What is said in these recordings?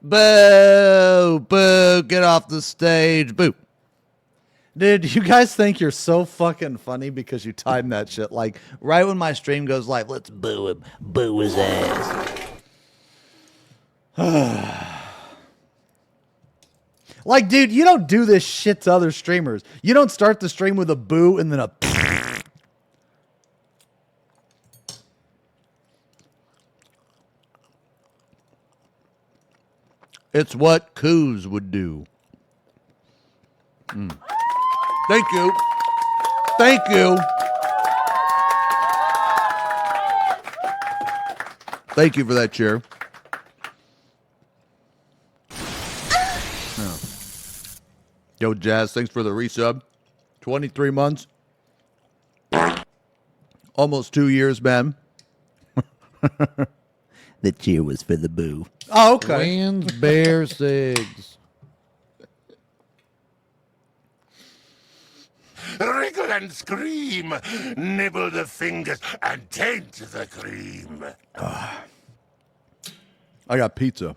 Boo! Boo! Get off the stage! Boo! Dude, you guys think you're so fucking funny because you timed that shit. Like, right when my stream goes live, let's boo him. Boo his ass. Like, dude, you don't do this shit to other streamers. You don't start the stream with a boo and then a... It's what coos would do. Thank you. Thank you. Thank you for that chair. Oh. Yo, Jazz, thanks for the resub. 23 months. Almost 2 years, man. The cheer was for the boo. Oh, okay. Wins, bear, cigs. Wriggle and scream, nibble the fingers and taint the cream. I got pizza.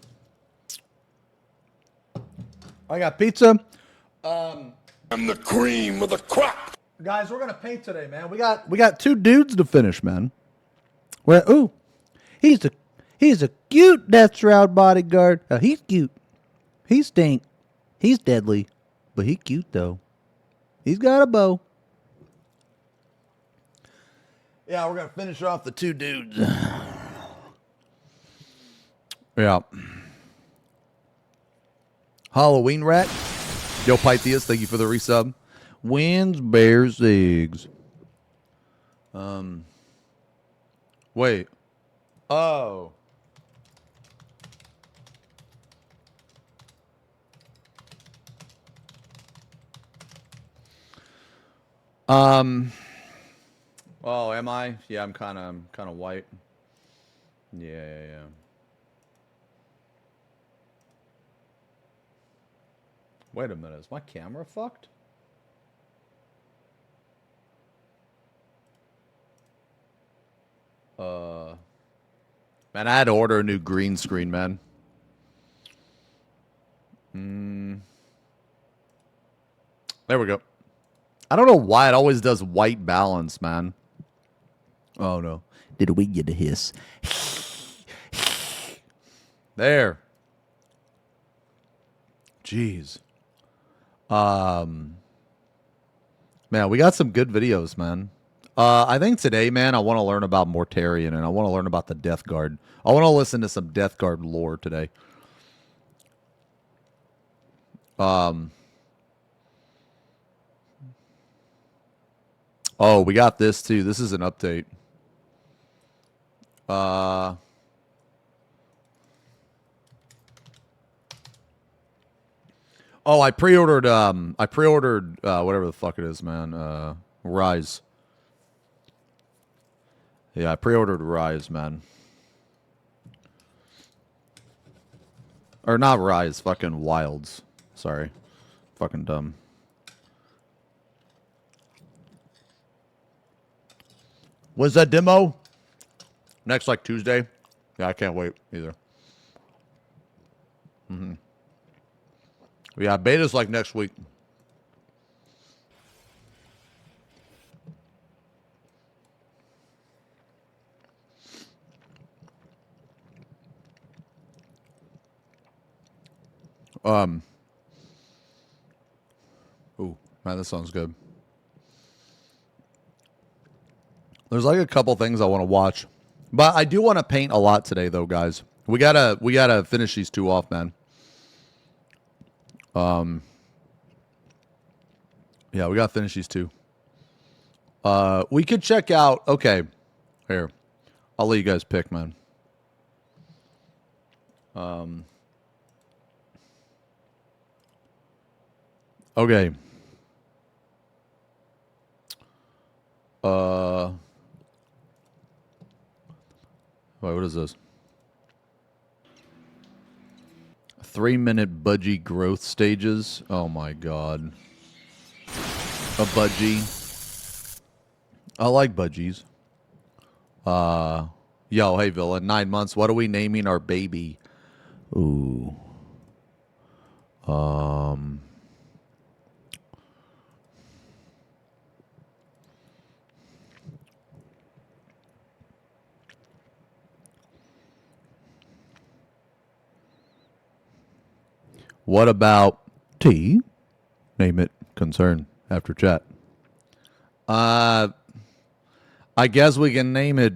I got pizza. I'm the cream of the crop. Guys, we're gonna paint today, man. We got 2 dudes to finish, man. Well, ooh, he's a cute Death Shroud bodyguard. He's cute. He stink. He's deadly, but he cute though. He's got a bow. Yeah, we're gonna finish off the 2 dudes. Yeah. Halloween rat. Yo, Pythias, thank you for the resub. Wins, bears, eggs. Wait. Oh. Oh, am I? Yeah, I'm kind of white. Yeah. Wait a minute, is my camera fucked? Man, I had to order a new green screen, man. There we go. I don't know why it always does white balance, man. Oh no. Did we get a hiss? There. Jeez. Man, we got some good videos, man. I think today, man, I want to learn about Mortarion, and I want to learn about the Death Guard. I want to listen to some Death Guard lore today. Oh, we got this too. This is an update. Oh, I pre-ordered whatever the fuck it is, man. Rise. Yeah, I pre-ordered Rise, man. Or not Rise, fucking Wilds. Sorry. Fucking dumb. When's that demo? Next, like, Tuesday? Yeah, I can't wait either. Yeah, beta's like next week. Ooh, man, this sounds good. There's like a couple things I want to watch. But I do want to paint a lot today though, guys. We gotta finish these 2 off, man. Yeah, we gotta finish these 2. We could check out. Okay, here, I'll let you guys pick, man. Okay. Wait, what is this? 3-minute budgie growth stages. Oh my god. A budgie. I like budgies. Yo, hey Villa, 9 months. What are we naming our baby? Ooh. What about T? Name it concern after chat. I guess we can name it.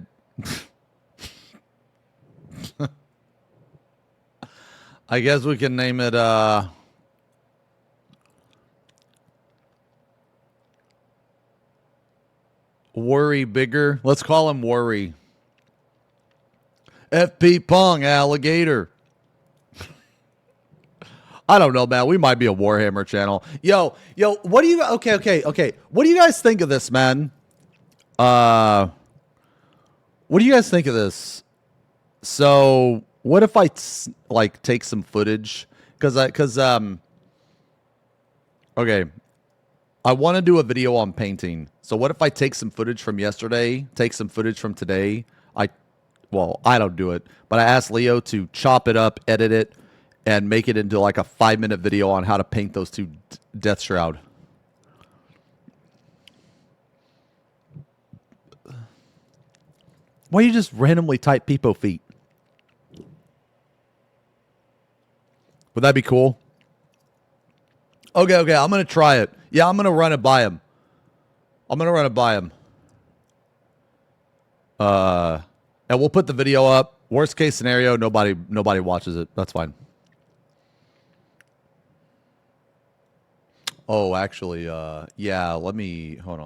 I guess we can name it. Worry Bigger. Let's call him Worry. FP Pong Alligator. I don't know, man. We might be a Warhammer channel. Yo, what do you... Okay. What do you guys think of this, man? What do you guys think of this? So, what if I, like, take some footage? Okay. I want to do a video on painting. So, what if I take some footage from yesterday, take some footage from today? Well, I don't do it, but I asked Leo to chop it up, edit it, and make it into like a 5-minute video on how to paint those two Death Shroud. Why you just randomly type Peepo feet? Would that be cool? Okay, I'm going to try it. Yeah, I'm going to run it by him. And we'll put the video up. Worst case scenario, nobody watches it. That's fine. Oh, actually, yeah, hold on, let me,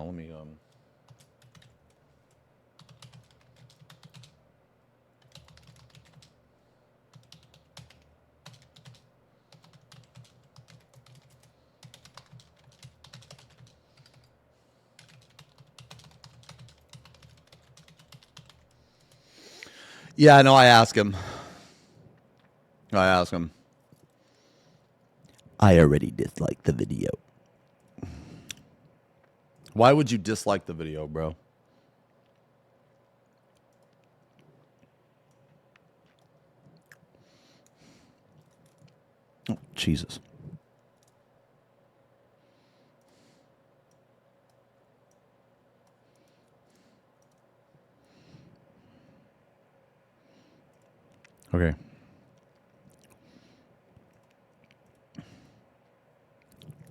yeah, no, I asked him. I already disliked the video. Why would you dislike the video, bro? Oh, Jesus. Okay.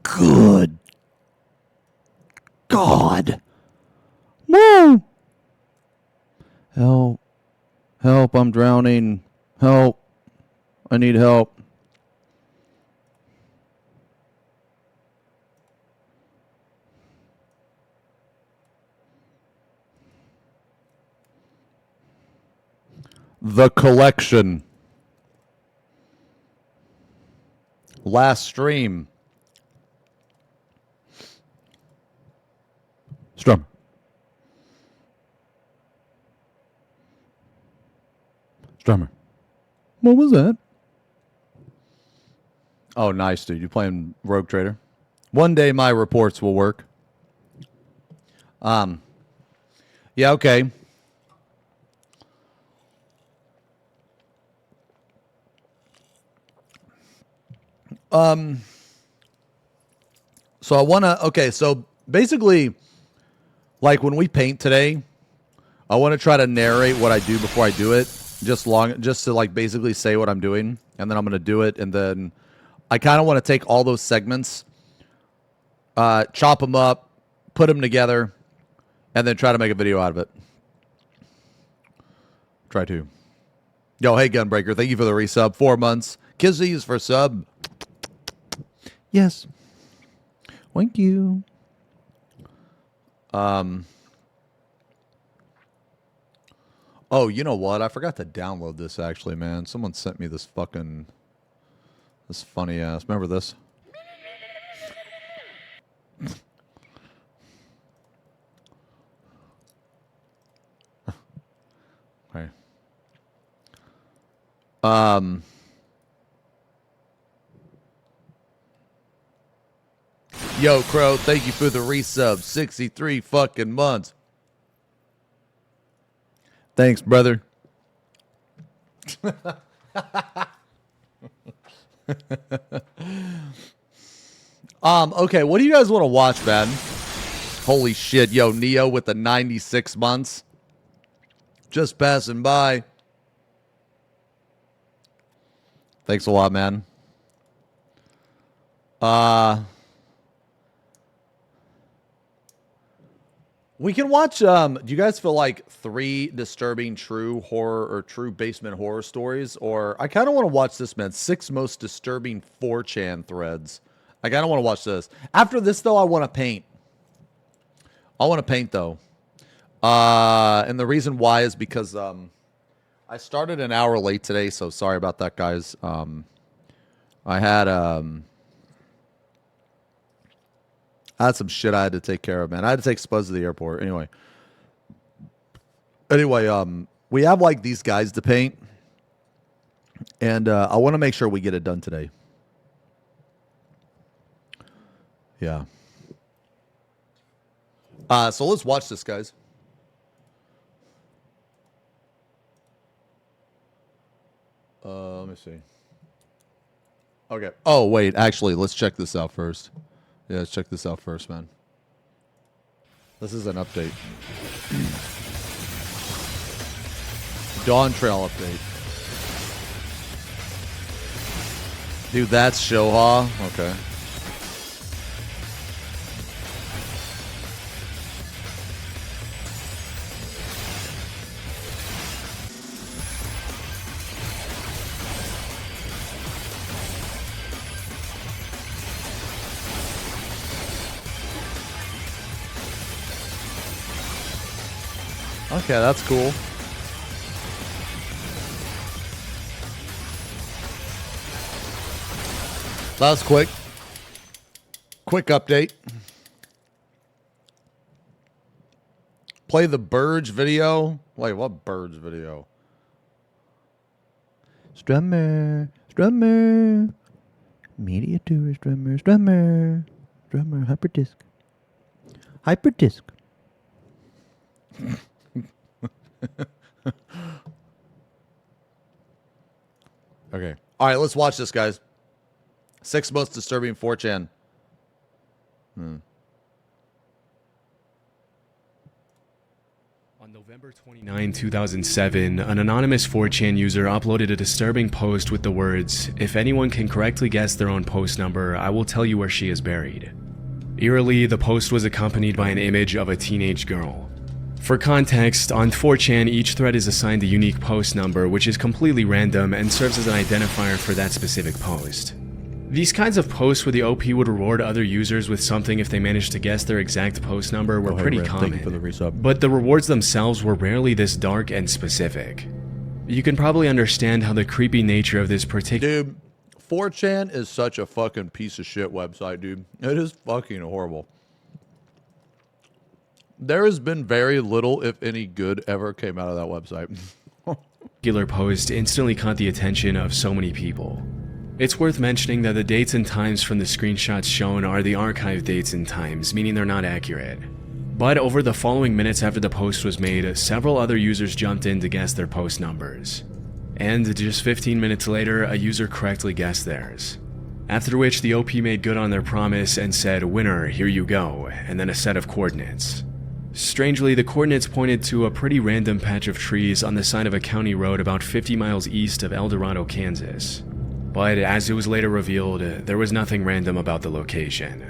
Good God. Woo! Help. Help, I'm drowning. Help. I need help. The Collection. Last stream. Strum. Strummer. What was that? Oh, nice, dude. You playing Rogue Trader? One day my reports will work. Yeah, okay. So I want to, okay, so basically, like when we paint today, I want to try to narrate what I do before I do it, just to like basically say what I'm doing, and then I'm going to do it, and then I kind of want to take all those segments, chop them up, put them together, and then try to make a video out of it. Try to. Yo, hey, Gunbreaker, thank you for the resub. 4 months. Kizzies for sub. Yes. Thank you. Oh, you know what? I forgot to download this, actually, man. Someone sent me this funny ass. Remember this? Okay. Yo, Crow, thank you for the resub. 63 fucking months. Thanks, brother. Okay, what do you guys want to watch, man? Holy shit, yo, Neo with the 96 months. Just passing by. Thanks a lot, man. We can watch, do you guys feel like 3 disturbing true horror or true basement horror stories? Or I kind of want to watch this, man. 6 most disturbing 4chan threads. I kind of want to watch this. After this, though, I want to paint. I want to paint, though. And the reason why is because I started an hour late today, so sorry about that, guys. I had some shit I had to take care of, man. I had to take Spuzz to the airport. Anyway, we have like these guys to paint, and I want to make sure we get it done today. Yeah. So let's watch this, guys. Let me see. Okay. Oh, wait. Actually, let's check this out first. Yeah, let's check this out first, man. This is an update. Dawn Trail update. Dude, that's Shoha? Okay. Okay, that's cool. That was quick. Quick update. Play the Burge video. Wait, what Burge video? Strummer. Media tour, Strummer. Hyperdisk. Okay. All right, let's watch this, guys. 6 most disturbing 4chan. On November 29, 2007, an anonymous 4chan user uploaded a disturbing post with the words, "If anyone can correctly guess their own post number, I will tell you where she is buried." Eerily, the post was accompanied by an image of a teenage girl. For context, on 4chan, each thread is assigned a unique post number, which is completely random and serves as an identifier for that specific post. These kinds of posts where the OP would reward other users with something if they managed to guess their exact post number were pretty common, Thank you for the resub. but the rewards themselves were rarely this dark and specific. You can probably understand how the creepy nature of this particular— Dude, 4chan is such a fucking piece of shit website, dude. It is fucking horrible. There has been very little, if any, good ever came out of that website. post instantly caught the attention of so many people. It's worth mentioning that the dates and times from the screenshots shown are the archive dates and times, meaning they're not accurate. But over the following minutes after the post was made, several other users jumped in to guess their post numbers. And just 15 minutes later, a user correctly guessed theirs. After which the OP made good on their promise and said, "Winner, here you go," and then a set of coordinates. Strangely, the coordinates pointed to a pretty random patch of trees on the side of a county road about 50 miles east of El Dorado, Kansas. But as it was later revealed, there was nothing random about the location.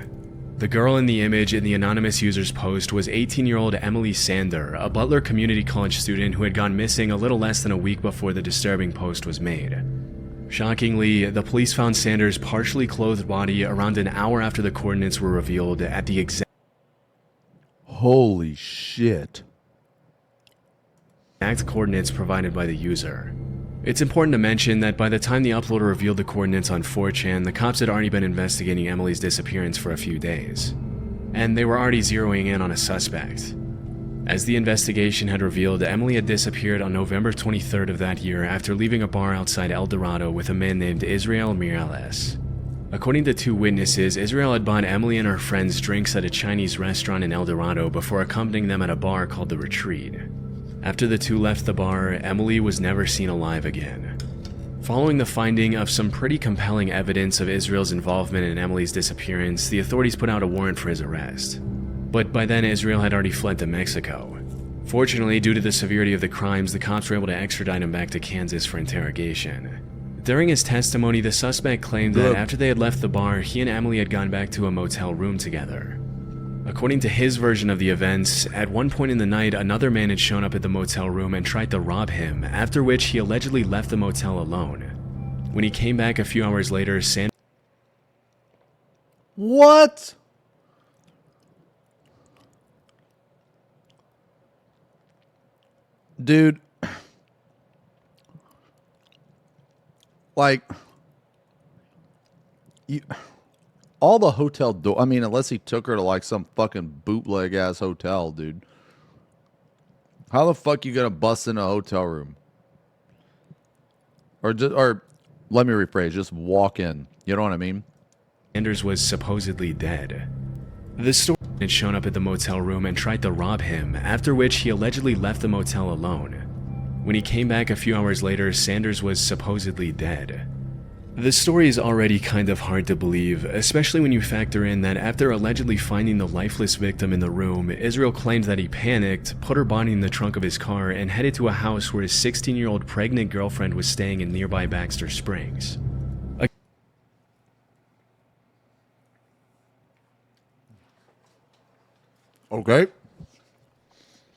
The girl in the image in the anonymous user's post was 18-year-old Emily Sander, a Butler Community College student who had gone missing a little less than a week before the disturbing post was made. Shockingly, the police found Sanders' partially clothed body around an hour after the coordinates were revealed at the exact Holy shit. coordinates provided by the user. It's important to mention that by the time the uploader revealed the coordinates on 4chan, the cops had already been investigating Emily's disappearance for a few days, and they were already zeroing in on a suspect. As the investigation had revealed, Emily had disappeared on November 23rd of that year after leaving a bar outside El Dorado with a man named Israel Mirales. According to 2 witnesses, Israel had bought Emily and her friends drinks at a Chinese restaurant in El Dorado before accompanying them at a bar called The Retreat. After the 2 left the bar, Emily was never seen alive again. Following the finding of some pretty compelling evidence of Israel's involvement in Emily's disappearance, the authorities put out a warrant for his arrest. But by then, Israel had already fled to Mexico. Fortunately, due to the severity of the crimes, the cops were able to extradite him back to Kansas for interrogation. During his testimony, the suspect claimed that after they had left the bar, he and Emily had gone back to a motel room together. According to his version of the events, at one point in the night, another man had shown up at the motel room and tried to rob him, after which he allegedly left the motel alone. When he came back a few hours later, What? Dude. Like, all the hotel door. I mean, unless he took her to like some fucking bootleg ass hotel, dude. How the fuck you gonna bust in a hotel room? Or let me rephrase, just walk in. You know what I mean? Sanders was supposedly dead. The story had shown up at the motel room and tried to rob him, after which he allegedly left the motel alone. When he came back a few hours later, Sanders was supposedly dead. The story is already kind of hard to believe, especially when you factor in that after allegedly finding the lifeless victim in the room, Israel claimed that he panicked, put her body in the trunk of his car, and headed to a house where his 16-year-old pregnant girlfriend was staying in nearby Baxter Springs. Okay.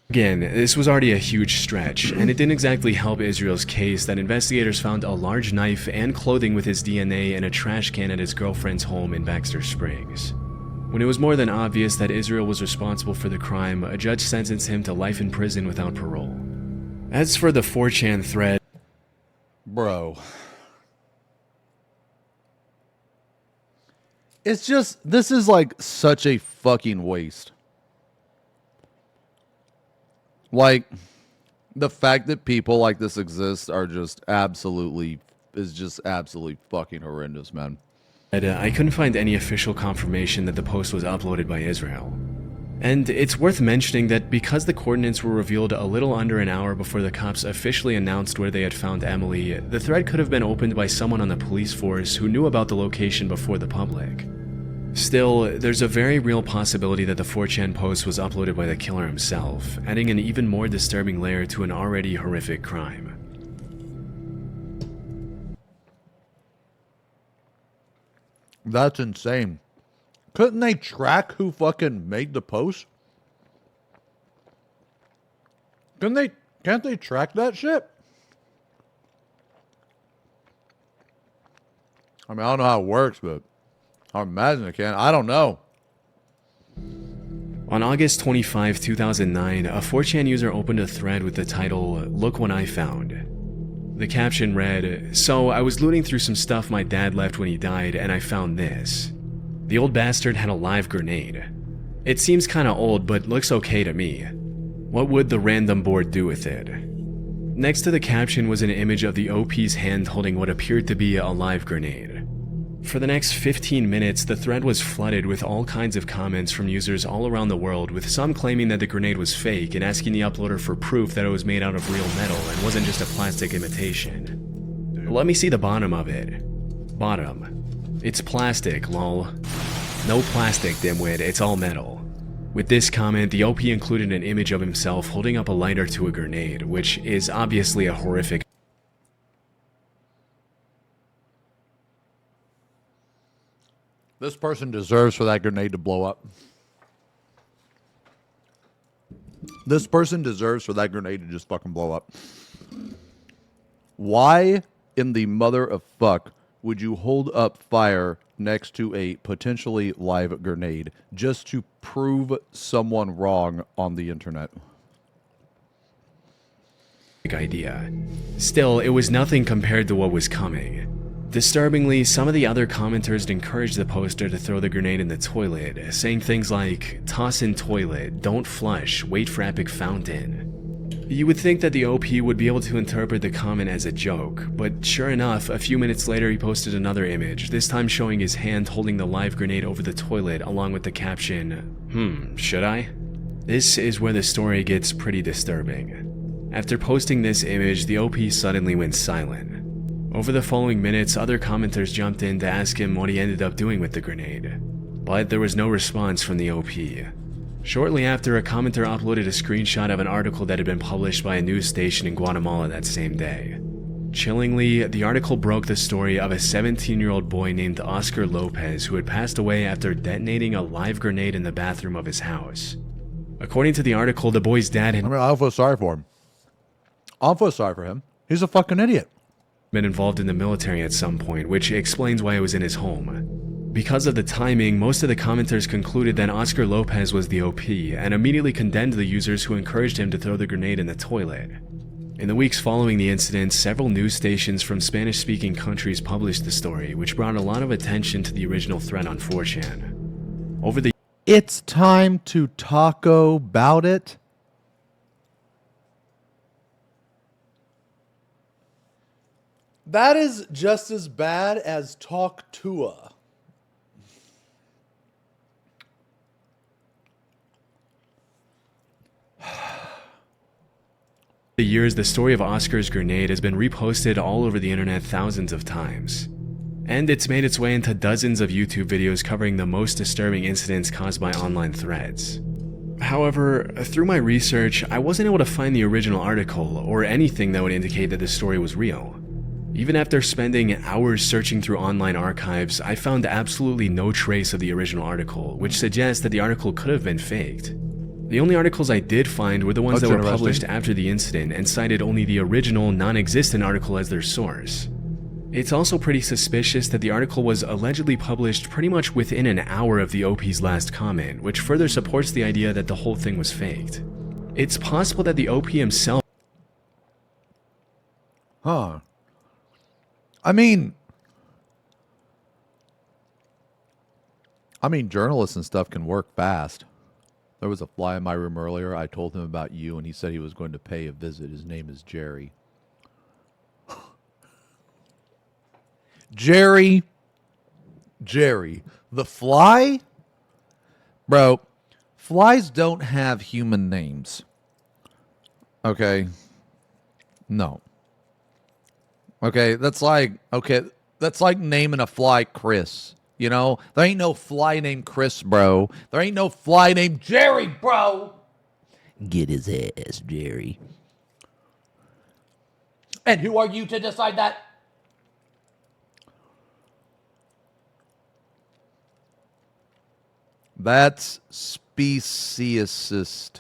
Again, this was already a huge stretch, and it didn't exactly help Israel's case that investigators found a large knife and clothing with his DNA in a trash can at his girlfriend's home in Baxter Springs. When it was more than obvious that Israel was responsible for the crime, a judge sentenced him to life in prison without parole. As for the 4chan thread, Bro. It's just, this is like such a fucking waste. Like, the fact that people like this exist are just absolutely fucking horrendous, man. I couldn't find any official confirmation that the post was uploaded by Israel. And it's worth mentioning that because the coordinates were revealed a little under an hour before the cops officially announced where they had found Emily, the thread could have been opened by someone on the police force who knew about the location before the public. Still, there's a very real possibility that the 4chan post was uploaded by the killer himself, adding an even more disturbing layer to an already horrific crime. That's insane. Couldn't they track who fucking made the post? Can't they track that shit? I mean, I don't know how it works, but I imagine it can. I don't know. On August 25, 2009, a 4chan user opened a thread with the title, "Look What I Found." The caption read, "So, I was looting through some stuff my dad left when he died, and I found this. The old bastard had a live grenade. It seems kinda old, but looks okay to me. What would the random board do with it?" Next to the caption was an image of the OP's hand holding what appeared to be a live grenade. For the next 15 minutes, the thread was flooded with all kinds of comments from users all around the world, with some claiming that the grenade was fake and asking the uploader for proof that it was made out of real metal and wasn't just a plastic imitation. Let me see the bottom of it. Bottom. It's plastic, lol. No plastic, dimwit, it's all metal. With this comment, the OP included an image of himself holding up a lighter to a grenade, which is obviously a horrific. This person deserves for that grenade to blow up. This person deserves for that grenade to just fucking blow up. Why in the mother of fuck would you hold up fire next to a potentially live grenade just to prove someone wrong on the internet? Idea. Still, it was nothing compared to what was coming. Disturbingly, some of the other commenters encouraged the poster to throw the grenade in the toilet, saying things like, "Toss in toilet, don't flush, wait for epic fountain." You would think that the OP would be able to interpret the comment as a joke, but sure enough, a few minutes later he posted another image, this time showing his hand holding the live grenade over the toilet along with the caption, should I? This is where the story gets pretty disturbing. After posting this image, the OP suddenly went silent. Over the following minutes, other commenters jumped in to ask him what he ended up doing with the grenade, but there was no response from the OP. Shortly after, a commenter uploaded a screenshot of an article that had been published by a news station in Guatemala that same day. Chillingly, the article broke the story of a 17-year-old boy named Oscar Lopez who had passed away after detonating a live grenade in the bathroom of his house. According to the article, the boy's dad had I feel sorry for him. I feel sorry for him. He's a fucking idiot. been involved in the military at some point, which explains why it was in his home. Because of the timing, most of the commenters concluded that Oscar Lopez was the OP and immediately condemned the users who encouraged him to throw the grenade in the toilet. In the weeks following the incident, several news stations from Spanish-speaking countries published the story, which brought a lot of attention to the original thread on 4chan. Over the It's time to taco about it. That is just as bad as Talk Tua. years, the story of Oscar's grenade has been reposted all over the internet thousands of times. And it's made its way into dozens of YouTube videos covering the most disturbing incidents caused by online threads. However, through my research, I wasn't able to find the original article or anything that would indicate that the story was real. Even after spending hours searching through online archives, I found absolutely no trace of the original article, which suggests that the article could have been faked. The only articles I did find were the ones that were published after the incident and cited only the original, non-existent article as their source. It's also pretty suspicious that the article was allegedly published pretty much within an hour of the OP's last comment, which further supports the idea that the whole thing was faked. It's possible that the OP himself I mean, journalists and stuff can work fast. There was a fly in my room earlier. I told him about you, and he said he was going to pay a visit. His name is Jerry. Jerry. The fly? Bro, flies don't have human names. Okay? No. Okay, that's like naming a fly Chris. You know, there ain't no fly named Chris, bro. There ain't no fly named Jerry, bro. Get his ass, Jerry. And who are you to decide that? That's speciesist.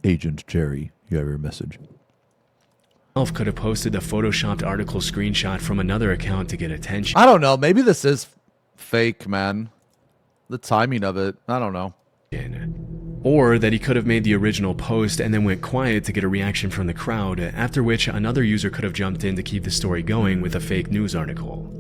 Agent Jerry, you have your message. could have posted the photoshopped article screenshot from another account to get attention. I don't know. Maybe this is fake, man. The timing of it. I don't know. Or that he could have made the original post and then went quiet to get a reaction from the crowd, after which another user could have jumped in to keep the story going with a fake news article.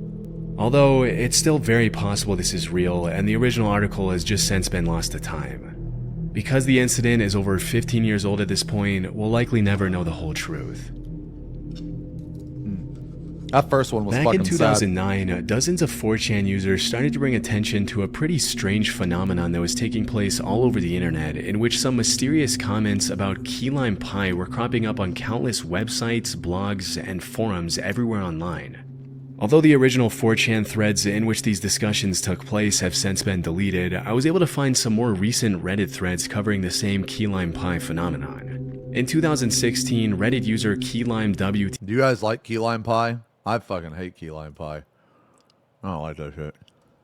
Although, it's still very possible this is real, and the original article has just since been lost to time. Because the incident is over 15 years old at this point, we'll likely never know the whole truth. That first one was Back fucking in 2009, dozens of 4chan users started to bring attention to a pretty strange phenomenon that was taking place all over the internet, in which some mysterious comments about key lime pie were cropping up on countless websites, blogs, and forums everywhere online. Although the original 4chan threads in which these discussions took place have since been deleted, I was able to find some more recent Reddit threads covering the same key lime pie phenomenon. In 2016, Reddit user KeyLimeWT Do you guys like key lime pie? I fucking hate key lime pie. I don't like that shit.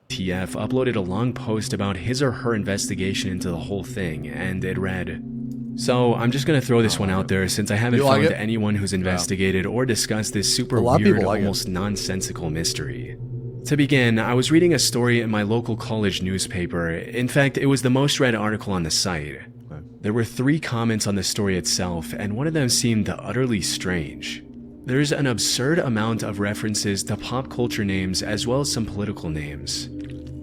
TF uploaded a long post about his or her investigation into the whole thing, and it read, "So, I'm just gonna throw this one out there since I haven't found anyone who's investigated or discussed this super weird, almost nonsensical mystery. To begin, I was reading a story in my local college newspaper. In fact, it was the most read article on the site. There were 3 comments on the story itself, and one of them seemed utterly strange. There's an absurd amount of references to pop culture names as well as some political names.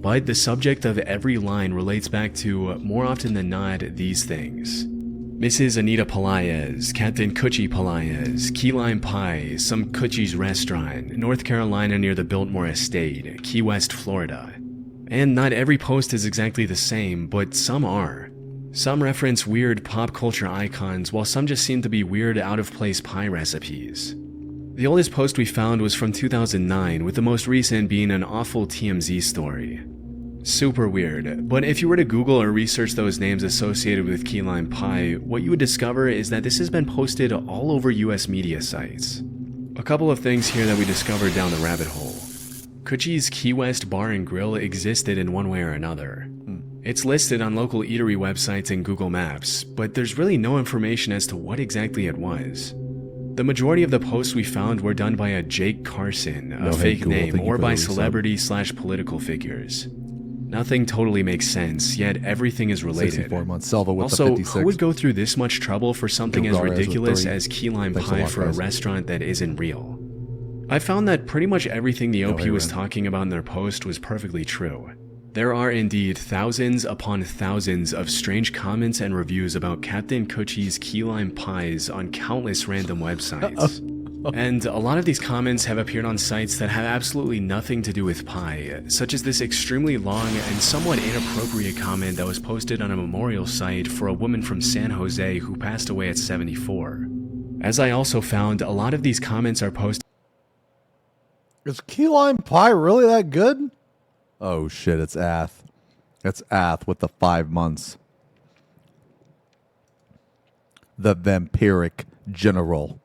But the subject of every line relates back to, more often than not, these things. Mrs. Anita Pelaez, Captain Coochie Pelaez, Key Lime Pie, some Coochie's Restaurant, North Carolina near the Biltmore Estate, Key West, Florida. And not every post is exactly the same, but some are. Some reference weird pop culture icons, while some just seem to be weird out-of-place pie recipes. The oldest post we found was from 2009, with the most recent being an awful TMZ story. Super weird, but if you were to Google or research those names associated with key lime pie, what you would discover is that this has been posted all over US media sites. A couple of things here that we discovered down the rabbit hole. Coochie's Key West Bar and Grill existed in one way or another. It's listed on local eatery websites and Google Maps, but there's really no information as to what exactly it was. The majority of the posts we found were done by a Jake Carson, a fake name, or by celebrity/political figures. Nothing totally makes sense, yet everything is related. 64 months, Selva with Also, the 56. who would go through this much trouble for something as Gilgares with ridiculous 3. as key lime Thanks a pie lot, for a guys. restaurant that isn't real? I found that pretty much everything the OP hey, was Ren. talking about in their post was perfectly true. There are indeed thousands upon thousands of strange comments and reviews about Captain Coochie's key lime pies on countless random websites. And a lot of these comments have appeared on sites that have absolutely nothing to do with pie, such as this extremely long and somewhat inappropriate comment that was posted on a memorial site for a woman from San Jose who passed away at 74. As I also found, a lot of these comments are posted. Is key lime pie really that good? Oh shit, it's Ath. It's Ath with the 5 months. The vampiric general.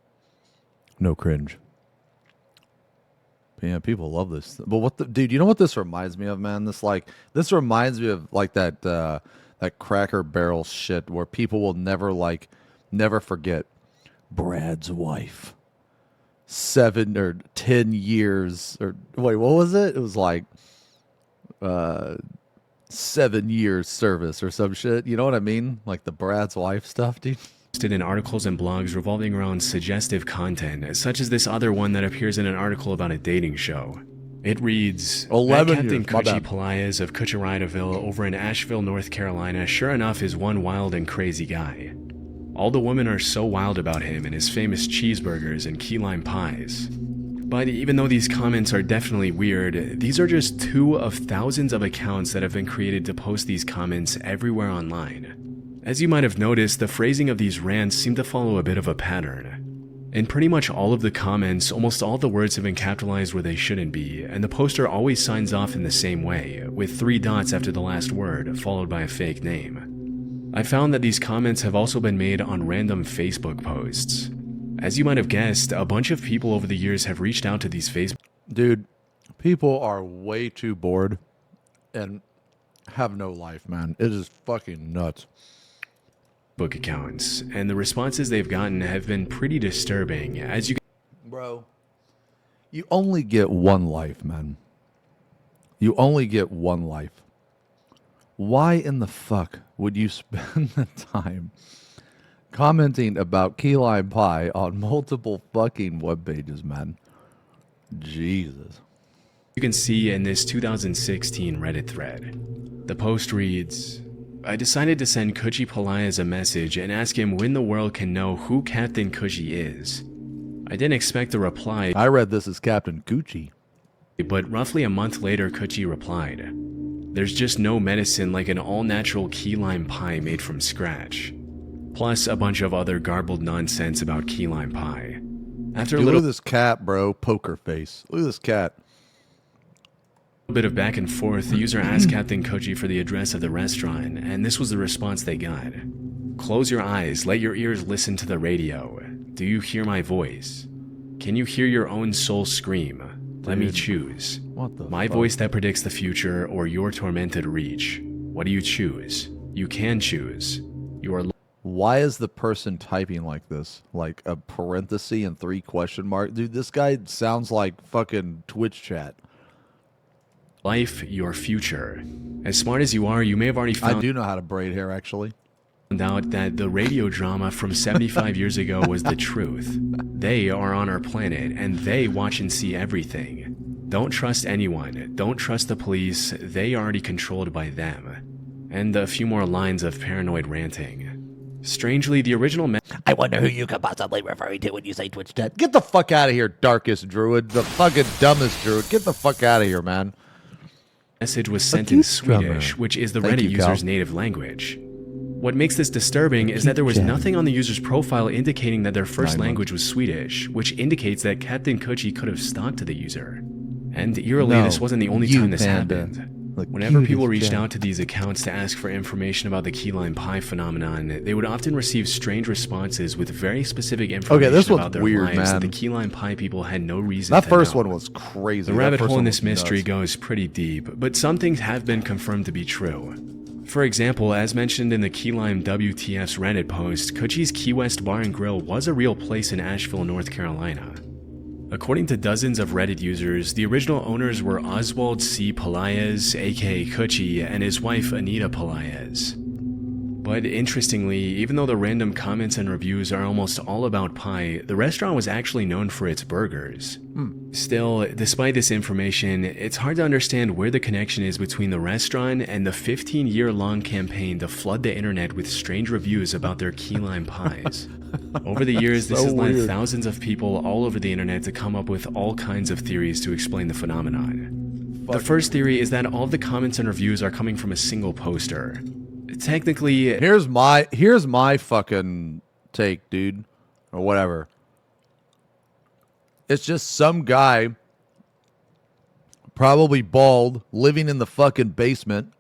No cringe. But yeah, people love this. But what the dude, you know what this reminds me of, man? This reminds me of like that that Cracker Barrel shit where people will never forget Brad's wife. 7 or 10 years or wait, what was it? It was like 7 years service or some shit. You know what I mean? Like the Brad's wife stuff, dude. In articles and blogs revolving around suggestive content, such as this other one that appears in an article about a dating show. It reads, 11 Captain years, my Coochie bad. Pelias of Cucharidaville over in Asheville, North Carolina, sure enough is one wild and crazy guy. All the women are so wild about him and his famous cheeseburgers and key lime pies. But even though these comments are definitely weird, these are just 2 of thousands of accounts that have been created to post these comments everywhere online. As you might have noticed, the phrasing of these rants seem to follow a bit of a pattern. In pretty much all of the comments, almost all the words have been capitalized where they shouldn't be, and the poster always signs off in the same way, with 3 dots after the last word, followed by a fake name. I found that these comments have also been made on random Facebook posts. As you might have guessed, a bunch of people over the years have reached out to these Facebook Dude, people are way too bored and have no life, man. It is fucking nuts. accounts, and the responses they've gotten have been pretty disturbing, as you Bro, you only get one life, man. You only get one life. Why in the fuck would you spend the time commenting about key lime pie on multiple fucking web pages, man? Jesus. You can see in this 2016 Reddit thread. The post reads, I decided to send Coochie Pelias a message and ask him when the world can know who Captain Coochie is. I didn't expect a reply, I read this as Captain Coochie. but roughly a month later Coochie replied, There's just no medicine like an all-natural key lime pie made from scratch. Plus a bunch of other garbled nonsense about key lime pie. After a Dude, little look at this cat, bro. Poker face. Look at this cat. bit of back and forth, the user asked Captain Coochie for the address of the restaurant, and this was the response they got. Close your eyes, let your ears listen to the radio. Do you hear my voice? Can you hear your own soul scream? Let me choose. What the My fuck? voice that predicts the future or your tormented reach. What do you choose? You can choose. You are Why is the person typing like this? Like a parenthesis and 3 question mark? Dude, this guy sounds like fucking Twitch chat. life, your future. As smart as you are, you may have already I found do know how to braid hair, actually. out that the radio drama from 75 years ago was the truth. They are on our planet, and they watch and see everything. Don't trust anyone. Don't trust the police. They are already controlled by them. And a few more lines of paranoid ranting. Strangely, the original I wonder who you could possibly referring to when you say Twitch chat. Get the fuck out of here, darkest druid. The fucking dumbest druid. Get the fuck out of here, man. message was sent you, in Swedish, drummer. which is the Thank Reddit you, Cal. user's native language. What makes this disturbing is that there was nothing on the user's profile indicating that their first language was Swedish, which indicates that Captain Coochie could have stalked the user. And eerily, this wasn't the only time this happened. Whenever people reached out to these accounts to ask for information about the key lime pie phenomenon, they would often receive strange responses with very specific information about their lives that the key lime pie people had no reason to know. That first one was crazy. The rabbit hole in this mystery goes pretty deep, but some things have been confirmed to be true. For example, as mentioned in the Key Lime WTF's Reddit post, Coochie's Key West Bar and Grill was a real place in Asheville, North Carolina. According to dozens of Reddit users, the original owners were Oswald C. Pelaez, aka Coochie, and his wife Anita Pelaez. But interestingly, even though the random comments and reviews are almost all about pie, the restaurant was actually known for its burgers. Still, despite this information, it's hard to understand where the connection is between the restaurant and the 15-year-long campaign to flood the internet with strange reviews about their key lime pies. Over the years, this has led thousands of people all over the internet to come up with all kinds of theories to explain the phenomenon. The first theory is that all of the comments and reviews are coming from a single poster. Technically, here's my fucking take, dude, or whatever. It's just some guy, probably bald, living in the fucking basement,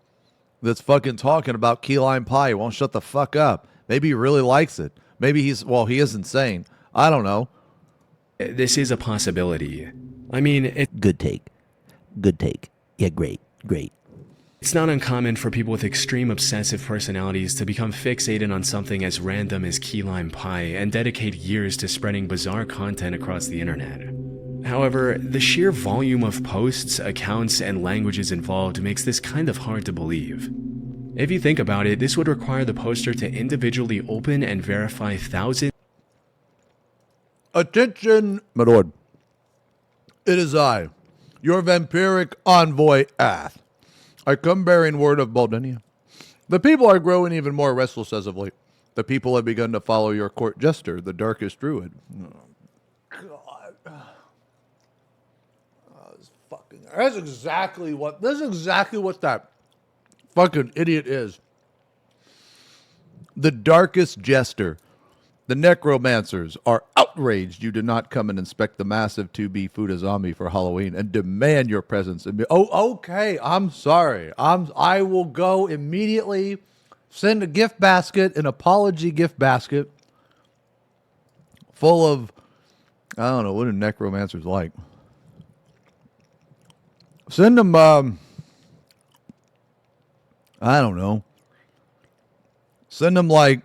that's fucking talking about key lime pie. He won't shut the fuck up. Maybe he really likes it. Maybe he is insane. I don't know. This is a possibility. I mean, Good take. Good take. Yeah, great. Great. It's not uncommon for people with extreme obsessive personalities to become fixated on something as random as key lime pie and dedicate years to spreading bizarre content across the internet. However, the sheer volume of posts, accounts, and languages involved makes this kind of hard to believe. If you think about it, this would require the poster to individually open and verify thousands. Attention, my lord. It is I, your vampiric envoy, Ath. I come bearing word of Baldinia. The people are growing even more restless as of late. The people have begun to follow your court jester, the darkest druid. Oh, God. This is exactly what that fucking idiot is. The darkest jester. The necromancers are outraged you did not come and inspect the massive 2B Fuda zombie for Halloween and demand your presence. Oh, okay. I'm sorry. I will go immediately send a gift basket, an apology gift basket full of, I don't know, what do necromancers like? Send them, I don't know. Send them like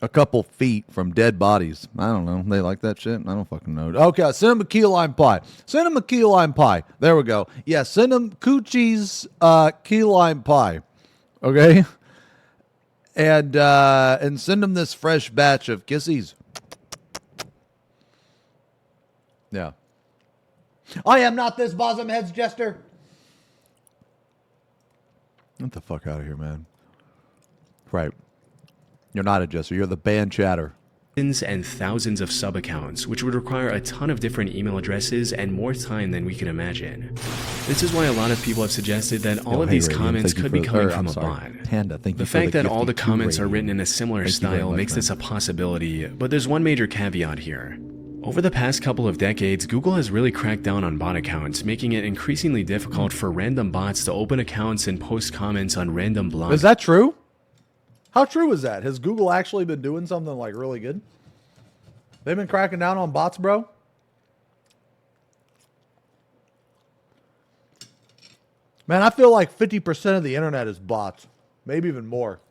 a couple feet from dead bodies. I don't know. They like that shit? I don't fucking know. Okay, send them a key lime pie. Send them a key lime pie. There we go. Yeah, send them Coochie's key lime pie. Okay? And send them this fresh batch of kissies. Yeah. I am not this bosom head's jester. Get the fuck out of here, man. Right. You're not a jester. You're the band chatter. And thousands of sub-accounts, which would require a ton of different email addresses and more time than we can imagine. This is why a lot of people have suggested that all of these comments could be coming from a bot. Panda, thank you the fact that all the comments are written in a similar style makes this a possibility, but there's one major caveat here. Over the past couple of decades, Google has really cracked down on bot accounts, making it increasingly difficult for random bots to open accounts and post comments on random blogs. Is that true? How true is that? Has Google actually been doing something like really good? They've been cracking down on bots, bro? Man, I feel like 50% of the internet is bots. Maybe even more.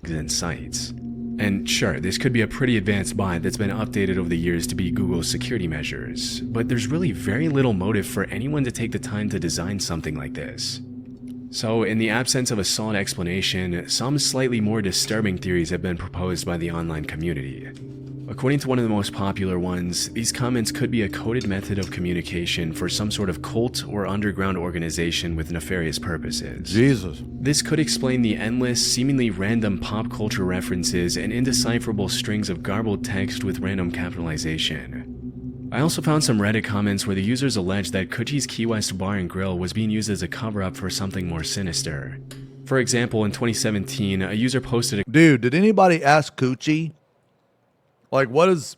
And sites. And sure, this could be a pretty advanced bot that's been updated over the years to beat Google's security measures, but there's really very little motive for anyone to take the time to design something like this. So, in the absence of a solid explanation, some slightly more disturbing theories have been proposed by the online community. According to one of the most popular ones, these comments could be a coded method of communication for some sort of cult or underground organization with nefarious purposes. Jesus. This could explain the endless, seemingly random pop culture references and indecipherable strings of garbled text with random capitalization. I also found some Reddit comments where the users alleged that Kuchi's Key West Bar and Grill was being used as a cover-up for something more sinister. For example, in 2017, a user posted a Dude, did anybody ask Coochie? Like, what does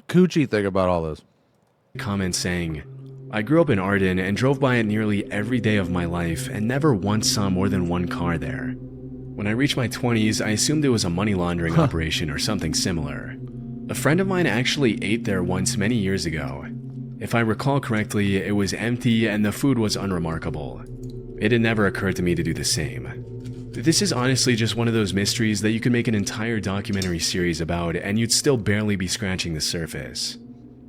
Coochie think about all this? comment saying, I grew up in Arden and drove by it nearly every day of my life and never once saw more than one car there. When I reached my 20s, I assumed it was a money laundering operation or something similar. A friend of mine actually ate there once many years ago. If I recall correctly, it was empty and the food was unremarkable. It had never occurred to me to do the same. This is honestly just one of those mysteries that you could make an entire documentary series about and you'd still barely be scratching the surface.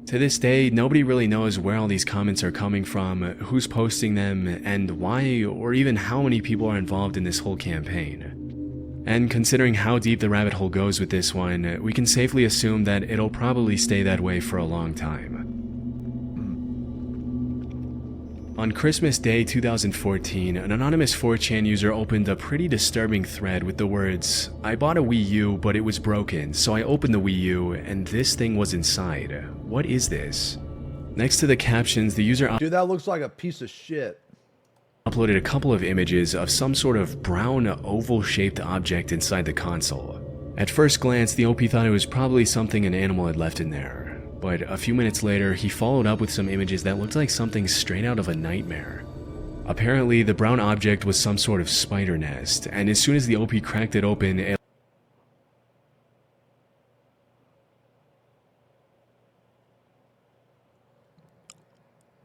To this day, nobody really knows where all these comments are coming from, who's posting them, and why or even how many people are involved in this whole campaign. And considering how deep the rabbit hole goes with this one, we can safely assume that it'll probably stay that way for a long time. On Christmas Day 2014, an anonymous 4chan user opened a pretty disturbing thread with the words, I bought a Wii U, but it was broken, so I opened the Wii U, and this thing was inside. What is this? Next to the captions, the user Dude, that looks like a piece of shit. uploaded a couple of images of some sort of brown oval-shaped object inside the console. At first glance, the OP thought it was probably something an animal had left in there. But a few minutes later, he followed up with some images that looked like something straight out of a nightmare. Apparently, the brown object was some sort of spider nest, and as soon as the OP cracked it open, it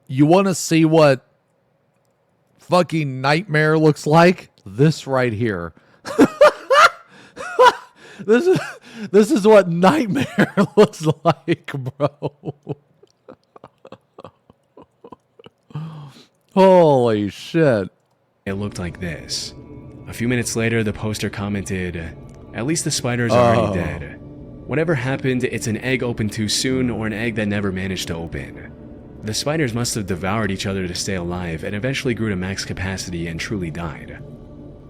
You want to see what fucking nightmare looks like? This right here. This is what nightmare looks like, bro. Holy shit. looked like this. A few minutes later, the poster commented, at least the spiders are already dead. Whatever happened, it's an egg opened too soon or an egg that never managed to open. The spiders must have devoured each other to stay alive and eventually grew to max capacity and truly died.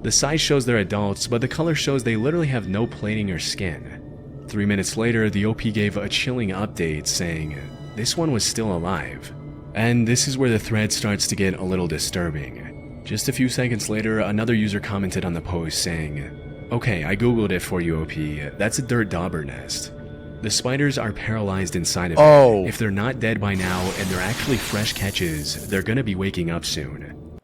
The size shows they're adults, but the color shows they literally have no plating or skin. 3 minutes later, the OP gave a chilling update saying, this one was still alive. And this is where the thread starts to get a little disturbing. Just a few seconds later, another user commented on the post saying, okay, I googled it for you, OP. That's a dirt dauber nest. The spiders are paralyzed inside of it. If they're not dead by now and they're actually fresh catches, they're gonna be waking up soon.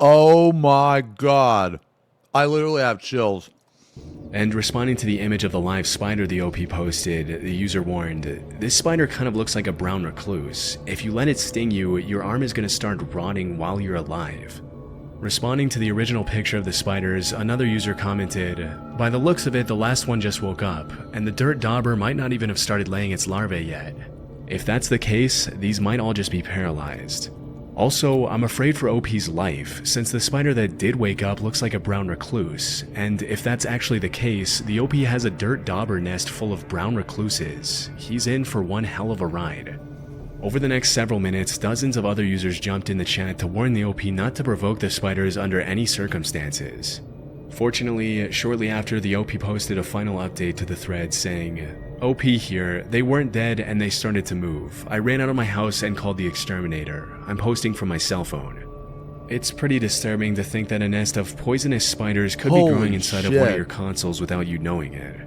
Oh my god. I literally have chills. And responding to the image of the live spider the OP posted, the user warned, this spider kind of looks like a brown recluse. If you let it sting you, your arm is going to start rotting while you're alive. Responding to the original picture of the spiders, another user commented, by the looks of it, the last one just woke up, and the dirt dauber might not even have started laying its larvae yet. If that's the case, these might all just be paralyzed. Also, I'm afraid for OP's life, since the spider that did wake up looks like a brown recluse, and if that's actually the case, the OP has a dirt dauber nest full of brown recluses. He's in for one hell of a ride. Over the next several minutes, dozens of other users jumped in the chat to warn the OP not to provoke the spiders under any circumstances. Fortunately, shortly after, the OP posted a final update to the thread saying, OP here, they weren't dead and they started to move. I ran out of my house and called the exterminator. I'm posting from my cell phone. It's pretty disturbing to think that a nest of poisonous spiders could be growing inside of one of your consoles without you knowing it.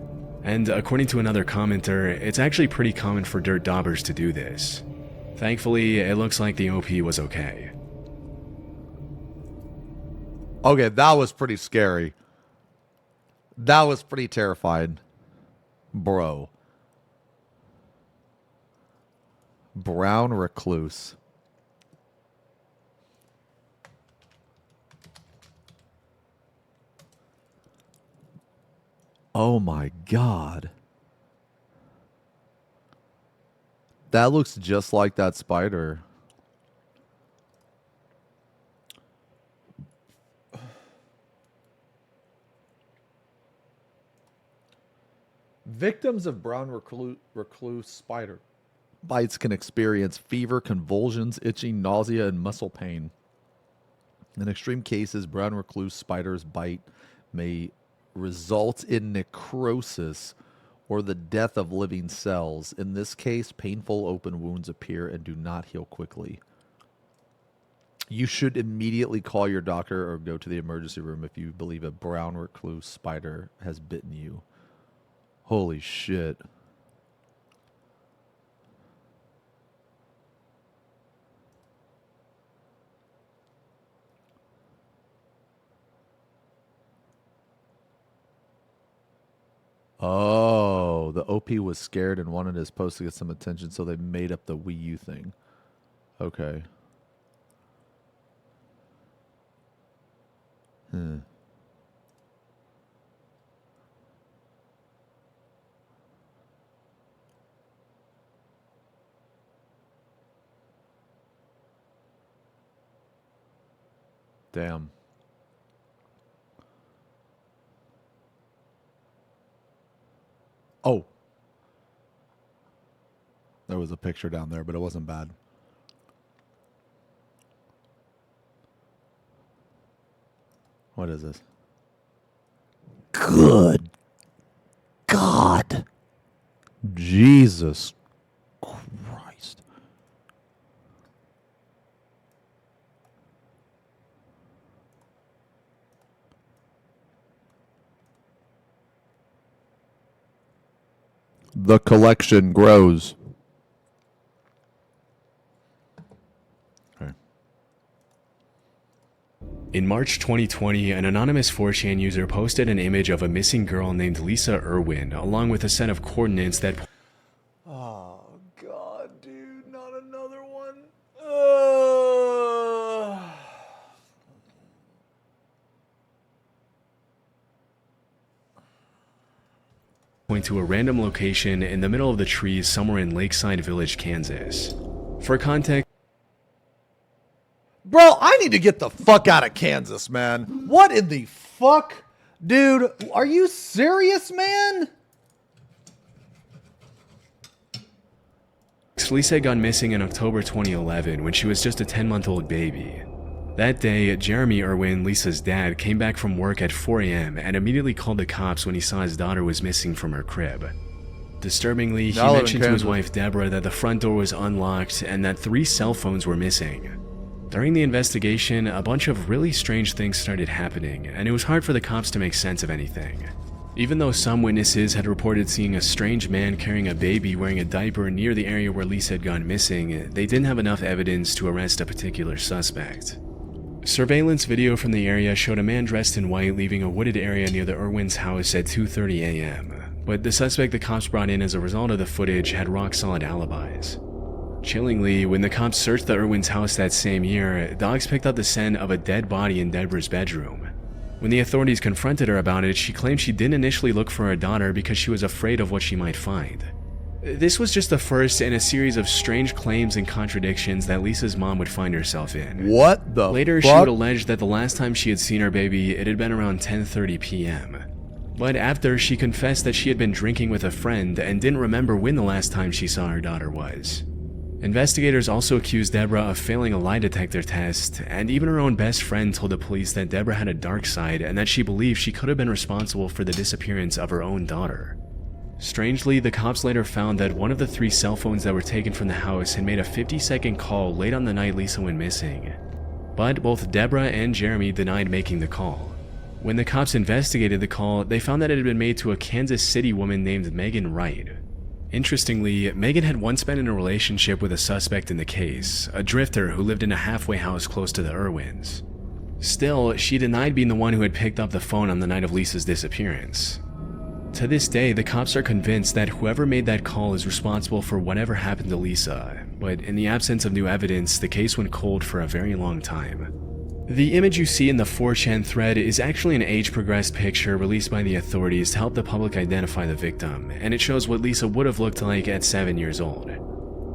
And according to another commenter, it's actually pretty common for dirt daubers to do this. Thankfully, it looks like the OP was okay. Okay, that was pretty scary. That was pretty terrifying. Bro. Brown recluse. Oh my god. That looks just like that spider. Victims of brown recluse spider bites can experience fever, convulsions, itching, nausea, and muscle pain. In extreme cases, brown recluse spider's bite may result in necrosis or the death of living cells. In this case, painful open wounds appear and do not heal quickly. You should immediately call your doctor or go to the emergency room if you believe a brown recluse spider has bitten you. Holy shit. Oh, the OP was scared and wanted his post to get some attention, so they made up the Wii U thing. Okay. Damn. Oh. There was a picture down there, but it wasn't bad. What is this? Good God. Jesus Christ. The collection grows. Okay. In March 2020, an anonymous 4chan user posted an image of a missing girl named Lisa Irwin, along with a set of coordinates that Oh, God, dude. Not another one. point to a random location in the middle of the trees somewhere in Lakeside Village, Kansas. For context, Bro, I need to get the fuck out of Kansas, man. What in the fuck? Dude, are you serious, man? Lisa had gone missing in October 2011 when she was just a 10-month-old baby. That day, Jeremy Irwin, Lisa's dad, came back from work at 4 a.m. and immediately called the cops when he saw his daughter was missing from her crib. Disturbingly, he mentioned to his wife Deborah that the front door was unlocked and that 3 cell phones were missing. During the investigation, a bunch of really strange things started happening, and it was hard for the cops to make sense of anything. Even though some witnesses had reported seeing a strange man carrying a baby wearing a diaper near the area where Lisa had gone missing, they didn't have enough evidence to arrest a particular suspect. Surveillance video from the area showed a man dressed in white leaving a wooded area near the Irwin's house at 2:30 a.m., but the suspect the cops brought in as a result of the footage had rock-solid alibis. Chillingly, when the cops searched the Irwin's house that same year, dogs picked up the scent of a dead body in Deborah's bedroom. When the authorities confronted her about it, she claimed she didn't initially look for her daughter because she was afraid of what she might find. This was just the first in a series of strange claims and contradictions that Lisa's mom would find herself in. What the Later, fuck? she would allege that the last time she had seen her baby, it had been around 10:30 p.m. But after, she confessed that she had been drinking with a friend and didn't remember when the last time she saw her daughter was. Investigators also accused Deborah of failing a lie detector test, and even her own best friend told the police that Deborah had a dark side and that she believed she could have been responsible for the disappearance of her own daughter. Strangely, the cops later found that one of the 3 cell phones that were taken from the house had made a 50-second call late on the night Lisa went missing. But both Deborah and Jeremy denied making the call. When the cops investigated the call, they found that it had been made to a Kansas City woman named Megan Wright. Interestingly, Megan had once been in a relationship with a suspect in the case, a drifter who lived in a halfway house close to the Irwins. Still, she denied being the one who had picked up the phone on the night of Lisa's disappearance. To this day, the cops are convinced that whoever made that call is responsible for whatever happened to Lisa, but in the absence of new evidence, the case went cold for a very long time. The image you see in the 4chan thread is actually an age-progressed picture released by the authorities to help the public identify the victim, and it shows what Lisa would have looked like at 7 years old.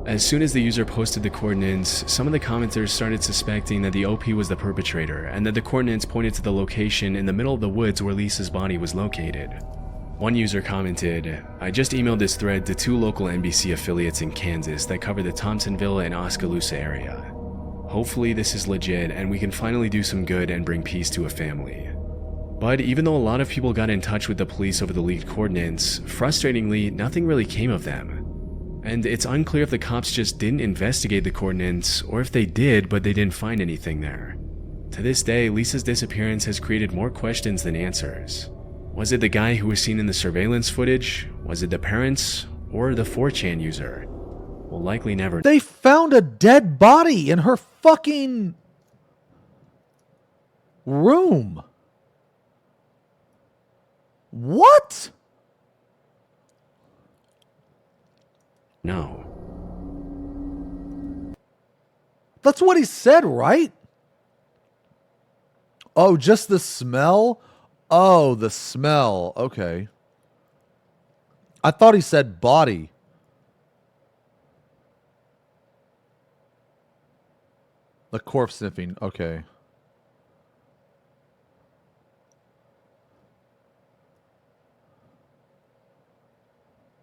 As soon as the user posted the coordinates, some of the commenters started suspecting that the OP was the perpetrator, and that the coordinates pointed to the location in the middle of the woods where Lisa's body was located. One user commented, "I just emailed this thread to 2 local NBC affiliates in Kansas that cover the Thompsonville and Oskaloosa area. Hopefully this is legit and we can finally do some good and bring peace to a family." But even though a lot of people got in touch with the police over the leaked coordinates, frustratingly, nothing really came of them. And it's unclear if the cops just didn't investigate the coordinates, or if they did but they didn't find anything there. To this day, Lisa's disappearance has created more questions than answers. Was it the guy who was seen in the surveillance footage? Was it the parents? Or the 4chan user? We'll likely never. They found a dead body in her fucking room. What? No. That's what he said, right? Oh, just the smell? Oh, the smell. Okay. I thought he said body. The corpse sniffing. Okay.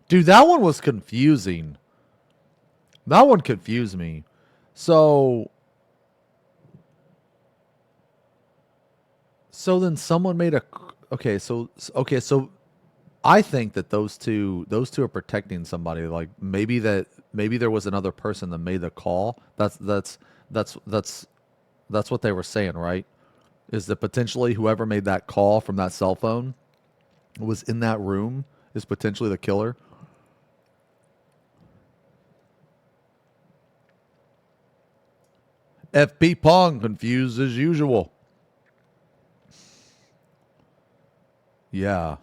Dude, that one was confusing. That one confused me. So then someone made a so I think that those two are protecting somebody. Like maybe there was another person that made the call. That's what they were saying, right? Is that potentially whoever made that call from that cell phone was in that room is potentially the killer. FP Pong confused as usual. Yeah.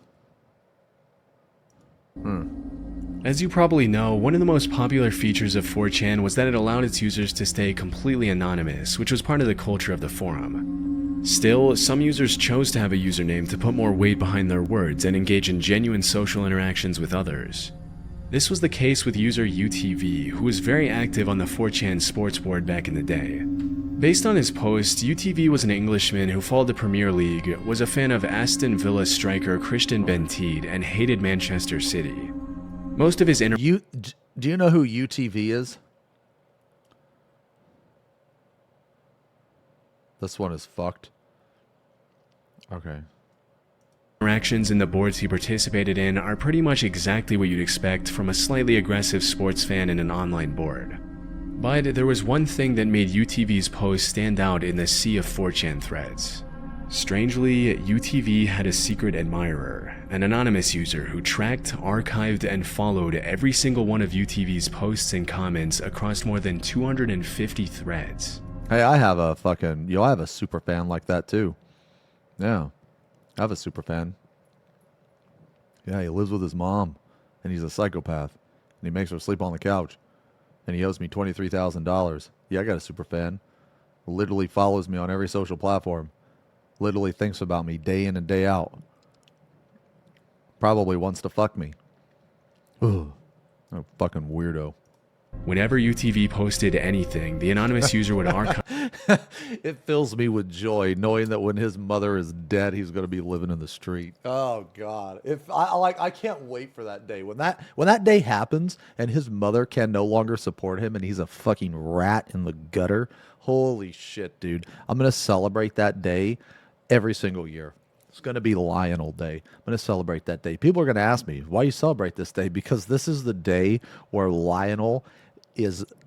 As you probably know, one of the most popular features of 4chan was that it allowed its users to stay completely anonymous, which was part of the culture of the forum. Still, some users chose to have a username to put more weight behind their words and engage in genuine social interactions with others. This was the case with user UTV, who was very active on the 4chan sports board back in the day. Based on his post, UTV was an Englishman who followed the Premier League, was a fan of Aston Villa striker Christian Benteke, and hated Manchester City. Most of his Do you know who UTV is? This one is fucked. Okay. interactions in the boards he participated in are pretty much exactly what you'd expect from a slightly aggressive sports fan in an online board. But there was one thing that made UTV's post stand out in the sea of 4chan threads. Strangely, UTV had a secret admirer, an anonymous user who tracked, archived, and followed every single one of UTV's posts and comments across more than 250 threads. Hey, I have a fucking, I have a super fan like that too. Yeah, I have a super fan. Yeah, he lives with his mom, and he's a psychopath, and he makes her sleep on the couch, and he owes me $23,000. Yeah, I got a super fan. Literally follows me on every social platform. Literally thinks about me day in and day out. Probably wants to fuck me. Ugh, a fucking weirdo. Whenever UTV posted anything, the anonymous user would archive. It fills me with joy knowing that when his mother is dead, he's going to be living in the street. Oh God! I can't wait for that day when that day happens and his mother can no longer support him and he's a fucking rat in the gutter. Holy shit, dude! I'm going to celebrate that day every single year. It's going to be Lionel Day. I'm going to celebrate that day. People are going to ask me, why you celebrate this day? Because this is the day where Lionel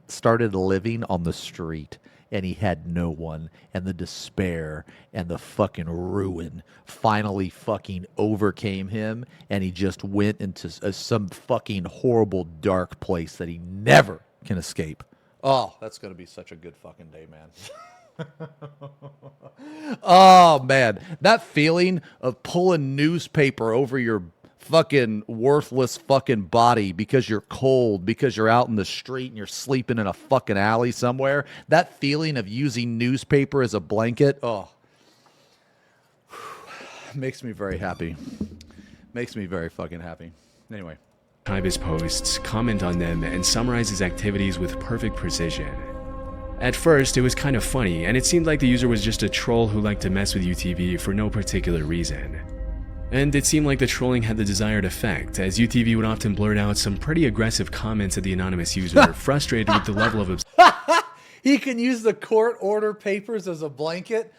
started living on the street and he had no one, and the despair and the fucking ruin finally fucking overcame him, and he just went into some fucking horrible dark place that he never can escape. Oh, that's going to be such a good fucking day, man. Oh man, that feeling of pulling newspaper over your fucking worthless fucking body because you're cold, because you're out in the street and you're sleeping in a fucking alley somewhere. That feeling of using newspaper as a blanket, oh, makes me very happy. Makes me very fucking happy. Anyway. Archive his posts, comment on them, and summarize his activities with perfect precision. At first, it was kind of funny, and it seemed like the user was just a troll who liked to mess with UTV for no particular reason. And it seemed like the trolling had the desired effect, as UTV would often blurt out some pretty aggressive comments at the anonymous user, frustrated with the level of He can use the court order papers as a blanket.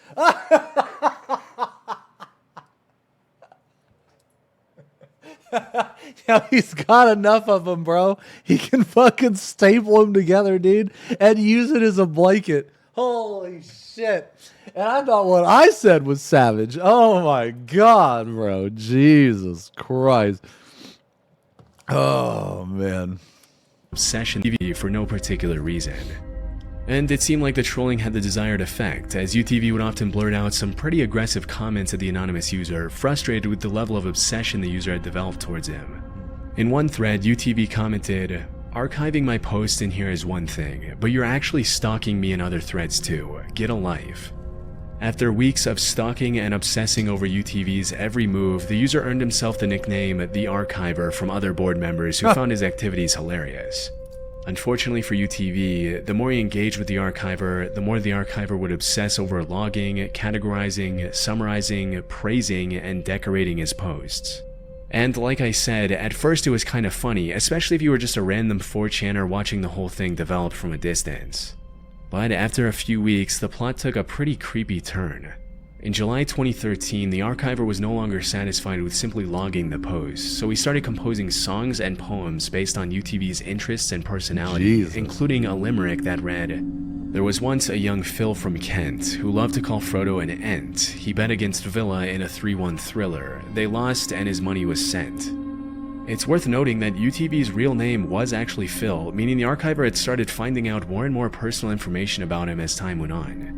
Yeah, he's got enough of them, bro. He can fucking staple them together, dude, and use it as a blanket. Holy shit. And I thought what I said was savage. Oh my God, bro. Jesus Christ. Oh, man. Obsession TV for no particular reason. And it seemed like the trolling had the desired effect, as UTV would often blurt out some pretty aggressive comments at the anonymous user, frustrated with the level of obsession the user had developed towards him. In one thread, UTV commented, "Archiving my post in here is one thing, but you're actually stalking me in other threads too. Get a life." After weeks of stalking and obsessing over UTV's every move, the user earned himself the nickname The Archiver from other board members who found his activities hilarious. Unfortunately for UTV, the more he engaged with the Archiver, the more the Archiver would obsess over logging, categorizing, summarizing, praising, and decorating his posts. And like I said, at first it was kind of funny, especially if you were just a random 4chaner watching the whole thing develop from a distance. But after a few weeks, the plot took a pretty creepy turn. In July 2013, the Archiver was no longer satisfied with simply logging the posts, so he started composing songs and poems based on UTV's interests and personality, including a limerick that read, "There was once a young Phil from Kent who loved to call Frodo an ent. He bet against Villa in a 3-1 thriller. They lost and his money was sent." It's worth noting that UTV's real name was actually Phil, meaning the Archiver had started finding out more and more personal information about him as time went on.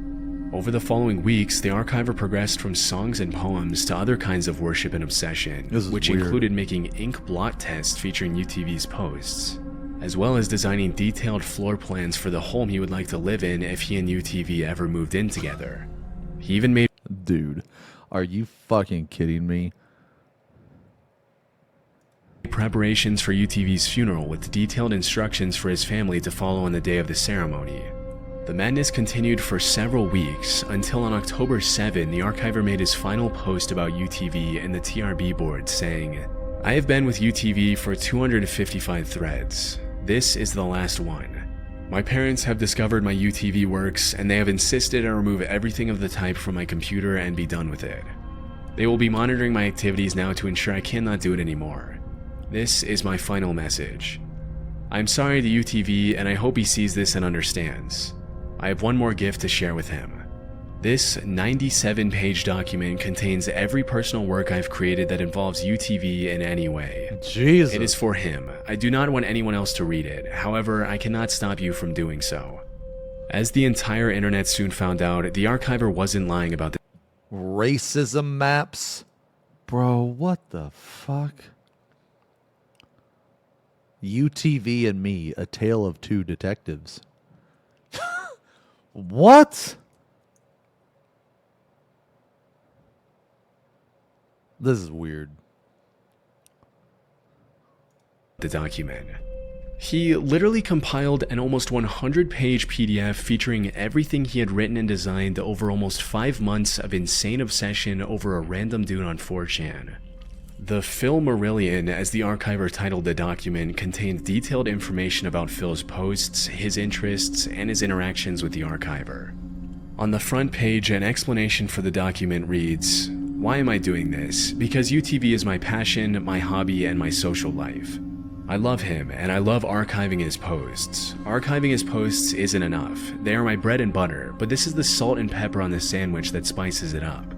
Over the following weeks, the Archiver progressed from songs and poems to other kinds of worship and obsession, which included making ink blot tests featuring UTV's posts, as well as designing detailed floor plans for the home he would like to live in if he and UTV ever moved in together. He even made— Dude, are you fucking kidding me? preparations for UTV's funeral with detailed instructions for his family to follow on the day of the ceremony. The madness continued for several weeks until on October 7, the Archiver made his final post about UTV in the TRB board saying, "I have been with UTV for 255 threads. This is the last one. My parents have discovered my UTV works and they have insisted I remove everything of the type from my computer and be done with it. They will be monitoring my activities now to ensure I cannot do it anymore. This is my final message. I'm sorry to UTV and I hope he sees this and understands. I have one more gift to share with him. This 97-page document contains every personal work I've created that involves UTV in any way. Jesus. It is for him. I do not want anyone else to read it. However, I cannot stop you from doing so." As the entire internet soon found out, the Archiver wasn't lying about the Racism maps. Bro, what the fuck? UTV and me, a tale of two detectives. What? This is weird. document. He literally compiled an almost 100-page PDF featuring everything he had written and designed over almost 5 months of insane obsession over a random dude on 4chan. The Phil Marillion, as the Archiver titled the document, contained detailed information about Phil's posts, his interests, and his interactions with the Archiver. On the front page, an explanation for the document reads, "Why am I doing this? Because UTV is my passion, my hobby, and my social life. I love him, and I love archiving his posts. Archiving his posts isn't enough. They are my bread and butter, but this is the salt and pepper on the sandwich that spices it up."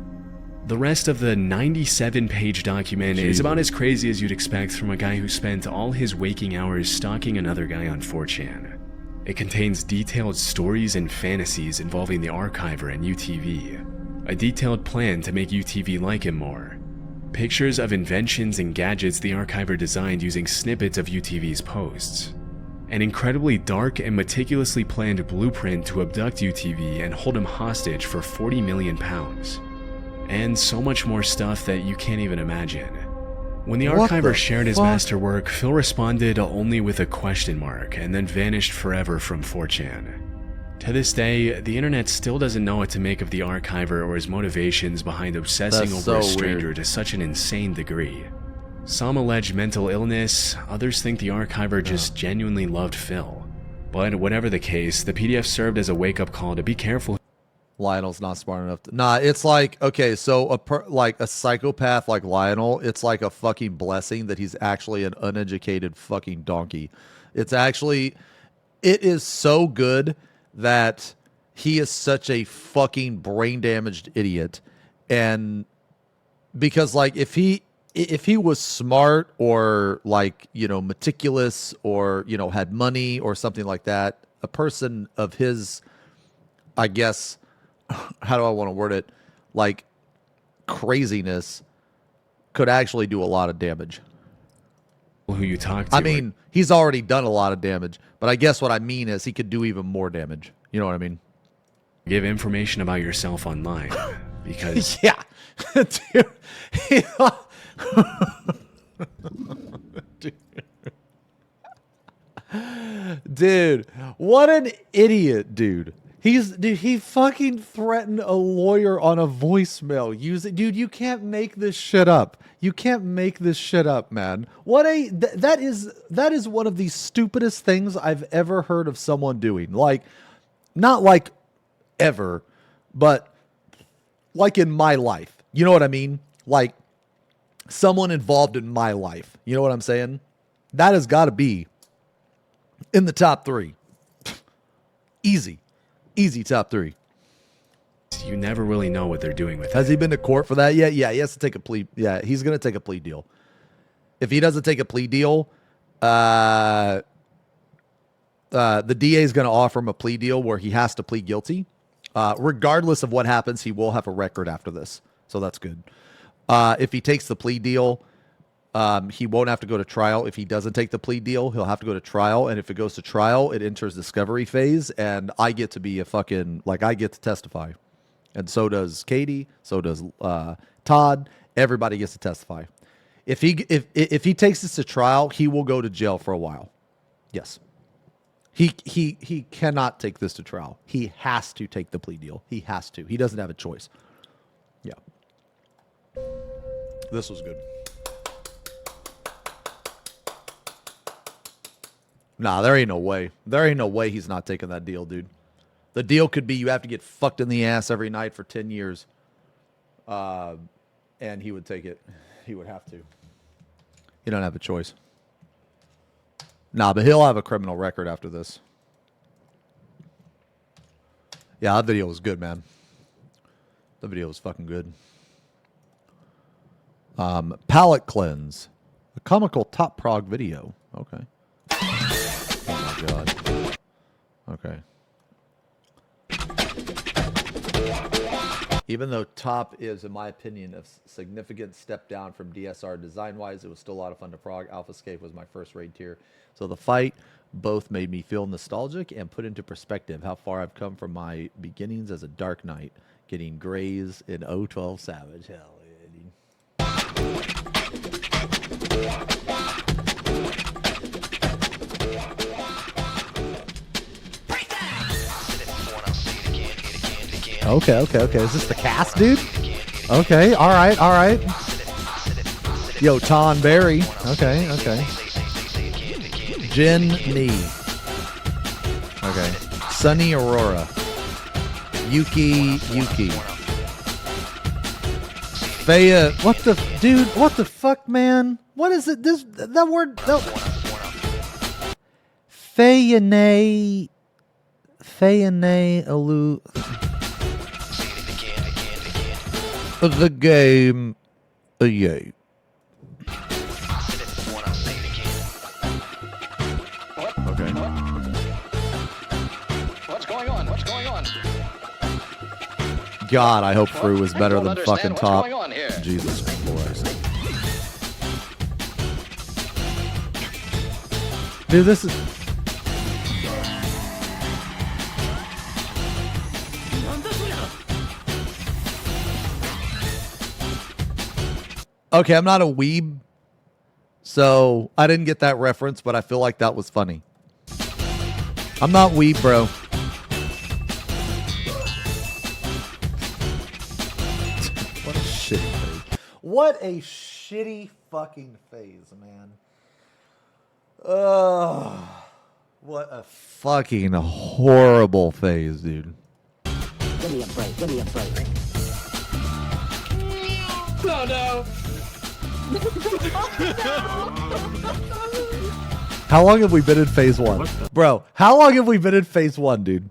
The rest of the 97-page document is about as crazy as you'd expect from a guy who spent all his waking hours stalking another guy on 4chan. It contains detailed stories and fantasies involving the Archiver and UTV, a detailed plan to make UTV like him more, pictures of inventions and gadgets the Archiver designed using snippets of UTV's posts, an incredibly dark and meticulously planned blueprint to abduct UTV and hold him hostage for £40 million, and so much more stuff that you can't even imagine. When the Archiver shared his masterwork, Phil responded only with a question mark and then vanished forever from 4chan. To this day, the internet still doesn't know what to make of the Archiver or his motivations behind obsessing over a stranger to such an insane degree. Some allege mental illness, others think the Archiver just genuinely loved Phil. But whatever the case, the PDF served as a wake-up call to be careful Lionel's not smart enough. Nah, it's like, okay, so like a psychopath like Lionel, it's like a fucking blessing that he's actually an uneducated fucking donkey. It is so good that he is such a fucking brain damaged idiot. And because like if he was smart or like, you know, meticulous or, you know, had money or something like that, a person of his, I guess, how do I want to word it? Like craziness could actually do a lot of damage. Who you talk to. I mean, he's already done a lot of damage, but I guess what I mean is he could do even more damage. You know what I mean? Give information about yourself online because Yeah. Dude, what an idiot, dude. He fucking threatened a lawyer on a voicemail. Dude, you can't make this shit up. You can't make this shit up, man. That is one of the stupidest things I've ever heard of someone doing. Like, not like ever, but like in my life. You know what I mean? Like someone involved in my life. You know what I'm saying? That has got to be in the top 3. Easy top 3. you never really know what they're doing with it. Has he been to court for that yet? Yeah, he has to take a plea. Yeah, he's going to take a plea deal. If he doesn't take a plea deal, the DA is going to offer him a plea deal where he has to plead guilty. Regardless of what happens, he will have a record after this. So that's good. If he takes the plea deal, he won't have to go to trial. If he doesn't take the plea deal, he'll have to go to trial. And if it goes to trial, it enters discovery phase. And I get to be I get to testify. And so does Katie. So does Todd. Everybody gets to testify. If he takes this to trial, he will go to jail for a while. Yes. He cannot take this to trial. He has to take the plea deal. He has to. He doesn't have a choice. Yeah. This was good. Nah, there ain't no way. There ain't no way he's not taking that deal, dude. The deal could be you have to get fucked in the ass every night for 10 years. And he would take it. He would have to. He don't have a choice. Nah, but he'll have a criminal record after this. Yeah, that video was good, man. The video was fucking good. Palette cleanse. A comical top prog video. Okay. Oh my god. Okay. Even though top is, in my opinion, a significant step down from DSR design-wise, it was still a lot of fun to prog. Alphascape was my first raid tier. So the fight both made me feel nostalgic and put into perspective how far I've come from my beginnings as a Dark Knight, getting grays in 012 Savage. Hell yeah, dude. Okay. Is this the cast, dude? Okay, all right. Yo, Ton Berry. Okay. Jen Nee. Okay. Sunny Aurora. Yuki. Faya. What the, dude? What the fuck, man? What is it? That word. No. Fayane Alu. The game. Yay. Okay. What's going on? God, I hope Fru was better than fucking Top. What's going on here? Jesus Christ. Dude, this is... Okay, I'm not a weeb, so I didn't get that reference, but I feel like that was funny. I'm not weeb, bro. What a shitty phase. What a shitty fucking phase, man. Ugh. What a fucking horrible phase, dude. Give me a break. Give me a break. Oh no. How long have we been in phase 1? Bro, how long have we been in phase 1, dude?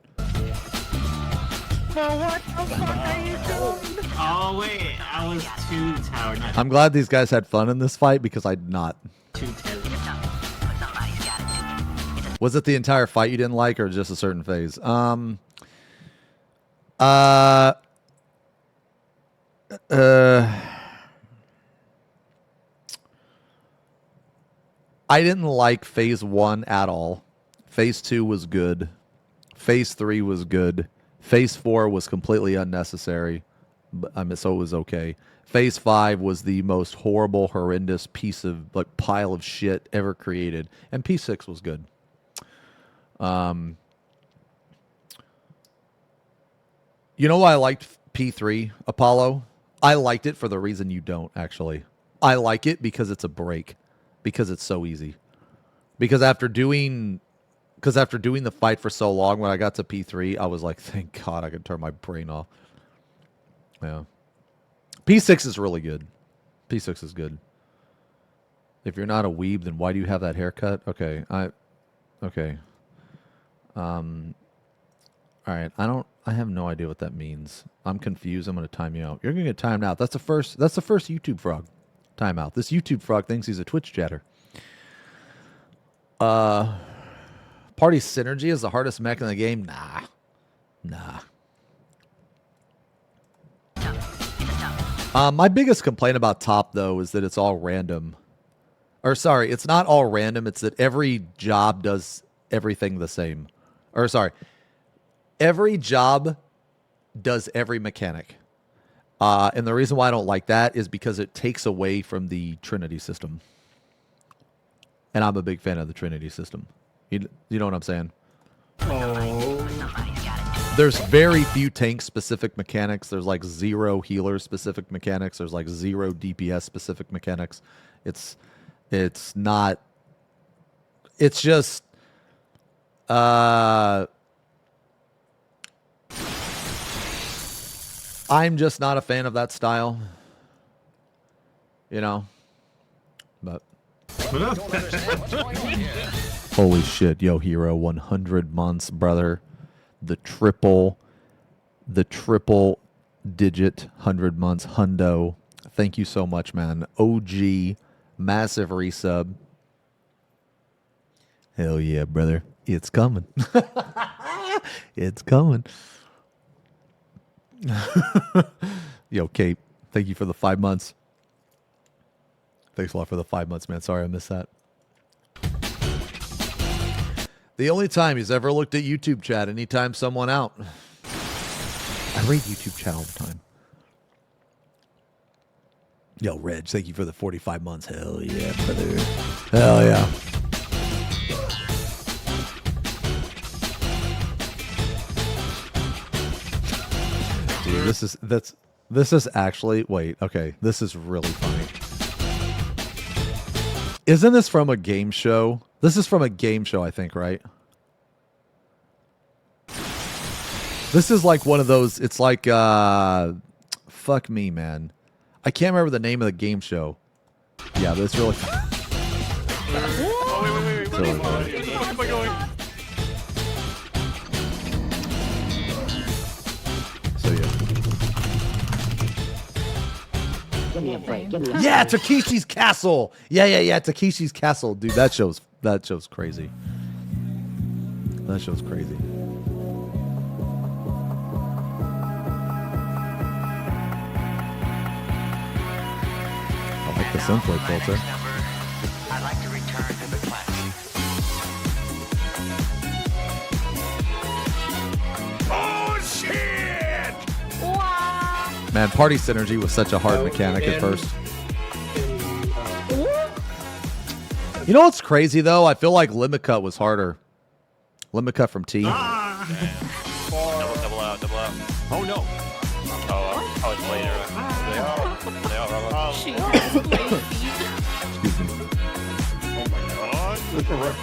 Oh wait, I was 2 tower, not I'm glad these guys had fun in this fight because I did not. 2 tower. Was it the entire fight you didn't like or just a certain phase? I didn't like phase 1 at all. Phase 2 was good. Phase 3 was good. Phase 4 was completely unnecessary. But, I mean, so it was okay. Phase 5 was the most horrible, horrendous piece of like pile of shit ever created. And P6 was good. You know why I liked P3, Apollo? I liked it for the reason you don't, actually. I like it because it's a break. Because it's so easy. Because after doing the fight for so long, when I got to P3, I was like, thank God I could turn my brain off. Yeah. P6 is really good. P6 is good. If you're not a weeb, then why do you have that haircut? Okay. Okay. All right. I have no idea what that means. I'm confused. I'm going to time you out. You're going to get timed out. That's the first YouTube frog timeout. This YouTube frog thinks he's a Twitch chatter. Party synergy is the hardest mech in the game. Nah. My biggest complaint about top though is that it's all random. Or sorry, it's not all random. It's that every job does everything the same. Or sorry, every job does every mechanic. And the reason why I don't like that is because it takes away from the Trinity system. And I'm a big fan of the Trinity system. You know what I'm saying? Oh. There's very few tank-specific mechanics. There's like 0 healer-specific mechanics. There's like 0 DPS-specific mechanics. It's not... It's just... I'm just not a fan of that style. You know? But... Holy shit, yo, hero, 100 months, brother. The triple digit 100 months hundo. Thank you so much, man. OG, massive resub. Hell yeah, brother. It's coming. It's coming. Yo, Kate, thank you for the 5 months. Thanks a lot for the 5 months, man. Sorry I missed that. The only time he's ever looked at YouTube chat, anytime someone out. I read YouTube chat all the time. Yo, Reg, thank you for the 45 months. Hell yeah, brother. Hell yeah. Dude, this is actually, wait, okay, this is really funny. Isn't this from a game show? This is from a game show, I think, right? This is like one of those, it's like, fuck me, man. I can't remember the name of the game show. Yeah, but it's really fun. Oh, wait. Where am I going? So, yeah. Give me a break. Give me a Yeah, Takeshi's Castle. Yeah. Takeshi's Castle, dude. That show's crazy. That show's crazy. I like the synthwave filter. I'd like to return to the classics. Oh, shit! Man, party synergy was such a hard mechanic at first. You know what's crazy though? I feel like limit cut was harder. Limit cut from T. Double out. Oh no. Oh, it's later. Excuse me. Oh my god.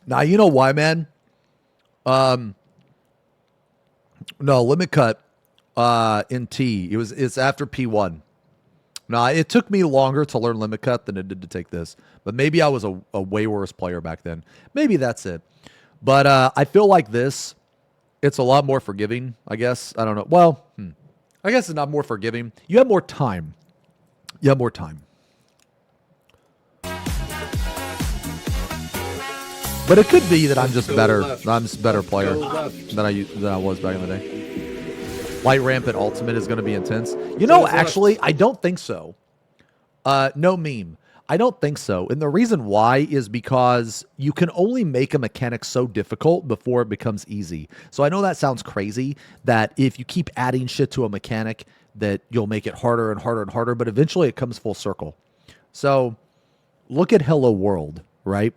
Now you know why, man. No, limit cut in T. It's after P1. No, it took me longer to learn limit cut than it did to take this. But maybe I was a way worse player back then. Maybe that's it. But I feel like this, it's a lot more forgiving, I guess. I don't know. Well, I guess it's not more forgiving. You have more time. You have more time. But it could be that I'm just better. I'm just a better player than I was back in the day. Light Rampant Ultimate is going to be intense. You know, actually, I don't think so. No meme. I don't think so. And the reason why is because you can only make a mechanic so difficult before it becomes easy. So I know that sounds crazy, that if you keep adding shit to a mechanic, that you'll make it harder and harder and harder, but eventually it comes full circle. So look at Hello World, right?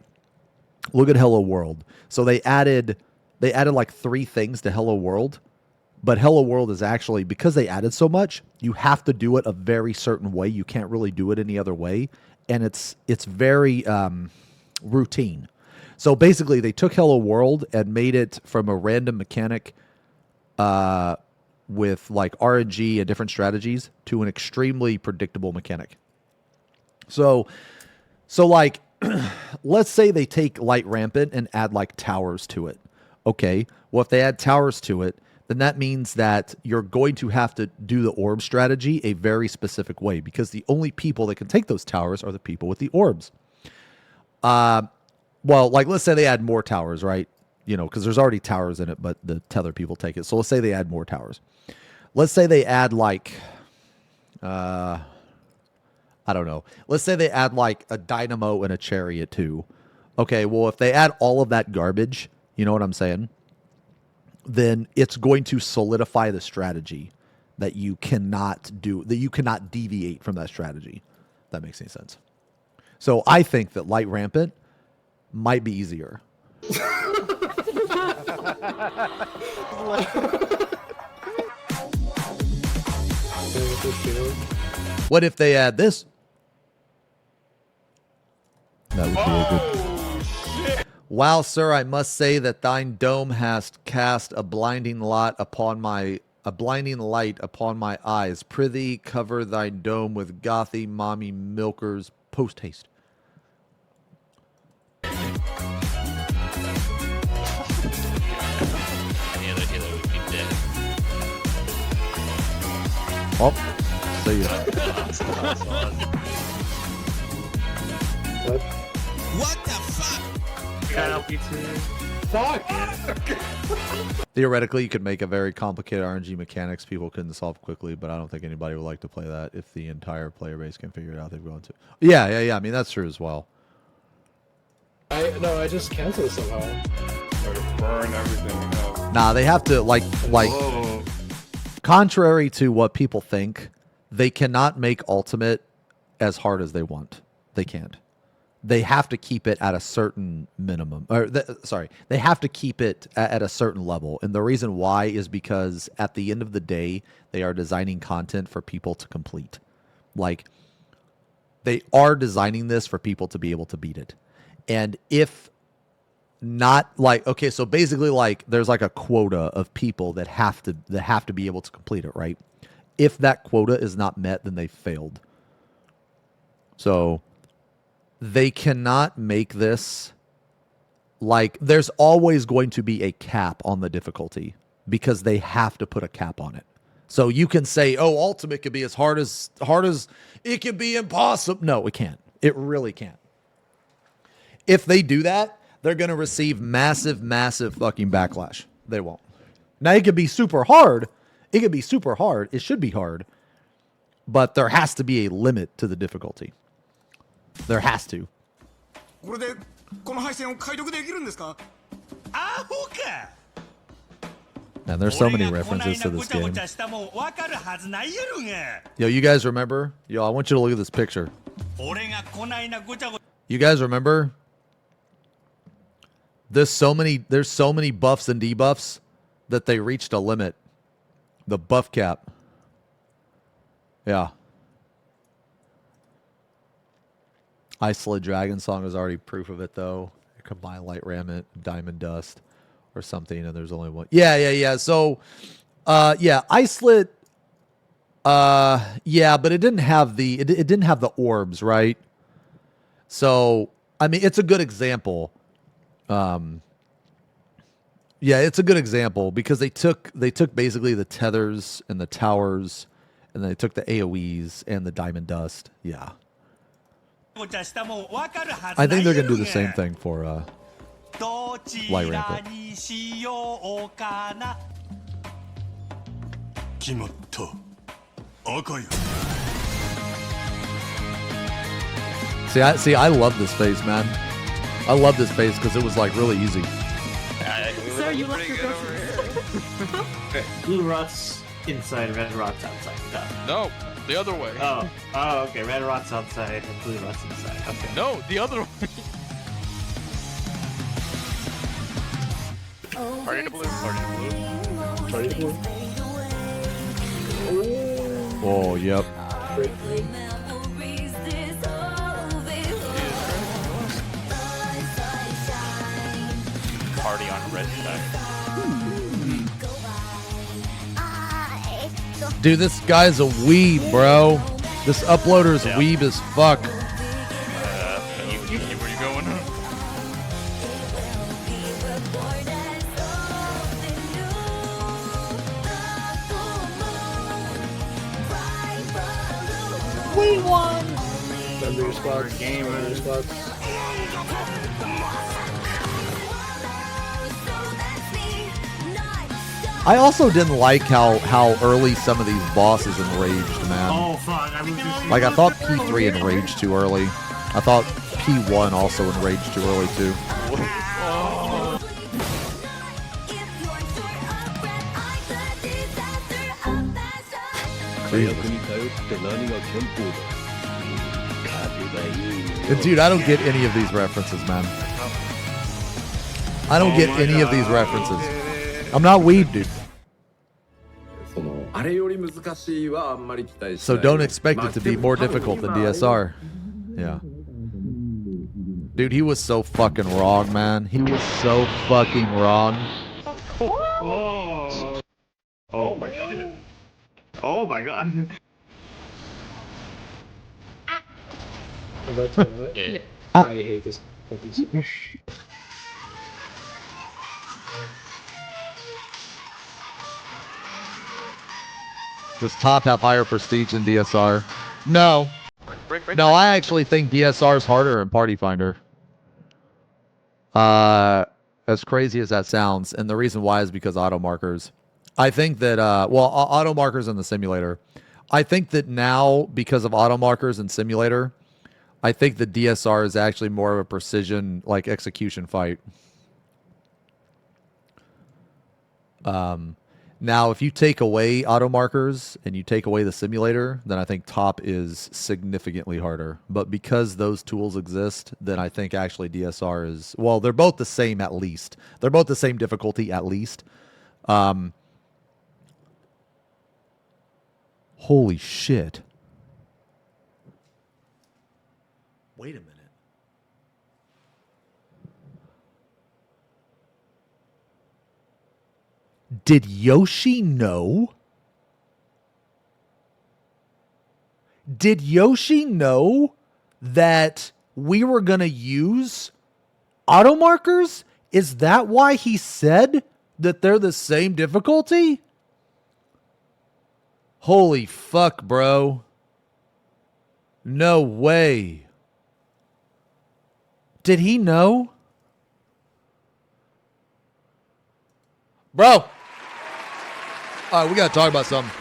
Look at Hello World. So they added like 3 things to Hello World. But Hello World is actually, because they added so much, you have to do it a very certain way. You can't really do it any other way. And it's very routine. So basically, they took Hello World and made it from a random mechanic with like RNG and different strategies to an extremely predictable mechanic. So like, let's say they take Light Rampant and add like towers to it. Okay, well, if they add towers to it, then that means that you're going to have to do the orb strategy a very specific way, because the only people that can take those towers are the people with the orbs. Well, like, let's say they add more towers, right? You know, because there's already towers in it, but the tether people take it. So let's say they add more towers. Let's say they add like, I don't know. Let's say they add like a dynamo and a chariot too. Okay, well, if they add all of that garbage, you know what I'm saying? Then it's going to solidify the strategy that you cannot do, that you cannot deviate from that strategy. If that makes any sense. So I think that Light Rampant might be easier. What if they add this? That would be a good... Wow, sir, I must say that thine dome hast cast a blinding light upon my eyes. Prithee, cover thy dome with gothy mommy milkers post haste. Any other healer would be dead. Oh, see ya. What the fuck? Fuck! Theoretically, you could make a very complicated RNG mechanics people couldn't solve quickly, but I don't think anybody would like to play that if the entire player base can figure it out. They've gone to. Yeah. I mean, that's true as well. I just canceled it somehow. Or to burn everything up. Nah, they have to like Whoa. contrary to what people think, they cannot make Ultimate as hard as they want. They can't. They have to keep it at a certain minimum. They have to keep it at a certain level. And the reason why is because at the end of the day, they are designing content for people to complete. Like, they are designing this for people to be able to beat it. And if not, like, okay, so basically, like, there's like a quota of people that have to be able to complete it, right? If that quota is not met, then they failed. So they cannot make this, like, there's always going to be a cap on the difficulty because they have to put a cap on it. So you can say, oh, Ultimate could be as hard as it can be impossible. No, it can't. It really can't. If they do that, they're going to receive massive, massive fucking backlash. They won't. Now, it could be super hard. It could be super hard. It should be hard. But there has to be a limit to the difficulty. There has to. And there's so many references to this game. Yo, you guys remember? Yo, I want you to look at this picture. You guys remember? There's so many buffs and debuffs that they reached a limit. The buff cap. Yeah. Isolate Dragon Song is already proof of it, though. Combine Light Rampant, Diamond Dust, or something, and there's only one. Yeah. So, Yeah, isolate. Yeah, but it didn't have the it didn't have the orbs, right? So I mean, it's a good example. Yeah, it's a good example because they took basically the tethers and the towers, and they took the AoEs and the diamond dust. Yeah. I think they're gonna do the same thing for Light Rampant. See, I love this phase, man. I love this phase because it was like really easy. So you left your groceries. Blue rots inside, red rots outside. No, the other way. Oh, okay. Red rots outside and blue rots inside. Okay. No, the other way. Party to blue, party to blue. Party to blue. Oh, yep. Party on red side. Dude, this guy's a weeb, bro. This uploader's weeb as fuck. Where you going? We won. Remember spots. Remember spots. I also didn't like how early some of these bosses enraged, man. Oh fuck! Like I thought P3 enraged too early. I thought P1 also enraged too early too. Dude, I don't get any of these references, man. I don't get any of these references. I'm not weed, dude. So don't expect it to be more difficult than DSR. Yeah. Dude, he was so fucking wrong, man. He was so fucking wrong. Oh. Oh my god. Oh my god. Yeah. I hate this. Does top have higher prestige than DSR? No. No, I actually think DSR is harder in Party Finder. As crazy as that sounds, and the reason why is because auto markers. I think that auto markers in the simulator. I think that now, because of auto markers in simulator, I think the DSR is actually more of a precision, like, execution fight. Now, if you take away auto markers and you take away the simulator, then I think top is significantly harder. But because those tools exist, then I think actually DSR is... Well, they're both the same at least. They're both the same difficulty at least. Holy shit. Wait a minute. Did Yoshi know? Did Yoshi know that we were going to use auto markers? Is that why he said that they're the same difficulty? Holy fuck, bro. No way. Did he know? Bro. All right, we got to talk about something.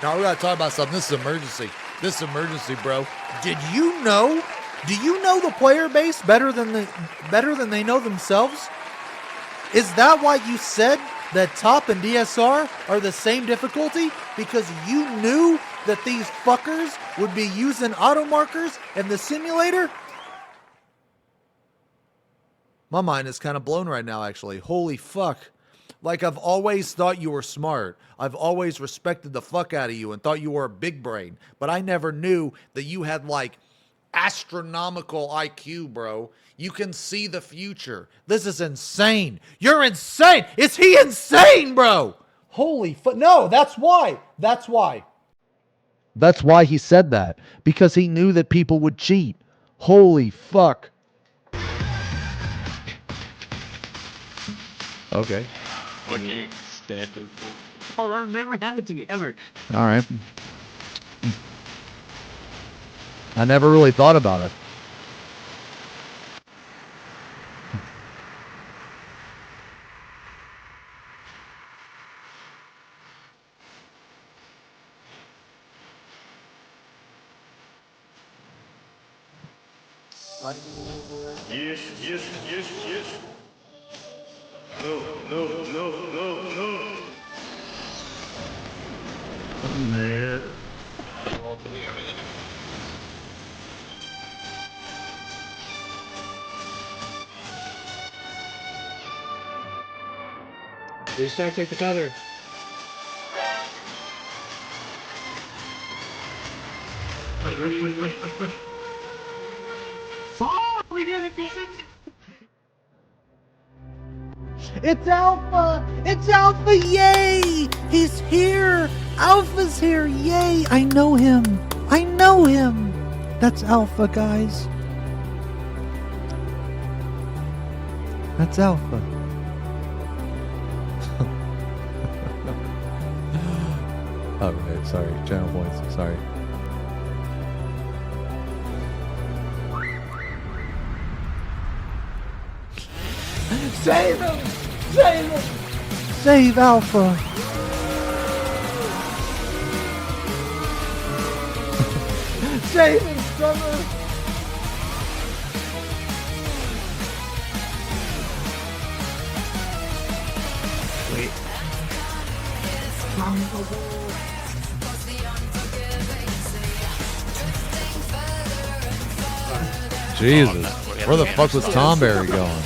No, we got to talk about something. This is emergency. This is emergency, bro. Did you know? Do you know the player base better than they know themselves? Is that why you said that top and DSR are the same difficulty? Because you knew that these fuckers would be using auto markers in the simulator? My mind is kind of blown right now, actually. Holy fuck. Like, I've always thought you were smart. I've always respected the fuck out of you and thought you were a big brain. But I never knew that you had, like, astronomical IQ, bro. You can see the future. This is insane. You're insane. Is he insane, bro? Holy fuck. No, that's why. That's why. That's why he said that. Because he knew that people would cheat. Holy fuck. Okay. Okay, standard. Oh, that never happened to me ever. All right. I never really thought about it. Yes, yes, yes, yes. No, no, no, no, no. Man. Restart, take the feather. Oh, we did it, guys. It's Alpha! It's Alpha! Yay! He's here! Alpha's here! Yay! I know him! I know him! That's Alpha, guys. That's Alpha. Okay, sorry. Channel points. Sorry. Save him! Save him! Save Alpha! Save him, Summer! Wait. Jesus. Where the fuck was Tomberry going?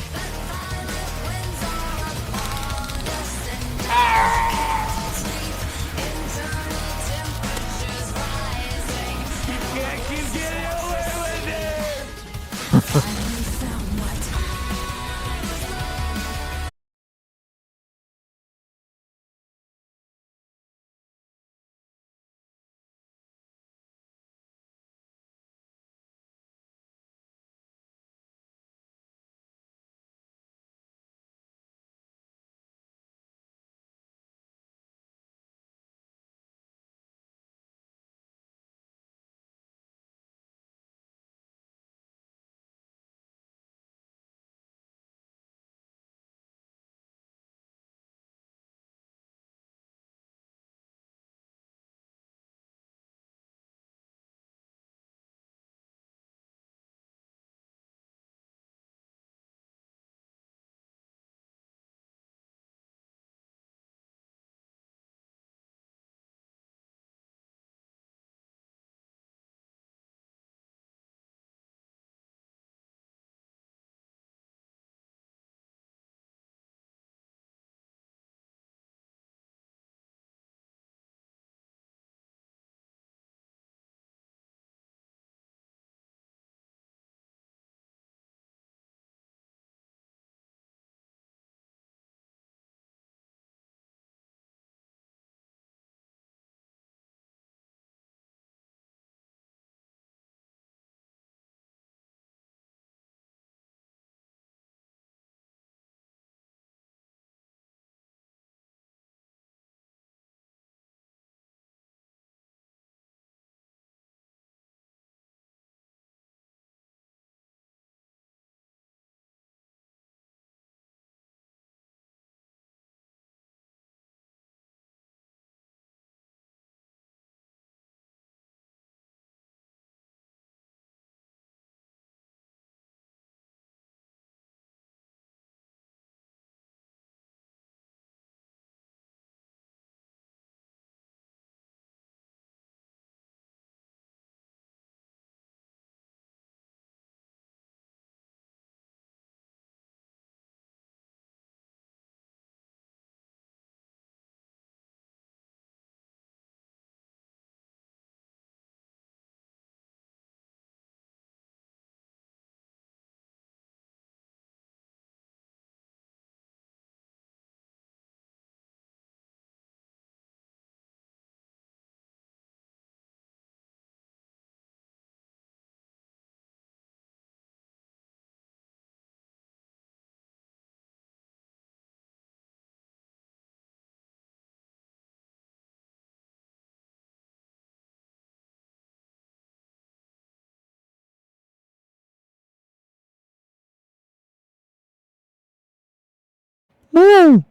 Woo!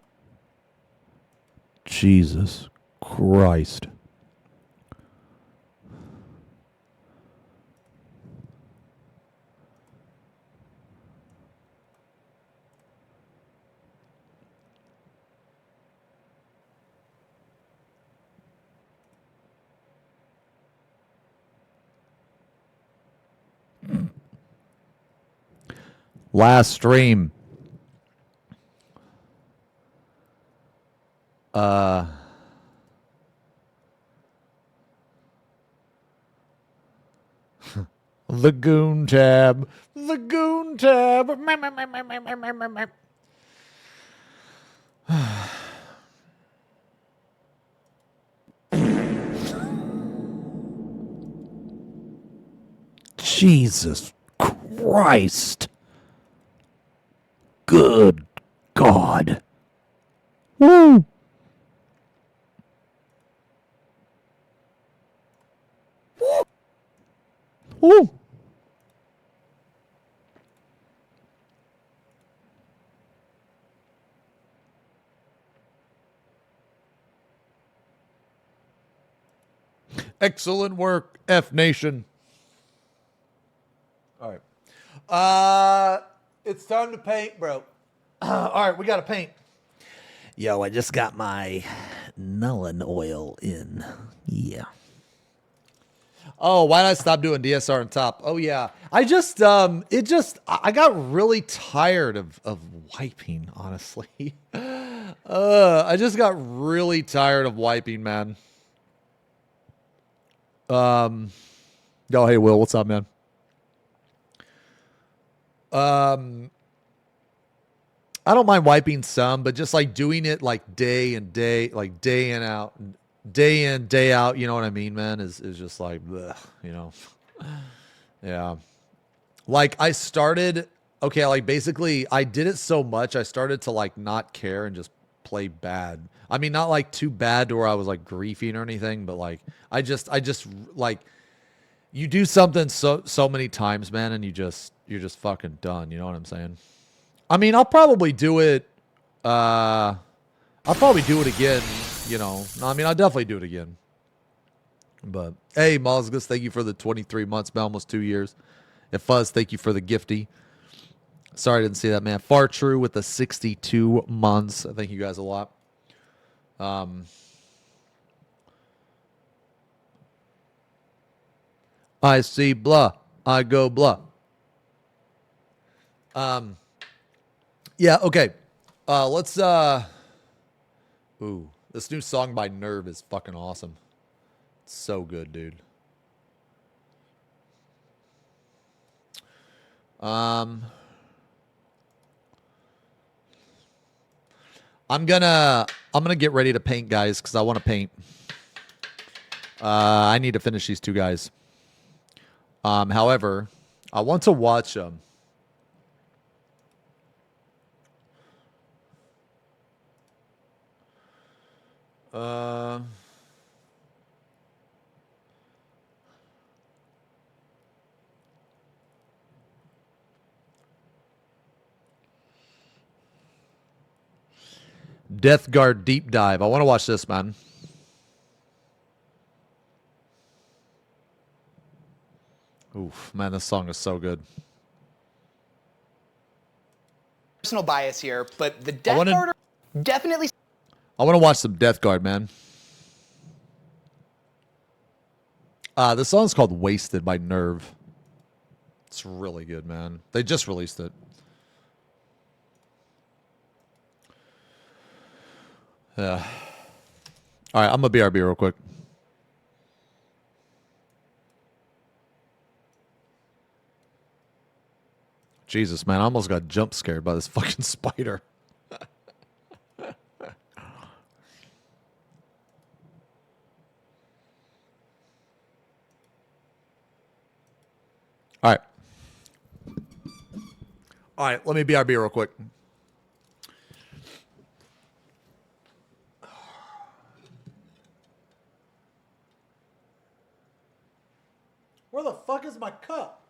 Jesus Christ. Last stream. The Goon Tab. The Goon Tab. Jesus Christ. Good God. Woo! Woo! Excellent work, F Nation. All right. It's time to paint, bro. All right, we got to paint. Yo, I just got my Nullen oil in. Yeah. Oh, why did I stop doing DSR on top? Oh yeah, I got really tired of wiping. Honestly, I just got really tired of wiping, man. Oh hey Will, what's up, man? I don't mind wiping some, but just like doing it like day in, day out, day in, day out, you know what I mean, man, is just like, bleh, you know. Yeah. Like I started, okay, like basically I did it so much, I started to like not care and just play bad. I mean, not like too bad to where I was like griefing or anything, but like I just like you do something so many times, man, and you're just fucking done, you know what I'm saying? I mean, I'll probably do it again, you know. I mean, I'll definitely do it again. But hey, Mozgus, thank you for the 23 months, man, almost 2 years. And Fuzz, thank you for the gifty. Sorry I didn't see that, man. Far True with the 62 months. Thank you guys a lot. I see blah. I go blah. Yeah, okay. Let's ooh, this new song by Nerve is fucking awesome. It's so good, dude. I'm gonna get ready to paint, guys, because I want to paint. I need to finish these two guys. However, I want to watch them. Death Guard Deep Dive. I want to watch this, man. Oof, man, this song is so good. Personal bias here, but the Death Guard are definitely. I want to watch some Death Guard, man. The song's called Wasted by Nerve. It's really good, man. They just released it. Yeah. All right, I'm going to BRB real quick. Jesus, man, I almost got jump scared by this fucking spider. All right. All right, let me BRB real quick. Where the fuck is my cup?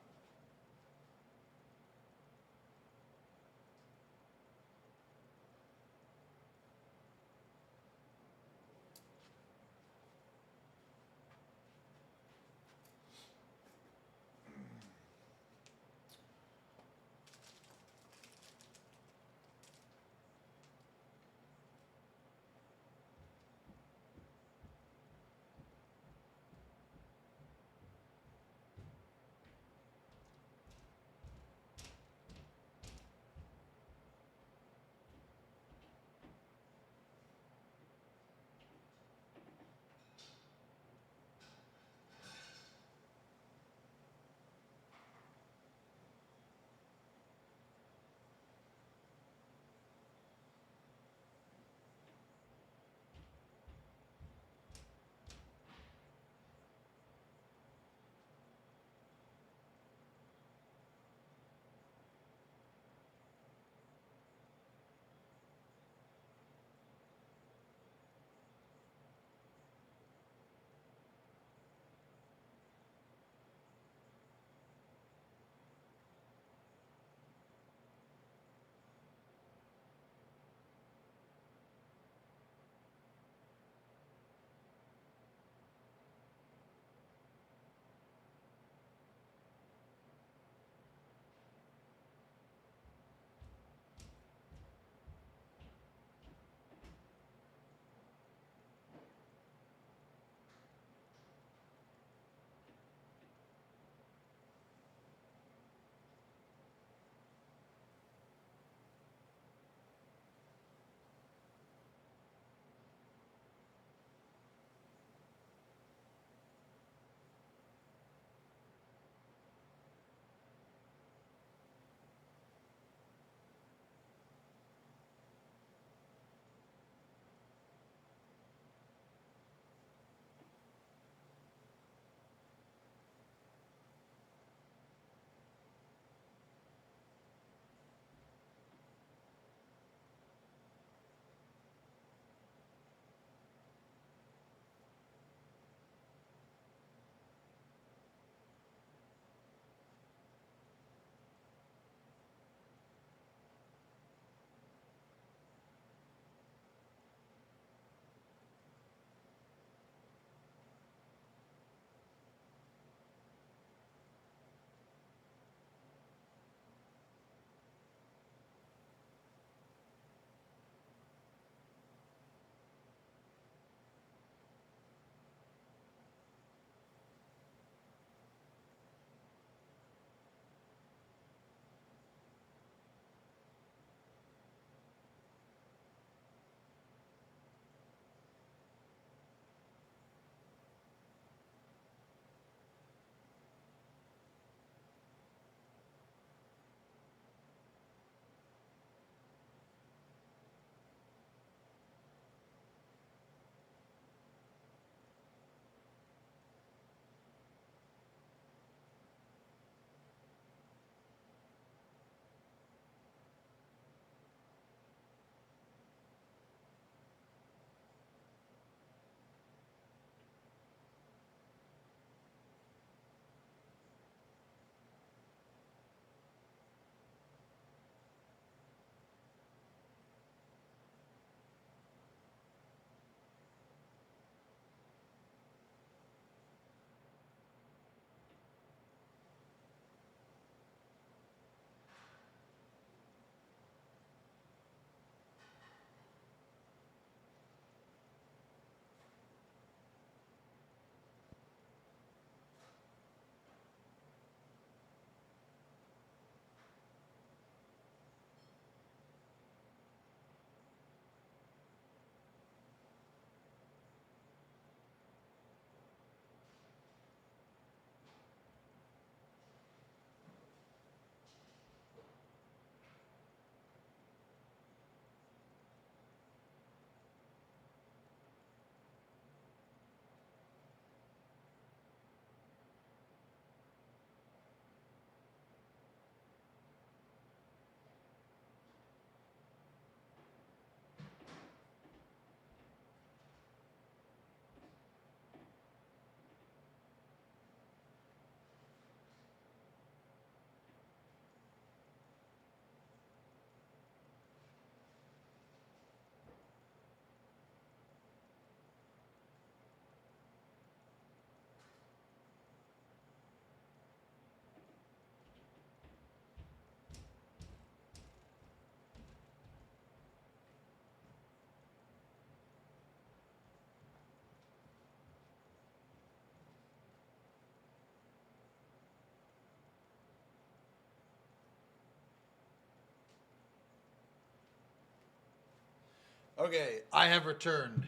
Okay, I have returned.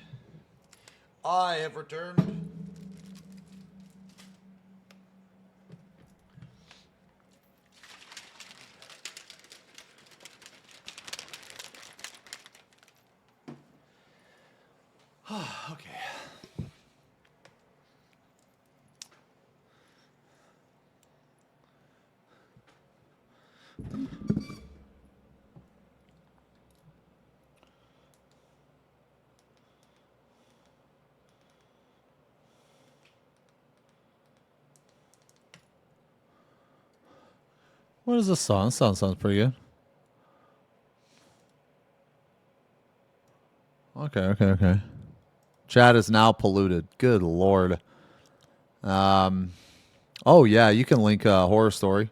I have returned. Okay. What is this song? This song sounds pretty good. Okay. Chat is now polluted. Good lord. Oh yeah, you can link a horror story.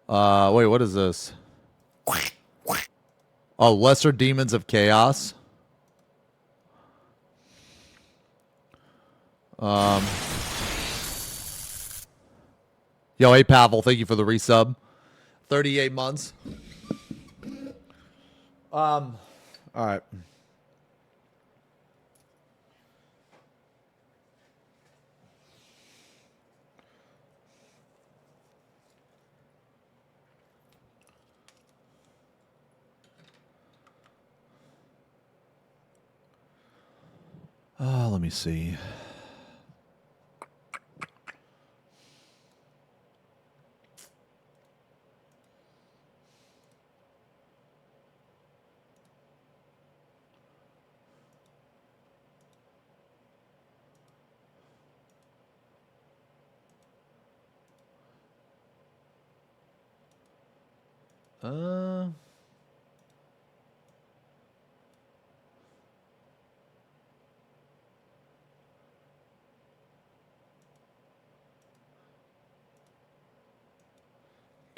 Wait, what is this? Oh, Lesser Demons of Chaos. Yo, hey Pavel, thank you for the resub. 38 months. All right. Let me see.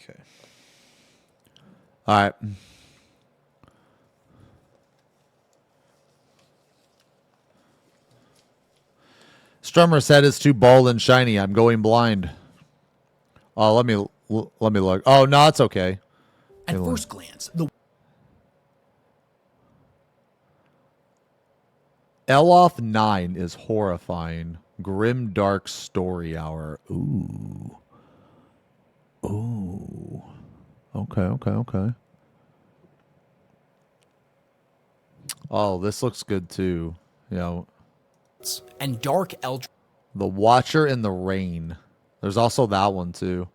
Okay. All right. Strummer's head is too bald and shiny. I'm going blind. Oh, let me look. Oh, no, it's okay. At first glance, the Eloth 9 is horrifying. Grim Dark Story Hour. Ooh. Okay. Oh, this looks good too. Yeah. And Dark Eldritch. The Watcher in the Rain. There's also that one too.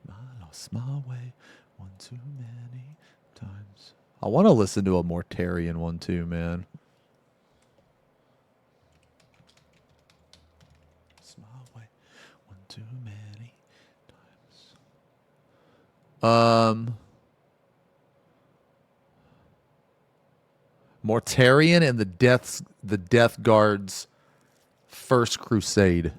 I lost my way one too many times. I want to listen to a Mortarian one too, man. Lost my way one too many times. Mortarian and the Death Guard's First Crusade.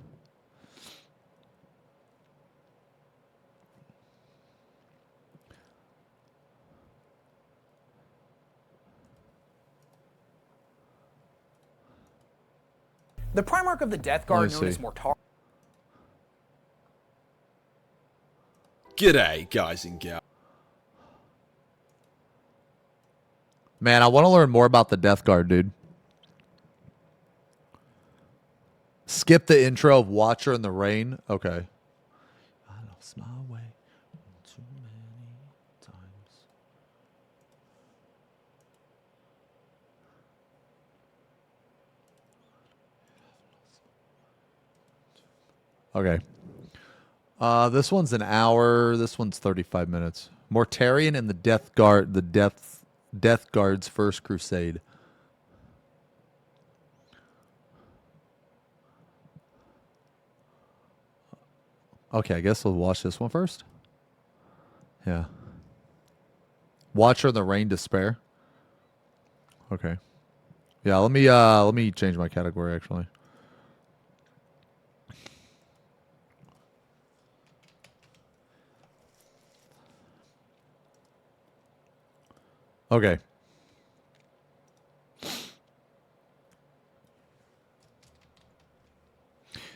The Primarch of the Death Guard, known as Mortar. G'day, guys and gals. Man, I want to learn more about the Death Guard, dude. Skip the intro of Watcher in the Rain. Okay. I lost my way too many times. Okay. This one's an hour. This one's 35 minutes. Mortarian and the Death Guard, Death Guard's First Crusade. Okay, I guess we'll watch this one first. Yeah. Watcher in the Rain Despair. Okay. Yeah, let me change my category actually. Okay.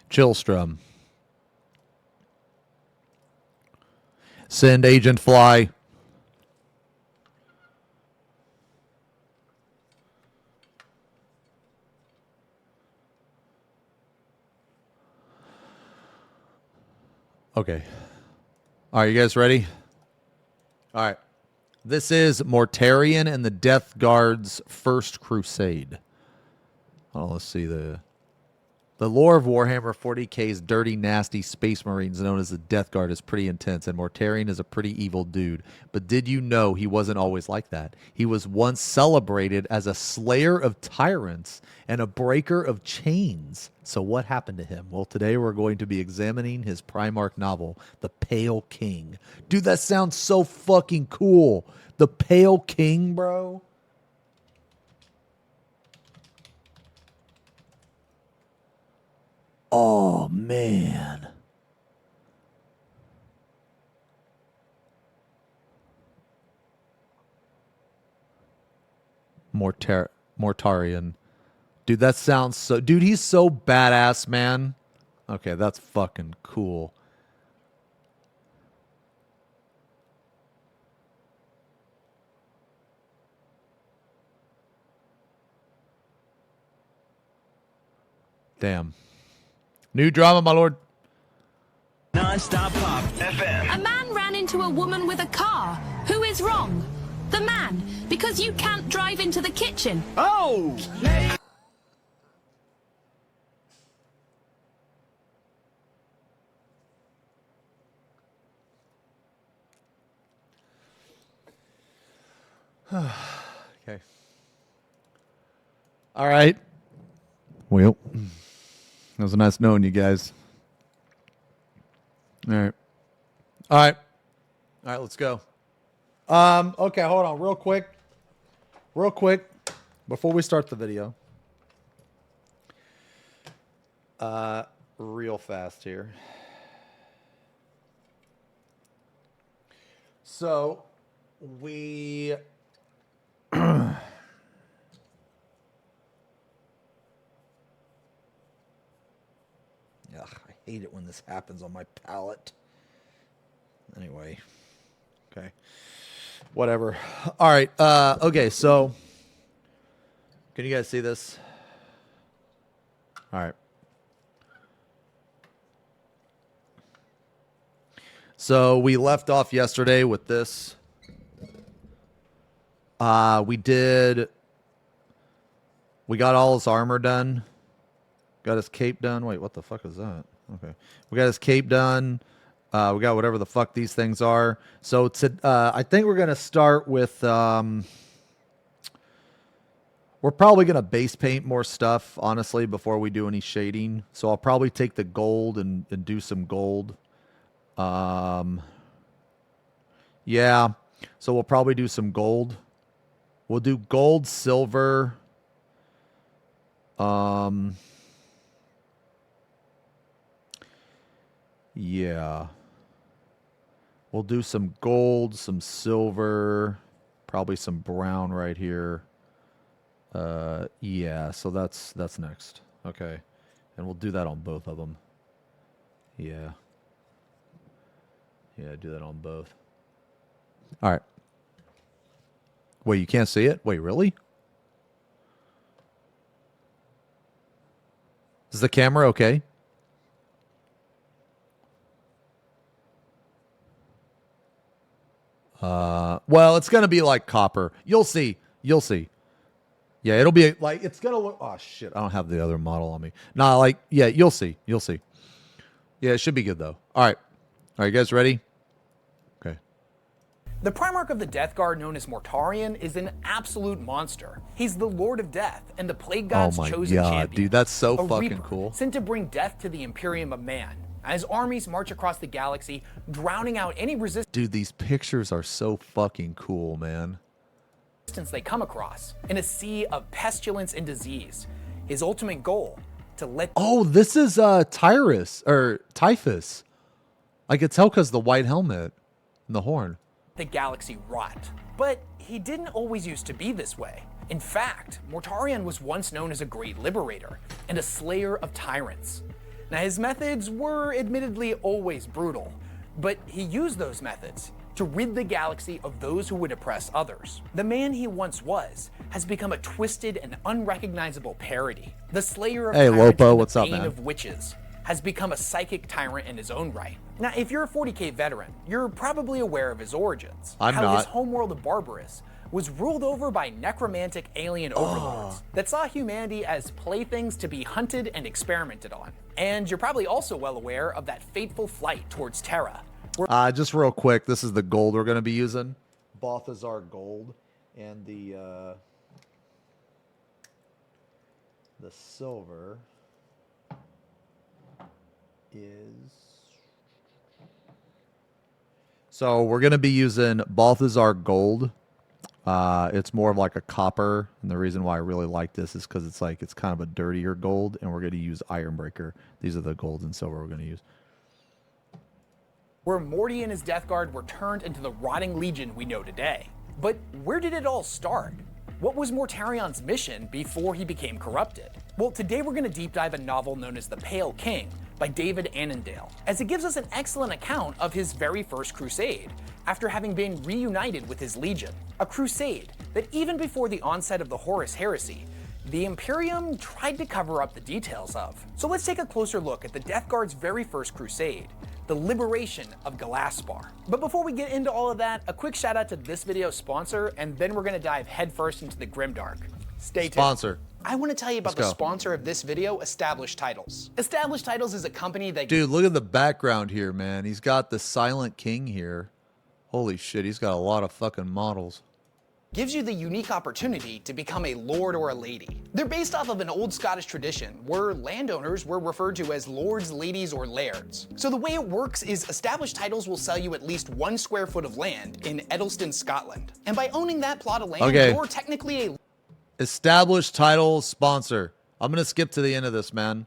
Chillstrom. Send Agent Fly. Okay. All right, you guys ready? All right. This is Mortarion and the Death Guard's first crusade. Oh, let's see the lore of Warhammer 40k's dirty, nasty space marines known as the Death Guard is pretty intense, and Mortarion is a pretty evil dude. But did you know he wasn't always like that? He was once celebrated as a slayer of tyrants and a breaker of chains. So what happened to him? Well, today we're going to be examining his Primarch novel, The Pale King. Dude, that sounds so fucking cool. The Pale King, bro. Oh, man. Mortarion. Dude, that sounds so... Dude, he's so badass, man. Okay, that's fucking cool. Damn. New drama, my lord. Non-stop pop FM. A man ran into a woman with a car. Who is wrong? The man, because you can't drive into the kitchen. Oh! Okay. All right. Well, it was nice knowing you guys. All right. All right. All right, let's go. Okay, hold on real quick. Real quick before we start the video. Real fast here. So, we Ugh, I hate it when this happens on my palette. Anyway. Okay. Whatever. All right. Okay, so can you guys see this? All right. So we left off yesterday with this. We got all his armor done. Got his cape done. Wait, what the fuck is that? Okay. We got his cape done. We got whatever the fuck these things are. So I think we're going to start with... we're probably going to base paint more stuff, honestly, before we do any shading. So I'll probably take the gold and do some gold. Yeah. So we'll probably do some gold. We'll do gold, silver... Yeah. We'll do some gold, some silver, probably some brown right here. Yeah, so that's next. Okay. And we'll do that on both of them. Yeah. Yeah, do that on both. All right. Wait, you can't see it? Wait, really? Is the camera okay? Well, it's going to be like copper. You'll see. You'll see. Yeah, it'll be like, it's going to look, oh shit, I don't have the other model on me. Nah, like, yeah, you'll see. You'll see. Yeah, it should be good though. All right. Are you guys ready? Okay. The Primarch of the Death Guard, known as Mortarion, is an absolute monster. He's the Lord of Death and the Plague God's chosen champion. Dude, that's so a fucking Reaper, cool. sent to bring death to the Imperium of Man. As armies march across the galaxy, drowning out any resistance. Dude, these pictures are so fucking cool, man. They come across in a sea of pestilence and disease. His ultimate goal, to let... Oh, this is Tyrus, or Typhus. I could tell because the white helmet and the horn. The galaxy rot. But he didn't always used to be this way. In fact, Mortarion was once known as a great liberator and a slayer of tyrants. Now, his methods were admittedly always brutal, But he used those methods to rid the galaxy of those who would oppress others. The man he once was has become a twisted and unrecognizable parody. The slayer of tyrants Lopo, and what's the up, bane man? of witches has become a psychic tyrant in his own right. Now, if you're a 40k veteran, you're probably aware of his origins. I'm how not. his homeworld of Barbarous was ruled over by necromantic alien overlords that saw humanity as playthings to be hunted and experimented on. And you're probably also well aware of that fateful flight towards Terra. Just real quick, this is the gold we're going to be using. Balthazar gold. And the silver is... So we're going to be using Balthazar gold. It's more of like a copper, and the reason why I really like this is because it's kind of a dirtier gold, and we're going to use Ironbreaker. These are the gold and silver we're going to use. Where Morty and his Death Guard were turned into the rotting legion we know today. But where did it all start? What was Mortarion's mission before he became corrupted? Well, today we're going to deep dive a novel known as The Pale King by David Annandale, as it gives us an excellent account of his very first crusade, after having been reunited with his legion. A crusade that even before the onset of the Horus heresy, the Imperium tried to cover up the details of. So let's take a closer look at the Death Guard's very first crusade, the liberation of Galaspar. But before we get into all of that, a quick shout out to this video's sponsor, and then we're gonna dive headfirst into the Grimdark. Stay tuned. Sponsor. I want to tell you about Let's the go. sponsor of this video, Established Titles. Established Titles is a company that... Dude, look at the background here, man. He's got the Silent King here. Holy shit, he's got a lot of fucking models. gives you the unique opportunity to become a lord or a lady. They're based off of an old Scottish tradition where landowners were referred to as lords, ladies, or lairds. So the way it works is Established Titles will sell you at least 1 square foot of land in Edelston, Scotland. And by owning that plot of land, you're technically a... Established Titles sponsor. I'm going to skip to the end of this, man.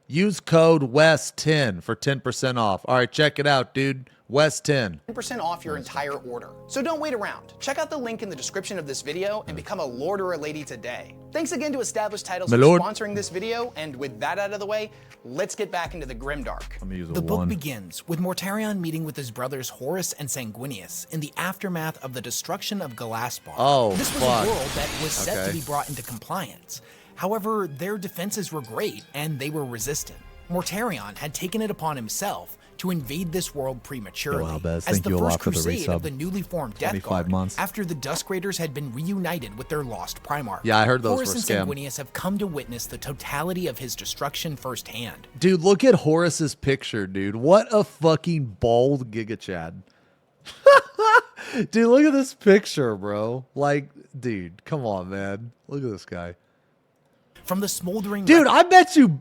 Use code WEST10 for 10% off. All right, check it out, dude. WEST10. 10% off your entire order. So don't wait around. Check out the link in the description of this video and become a lord or a lady today. Thanks again to Established Titles for sponsoring this video, and with that out of the way, let's get back into the Grimdark. The book begins with Mortarion meeting with his brothers Horus and Sanguinius in the aftermath of the destruction of Galaspar. Oh, this was fuck. a world that was set to be brought into compliance. However, their defenses were great and they were resistant. Mortarion had taken it upon himself to invade this world prematurely as the first crusade of the newly formed Death Guard after the Dusk Raiders had been reunited with their lost Primarch. Yeah, I heard those Horus were and scam. Sanguinius have come to witness the totality of his destruction firsthand. Dude, look at Horus's picture, dude. What a fucking bald Giga Chad. Dude, look at this picture, bro. Like, dude, come on, man. Look at this guy. From the smoldering... Dude, I bet you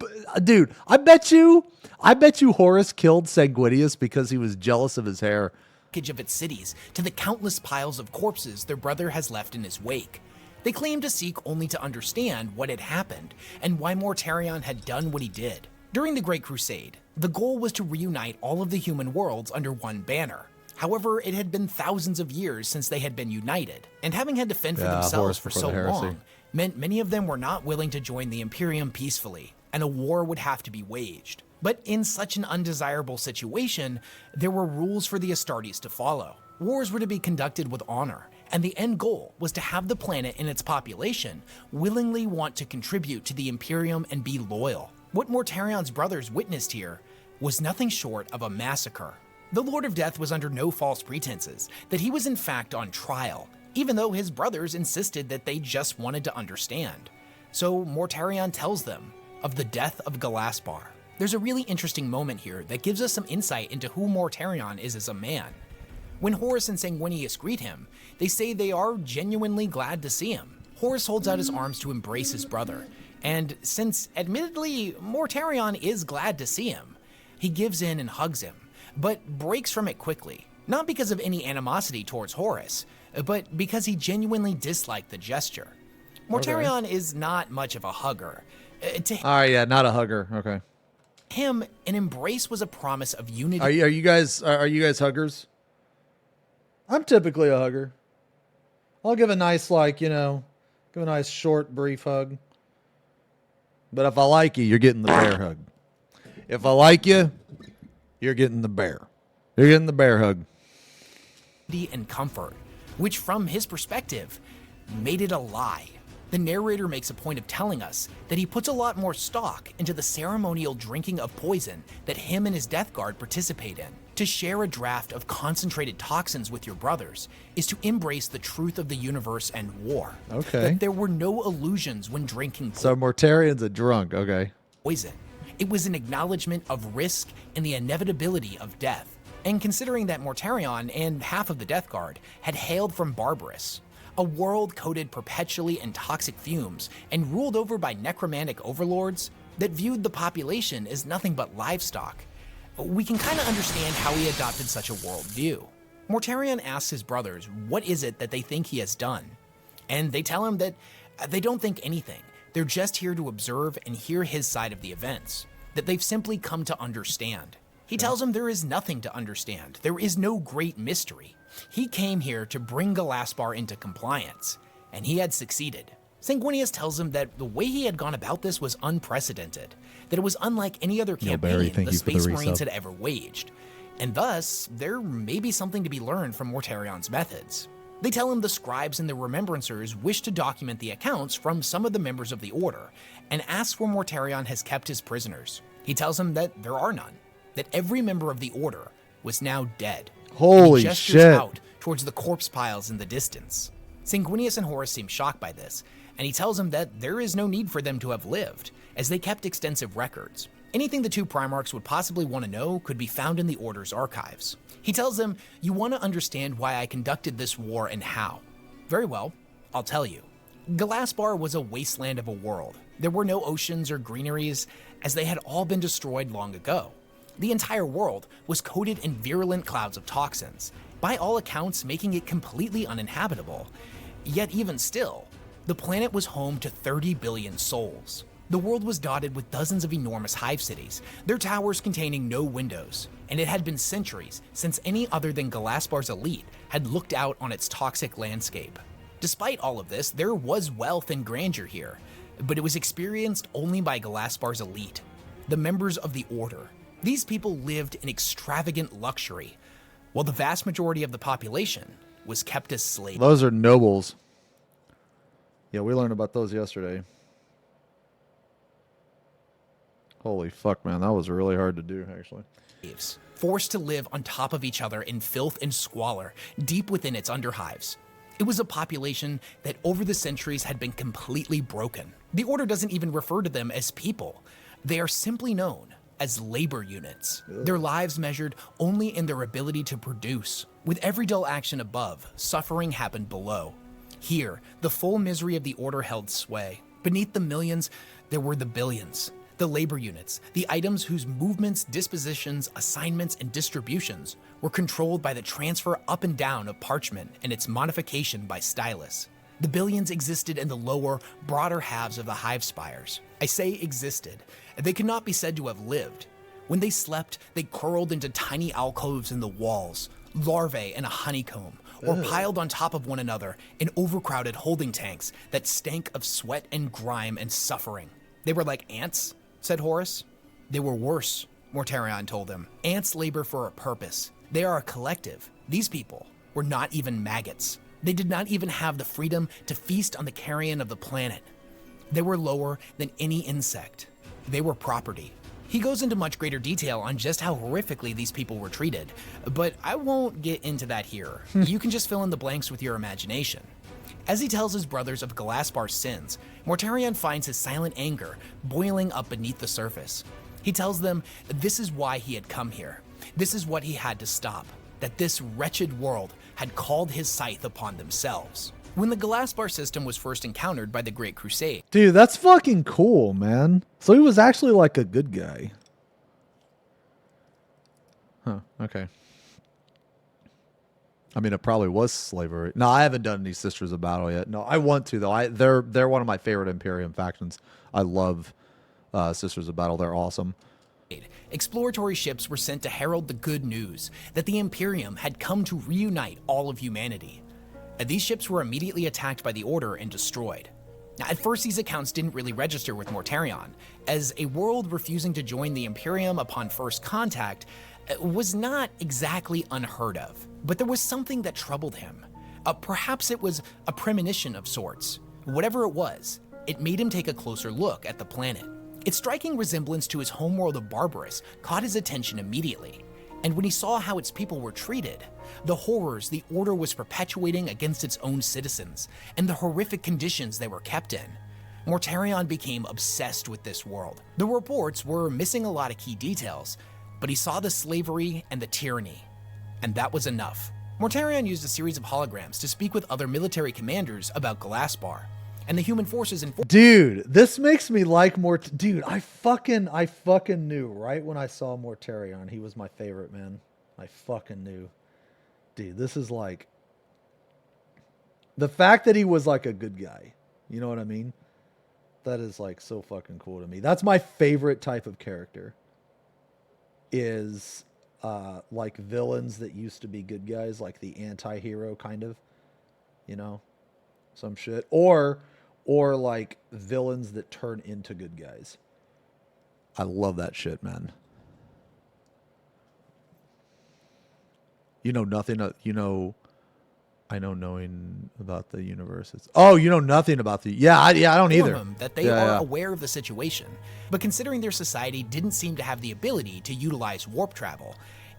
Horus killed Sanguinius because he was jealous of his hair. Of its cities to the countless piles of corpses their brother has left in his wake. They claim to seek only to understand what had happened and why Mortarion had done what he did. During the Great Crusade, the goal was to reunite all of the human worlds under one banner. However, it had been thousands of years since they had been united, and having had to fend for themselves for so long meant many of them were not willing to join the Imperium peacefully, and a war would have to be waged. But in such an undesirable situation, there were rules for the Astartes to follow. Wars were to be conducted with honor, and the end goal was to have the planet and its population willingly want to contribute to the Imperium and be loyal. What Mortarion's brothers witnessed here was nothing short of a massacre. The Lord of Death was under no false pretenses that he was in fact on trial, even though his brothers insisted that they just wanted to understand. So Mortarion tells them of the death of Galaspar. There's a really interesting moment here that gives us some insight into who Mortarion is as a man. When Horus and Sanguinius greet him, they say they are genuinely glad to see him. Horus holds out his arms to embrace his brother, and since admittedly Mortarion is glad to see him, he gives in and hugs him, but breaks from it quickly. Not because of any animosity towards Horus, but because he genuinely disliked the gesture. Mortarion is not much of a hugger. All right, yeah, not a hugger. Okay. Him, an embrace was a promise of unity. Are you guys huggers? I'm typically a hugger. I'll give a nice, give a nice short, brief hug. But if I like you, you're getting the bear hug. If I like you, you're getting the bear. You're getting the bear hug. And comfort, which from his perspective made it a lie. The narrator makes a point of telling us that he puts a lot more stock into the ceremonial drinking of poison that him and his death guard participate in. To share a draft of concentrated toxins with your brothers is to embrace the truth of the universe and war. Okay. That there were no illusions when drinking So Mortarian's a drunk. Okay. poison. It was an acknowledgement of risk and the inevitability of death. And considering that Mortarion and half of the Death Guard had hailed from Barbarous, a world coated perpetually in toxic fumes and ruled over by necromantic overlords that viewed the population as nothing but livestock, we can kind of understand how he adopted such a worldview. Mortarion asks his brothers what is it that they think he has done, and they tell him that they don't think anything. They're just here to observe and hear his side of the events, that they've simply come to understand. He tells them there is nothing to understand. There is no great mystery. He came here to bring Galaspar into compliance, and he had succeeded. Sanguinius tells him that the way he had gone about this was unprecedented, that it was unlike any other campaign the Space Marines had ever waged, and thus there may be something to be learned from Mortarion's methods. They tell him the scribes and the remembrancers wish to document the accounts from some of the members of the Order, and asks where Mortarion has kept his prisoners. He tells him that there are none, that every member of the Order was now dead. Holy he gestures shit. out towards the corpse piles in the distance. Sanguinius and Horus seem shocked by this, and he tells him that there is no need for them to have lived, as they kept extensive records. Anything the two Primarchs would possibly want to know could be found in the Order's archives. He tells them, you want to understand why I conducted this war and how. Very well, I'll tell you. Galaspar was a wasteland of a world. There were no oceans or greeneries, as they had all been destroyed long ago. The entire world was coated in virulent clouds of toxins, by all accounts making it completely uninhabitable. Yet even still, the planet was home to 30 billion souls. The world was dotted with dozens of enormous hive cities, their towers containing no windows, and it had been centuries since any other than Galaspar's elite had looked out on its toxic landscape. Despite all of this, there was wealth and grandeur here, but it was experienced only by Galaspar's elite, the members of the Order. These people lived in extravagant luxury, while the vast majority of the population was kept as slaves. Those are nobles. Yeah, we learned about those yesterday. Holy fuck, man. That was really hard to do, actually. Forced to live on top of each other in filth and squalor, deep within its underhives. It was a population that over the centuries had been completely broken. The Order doesn't even refer to them as people. They are simply known as labor units. Their lives measured only in their ability to produce. With every dull action above, suffering happened below. Here, the full misery of the Order held sway. Beneath the millions, there were the billions. The labor units, the items whose movements, dispositions, assignments, and distributions were controlled by the transfer up and down of parchment and its modification by stylus. The billions existed in the lower, broader halves of the hive spires. I say existed. They could not be said to have lived. When they slept, they curled into tiny alcoves in the walls, larvae in a honeycomb, or piled on top of one another in overcrowded holding tanks that stank of sweat and grime and suffering. They were like ants, said Horus. They were worse, Mortarion told them. Ants labor for a purpose. They are a collective. These people were not even maggots. They did not even have the freedom to feast on the carrion of the planet. They were lower than any insect. They were property. He goes into much greater detail on just how horrifically these people were treated, but I won't get into that here. You can just fill in the blanks with your imagination. As he tells his brothers of Galaspar's sins, Mortarion finds his silent anger boiling up beneath the surface. He tells them this is why he had come here. This is what he had to stop, that this wretched world had called his scythe upon themselves. When the Galaspar system was first encountered by the Great Crusade. Dude, that's fucking cool, man. So he was actually like a good guy. Huh, okay. I mean, it probably was slavery. No, I haven't done any Sisters of Battle yet. No, I want to, though. They're one of my favorite Imperium factions. I love Sisters of Battle. They're awesome. Exploratory ships were sent to herald the good news that the Imperium had come to reunite all of humanity. These ships were immediately attacked by the Order and destroyed. Now, at first, these accounts didn't really register with Mortarion, as a world refusing to join the Imperium upon first contact was not exactly unheard of, but there was something that troubled him. Perhaps it was a premonition of sorts. Whatever it was, it made him take a closer look at the planet. Its striking resemblance to his homeworld of Barbarous caught his attention immediately, and when he saw how its people were treated, the horrors the Order was perpetuating against its own citizens, and the horrific conditions they were kept in, Mortarion became obsessed with this world. The reports were missing a lot of key details, but he saw the slavery and the tyranny, and that was enough. Mortarion used a series of holograms to speak with other military commanders about Galaspar, and the human forces in... Dude, this makes me like dude, I fucking knew right when I saw Mortarion, he was my favorite, man. I fucking knew. Dude, this is like... The fact that he was like a good guy, you know what I mean? That is like so fucking cool to me. That's my favorite type of character. Is like villains that used to be good guys, like the anti-hero kind of, you know, some shit. Or like villains that turn into good guys. I love that shit, man. You know nothing, I know knowing about the universe. You know nothing about the... Yeah, I don't either. That they are aware of the situation, but considering their society didn't seem to have the ability to utilize warp travel,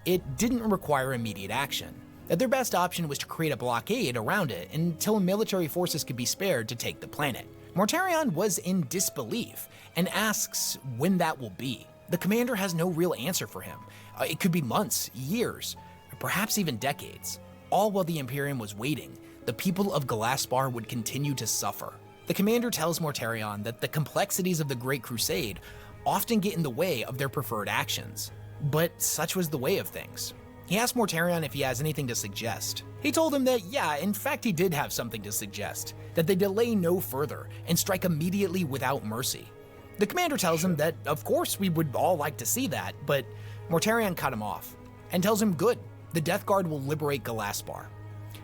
it didn't require immediate action. That their best option was to create a blockade around it until military forces could be spared to take the planet. Mortarion was in disbelief and asks when that will be. The commander has no real answer for him. It could be months, years, perhaps even decades. All while the Imperium was waiting, the people of Galaspar would continue to suffer. The commander tells Mortarion that the complexities of the Great Crusade often get in the way of their preferred actions. But such was the way of things. He asked Mortarion if he has anything to suggest. He told him that, yeah, in fact he did have something to suggest, that they delay no further and strike immediately without mercy. The commander tells him that, of course, we would all like to see that, but Mortarion cut him off and tells him, good. The Death Guard will liberate Galaspar.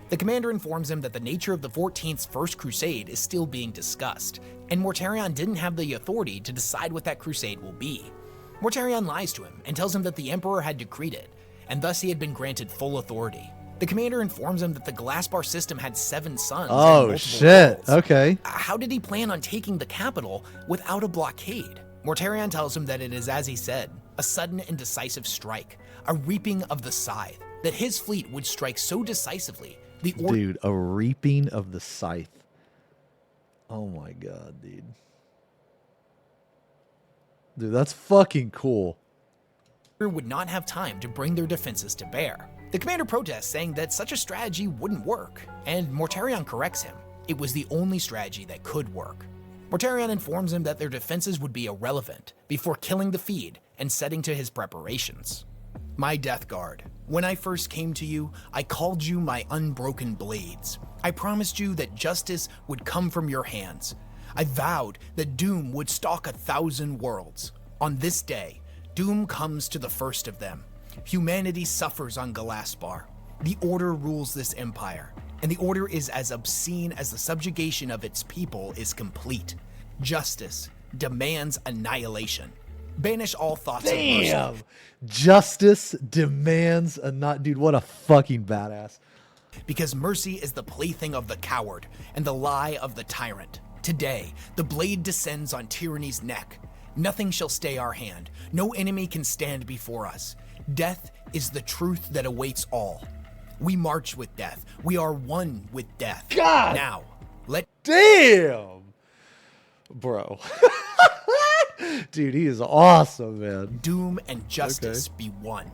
The commander informs him that the nature of the 14th's First Crusade is still being discussed, and Mortarion didn't have the authority to decide what that crusade will be. Mortarion lies to him and tells him that the Emperor had decreed it, and thus he had been granted full authority. The commander informs him that the Galaspar system had 7 suns. Oh, shit. Worlds. Okay. How did he plan on taking the capital without a blockade? Mortarion tells him that it is as he said, a sudden and decisive strike, a reaping of the scythe, that his fleet would strike so decisively. Dude, a reaping of the scythe. Oh my god, dude. Dude, that's fucking cool. Would not have time to bring their defenses to bear. The commander protests, saying that such a strategy wouldn't work, and Mortarion corrects him. It was the only strategy that could work. Mortarion informs him that their defenses would be irrelevant before killing the feed and setting to his preparations. My Death Guard, when I first came to you, I called you my unbroken blades. I promised you that justice would come from your hands. I vowed that doom would stalk 1,000 worlds. On this day, doom comes to the first of them. Humanity suffers on Galaspar. The Order rules this empire, and the Order is as obscene as the subjugation of its people is complete. Justice demands annihilation. Banish all thoughts of mercy. Justice demands a not... Dude, what a fucking badass. Because mercy is the plaything of the coward and the lie of the tyrant. Today, the blade descends on tyranny's neck. Nothing shall stay our hand. No enemy can stand before us. Death is the truth that awaits all. We march with death. We are one with death. God! Now, let... Damn! Bro. Dude, he is awesome, man. Doom and justice be one.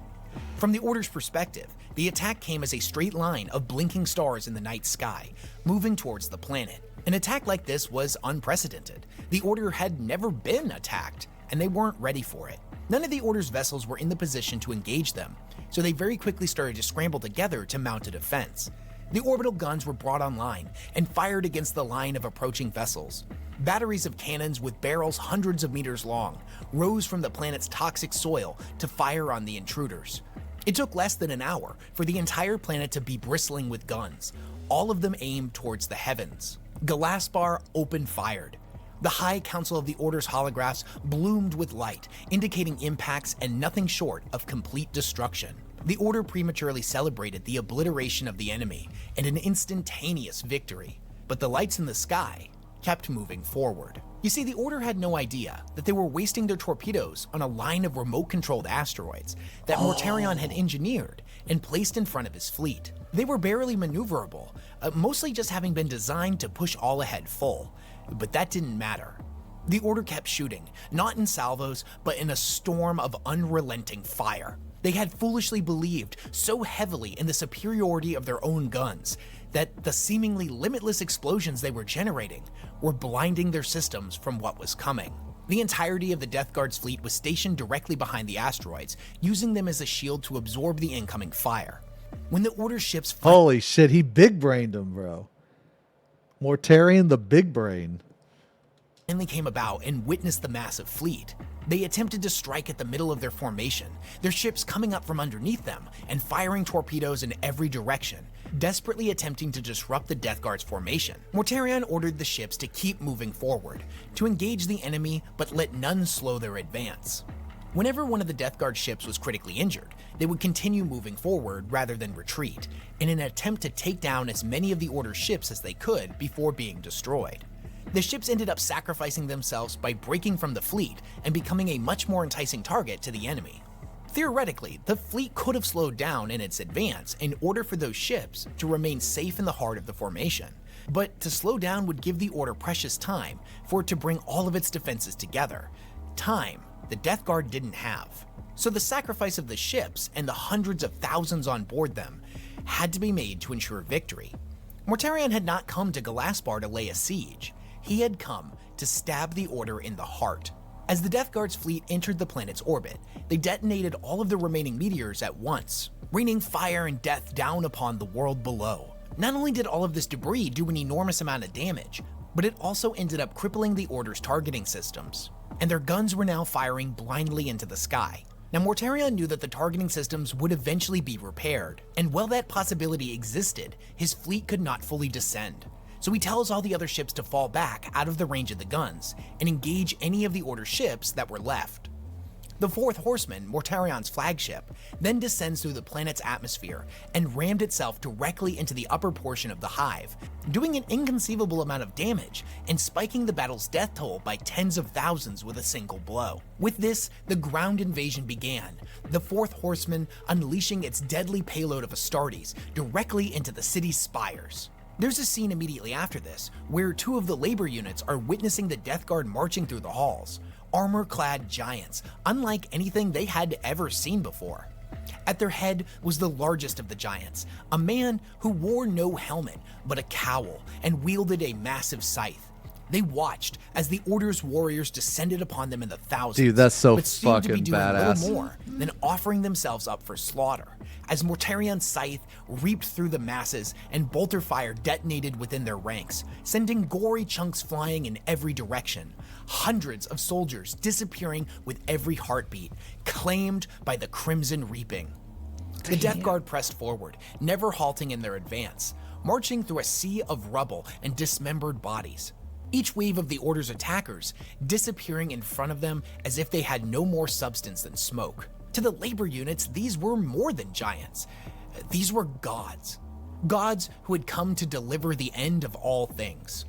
From the Order's perspective, the attack came as a straight line of blinking stars in the night sky, moving towards the planet. An attack like this was unprecedented. The Order had never been attacked, and they weren't ready for it. None of the Order's vessels were in the position to engage them, so they very quickly started to scramble together to mount a defense. The orbital guns were brought online and fired against the line of approaching vessels. Batteries of cannons with barrels hundreds of meters long rose from the planet's toxic soil to fire on the intruders. It took less than an hour for the entire planet to be bristling with guns, all of them aimed towards the heavens. Galaspar open-fired. The High Council of the Order's holographs bloomed with light, indicating impacts and nothing short of complete destruction. The Order prematurely celebrated the obliteration of the enemy and an instantaneous victory, but the lights in the sky kept moving forward. You see, the Order had no idea that they were wasting their torpedoes on a line of remote-controlled asteroids that Mortarion had engineered and placed in front of his fleet. They were barely maneuverable, mostly just having been designed to push all ahead full, but that didn't matter. The Order kept shooting, not in salvos, but in a storm of unrelenting fire. They had foolishly believed so heavily in the superiority of their own guns that the seemingly limitless explosions they were generating were blinding their systems from what was coming. The entirety of the Death Guard's fleet was stationed directly behind the asteroids, using them as a shield to absorb the incoming fire. When the Order ships Holy shit, he big brained him, bro. Mortarion the big brain. finally came about and witnessed the massive fleet, they attempted to strike at the middle of their formation, their ships coming up from underneath them and firing torpedoes in every direction, desperately attempting to disrupt the Death Guard's formation. Mortarion ordered the ships to keep moving forward, to engage the enemy but let none slow their advance. Whenever one of the Death Guard ships was critically injured, they would continue moving forward rather than retreat, in an attempt to take down as many of the Order's ships as they could before being destroyed. The ships ended up sacrificing themselves by breaking from the fleet and becoming a much more enticing target to the enemy. Theoretically, the fleet could have slowed down in its advance in order for those ships to remain safe in the heart of the formation, but to slow down would give the Order precious time for it to bring all of its defenses together. Time the Death Guard didn't have. So the sacrifice of the ships and the hundreds of thousands on board them had to be made to ensure victory. Mortarion had not come to Galaspar to lay a siege. He had come to stab the Order in the heart. As the Death Guard's fleet entered the planet's orbit, they detonated all of the remaining meteors at once, raining fire and death down upon the world below. Not only did all of this debris do an enormous amount of damage, but it also ended up crippling the Order's targeting systems, and their guns were now firing blindly into the sky. Now, Mortarion knew that the targeting systems would eventually be repaired, and while that possibility existed, his fleet could not fully descend. So he tells all the other ships to fall back out of the range of the guns and engage any of the Order ships that were left. The Fourth Horseman, Mortarion's flagship, then descends through the planet's atmosphere and rammed itself directly into the upper portion of the Hive, doing an inconceivable amount of damage and spiking the battle's death toll by tens of thousands with a single blow. With this, the ground invasion began, the Fourth Horseman unleashing its deadly payload of Astartes directly into the city's spires. There's a scene immediately after this, where two of the labor units are witnessing the Death Guard marching through the halls, armor-clad giants, unlike anything they had ever seen before. At their head was the largest of the giants, a man who wore no helmet, but a cowl, and wielded a massive scythe. They watched as the Order's warriors descended upon them in the thousands, Dude, that's so but seemed to be fucking doing badass. little more than offering themselves up for slaughter, as Mortarion's scythe reaped through the masses and bolter fire detonated within their ranks, sending gory chunks flying in every direction. Hundreds of soldiers disappearing with every heartbeat, claimed by the Crimson Reaping. The Death Guard pressed forward, never halting in their advance, marching through a sea of rubble and dismembered bodies. Each wave of the Order's attackers disappearing in front of them as if they had no more substance than smoke. To the labor units, these were more than giants. These were gods. Gods who had come to deliver the end of all things.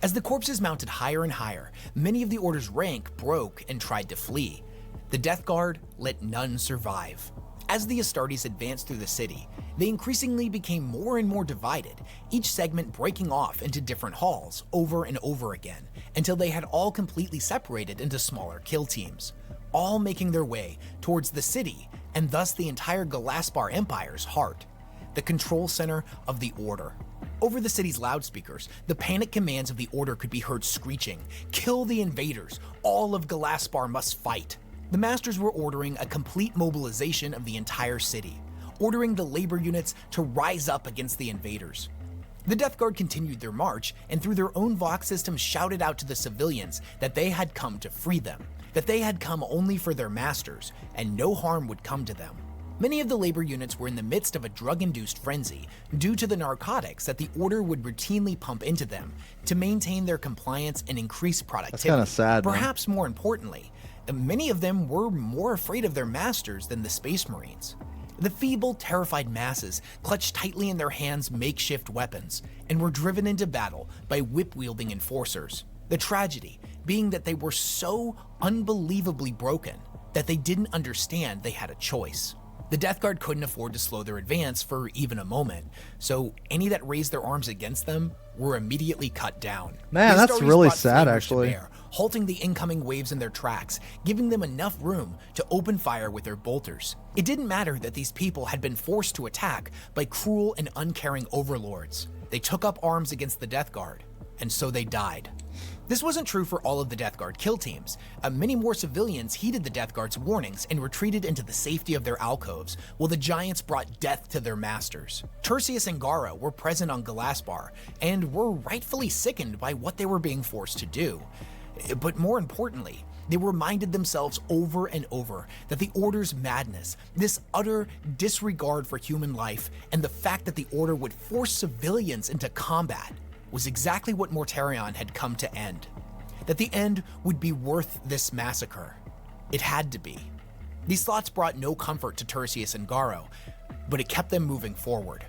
As the corpses mounted higher and higher, many of the Order's rank broke and tried to flee. The Death Guard let none survive. As the Astartes advanced through the city, they increasingly became more and more divided, each segment breaking off into different halls over and over again, until they had all completely separated into smaller kill teams, all making their way towards the city and thus the entire Galaspar Empire's heart, the control center of the Order. Over the city's loudspeakers, the panic commands of the Order could be heard screeching, "Kill the invaders! All of Galaspar must fight!" The Masters were ordering a complete mobilization of the entire city, ordering the labor units to rise up against the invaders. The Death Guard continued their march and through their own Vox systems shouted out to the civilians that they had come to free them, that they had come only for their masters, and no harm would come to them. Many of the labor units were in the midst of a drug-induced frenzy due to the narcotics that the Order would routinely pump into them to maintain their compliance and increase productivity. That's kinda sad, man. Perhaps more importantly, many of them were more afraid of their masters than the Space Marines. The feeble, terrified masses clutched tightly in their hands makeshift weapons and were driven into battle by whip-wielding enforcers. The tragedy being that they were so unbelievably broken that they didn't understand they had a choice. The Death Guard couldn't afford to slow their advance for even a moment, so any that raised their arms against them were immediately cut down. Man, These that's stories really brought sad, flamers to actually. bear, halting the incoming waves in their tracks, giving them enough room to open fire with their bolters. It didn't matter that these people had been forced to attack by cruel and uncaring overlords. They took up arms against the Death Guard, and so they died. This wasn't true for all of the Death Guard kill teams. Many more civilians heeded the Death Guard's warnings and retreated into the safety of their alcoves, while the Giants brought death to their masters. Tertius and Gara were present on Galaspar, and were rightfully sickened by what they were being forced to do. But more importantly, they reminded themselves over and over that the Order's madness, this utter disregard for human life, and the fact that the Order would force civilians into combat was exactly what Mortarion had come to end. That the end would be worth this massacre. It had to be. These thoughts brought no comfort to Tertius and Garo, but it kept them moving forward.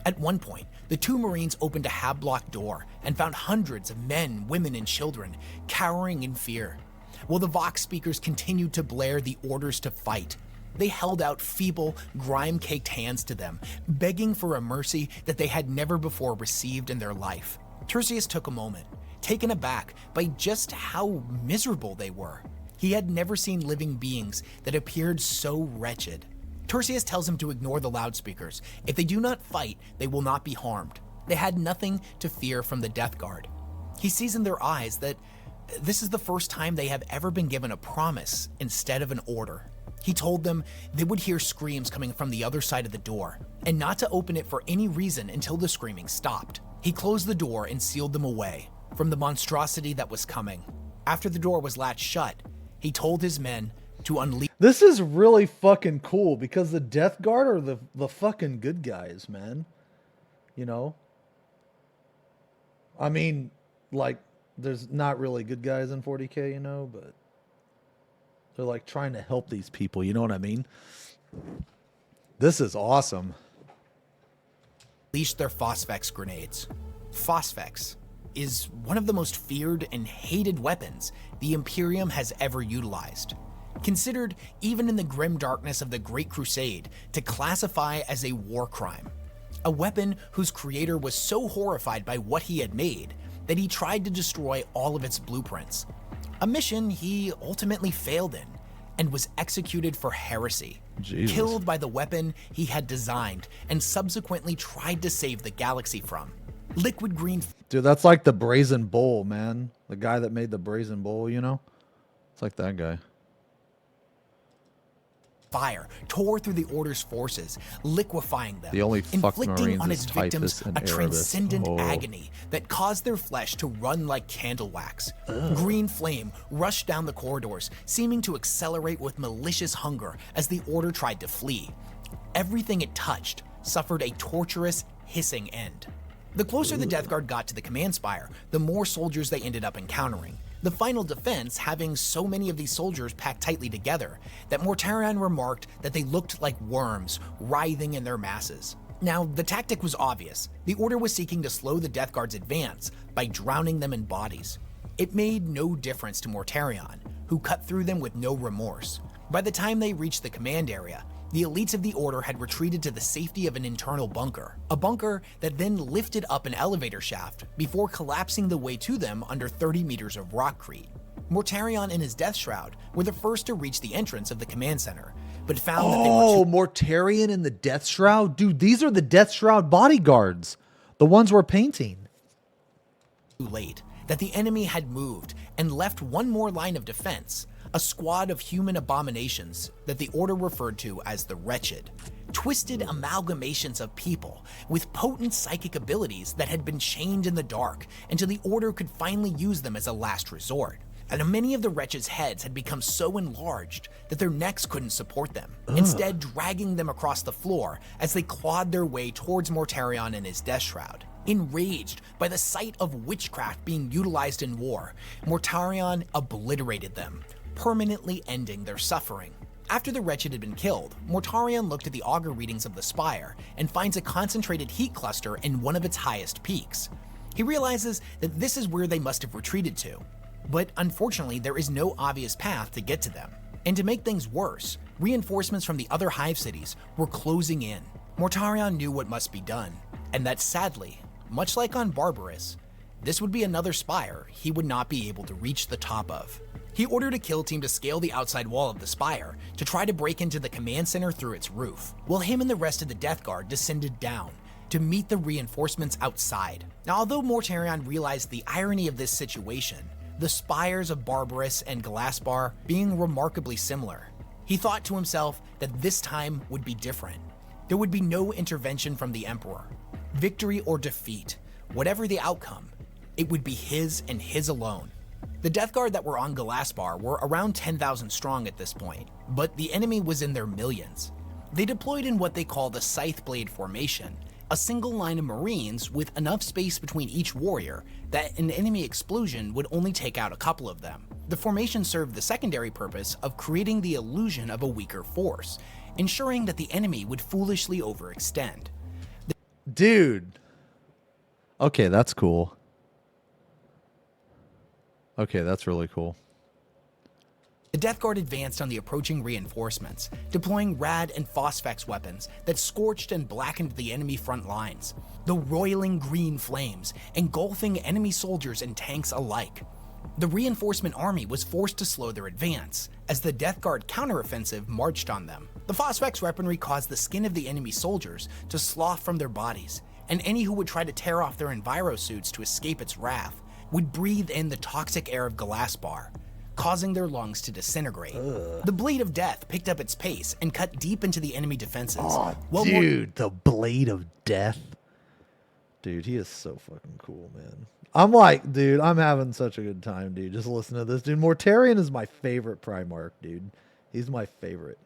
At one point, the two Marines opened a hab-block door and found hundreds of men, women, and children cowering in fear. While the Vox speakers continued to blare the orders to fight, they held out feeble, grime-caked hands to them, begging for a mercy that they had never before received in their life. Tertius took a moment, taken aback by just how miserable they were. He had never seen living beings that appeared so wretched. Tertius tells him to ignore the loudspeakers. If they do not fight, they will not be harmed. They had nothing to fear from the Death Guard. He sees in their eyes that this is the first time they have ever been given a promise instead of an order. He told them they would hear screams coming from the other side of the door, and not to open it for any reason until the screaming stopped. He closed the door and sealed them away from the monstrosity that was coming. After the door was latched shut, he told his men to unleash. This is really fucking cool because the Death Guard are the fucking good guys, man. You know? I mean, like, there's not really good guys in 40K, you know, but they're like trying to help these people, you know what I mean? This is awesome. Unleashed their PFXIV grenades. PFXIV is one of the most feared and hated weapons the Imperium has ever utilized. Considered, even in the grim darkness of the Great Crusade, to classify as a war crime. A weapon whose creator was so horrified by what he had made that he tried to destroy all of its blueprints. A mission he ultimately failed in and was executed for heresy. Jesus. Killed by the weapon he had designed and subsequently tried to save the galaxy from. Liquid green. Dude, that's like the Brazen Bull, man. The guy that made the Brazen Bull, you know? It's like that guy. Fire tore through the Order's forces, liquefying them, The only fuck inflicting Marines on is its victims typhus and a Erebus. transcendent Oh. agony that caused their flesh to run like candle wax. Green flame rushed down the corridors, seeming to accelerate with malicious hunger as the Order tried to flee. Everything it touched suffered a torturous, hissing end. The closer the Death Guard got to the command spire, the more soldiers they ended up encountering. The final defense having so many of these soldiers packed tightly together that Mortarion remarked that they looked like worms writhing in their masses. Now, the tactic was obvious. The Order was seeking to slow the Death Guard's advance by drowning them in bodies. It made no difference to Mortarion, who cut through them with no remorse. By the time they reached the command area, the elites of the Order had retreated to the safety of an internal bunker, a bunker that then lifted up an elevator shaft before collapsing the way to them under 30 meters of rockcrete. Mortarion and his Death Shroud were the first to reach the entrance of the command center, but found that they were too Mortarion and the Death Shroud? Dude, these are the Death Shroud bodyguards. The ones we're painting. late, that the enemy had moved and left one more line of defense, a squad of human abominations that the Order referred to as the Wretched. Twisted amalgamations of people with potent psychic abilities that had been chained in the dark until the Order could finally use them as a last resort. and many of the wretches' heads had become so enlarged that their necks couldn't support them, instead dragging them across the floor as they clawed their way towards Mortarion and his death shroud. Enraged by the sight of witchcraft being utilized in war, Mortarion obliterated them, permanently ending their suffering. After the wretched had been killed, Mortarion looked at the auger readings of the spire and finds a concentrated heat cluster in one of its highest peaks. He realizes that this is where they must have retreated to, but unfortunately there is no obvious path to get to them. And to make things worse, reinforcements from the other hive cities were closing in. Mortarion knew what must be done, and that sadly, much like on Barbarous, this would be another spire he would not be able to reach the top of. He ordered a kill team to scale the outside wall of the spire to try to break into the command center through its roof, while him and the rest of the Death Guard descended down to meet the reinforcements outside. Now, although Mortarion realized the irony of this situation, the spires of Barbarous and Galasbar being remarkably similar, he thought to himself that this time would be different. There would be no intervention from the Emperor. Victory or defeat, whatever the outcome, it would be his and his alone. The Death Guard that were on Galasbar were around 10,000 strong at this point, but the enemy was in their millions. They deployed in what they call the Scythe Blade Formation, a single line of Marines with enough space between each warrior that an enemy explosion would only take out a couple of them. The formation served the secondary purpose of creating the illusion of a weaker force, ensuring that the enemy would foolishly overextend. Dude. Okay, that's cool. Okay, that's really cool. The Death Guard advanced on the approaching reinforcements, deploying rad and phosphex weapons that scorched and blackened the enemy front lines, the roiling green flames engulfing enemy soldiers and tanks alike. The reinforcement army was forced to slow their advance as the Death Guard counteroffensive marched on them. The phosphex weaponry caused the skin of the enemy soldiers to slough from their bodies, and any who would try to tear off their envirosuits to escape its wrath would breathe in the toxic air of Galasbar, causing their lungs to disintegrate. The Blade of Death picked up its pace and cut deep into the enemy defenses. Oh, dude, the Blade of Death. Dude, he is so fucking cool, man. I'm like, dude, I'm having such a good time, dude. Just listen to this, dude. Mortarion is my favorite Primarch, dude. He's my favorite.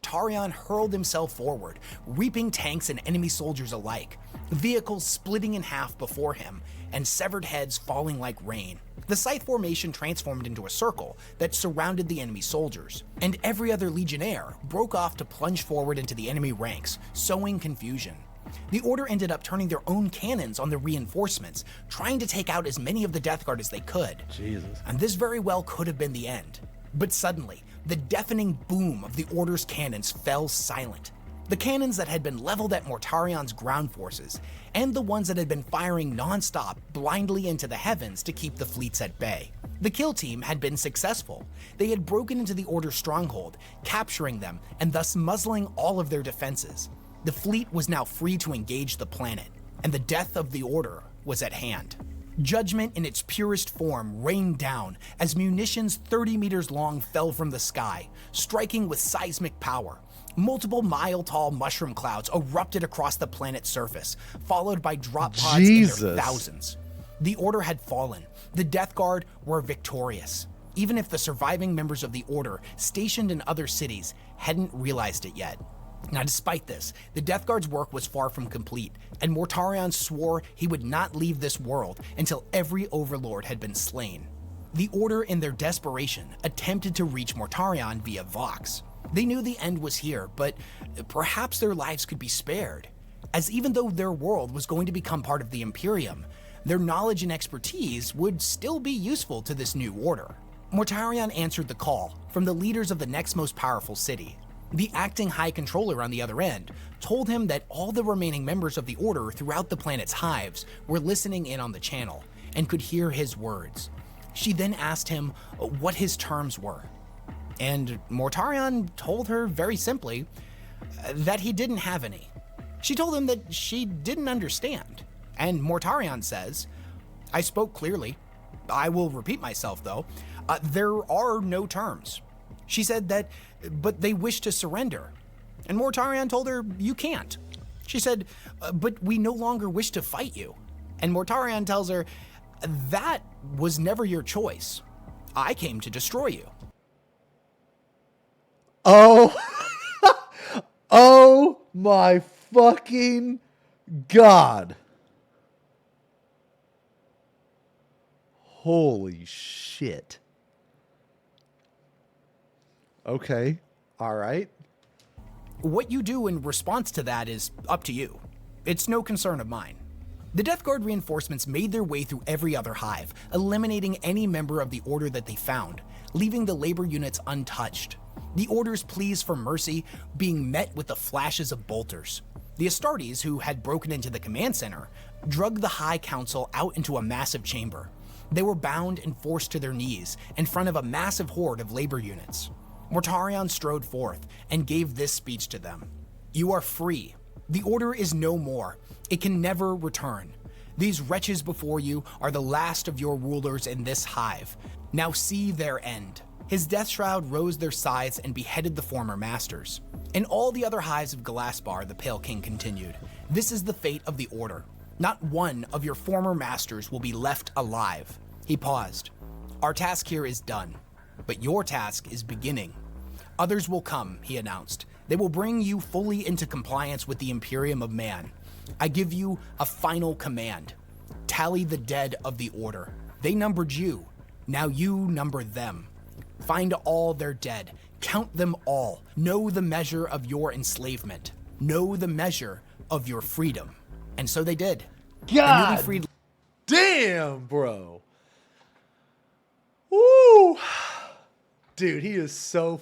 Mortarion hurled himself forward, reaping tanks and enemy soldiers alike, vehicles splitting in half before him, and severed heads falling like rain. The Scythe formation transformed into a circle that surrounded the enemy soldiers, and every other Legionnaire broke off to plunge forward into the enemy ranks, sowing confusion. The Order ended up turning their own cannons on the reinforcements, trying to take out as many of the Death Guard as they could. Jesus. And this very well could have been the end. But suddenly, the deafening boom of the Order's cannons fell silent. The cannons that had been leveled at Mortarion's ground forces, and the ones that had been firing non-stop blindly into the heavens to keep the fleets at bay. The kill team had been successful. They had broken into the Order's stronghold, capturing them and thus muzzling all of their defenses. The fleet was now free to engage the planet, and the death of the Order was at hand. Judgment in its purest form rained down as munitions 30 meters long fell from the sky, striking with seismic power. Multiple mile-tall mushroom clouds erupted across the planet's surface, followed by drop pods in their thousands. The Order had fallen. The Death Guard were victorious, even if the surviving members of the Order stationed in other cities hadn't realized it yet. Now, despite this, the Death Guard's work was far from complete, and Mortarion swore he would not leave this world until every Overlord had been slain. The Order, in their desperation, attempted to reach Mortarion via Vox. They knew the end was here, but perhaps their lives could be spared, as even though their world was going to become part of the Imperium, their knowledge and expertise would still be useful to this new order. Mortarion answered the call from the leaders of the next most powerful city. The acting High Controller on the other end told him that all the remaining members of the Order throughout the planet's hives were listening in on the channel and could hear his words. She then asked him what his terms were, and Mortarion told her very simply that he didn't have any. She told him that she didn't understand, and Mortarion says, "I spoke clearly. I will repeat myself though. There are no terms." She said that, but they wish to surrender. And Mortarion told her, "You can't." She said, "But we no longer wish to fight you." And Mortarion tells her, that was never your choice. I came to destroy you. Oh, oh my fucking God. Holy shit. Okay. All right. What you do in response to that is up to you. It's no concern of mine. The Death Guard reinforcements made their way through every other hive, eliminating any member of the Order that they found, leaving the labor units untouched. The Order's pleas for mercy being met with the flashes of bolters. The Astartes, who had broken into the command center, dragged the High Council out into a massive chamber. They were bound and forced to their knees in front of a massive horde of labor units. Mortarion strode forth and gave this speech to them. You are free. The Order is no more. It can never return. These wretches before you are the last of your rulers in this hive. Now see their end. His death shroud rose their scythes and beheaded the former masters. In all the other hives of Galaspar, the Pale King continued, this is the fate of the Order. Not one of your former masters will be left alive. He paused. Our task here is done, but your task is beginning. Others will come, he announced. They will bring you fully into compliance with the Imperium of Man. I give you a final command. Tally the dead of the Order. They numbered you. Now you number them. Find all their dead. Count them all. Know the measure of your enslavement. Know the measure of your freedom. And so they did. God damn, bro. Woo. Dude, he is so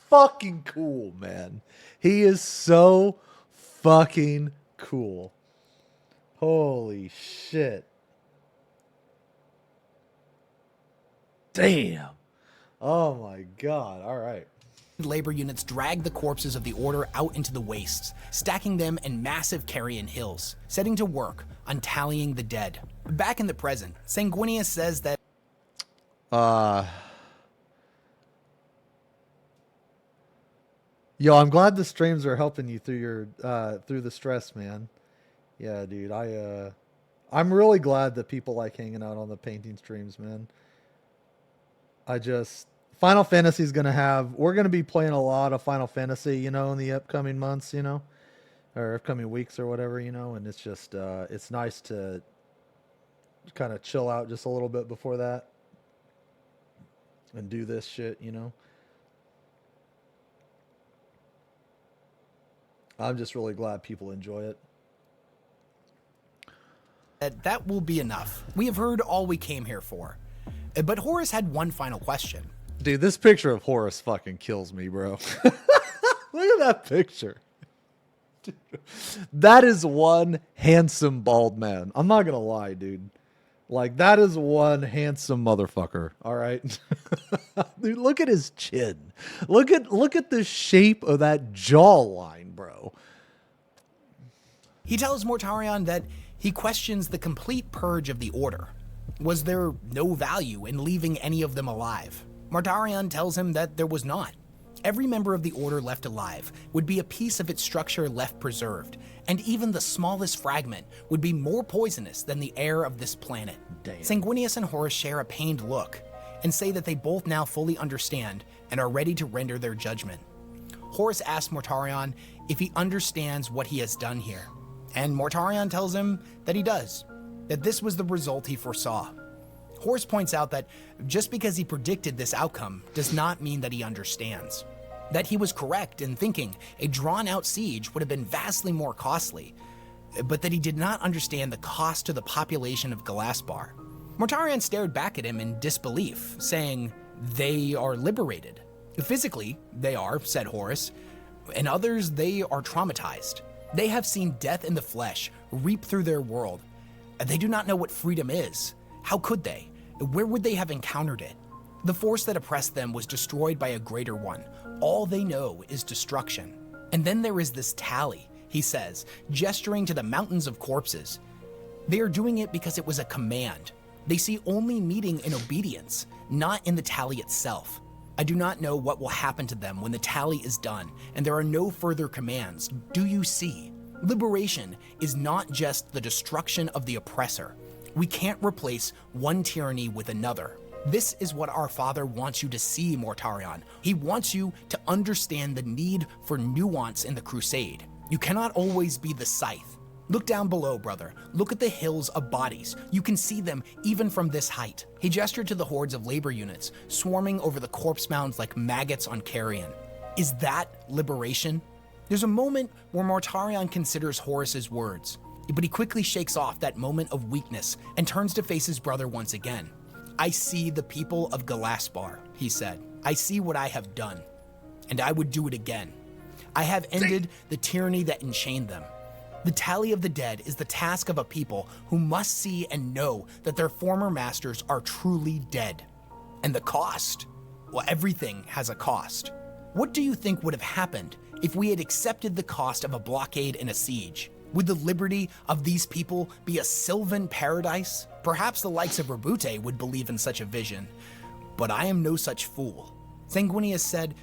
fucking cool, man. He is so fucking cool. Holy shit. Damn. Oh my God. All right. Labor units dragged the corpses of the Order out into the wastes, stacking them in massive carrion hills, setting to work on tallying the dead. Back in the present, Sanguinius says that Yo, I'm glad the streams are helping you through your through the stress, man. Yeah, dude. I'm really glad that people like hanging out on the painting streams, man. Final Fantasy is we're gonna be playing a lot of Final Fantasy, in the upcoming months, or upcoming weeks or whatever, and it's just it's nice to kind of chill out just a little bit before that and do this shit, I'm just really glad people enjoy it. That will be enough. We have heard all we came here for. But Horus had one final question. Dude, this picture of Horus fucking kills me, bro. Look at that picture. Dude, that is one handsome bald man. I'm not gonna lie, dude. Like, that is one handsome motherfucker. All right. Dude, look at his chin. Look at the shape of that jawline, bro. He tells Mortarion that he questions the complete purge of the Order. Was there no value in leaving any of them alive? Mortarion tells him that there was not. Every member of the Order left alive would be a piece of its structure left preserved, and even the smallest fragment would be more poisonous than the air of this planet. Damn. Sanguinius and Horus share a pained look, and say that they both now fully understand and are ready to render their judgment. Horus asks Mortarion if he understands what he has done here, and Mortarion tells him that he does, that this was the result he foresaw. Horus points out that just because he predicted this outcome does not mean that he understands. That he was correct in thinking a drawn-out siege would have been vastly more costly, but that he did not understand the cost to the population of Galaspar. Mortarion stared back at him in disbelief, saying, "They are liberated. Physically, they are," said Horus, "and others, they are traumatized. They have seen death in the flesh reap through their world. They do not know what freedom is. How could they? Where would they have encountered it? The force that oppressed them was destroyed by a greater one. All they know is destruction. And then there is this tally," he says, gesturing to the mountains of corpses. "They are doing it because it was a command. They see only meaning in obedience, not in the tally itself. I do not know what will happen to them when the tally is done and there are no further commands. Do you see? Liberation is not just the destruction of the oppressor, We can't replace one tyranny with another. This is what our father wants you to see, Mortarion. He wants you to understand the need for nuance in the crusade. You cannot always be the scythe. Look down below, brother. Look at the hills of bodies. You can see them even from this height. He gestured to the hordes of labor units, swarming over the corpse mounds like maggots on carrion. Is that liberation? There's a moment where Mortarion considers Horus's words, but he quickly shakes off that moment of weakness and turns to face his brother once again. I see the people of Galaspar, he said. I see what I have done, and I would do it again. I have ended the tyranny that enchained them. The tally of the dead is the task of a people who must see and know that their former masters are truly dead. And the cost? Well, everything has a cost. What do you think would have happened if we had accepted the cost of a blockade and a siege? Would the liberty of these people be a sylvan paradise? Perhaps the likes of Rabute would believe in such a vision, but I am no such fool. Sanguinius said,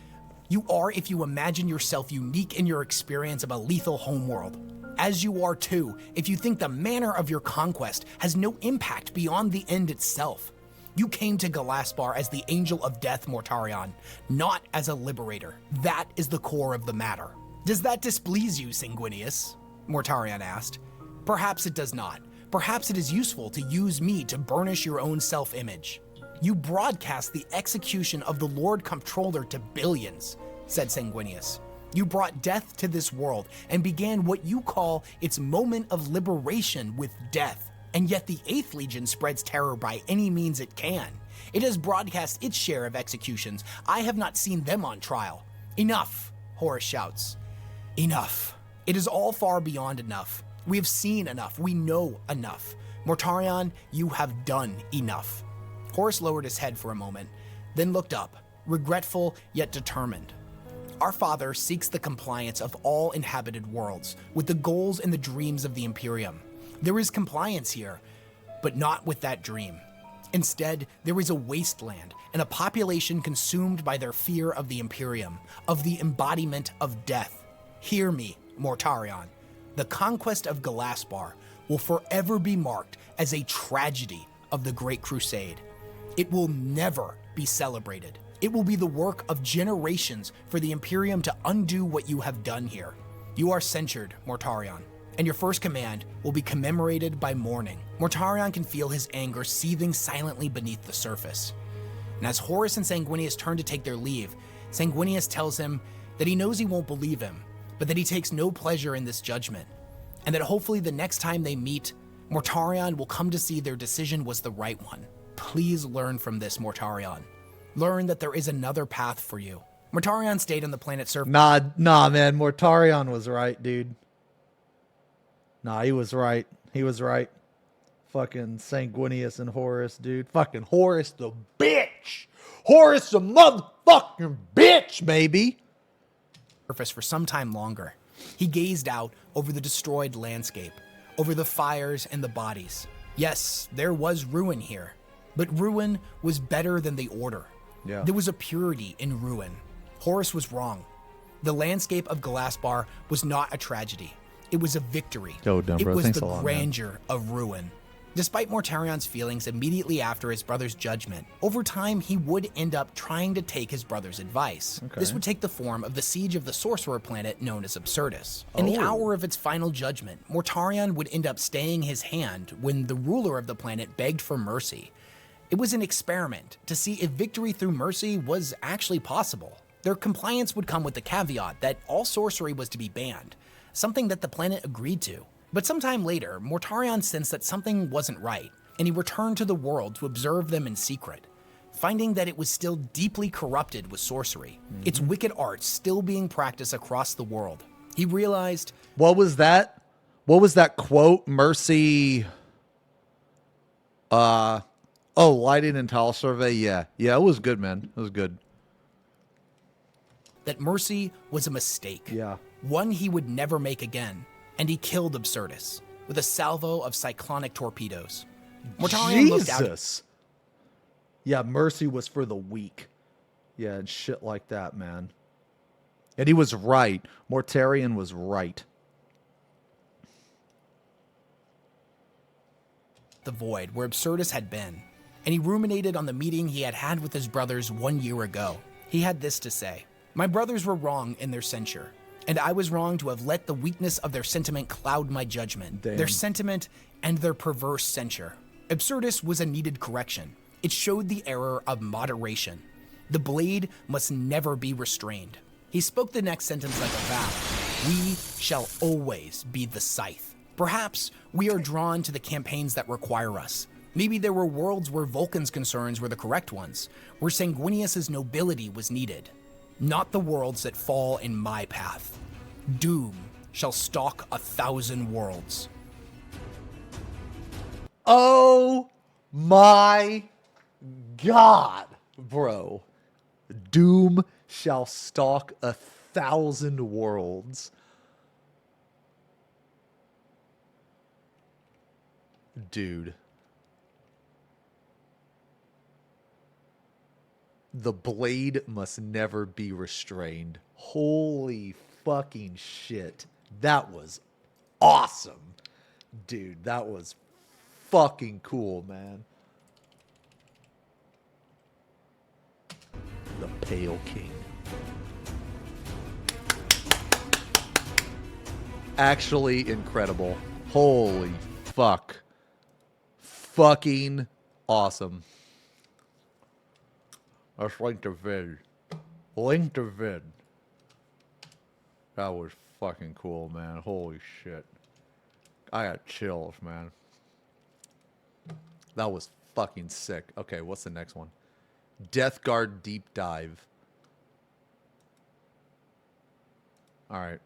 you are if you imagine yourself unique in your experience of a lethal homeworld. As you are too, if you think the manner of your conquest has no impact beyond the end itself. You came to Galaspar as the angel of death, Mortarion, not as a liberator. That is the core of the matter. Does that displease you, Sanguinius? Mortarion asked. Perhaps it does not. Perhaps it is useful to use me to burnish your own self-image. You broadcast the execution of the Lord Comptroller to billions, said Sanguinius. You brought death to this world and began what you call its moment of liberation with death. And yet the 8th Legion spreads terror by any means it can. It has broadcast its share of executions. I have not seen them on trial. Enough, Horus shouts. Enough. It is all far beyond enough. We have seen enough. We know enough. Mortarion, you have done enough. Horus lowered his head for a moment, then looked up, regretful yet determined. Our father seeks the compliance of all inhabited worlds with the goals and the dreams of the Imperium. There is compliance here, but not with that dream. Instead, there is a wasteland and a population consumed by their fear of the Imperium, of the embodiment of death. Hear me, Mortarion. The conquest of Galaspar will forever be marked as a tragedy of the Great Crusade. It will never be celebrated. It will be the work of generations for the Imperium to undo what you have done here. You are censured, Mortarion, and your first command will be commemorated by mourning. Mortarion can feel his anger seething silently beneath the surface. And as Horus and Sanguinius turn to take their leave, Sanguinius tells him that he knows he won't believe him, but that he takes no pleasure in this judgment, and that hopefully the next time they meet, Mortarion will come to see their decision was the right one. Please learn from this, Mortarion. Learn that there is another path for you. Mortarion stayed on the planet surface. Nah, man. Mortarion was right, dude. Nah, he was right. He was right. Fucking Sanguinius and Horus, dude. Fucking Horus the bitch. Horus the motherfucking bitch, baby. Surface for some time longer. He gazed out over the destroyed landscape, over the fires and the bodies. Yes, there was ruin here, but ruin was better than the order. Yeah. There was a purity in ruin. Horus was wrong. The landscape of Galaspar was not a tragedy. It was a victory. Yo, dumb, it bro. was Thanks the a lot, grandeur of ruin. Despite Mortarion's feelings immediately after his brother's judgment, over time he would end up trying to take his brother's advice. Okay. This would take the form of the siege of the sorcerer planet known as Absurdus. In the hour of its final judgment, Mortarion would end up staying his hand when the ruler of the planet begged for mercy. It was an experiment to see if victory through mercy was actually possible. Their compliance would come with the caveat that all sorcery was to be banned, something that the planet agreed to. But sometime later, Mortarion sensed that something wasn't right, and he returned to the world to observe them in secret, finding that it was still deeply corrupted with sorcery, its wicked arts still being practiced across the world. He realized... What was that? What was that quote? Mercy... lighting and tile survey? Yeah, it was good, man. It was good. That mercy was a mistake. Yeah. One he would never make again. And he killed Absurdus with a salvo of cyclonic torpedoes. Mortarion looked out. Jesus. Yeah, mercy was for the weak. Yeah, and shit like that, man. And he was right. Mortarion was right. the void where Absurdus had been, and he ruminated on the meeting he had had with his brothers 1 year ago. He had this to say: "My brothers were wrong in their censure, and I was wrong to have let the weakness of their sentiment cloud my judgment. Damn. Their sentiment and their perverse censure. Absurdus was a needed correction. It showed the error of moderation. The blade must never be restrained." He spoke the next sentence like a vow: "We shall always be the scythe." Perhaps we are drawn to the campaigns that require us. Maybe there were worlds where Vulcan's concerns were the correct ones, where Sanguinius's nobility was needed. Not the worlds that fall in my path. Doom shall stalk 1,000 worlds. Oh my God, bro. Doom shall stalk 1,000 worlds. Dude. The blade must never be restrained. Holy fucking shit. That was awesome. Dude, that was fucking cool, man. The Pale King. Actually incredible. Holy fuck. Fucking awesome. Let's link the vid. Link the vid. That was fucking cool, man. Holy shit. I got chills, man. That was fucking sick. Okay, what's the next one? Death Guard Deep Dive. Alright.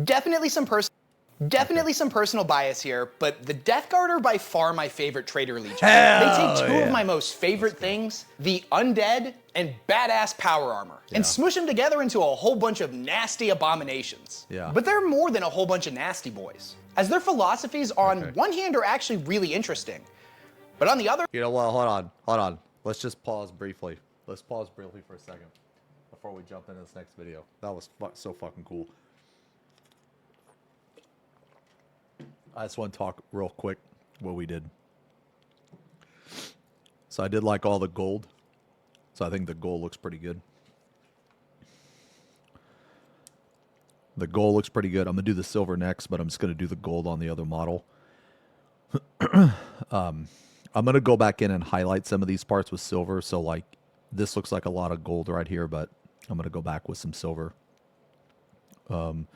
Definitely some personal bias here, but the Death Guard are by far my favorite Traitor Legion. They take two of my most favorite things, the undead and badass power armor, and smush them together into a whole bunch of nasty abominations. Yeah. But they're more than a whole bunch of nasty boys, as their philosophies on one hand are actually really interesting, but on the other... You know what? Hold on. Let's just pause briefly. Let's pause briefly for a second before we jump into this next video. That was so fucking cool. I just want to talk real quick what we did. So I did like all the gold. So I think the gold looks pretty good. The gold looks pretty good. I'm going to do the silver next, but I'm just going to do the gold on the other model. I'm going to go back in and highlight some of these parts with silver. So like this looks like a lot of gold right here, but I'm going to go back with some silver. And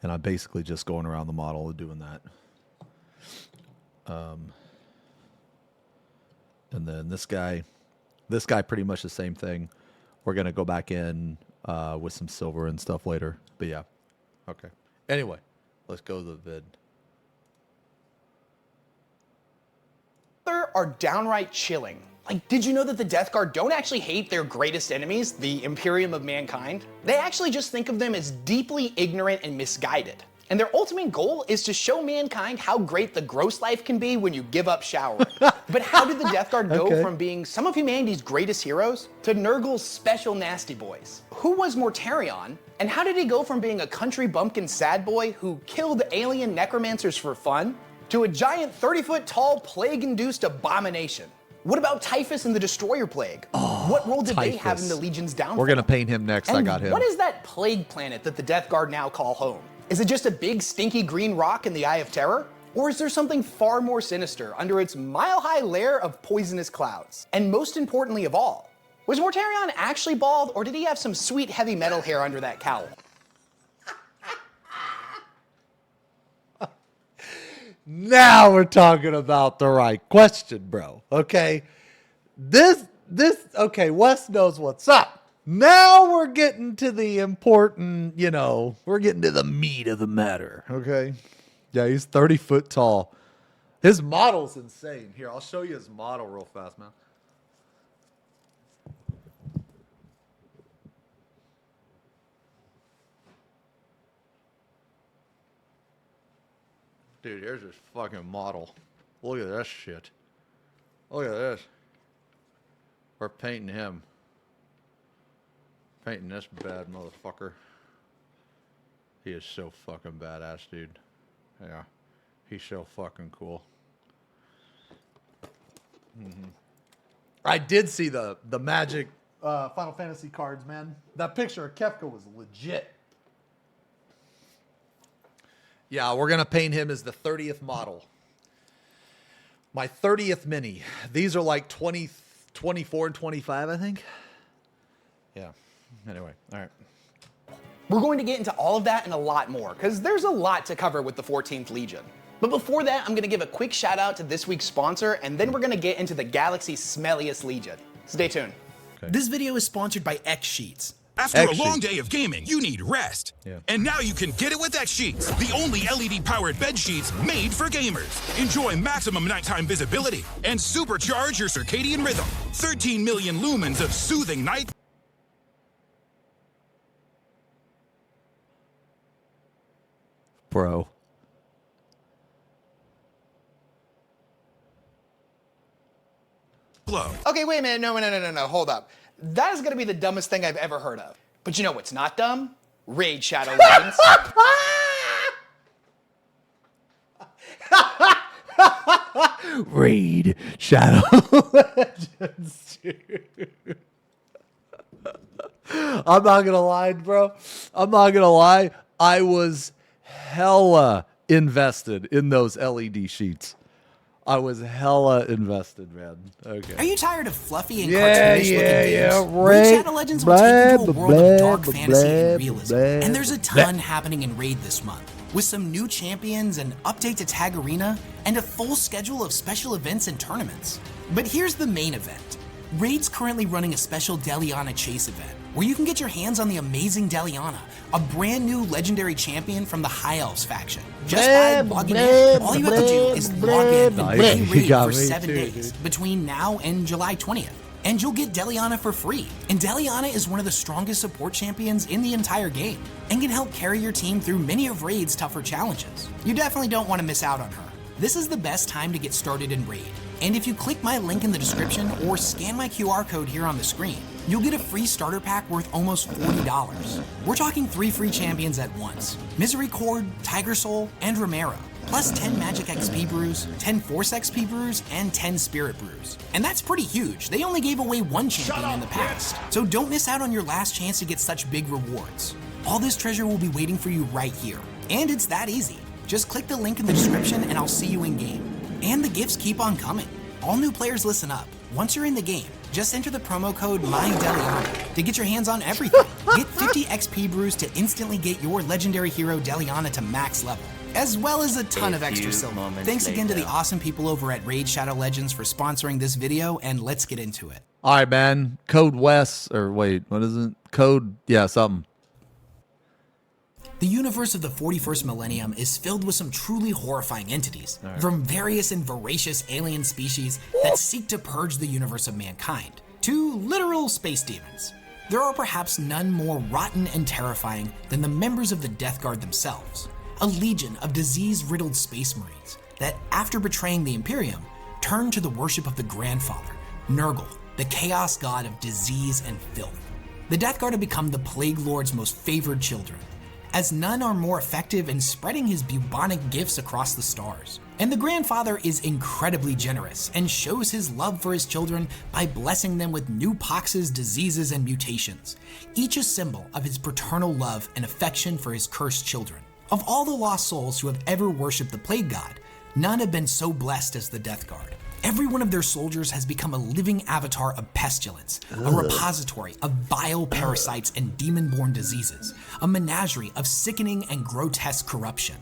I'm basically just going around the model and doing that. And then this guy pretty much the same thing. We're going to go back in with some silver and stuff later. But yeah. Okay. Anyway, let's go to the vid. Are downright chilling. Like, did you know that the Death Guard don't actually hate their greatest enemies, the Imperium of Mankind? They actually just think of them as deeply ignorant and misguided. And their ultimate goal is to show mankind how great the gross life can be when you give up showering. But how did the Death Guard go from being some of humanity's greatest heroes to Nurgle's special nasty boys? Who was Mortarion, and how did he go from being a country bumpkin sad boy who killed alien necromancers for fun to a giant 30-foot tall plague-induced abomination? What about Typhus and the Destroyer Plague? What role did they have in the Legion's downfall? We're going to paint him next. And I got him. what is that plague planet that the Death Guard now call home? Is it just a big stinky green rock in the Eye of Terror? Or is there something far more sinister under its mile-high layer of poisonous clouds? And most importantly of all, was Mortarion actually bald, or did he have some sweet heavy metal hair under that cowl? Now we're talking about the right question, bro. Okay. Okay, Wes knows what's up. Now we're getting to the important, we're getting to the meat of the matter. Okay. Yeah, he's 30 foot tall. His model's insane. Here, I'll show you his model real fast, man. Dude, here's his fucking model. Look at this shit. Look at this. We're painting him. Painting this bad motherfucker. He is so fucking badass, dude. Yeah. He's so fucking cool. I did see the Magic Final Fantasy cards, man. That picture of Kefka was legit. Yeah, we're going to paint him as the 30th model. My 30th mini. These are like 20, 24, and 25, I think. Yeah. Anyway, all right. We're going to get into all of that and a lot more, because there's a lot to cover with the 14th Legion. But before that, I'm going to give a quick shout out to this week's sponsor, and then we're going to get into the galaxy's smelliest Legion. Stay tuned. Okay. This video is sponsored by X Sheets. After a long day of gaming, you need rest. Yeah. And now you can get it with X Sheets, the only LED-powered bed sheets made for gamers. Enjoy maximum nighttime visibility and supercharge your circadian rhythm. 13 million lumens of soothing night. Bro. Glow. Okay, wait a minute. No. Hold up. That is going to be the dumbest thing I've ever heard of. But you know what's not dumb? Raid Shadow Legends. Raid Shadow Legends. I'm not going to lie, bro. I'm not going to lie. I was hella invested in those LED sheets. I was hella invested, man. Okay. Are you tired of fluffy and cartoonish looking games? Raid Raid Shadow Legends will take you to a world of dark fantasy and realism. And there's a ton happening in Raid this month, with some new champions, an update to Tag Arena, and a full schedule of special events and tournaments. But here's the main event. Raid's currently running a special Deliana Chase event, where you can get your hands on the amazing Deliana, a brand new legendary champion from the High Elves faction. Just by logging in, all you have to do is log in and play Raid for 7 days between now and July 20th. And you'll get Deliana for free. And Deliana is one of the strongest support champions in the entire game, and can help carry your team through many of Raid's tougher challenges. You definitely don't want to miss out on her. This is the best time to get started in Raid. And if you click my link in the description or scan my QR code here on the screen, you'll get a free starter pack worth almost $40. We're talking 3 free champions at once: Misericord, Tiger Soul, and Romero, plus 10 Magic XP brews, 10 Force XP brews, and 10 Spirit brews. And that's pretty huge. They only gave away 1 champion in the past. So don't miss out on your last chance to get such big rewards. All this treasure will be waiting for you right here. And it's that easy. Just click the link in the description and I'll see you in game. And the gifts keep on coming. All new players listen up. Once you're in the game, just enter the promo code MyDeliana to get your hands on everything. Get 50 XP brews to instantly get your legendary hero Deliana to max level, as well as a ton of extra silver. Thanks again to the awesome people over at Raid Shadow Legends for sponsoring this video, and let's get into it. All right, man. Code Wes, or wait, what is it? Code, yeah, something. The universe of the 41st millennium is filled with some truly horrifying entities, from various and voracious alien species that seek to purge the universe of mankind, to literal space demons. There are perhaps none more rotten and terrifying than the members of the Death Guard themselves, a legion of disease-riddled space marines that, after betraying the Imperium, turned to the worship of the Grandfather, Nurgle, the chaos god of disease and filth. The Death Guard have become the Plague Lord's most favored children, as none are more effective in spreading his bubonic gifts across the stars. And the Grandfather is incredibly generous and shows his love for his children by blessing them with new poxes, diseases, and mutations, each a symbol of his paternal love and affection for his cursed children. Of all the lost souls who have ever worshipped the Plague God, none have been so blessed as the Death Guard. Every one of their soldiers has become a living avatar of pestilence, a repository of vile parasites and demon-born diseases, a menagerie of sickening and grotesque corruption.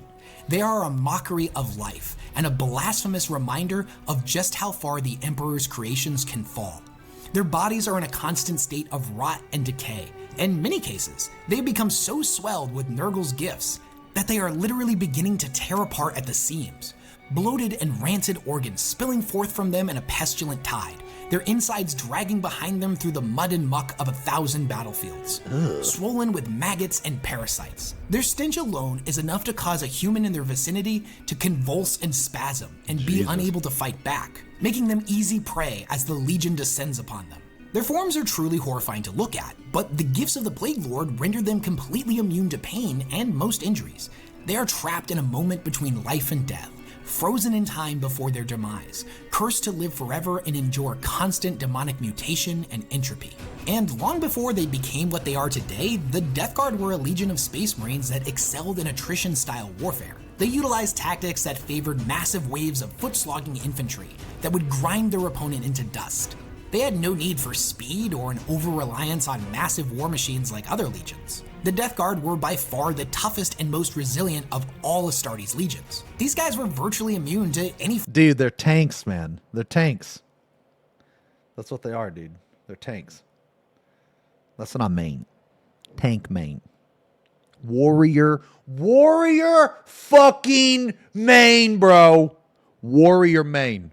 They are a mockery of life and a blasphemous reminder of just how far the Emperor's creations can fall. Their bodies are in a constant state of rot and decay. In many cases, they have become so swelled with Nurgle's gifts that they are literally beginning to tear apart at the seams. Bloated and rancid organs spilling forth from them in a pestilent tide, their insides dragging behind them through the mud and muck of 1,000 battlefields, swollen with maggots and parasites. Their stench alone is enough to cause a human in their vicinity to convulse and spasm and be unable to fight back, making them easy prey as the Legion descends upon them. Their forms are truly horrifying to look at, but the gifts of the Plague Lord render them completely immune to pain and most injuries. They are trapped in a moment between life and death, frozen in time before their demise, cursed to live forever and endure constant demonic mutation and entropy. And long before they became what they are today, the Death Guard were a legion of space marines that excelled in attrition-style warfare. They utilized tactics that favored massive waves of foot-slogging infantry that would grind their opponent into dust. They had no need for speed or an over-reliance on massive war machines like other legions. The Death Guard were by far the toughest and most resilient of all Astartes legions. These guys were virtually immune to any... Dude, they're tanks, man. They're tanks. That's what they are, dude. They're tanks. That's what I mean. Tank main. Warrior fucking main, bro. Warrior main.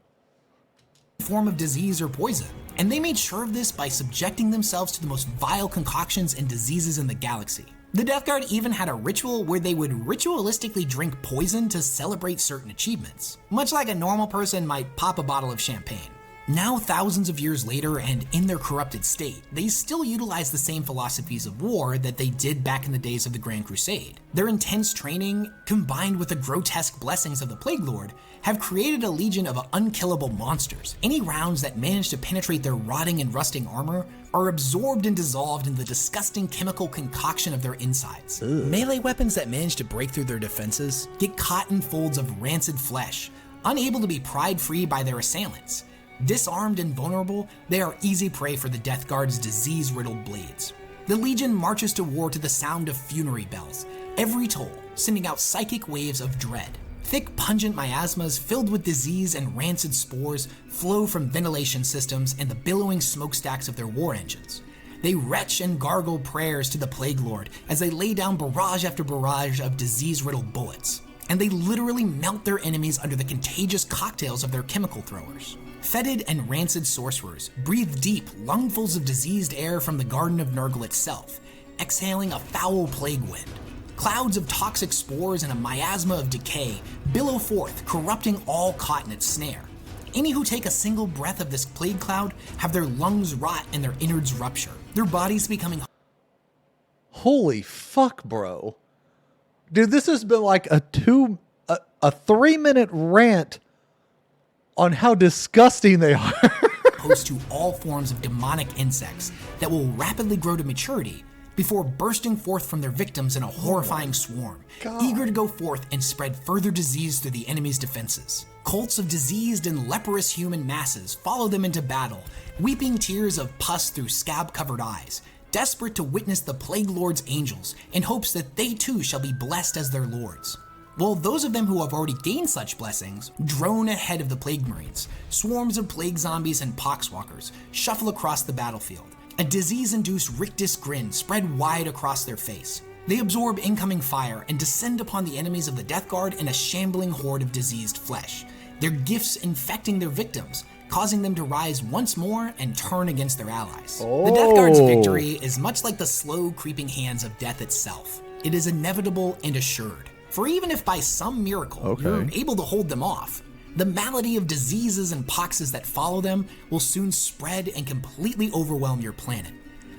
Form of disease or poison. And they made sure of this by subjecting themselves to the most vile concoctions and diseases in the galaxy. The Death Guard even had a ritual where they would ritualistically drink poison to celebrate certain achievements, much like a normal person might pop a bottle of champagne. Now, thousands of years later and in their corrupted state, they still utilize the same philosophies of war that they did back in the days of the Grand Crusade. Their intense training, combined with the grotesque blessings of the Plague Lord, have created a legion of unkillable monsters. Any rounds that manage to penetrate their rotting and rusting armor are absorbed and dissolved in the disgusting chemical concoction of their insides. Melee weapons that manage to break through their defenses get caught in folds of rancid flesh, unable to be pried free by their assailants. Disarmed and vulnerable, they are easy prey for the Death Guard's disease-riddled blades. The Legion marches to war to the sound of funerary bells, every toll sending out psychic waves of dread. Thick, pungent miasmas filled with disease and rancid spores flow from ventilation systems and the billowing smokestacks of their war engines. They retch and gargle prayers to the Plague Lord as they lay down barrage after barrage of disease-riddled bullets, and they literally melt their enemies under the contagious cocktails of their chemical throwers. Fetid and rancid sorcerers breathe deep lungfuls of diseased air from the Garden of Nurgle itself, exhaling a foul plague wind. Clouds of toxic spores and a miasma of decay billow forth, corrupting all caught in its snare. Any who take a single breath of this plague cloud have their lungs rot and their innards rupture, their bodies becoming... Holy fuck, bro. Dude, this has been like a 3-minute rant on how disgusting they are. Host to all forms of demonic insects that will rapidly grow to maturity before bursting forth from their victims in a horrifying swarm, eager to go forth and spread further disease through the enemy's defenses. Cults of diseased and leprous human masses follow them into battle, weeping tears of pus through scab-covered eyes, desperate to witness the Plague Lord's angels in hopes that they too shall be blessed as their lords. While those of them who have already gained such blessings drone ahead of the Plague Marines, swarms of plague zombies and poxwalkers shuffle across the battlefield. A disease-induced rictus grin spread wide across their face. They absorb incoming fire and descend upon the enemies of the Death Guard in a shambling horde of diseased flesh, their gifts infecting their victims, causing them to rise once more and turn against their allies. The Death Guard's victory is much like the slow, creeping hands of death itself. It is inevitable and assured. For even if by some miracle you're able to hold them off, the malady of diseases and poxes that follow them will soon spread and completely overwhelm your planet.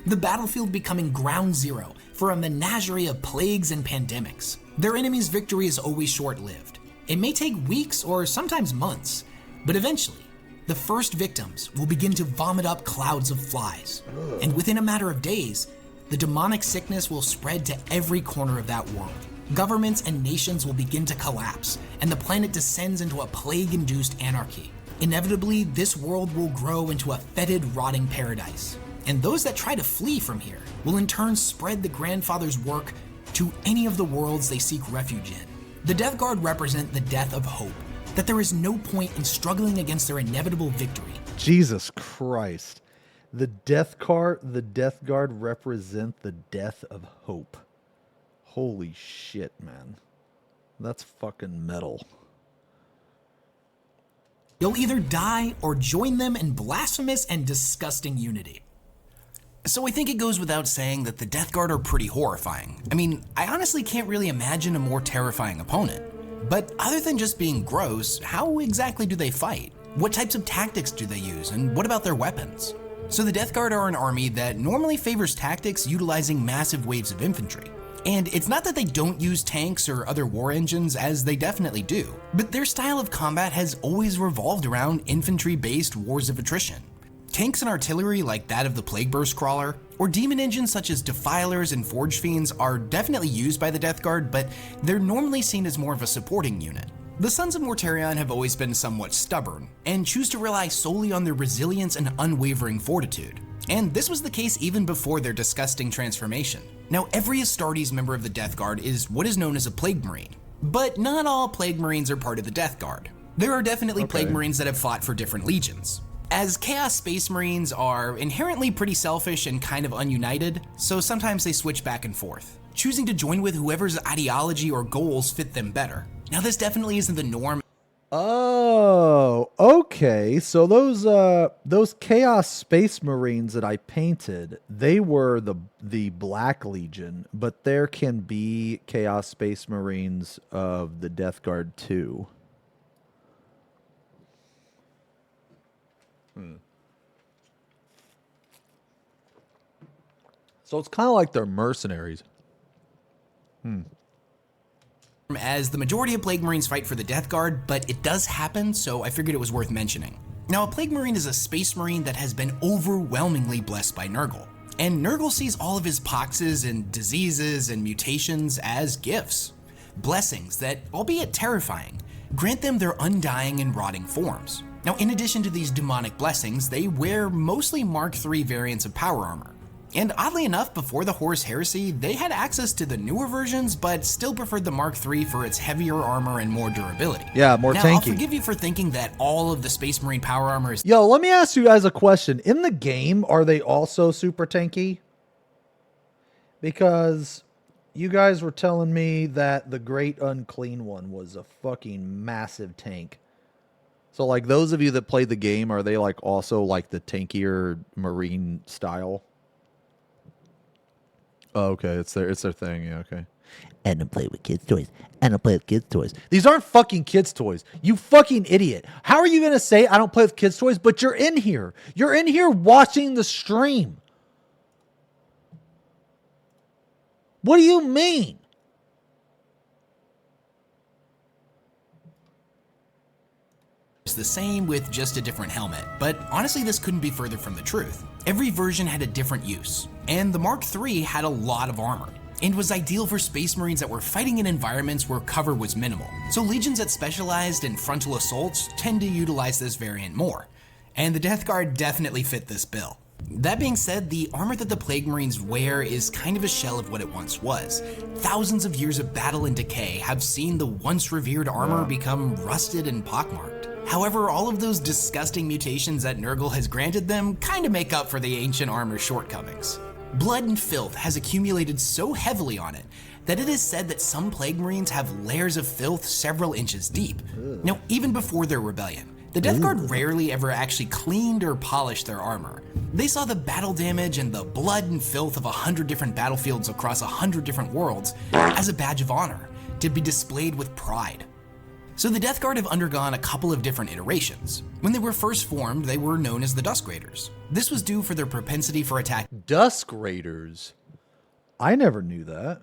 The battlefield becoming ground zero for a menagerie of plagues and pandemics. Their enemy's victory is always short-lived. It may take weeks or sometimes months, but eventually, the first victims will begin to vomit up clouds of flies. And within a matter of days, the demonic sickness will spread to every corner of that world. Governments and nations will begin to collapse, and the planet descends into a plague-induced anarchy. Inevitably, this world will grow into a fetid, rotting paradise. And those that try to flee from here will in turn spread the Grandfather's work to any of the worlds they seek refuge in. The Death Guard represent the death of hope, that there is no point in struggling against their inevitable victory. Jesus Christ. The Death Guard represent the death of hope. Holy shit, man. That's fucking metal. You'll either die or join them in blasphemous and disgusting unity. So I think it goes without saying that the Death Guard are pretty horrifying. I mean, I honestly can't really imagine a more terrifying opponent. But other than just being gross, how exactly do they fight? What types of tactics do they use, and what about their weapons? So the Death Guard are an army that normally favors tactics utilizing massive waves of infantry. And it's not that they don't use tanks or other war engines, as they definitely do, but their style of combat has always revolved around infantry-based wars of attrition. Tanks and artillery like that of the Plague Burst Crawler, or demon engines such as Defilers and Forge Fiends are definitely used by the Death Guard, but they're normally seen as more of a supporting unit. The Sons of Mortarion have always been somewhat stubborn, and choose to rely solely on their resilience and unwavering fortitude. And this was the case even before their disgusting transformation. Now, every Astartes member of the Death Guard is what is known as a Plague Marine, but not all Plague Marines are part of the Death Guard. There are definitely Plague Marines that have fought for different legions, as Chaos Space Marines are inherently pretty selfish and kind of ununited, so sometimes they switch back and forth, choosing to join with whoever's ideology or goals fit them better. Now, this definitely isn't the norm. Oh, okay. So those Chaos Space Marines that I painted, they were the Black Legion, but there can be Chaos Space Marines of the Death Guard too. So it's kind of like they're mercenaries. As the majority of Plague Marines fight for the Death Guard, but it does happen, so I figured it was worth mentioning. Now, a Plague Marine is a Space Marine that has been overwhelmingly blessed by Nurgle, and Nurgle sees all of his poxes and diseases and mutations as gifts. Blessings that, albeit terrifying, grant them their undying and rotting forms. Now, in addition to these demonic blessings, they wear mostly Mark III variants of power armor. And oddly enough, before the Horus Heresy, they had access to the newer versions, but still preferred the Mark III for its heavier armor and more durability. Yeah, more now, tanky. I'll forgive you for thinking that all of the Space Marine power armor is... Yo, let me ask you guys a question. In the game, are they also super tanky? Because you guys were telling me that the Great Unclean One was a fucking massive tank. So like those of you that played the game, are they like also like the tankier Marine style? Oh, okay, it's their thing. Yeah, okay. And to play with kids' toys. And to play with kids' toys. These aren't fucking kids' toys. You fucking idiot. How are you going to say I don't play with kids' toys, but you're in here? You're in here watching the stream. What do you mean? It's the same with just a different helmet, but honestly this couldn't be further from the truth. Every version had a different use, and the Mark III had a lot of armor, and was ideal for Space Marines that were fighting in environments where cover was minimal. So legions that specialized in frontal assaults tend to utilize this variant more, and the Death Guard definitely fit this bill. That being said, the armor that the Plague Marines wear is kind of a shell of what it once was. Thousands of years of battle and decay have seen the once revered armor become rusted and pockmarked. However, all of those disgusting mutations that Nurgle has granted them kind of make up for the ancient armor's shortcomings. Blood and filth has accumulated so heavily on it that it is said that some Plague Marines have layers of filth several inches deep. Now, even before their rebellion, the Death Guard rarely ever actually cleaned or polished their armor. They saw the battle damage and the blood and filth of 100 different battlefields across 100 different worlds as a badge of honor to be displayed with pride. So the Death Guard have undergone a couple of different iterations. When they were first formed, they were known as the Dusk Raiders. This was due for their propensity for attack. Dusk Raiders? I never knew that.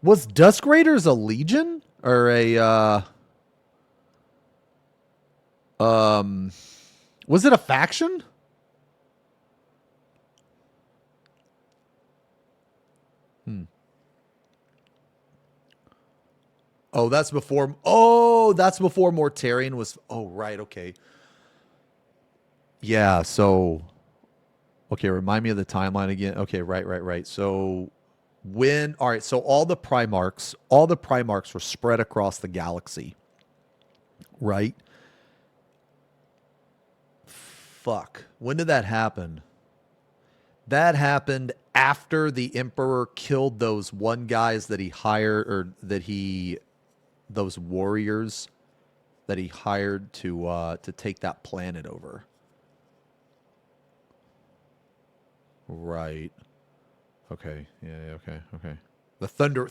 Was Dusk Raiders a legion? Or a, was it a faction? Oh, that's before Mortarion was. Oh, right. Okay. Yeah. So, okay. Remind me of the timeline again. Okay. Right. So so all the Primarchs were spread across the galaxy. Right. Fuck. When did that happen? That happened after the Emperor killed those one guys that he hired, those warriors that he hired to take that planet over. Right. Okay. Yeah. Okay. The Thunder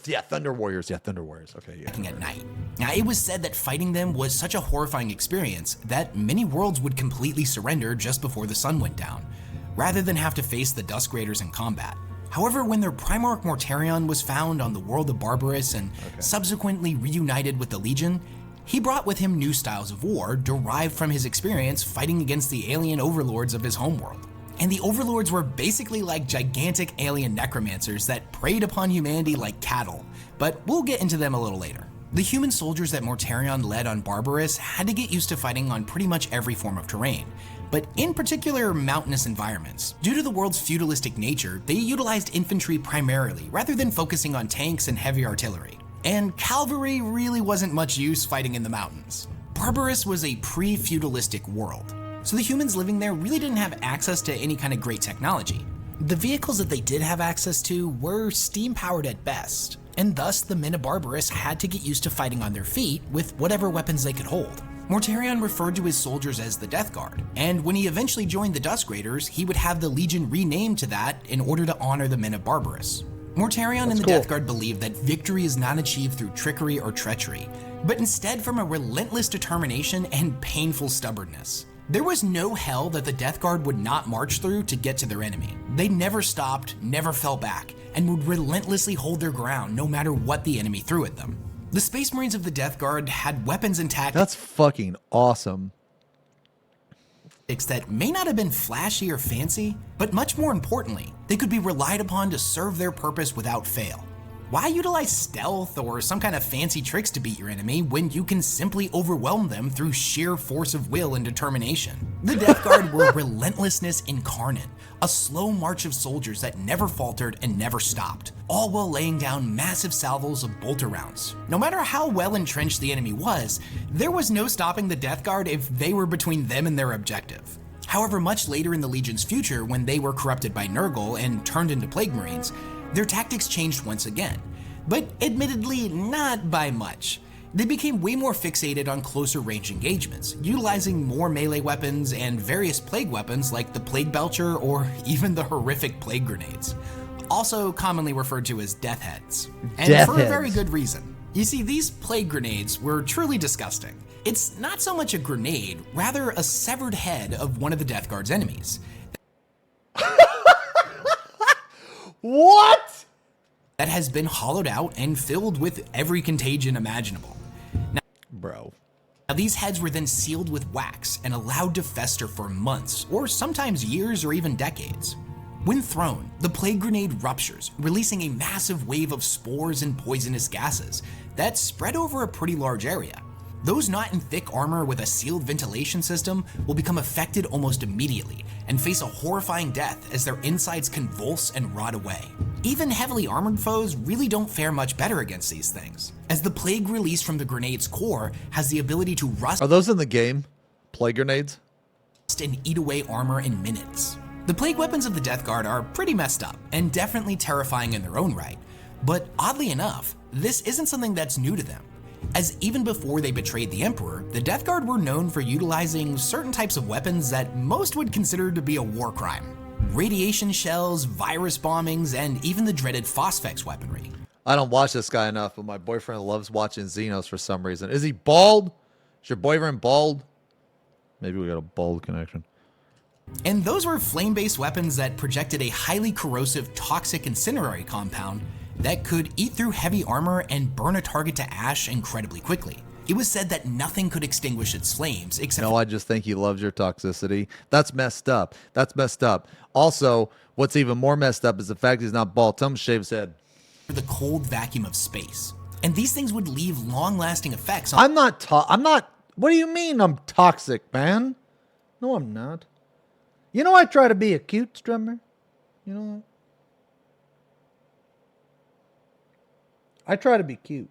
Warriors. Yeah, Thunder Warriors. Okay. Yeah. At night. Now, it was said that fighting them was such a horrifying experience that many worlds would completely surrender just before the sun went down, rather than have to face the Dusk Raiders in combat. However, when their Primarch Mortarion was found on the world of Barbarous and subsequently reunited with the Legion, he brought with him new styles of war derived from his experience fighting against the alien overlords of his homeworld. And the overlords were basically like gigantic alien necromancers that preyed upon humanity like cattle, but we'll get into them a little later. The human soldiers that Mortarion led on Barbarous had to get used to fighting on pretty much every form of terrain, but in particular mountainous environments. Due to the world's feudalistic nature, they utilized infantry primarily, rather than focusing on tanks and heavy artillery. And cavalry really wasn't much use fighting in the mountains. Barbarous was a pre-feudalistic world, so the humans living there really didn't have access to any kind of great technology. The vehicles that they did have access to were steam-powered at best, and thus the men of Barbarous had to get used to fighting on their feet with whatever weapons they could hold. Mortarion referred to his soldiers as the Death Guard, and when he eventually joined the Dusk Raiders, he would have the Legion renamed to that in order to honor the men of Barbarous. Mortarion and the Death Guard believed that victory is not achieved through trickery or treachery, but instead from a relentless determination and painful stubbornness. There was no hell that the Death Guard would not march through to get to their enemy. They never stopped, never fell back, and would relentlessly hold their ground no matter what the enemy threw at them. The Space Marines of the Death Guard had weapons and tactics. That's fucking awesome. That may not have been flashy or fancy, but much more importantly, they could be relied upon to serve their purpose without fail. Why utilize stealth or some kind of fancy tricks to beat your enemy when you can simply overwhelm them through sheer force of will and determination? The Death Guard were relentlessness incarnate, a slow march of soldiers that never faltered and never stopped, all while laying down massive salvos of bolter rounds. No matter how well entrenched the enemy was, there was no stopping the Death Guard if they were between them and their objective. However, much later in the Legion's future, when they were corrupted by Nurgle and turned into Plague Marines, their tactics changed once again, but admittedly not by much. They became way more fixated on closer range engagements, utilizing more melee weapons and various plague weapons like the Plague Belcher or even the horrific plague grenades, also commonly referred to as death heads. And for a very good reason. You see, these plague grenades were truly disgusting. It's not so much a grenade, rather a severed head of one of the Death Guard's enemies. What? That has been hollowed out and filled with every contagion imaginable. Now, these heads were then sealed with wax and allowed to fester for months, or sometimes years or even decades. When thrown, the plague grenade ruptures, releasing a massive wave of spores and poisonous gases that spread over a pretty large area. Those not in thick armor with a sealed ventilation system will become affected almost immediately and face a horrifying death as their insides convulse and rot away. Even heavily armored foes really don't fare much better against these things, as the plague released from the grenade's core has the ability to rust. Are those in the game? Plague grenades? And eat away armor in minutes. The plague weapons of the Death Guard are pretty messed up and definitely terrifying in their own right, but oddly enough, this isn't something that's new to them, as even before they betrayed the Emperor, the Death Guard were known for utilizing certain types of weapons that most would consider to be a war crime. Radiation shells, virus bombings, and even the dreaded FFXIV weaponry. I don't watch this guy enough, but my boyfriend loves watching Xenos for some reason. Is he bald? Is your boyfriend bald? Maybe we got a bald connection. And those were flame-based weapons that projected a highly corrosive, toxic incendiary compound that could eat through heavy armor and burn a target to ash incredibly quickly. It was said that nothing could extinguish its flames except No, I just think he loves your toxicity. That's messed up. That's messed up. Also, what's even more messed up is the fact he's not bald. Tell him to shave his head. The cold vacuum of space. And these things would leave long-lasting effects on— I'm not, what do you mean I'm toxic, man? No, I'm not. You know I try to be a cute strummer. You know what? I try to be cute.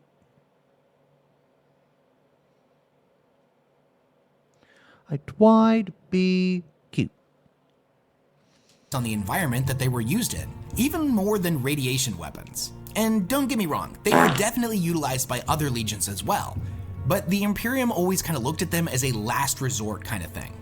I try to be cute. On the environment that they were used in, even more than radiation weapons. And don't get me wrong, they were definitely utilized by other legions as well, but the Imperium always kind of looked at them as a last resort kind of thing.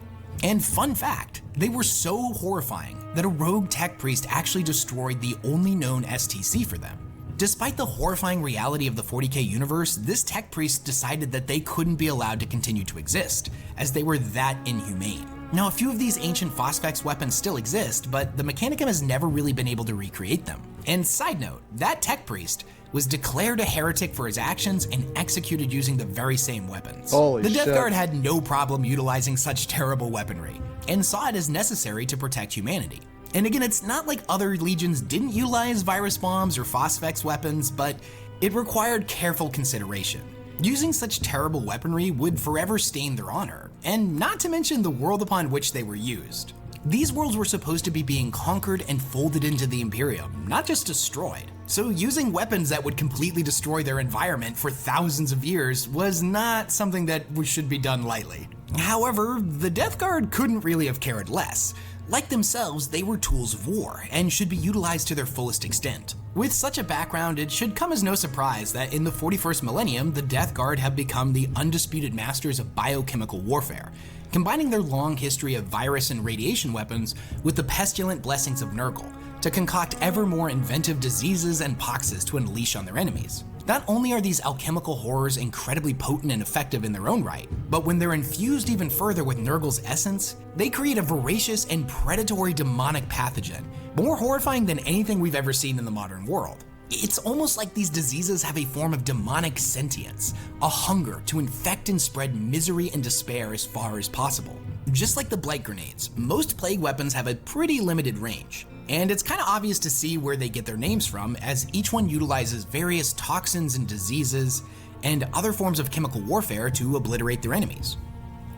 And fun fact, they were so horrifying that a rogue tech priest actually destroyed the only known STC for them. Despite the horrifying reality of the 40k universe, this tech priest decided that they couldn't be allowed to continue to exist, as they were that inhumane. Now, a few of these ancient FFXIV weapons still exist, but the Mechanicum has never really been able to recreate them. And side note, that tech priest was declared a heretic for his actions and executed using the very same weapons. Holy the Death shit. Guard had no problem utilizing such terrible weaponry, and saw it as necessary to protect humanity. And again, it's not like other legions didn't utilize virus bombs or FFXIV weapons, but it required careful consideration. Using such terrible weaponry would forever stain their honor, and not to mention the world upon which they were used. These worlds were supposed to be being conquered and folded into the Imperium, not just destroyed. So using weapons that would completely destroy their environment for thousands of years was not something that should be done lightly. However, the Death Guard couldn't really have cared less. Like themselves, they were tools of war and should be utilized to their fullest extent. With such a background, it should come as no surprise that in the 41st millennium, the Death Guard have become the undisputed masters of biochemical warfare, combining their long history of virus and radiation weapons with the pestilent blessings of Nurgle to concoct ever more inventive diseases and poxes to unleash on their enemies. Not only are these alchemical horrors incredibly potent and effective in their own right, but when they're infused even further with Nurgle's essence, they create a voracious and predatory demonic pathogen, more horrifying than anything we've ever seen in the modern world. It's almost like these diseases have a form of demonic sentience, a hunger to infect and spread misery and despair as far as possible. Just like the blight grenades, most plague weapons have a pretty limited range, and it's kind of obvious to see where they get their names from, as each one utilizes various toxins and diseases and other forms of chemical warfare to obliterate their enemies.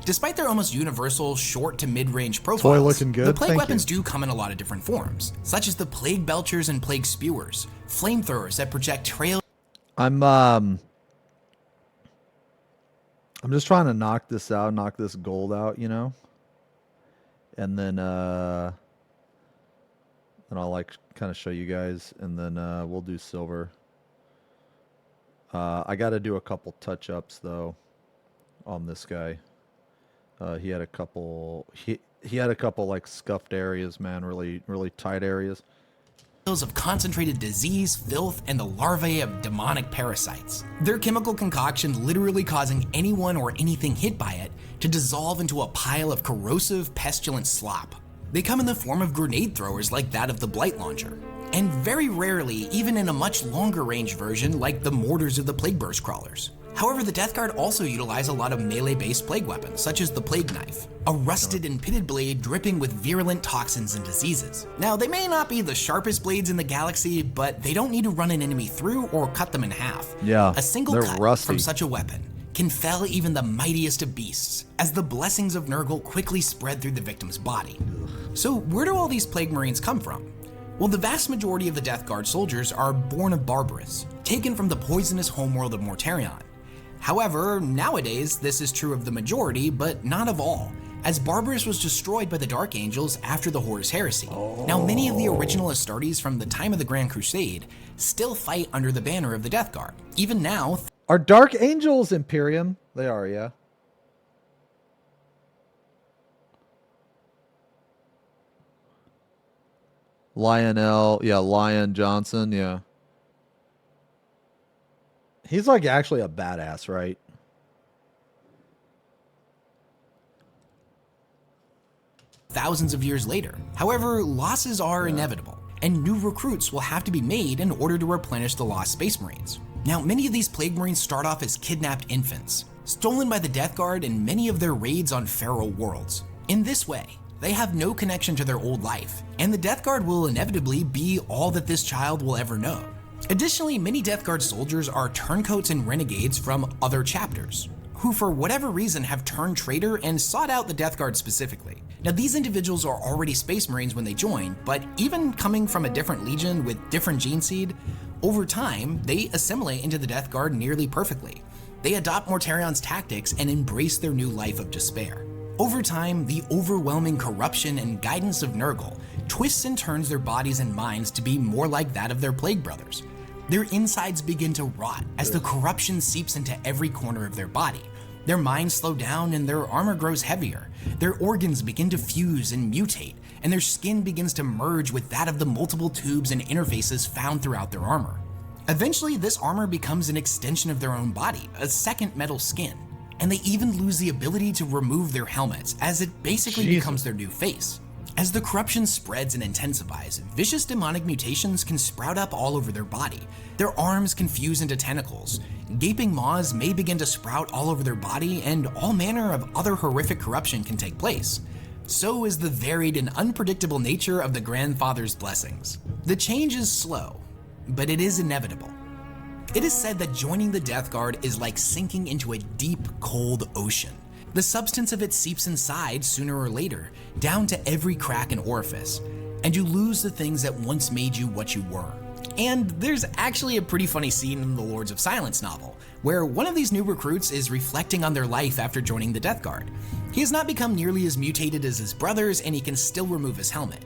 Despite their almost universal short to mid-range profiles, looking good. the plague Thank weapons you. do come in a lot of different forms, such as the plague belchers and plague spewers, flamethrowers that project trails. I'm just trying to knock this out, knock this gold out, you know? And then I'll like kind of show you guys, and then we'll do silver. I got to do a couple touch-ups though on this guy. He had a couple he had a couple like scuffed areas, man, really tight areas. Of concentrated disease, filth, and the larvae of demonic parasites. Their chemical concoction literally causing anyone or anything hit by it to dissolve into a pile of corrosive, pestilent slop. They come in the form of grenade throwers like that of the Blight Launcher, and very rarely even in a much longer range version like the mortars of the Plague Burst Crawlers. However, the Death Guard also utilize a lot of melee-based plague weapons, such as the Plague Knife, a rusted and pitted blade dripping with virulent toxins and diseases. Now, they may not be the sharpest blades in the galaxy, but they don't need to run an enemy through or cut them in half. Yeah, a single they're cut rusty. from such a weapon can fell even the mightiest of beasts, as the blessings of Nurgle quickly spread through the victim's body. So where do all these Plague Marines come from? Well, the vast majority of the Death Guard soldiers are born of Barbarous, taken from the poisonous homeworld of Mortarion. However, nowadays this is true of the majority, but not of all, as Barbarous was destroyed by the Dark Angels after the Horus Heresy. Now, many of the original Astartes from the time of the Grand Crusade still fight under the banner of the Death Guard. Even now, Are Dark Angels Imperium? They are, yeah. Lionel, yeah, Lion Johnson, yeah. He's like actually a badass, right? thousands of years later. However, losses are inevitable, and new recruits will have to be made in order to replenish the lost Space Marines. Now, many of these Plague Marines start off as kidnapped infants, stolen by the Death Guard in many of their raids on feral worlds. In this way, they have no connection to their old life, and the Death Guard will inevitably be all that this child will ever know. Additionally, many Death Guard soldiers are turncoats and renegades from other chapters, who for whatever reason have turned traitor and sought out the Death Guard specifically. Now, these individuals are already Space Marines when they join, but even coming from a different legion with different gene seed, over time, they assimilate into the Death Guard nearly perfectly. They adopt Mortarion's tactics and embrace their new life of despair. Over time, the overwhelming corruption and guidance of Nurgle twists and turns their bodies and minds to be more like that of their Plague Brothers. Their insides begin to rot as the corruption seeps into every corner of their body. Their minds slow down and their armor grows heavier. Their organs begin to fuse and mutate, and their skin begins to merge with that of the multiple tubes and interfaces found throughout their armor. Eventually, this armor becomes an extension of their own body, a second metal skin. and they even lose the ability to remove their helmets, as it basically becomes their new face. As the corruption spreads and intensifies, vicious demonic mutations can sprout up all over their body. Their arms can fuse into tentacles, gaping maws may begin to sprout all over their body, and all manner of other horrific corruption can take place. So is the varied and unpredictable nature of the Grandfather's blessings. The change is slow, but it is inevitable. It is said that joining the Death Guard is like sinking into a deep, cold ocean. The substance of it seeps inside sooner or later, down to every crack and orifice, and you lose the things that once made you what you were. And there's actually a pretty funny scene in the Lords of Silence novel, where one of these new recruits is reflecting on their life after joining the Death Guard. He has not become nearly as mutated as his brothers, and he can still remove his helmet.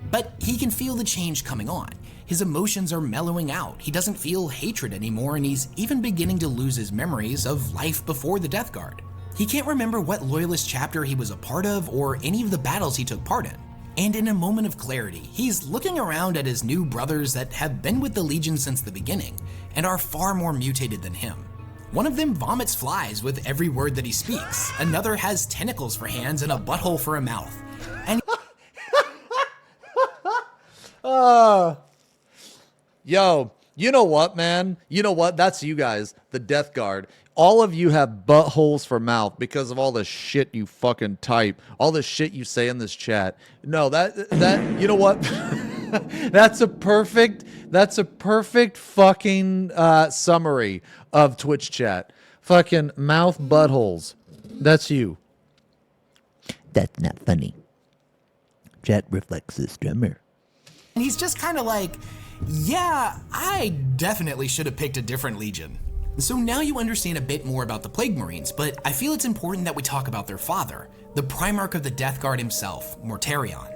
But he can feel the change coming on. His emotions are mellowing out, he doesn't feel hatred anymore, and he's even beginning to lose his memories of life before the Death Guard. He can't remember what Loyalist chapter he was a part of or any of the battles he took part in. And in a moment of clarity, he's looking around at his new brothers that have been with the Legion since the beginning and are far more mutated than him. One of them vomits flies with every word that he speaks. Another has tentacles for hands and a butthole for a mouth. And Yo, you know what, man? You know what? That's you guys, the Death Guard. All of you have buttholes for mouth because of all the shit you fucking type, all the shit you say in this chat. No, that you know what? That's a perfect fucking summary of Twitch chat. Fucking mouth buttholes. That's you. That's not funny. Chat reflects the streamer. And he's just kind of like, yeah, I definitely should have picked a different Legion. So now you understand a bit more about the Plague Marines, but I feel it's important that we talk about their father, the Primarch of the Death Guard himself, Mortarion.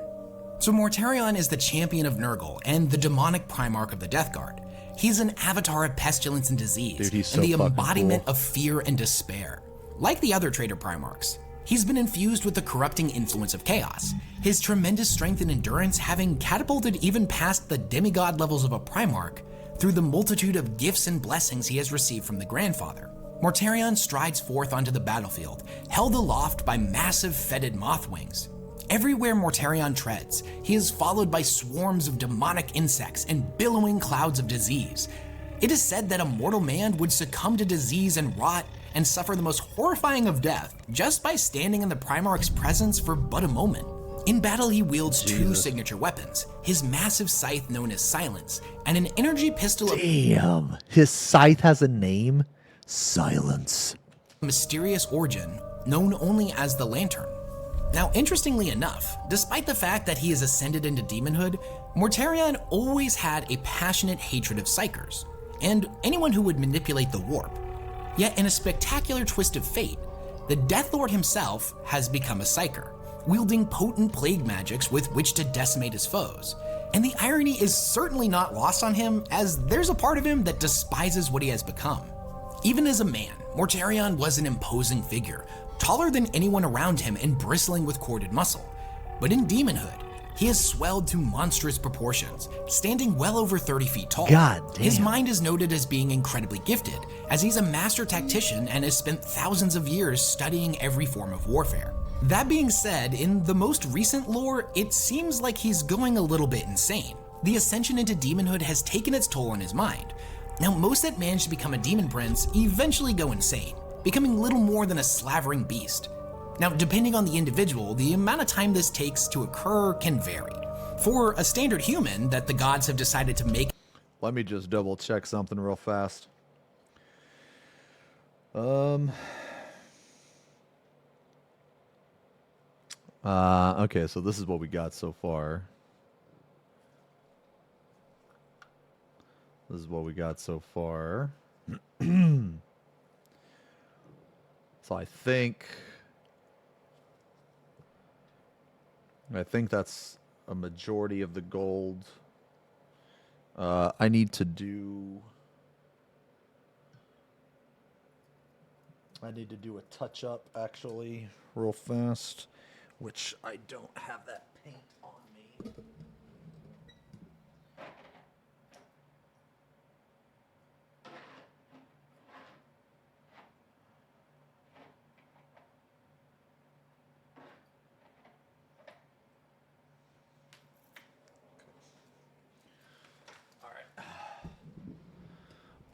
So Mortarion is the champion of Nurgle and the demonic Primarch of the Death Guard. He's an avatar of pestilence and disease, Dude, he's and so the embodiment cool. of fear and despair. Like the other traitor Primarchs, he's been infused with the corrupting influence of chaos, his tremendous strength and endurance having catapulted even past the demigod levels of a Primarch through the multitude of gifts and blessings he has received from the Grandfather. Mortarion strides forth onto the battlefield, held aloft by massive fetid moth wings. Everywhere Mortarion treads, he is followed by swarms of demonic insects and billowing clouds of disease. It is said that a mortal man would succumb to disease and rot and suffer the most horrifying of death just by standing in the Primarch's presence for but a moment. In battle, he wields two signature weapons, his massive scythe known as Silence, and an energy pistol of Damn, his scythe has a name? Silence. mysterious origin known only as the Lantern. Now, interestingly enough, despite the fact that he has ascended into demonhood, Mortarion always had a passionate hatred of Psychers, and anyone who would manipulate the warp. Yet in a spectacular twist of fate, the Death Lord himself has become a Psyker, wielding potent plague magics with which to decimate his foes. And the irony is certainly not lost on him, as there's a part of him that despises what he has become. Even as a man, Mortarion was an imposing figure, taller than anyone around him and bristling with corded muscle. But in demonhood, he has swelled to monstrous proportions, standing well over 30 feet tall. God damn. His mind is noted as being incredibly gifted, as he's a master tactician and has spent thousands of years studying every form of warfare. That being said, in the most recent lore, it seems like he's going a little bit insane. The ascension into demonhood has taken its toll on his mind. Now, most that manage to become a demon prince eventually go insane, becoming little more than a slavering beast. Now, depending on the individual, the amount of time this takes to occur can vary. For a standard human that the gods have decided to make... Let me just double check something real fast. Okay, so this is what we got so far. This is what we got so far. So I think that's a majority of the gold. I need to do a touch up actually real fast, which I don't have that paint on me.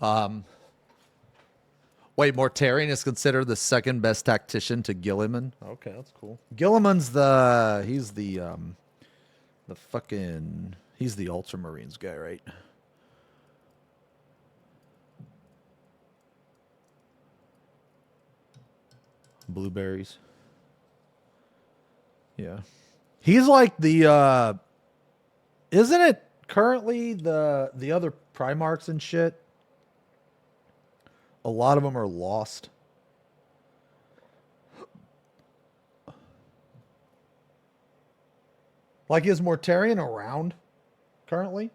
Wait, Mortarion is considered the second best tactician to Gilliman. Okay, that's cool. Gilliman's he's the Ultramarines guy, right? Blueberries. Yeah. He's like the isn't it currently the other Primarchs and shit? A lot of them are lost. Like, is Mortarion around currently?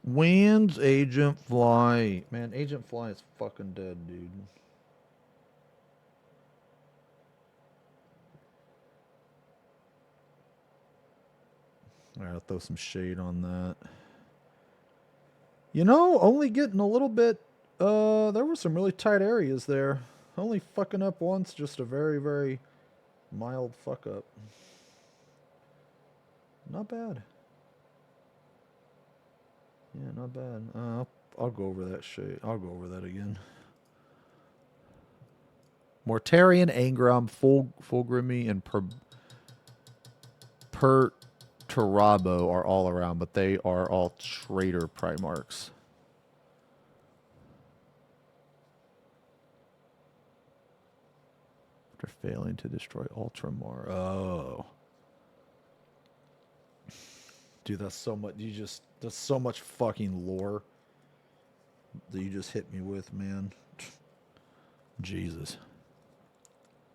When's Agent Fly? Man, Agent Fly is fucking dead, dude. Alright, I'll throw some shade on that. You know, only getting a little bit, there were some really tight areas there. Only fucking up once, just a very, very mild fuck up. Not bad. Yeah, not bad. I'll go over that shit. I'll go over that again. Mortarion, Angrom, Fulgrimy, and Perturabo are all around, but they are all traitor Primarchs. After failing to destroy Ultramar. Oh. Dude, that's so much. That's so much fucking lore that you just hit me with, man. Jesus.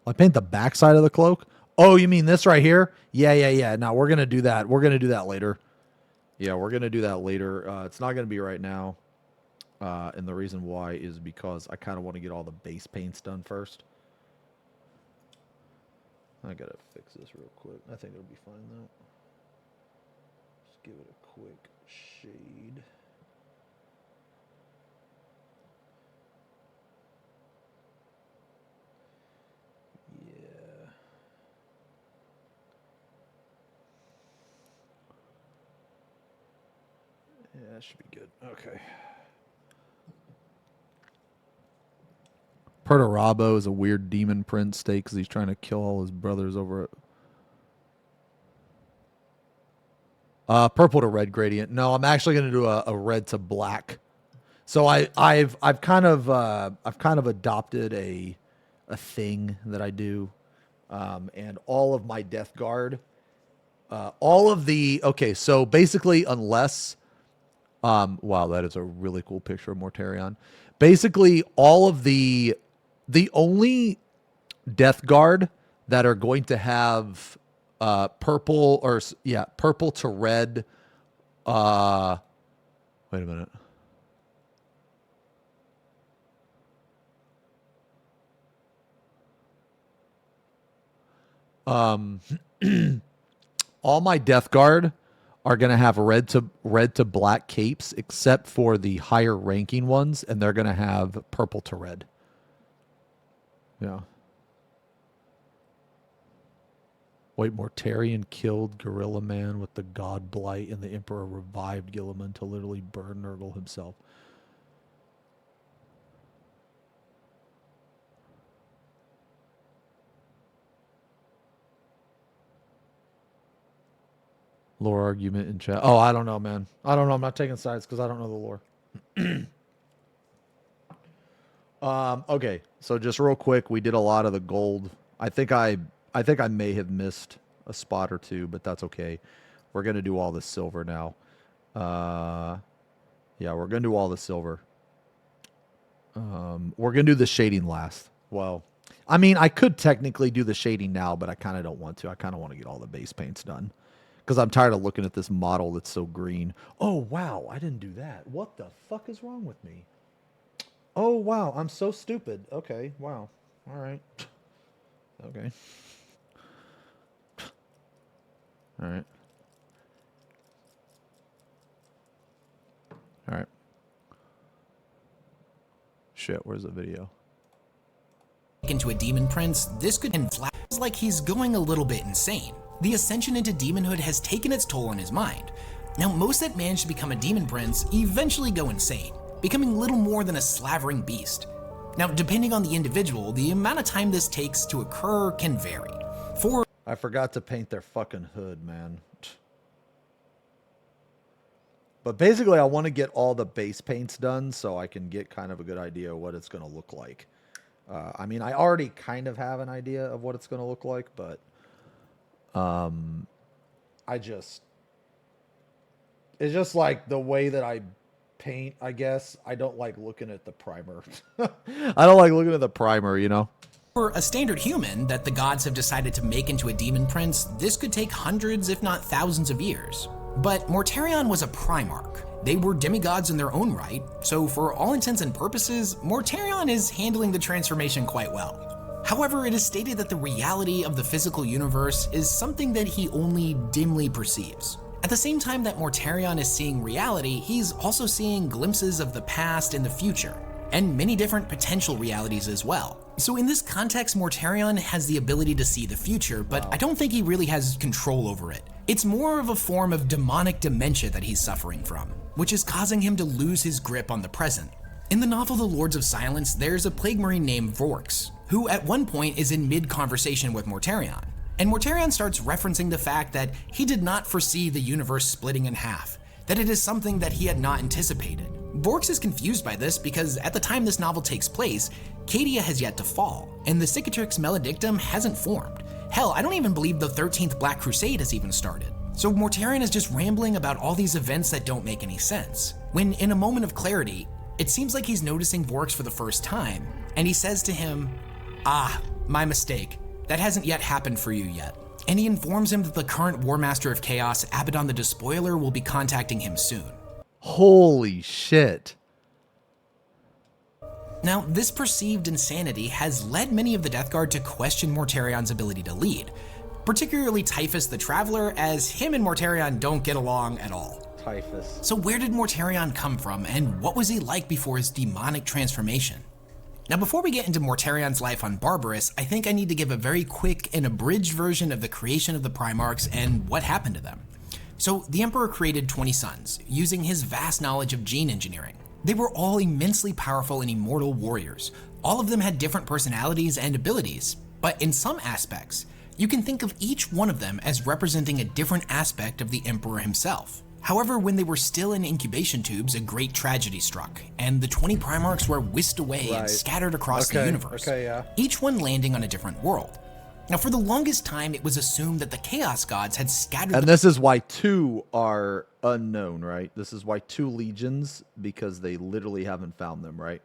I paint the backside of the cloak. Oh, you mean this right here? Yeah. No, we're gonna do that. We're gonna do that later. Yeah, we're gonna do that later. It's not gonna be right now. And the reason why is because I kind of want to get all the base paints done first. I gotta fix this real quick. I think it'll be fine though. Just give it a quick shade. Yeah. Yeah, that should be good. Okay. Perturabo is a weird demon prince state because he's trying to kill all his brothers over it. Purple to red gradient. No, I'm actually going to do a red to black. So I've kind of adopted a thing that I do, and all of my Death Guard, okay. So basically, unless, wow, that is a really cool picture of Mortarion. Basically, all of the only Death Guard that are going to have purple to red. Wait a minute. All my Death Guard are going to have red to black capes, except for the higher ranking ones, and they're going to have purple to red. Yeah. Wait, Mortarion killed Gorilla Man with the God Blight, and the Emperor revived Gilliman to literally burn Nurgle himself. Lore argument in chat. Oh, I don't know, man. I don't know. I'm not taking sides because I don't know the lore. Okay, so just real quick, we did a lot of the gold. I think I may have missed a spot or two, but that's okay. We're gonna do all the silver now. Yeah, we're gonna do all the silver. We're gonna do the shading last. Well, I mean, I could technically do the shading now, but I kind of don't want to. I kind of want to get all the base paints done. Because I'm tired of looking at this model that's so green. Oh, wow, I didn't do that. What the fuck is wrong with me? Oh, wow, I'm so stupid. Okay, wow. All right. Okay. All right. All right. Shit, where's the video? Into a demon prince, this could end flat like he's going a little bit insane. The ascension into demonhood has taken its toll on his mind. Now, most that manage to become a demon prince eventually go insane, becoming little more than a slavering beast. Now, depending on the individual, the amount of time this takes to occur can vary. I forgot to paint their fucking hood, man. But basically, I want to get all the base paints done so I can get kind of a good idea of what it's going to look like. I mean, I already kind of have an idea of what it's going to look like, but it's just like the way that I paint, I guess. I don't like looking at the primer. I don't like looking at the primer, you know? For a standard human that the gods have decided to make into a demon prince, this could take hundreds, if not thousands of years. But Mortarion was a Primarch. They were demigods in their own right, so for all intents and purposes, Mortarion is handling the transformation quite well. However, it is stated that the reality of the physical universe is something that he only dimly perceives. At the same time that Mortarion is seeing reality, he's also seeing glimpses of the past and the future, and many different potential realities as well. So in this context, Mortarion has the ability to see the future, but I don't think he really has control over it. It's more of a form of demonic dementia that he's suffering from, which is causing him to lose his grip on the present. In the novel The Lords of Silence, there's a plague marine named Vorx, who at one point is in mid-conversation with Mortarion. And Mortarion starts referencing the fact that he did not foresee the universe splitting in half, that it is something that he had not anticipated. Vorx is confused by this because at the time this novel takes place, Cadia has yet to fall, and the Cicatrix Maledictum hasn't formed. Hell, I don't even believe the 13th Black Crusade has even started. So Mortarion is just rambling about all these events that don't make any sense, when in a moment of clarity, it seems like he's noticing Vorx for the first time, and he says to him, "Ah, my mistake. That hasn't yet happened for you yet." And he informs him that the current War Master of Chaos, Abaddon the Despoiler, will be contacting him soon. Holy shit. Now, this perceived insanity has led many of the Death Guard to question Mortarion's ability to lead, particularly Typhus the Traveler, as him and Mortarion don't get along at all. Typhus. So where did Mortarion come from, and what was he like before his demonic transformation? Now, before we get into Mortarion's life on Barbarous, I think I need to give a very quick and abridged version of the creation of the Primarchs and what happened to them. So, the Emperor created 20 sons, using his vast knowledge of gene engineering. They were all immensely powerful and immortal warriors. All of them had different personalities and abilities, but in some aspects, you can think of each one of them as representing a different aspect of the Emperor himself. However, when they were still in incubation tubes, a great tragedy struck, and the 20 Primarchs were whisked away and scattered across the universe, each one landing on a different world. Now, for the longest time, it was assumed that the Chaos Gods had scattered. And this is why 2 are unknown, right? This is why 2 legions, because they literally haven't found them, right?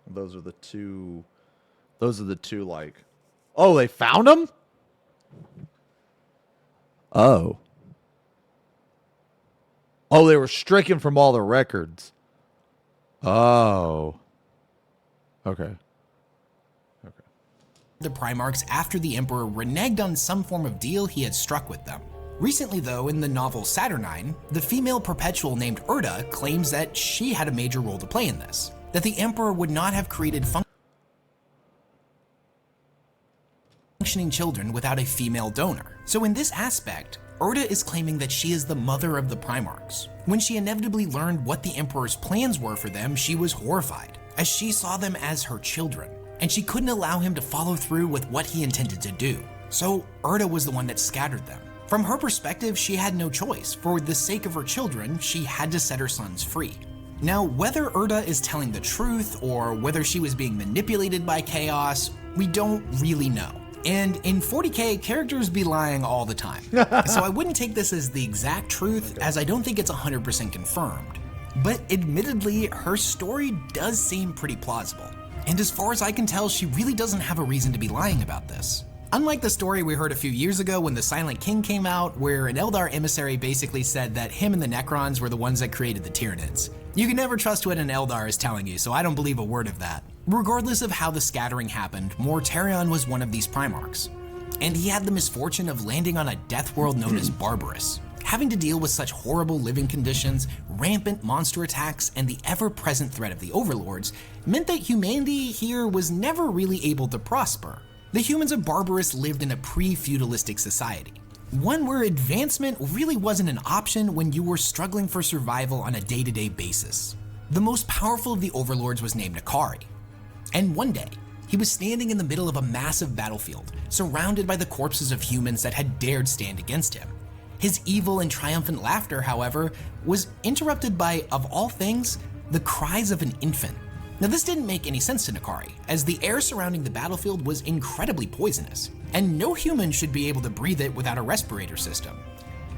Those are the two. Those are the 2, like. Oh, they found them? Oh. Oh, they were stricken from all the records. Oh. Okay. The Primarchs after the Emperor reneged on some form of deal he had struck with them. Recently, though, in the novel Saturnine, the female perpetual named Urda claims that she had a major role to play in this, that the Emperor would not have created functioning children without a female donor. So in this aspect, Urda is claiming that she is the mother of the Primarchs. When she inevitably learned what the Emperor's plans were for them, she was horrified, as she saw them as her children, and she couldn't allow him to follow through with what he intended to do. So Urda was the one that scattered them. From her perspective, she had no choice. For the sake of her children, she had to set her sons free. Now, whether Urda is telling the truth or whether she was being manipulated by Chaos, we don't really know. And in 40K, characters be lying all the time. So I wouldn't take this as the exact truth, as I don't think it's 100% confirmed. But admittedly, her story does seem pretty plausible. And as far as I can tell, she really doesn't have a reason to be lying about this. Unlike the story we heard a few years ago when the Silent King came out, where an Eldar emissary basically said that him and the Necrons were the ones that created the Tyranids. You can never trust what an Eldar is telling you, so I don't believe a word of that. Regardless of how the scattering happened, Mortarion was one of these Primarchs. And he had the misfortune of landing on a death world known as Barbarous. Having to deal with such horrible living conditions, rampant monster attacks, and the ever-present threat of the Overlords meant that humanity here was never really able to prosper. The humans of Barbarous lived in a pre-feudalistic society, one where advancement really wasn't an option when you were struggling for survival on a day-to-day basis. The most powerful of the overlords was named Nakari, and one day, he was standing in the middle of a massive battlefield, surrounded by the corpses of humans that had dared stand against him. His evil and triumphant laughter, however, was interrupted by, of all things, the cries of an infant. Now this didn't make any sense to Nakari, as the air surrounding the battlefield was incredibly poisonous, and no human should be able to breathe it without a respirator system.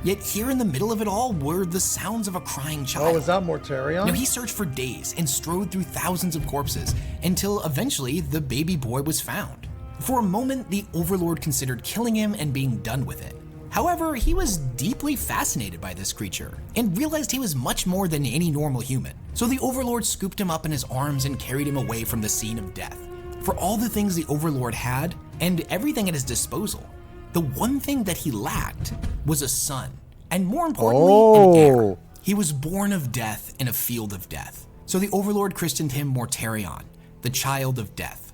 Yet here in the middle of it all were the sounds of a crying child. Oh, is that Mortarion? Now he searched for days and strode through thousands of corpses until eventually the baby boy was found. For a moment, the Overlord considered killing him and being done with it. However, he was deeply fascinated by this creature and realized he was much more than any normal human. So the Overlord scooped him up in his arms and carried him away from the scene of death. For all the things the Overlord had and everything at his disposal, the one thing that he lacked was a son, and more importantly, an heir. He was born of death in a field of death. So the Overlord christened him Mortarion, the child of death.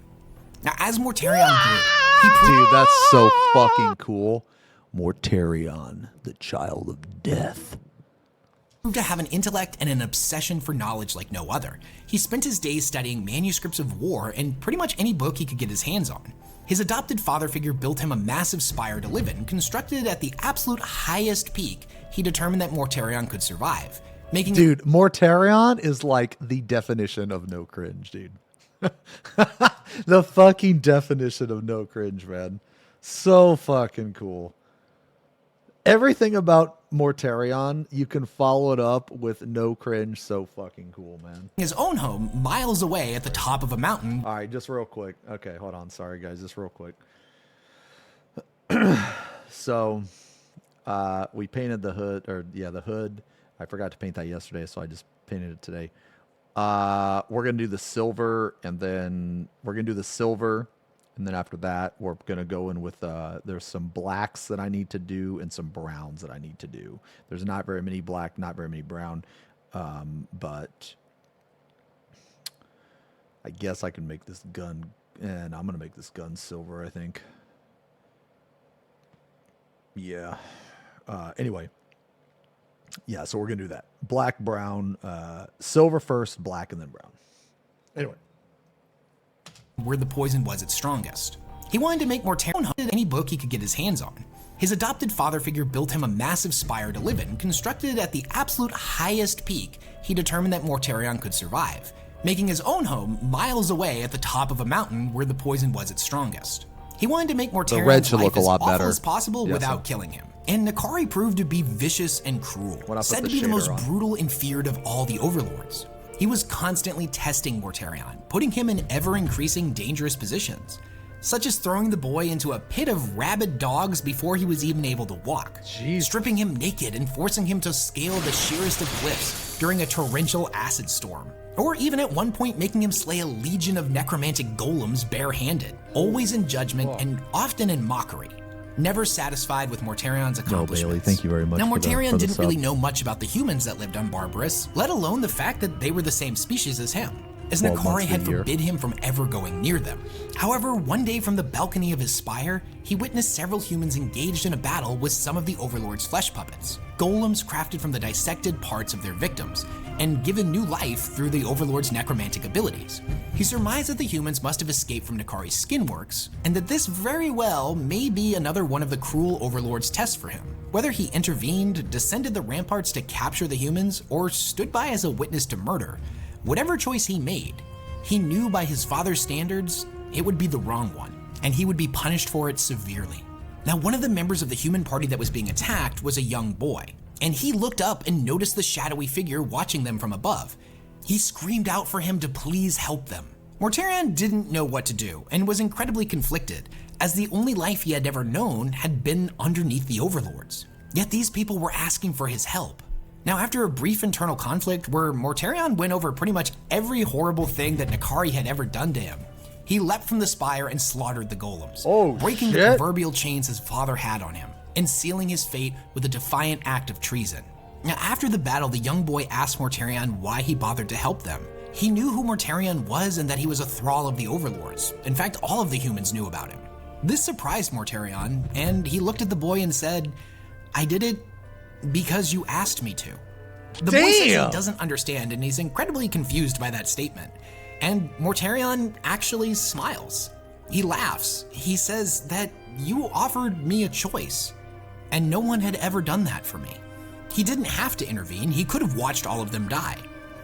Now, as Mortarion grew, Dude, that's so fucking cool. Mortarion, the child of death. Proved to have an intellect and an obsession for knowledge like no other. He spent his days studying manuscripts of war and pretty much any book he could get his hands on. His adopted father figure built him a massive spire to live in, constructed at the absolute highest peak he determined that Mortarion could survive, making Dude, Mortarion is like the definition of no cringe, dude. The fucking definition of no cringe, man. So fucking cool. Everything about Mortarion, you can follow it up with no cringe. So fucking cool, man. His own home miles away at the top of a mountain. All right, just real quick. Okay, hold on. Sorry, guys. Just real quick. So, we painted the hood, the hood. I forgot to paint that yesterday, so I just painted it today. We're going to do the silver, and then after that, we're going to go in with, there's some blacks that I need to do and some browns that I need to do. There's not very many black, not very many brown, but I guess I can make this gun, and I'm going to make this gun silver, I think. Yeah. Anyway. Yeah, so we're going to do that. Black, brown, silver first, black, and then brown. Anyway. Where the poison was its strongest. He wanted to make Mortarion any book he could get his hands on. His adopted father figure built him a massive spire to live in, constructed at the absolute highest peak he determined that Mortarion could survive, making his own home miles away at the top of a mountain where the poison was its strongest. He wanted to make Mortarion's life as awful as possible without killing him. And Nakari proved to be vicious and cruel, said to be the most brutal and feared of all the overlords. He was constantly testing Mortarion, putting him in ever-increasing dangerous positions, such as throwing the boy into a pit of rabid dogs before he was even able to walk, stripping him naked and forcing him to scale the sheerest of cliffs during a torrential acid storm, or even at one point making him slay a legion of necromantic golems barehanded, always in judgment and often in mockery. Never satisfied with Mortarion's accomplishments. No, Bailey, thank you very much. Now, Mortarion didn't really sub. know much about the humans that lived on Barbarous, let alone the fact that they were the same species as him, as Nakari had forbid him from ever going near them. However, one day from the balcony of his spire, he witnessed several humans engaged in a battle with some of the Overlord's flesh puppets, golems crafted from the dissected parts of their victims, and given new life through the Overlord's necromantic abilities. He surmised that the humans must have escaped from Nakari's skinworks, and that this very well may be another one of the cruel Overlord's tests for him. Whether he intervened, descended the ramparts to capture the humans, or stood by as a witness to murder, whatever choice he made, he knew by his father's standards, it would be the wrong one, and he would be punished for it severely. Now, one of the members of the human party that was being attacked was a young boy, and he looked up and noticed the shadowy figure watching them from above. He screamed out for him to please help them. Mortarion didn't know what to do and was incredibly conflicted, as the only life he had ever known had been underneath the Overlords. Yet these people were asking for his help. Now, after a brief internal conflict where Mortarion went over pretty much every horrible thing that Nakari had ever done to him, he leapt from the spire and slaughtered the golems, breaking the proverbial chains his father had on him, and sealing his fate with a defiant act of treason. Now, after the battle, the young boy asked Mortarion why he bothered to help them. He knew who Mortarion was and that he was a thrall of the Overlords. In fact, all of the humans knew about him. This surprised Mortarion, and he looked at the boy and said, "I did it because you asked me to." The boy says he doesn't understand, and he's incredibly confused by that statement. And Mortarion actually smiles. He laughs. He says that you offered me a choice, and no one had ever done that for me. He didn't have to intervene. He could have watched all of them die.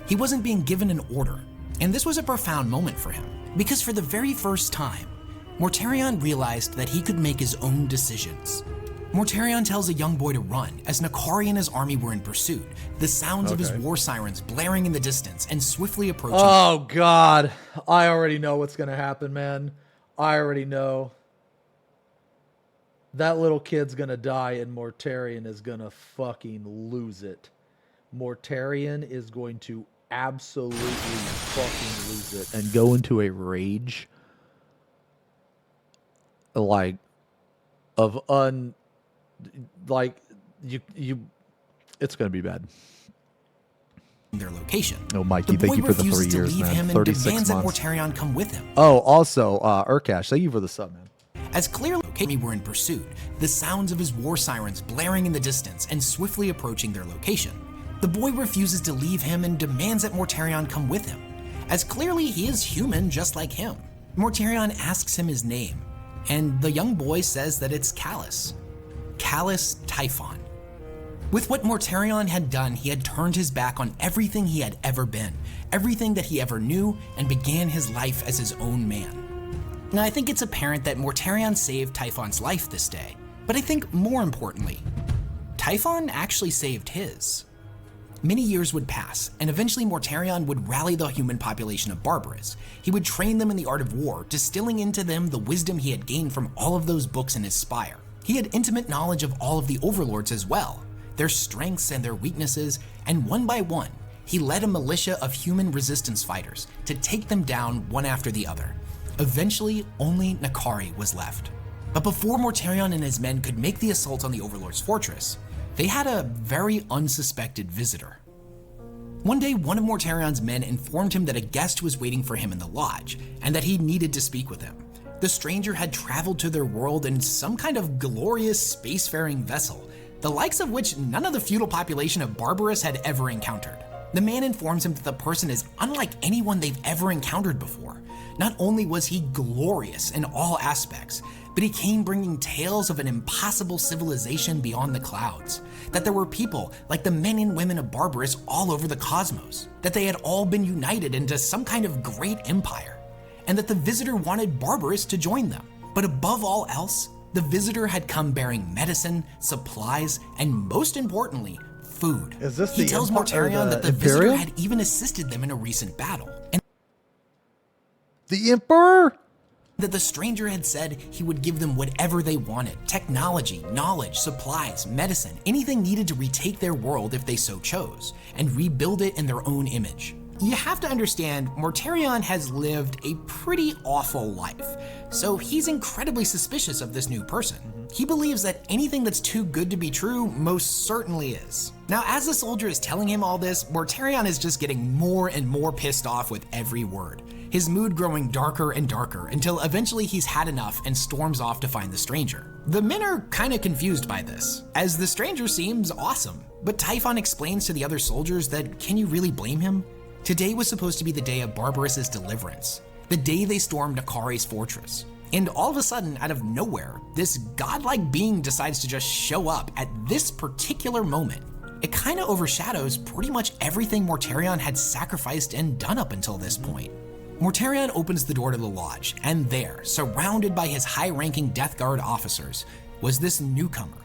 He wasn't being given an order. And this was a profound moment for him, because for the very first time, Mortarion realized that he could make his own decisions. Mortarion tells a young boy to run as Nakari and his army were in pursuit, the sounds of his war sirens blaring in the distance and swiftly approaching. Oh, God. I already know what's going to happen, man. I already know. That little kid's going to die and Mortarion is going to fucking lose it. Mortarion is going to absolutely fucking lose it and go into a rage like of it's going to be bad. Their location. Oh, Mikey, thank you for the 3 years, man. Him 36 and demands months. that Mortarion come with him. Oh, also, Urkash, thank you for the sub, man. As clearly we were in pursuit, the sounds of his war sirens blaring in the distance and swiftly approaching their location. The boy refuses to leave him and demands that Mortarion come with him, as clearly he is human just like him. Mortarion asks him his name, and the young boy says that it's Callus. Callus Typhon. With what Mortarion had done, he had turned his back on everything he had ever been, everything that he ever knew, and began his life as his own man. Now, I think it's apparent that Mortarion saved Typhon's life this day, but I think more importantly, Typhon actually saved his. Many years would pass, and eventually Mortarion would rally the human population of Barbarous. He would train them in the art of war, distilling into them the wisdom he had gained from all of those books in his spire. He had intimate knowledge of all of the overlords as well, their strengths and their weaknesses, and one by one, he led a militia of human resistance fighters to take them down one after the other. Eventually, only Nakari was left. But before Mortarion and his men could make the assault on the Overlord's fortress, they had a very unsuspected visitor. One day, one of Mortarion's men informed him that a guest was waiting for him in the lodge, and that he needed to speak with him. The stranger had traveled to their world in some kind of glorious spacefaring vessel, the likes of which none of the feudal population of Barbarous had ever encountered. The man informs him that the person is unlike anyone they've ever encountered before. Not only was he glorious in all aspects, but he came bringing tales of an impossible civilization beyond the clouds, that there were people like the men and women of Barbarous all over the cosmos, that they had all been united into some kind of great empire, and that the visitor wanted Barbarous to join them. But above all else, the visitor had come bearing medicine, supplies, and most importantly, food. Is this he the tells Mortarion that the visitor had even assisted them in a recent battle, and the Emperor? That the stranger had said he would give them whatever they wanted: technology, knowledge, supplies, medicine, anything needed to retake their world if they so chose, and rebuild it in their own image. You have to understand, Mortarion has lived a pretty awful life, so he's incredibly suspicious of this new person. He believes that anything that's too good to be true most certainly is. Now, as the soldier is telling him all this, Mortarion is just getting more and more pissed off with every word, his mood growing darker and darker until eventually he's had enough and storms off to find the stranger. The men are kind of confused by this, as the stranger seems awesome, but Typhon explains to the other soldiers that can you really blame him? Today was supposed to be the day of Barbarous's deliverance, the day they stormed Nakari's fortress. And all of a sudden, out of nowhere, this godlike being decides to just show up at this particular moment. It kind of overshadows pretty much everything Mortarion had sacrificed and done up until this point. Mortarion opens the door to the lodge, and there, surrounded by his high-ranking Death Guard officers, was this newcomer.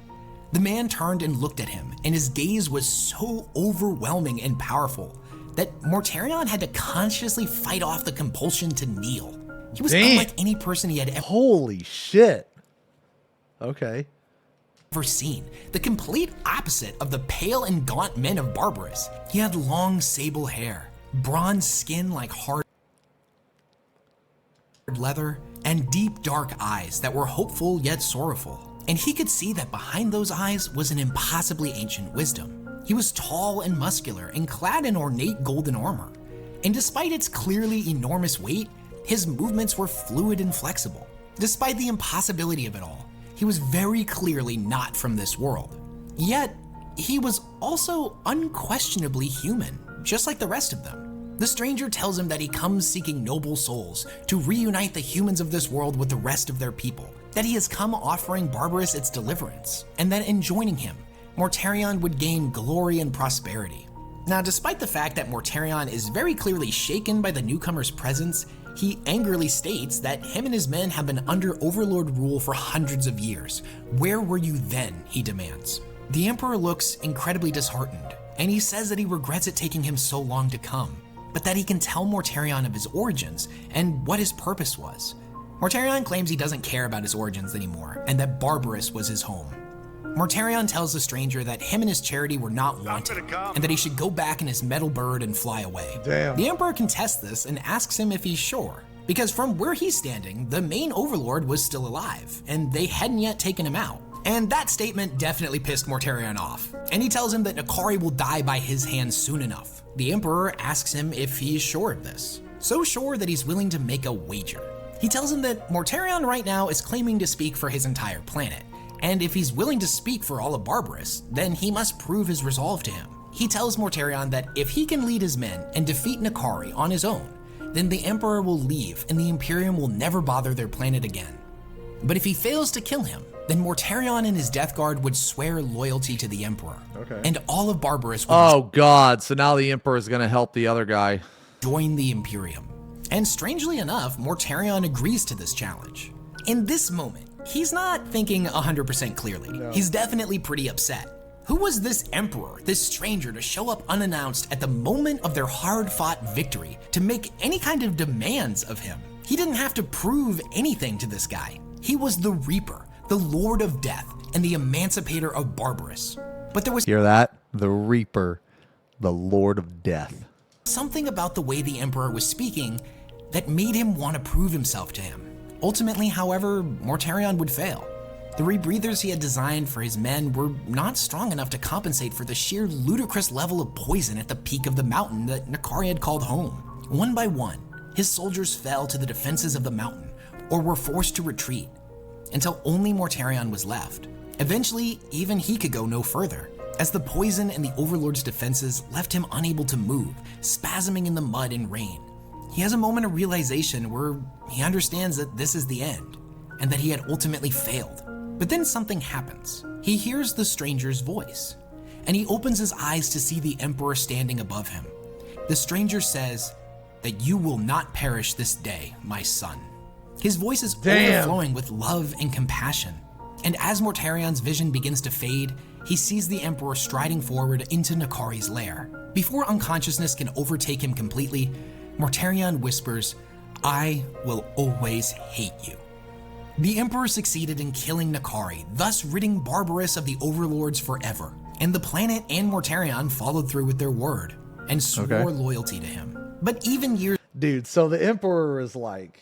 The man turned and looked at him, and his gaze was so overwhelming and powerful that Mortarion had to consciously fight off the compulsion to kneel. He was unlike any person he had ever Holy shit. Okay. seen, the complete opposite of the pale and gaunt men of Barbarous. He had long sable hair, bronze skin like hard leather, and deep dark eyes that were hopeful yet sorrowful. And he could see that behind those eyes was an impossibly ancient wisdom. He was tall and muscular and clad in ornate golden armor. And despite its clearly enormous weight, his movements were fluid and flexible. Despite the impossibility of it all, he was very clearly not from this world. Yet, he was also unquestionably human, just like the rest of them. The stranger tells him that he comes seeking noble souls to reunite the humans of this world with the rest of their people, that he has come offering Barbarous its deliverance, and that in joining him, Mortarion would gain glory and prosperity. Now, despite the fact that Mortarion is very clearly shaken by the newcomer's presence, he angrily states that him and his men have been under Overlord rule for hundreds of years. Where were you then, he demands. The Emperor looks incredibly disheartened, and he says that he regrets it taking him so long to come, but that he can tell Mortarion of his origins and what his purpose was. Mortarion claims he doesn't care about his origins anymore, and that Barbarous was his home. Mortarion tells the stranger that him and his charity were not wanted, and that he should go back in his metal bird and fly away. Damn. The Emperor contests this and asks him if he's sure, because from where he's standing, the main Overlord was still alive, and they hadn't yet taken him out. And that statement definitely pissed Mortarion off, and he tells him that Nakari will die by his hands soon enough. The Emperor asks him if he is sure of this, so sure that he's willing to make a wager. He tells him that Mortarion right now is claiming to speak for his entire planet, and if he's willing to speak for all of Barbarous, then he must prove his resolve to him. He tells Mortarion that if he can lead his men and defeat Nakari on his own, then the Emperor will leave and the Imperium will never bother their planet again. But if he fails to kill him, then Mortarion and his Death Guard would swear loyalty to the Emperor. Okay. And all of Barbarous would Oh God, so now the Emperor is gonna help the other guy. join the Imperium. And strangely enough, Mortarion agrees to this challenge. In this moment, he's not thinking 100% clearly. No. He's definitely pretty upset. Who was this Emperor, this stranger, to show up unannounced at the moment of their hard-fought victory to make any kind of demands of him? He didn't have to prove anything to this guy. He was the Reaper, the Lord of Death, and the Emancipator of Barbarous. But there was Hear that? The Reaper, the Lord of Death. something about the way the Emperor was speaking that made him want to prove himself to him. Ultimately, however, Mortarion would fail. The rebreathers he had designed for his men were not strong enough to compensate for the sheer ludicrous level of poison at the peak of the mountain that Nakari had called home. One by one, his soldiers fell to the defenses of the mountain or were forced to retreat, until only Mortarion was left. Eventually, even he could go no further, as the poison and the Overlord's defenses left him unable to move, spasming in the mud and rain. He has a moment of realization where he understands that this is the end, and that he had ultimately failed. But then something happens. He hears the stranger's voice, and he opens his eyes to see the Emperor standing above him. The stranger says that you will not perish this day, my son. His voice is overflowing with love and compassion. And as Mortarion's vision begins to fade, he sees the Emperor striding forward into Nakari's lair. Before unconsciousness can overtake him completely, Mortarion whispers, "I will always hate you." The Emperor succeeded in killing Nakari, thus ridding Barbarous of the Overlords forever. And the planet and Mortarion followed through with their word and swore loyalty to him. But even years... Dude, so the Emperor is like,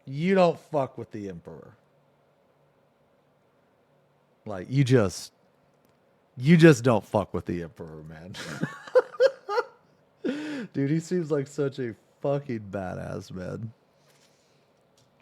you don't fuck with the Emperor. Like, you just don't fuck with the Emperor, man. Dude, he seems like such a fucking badass, man.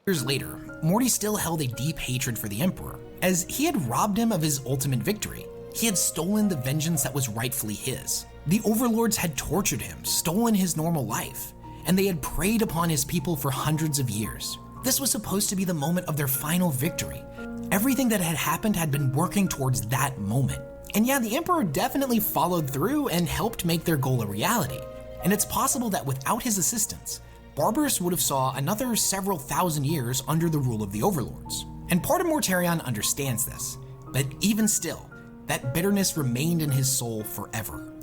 Years later, Morty still held a deep hatred for the Emperor, as he had robbed him of his ultimate victory. He had stolen the vengeance that was rightfully his. The Overlords had tortured him, stolen his normal life, and they had preyed upon his people for hundreds of years. This was supposed to be the moment of their final victory. Everything that had happened had been working towards that moment. And yeah, the Emperor definitely followed through and helped make their goal a reality. And it's possible that without his assistance, Barbarous would have saw another several thousand years under the rule of the Overlords. And part of Mortarion understands this, but even still, that bitterness remained in his soul forever.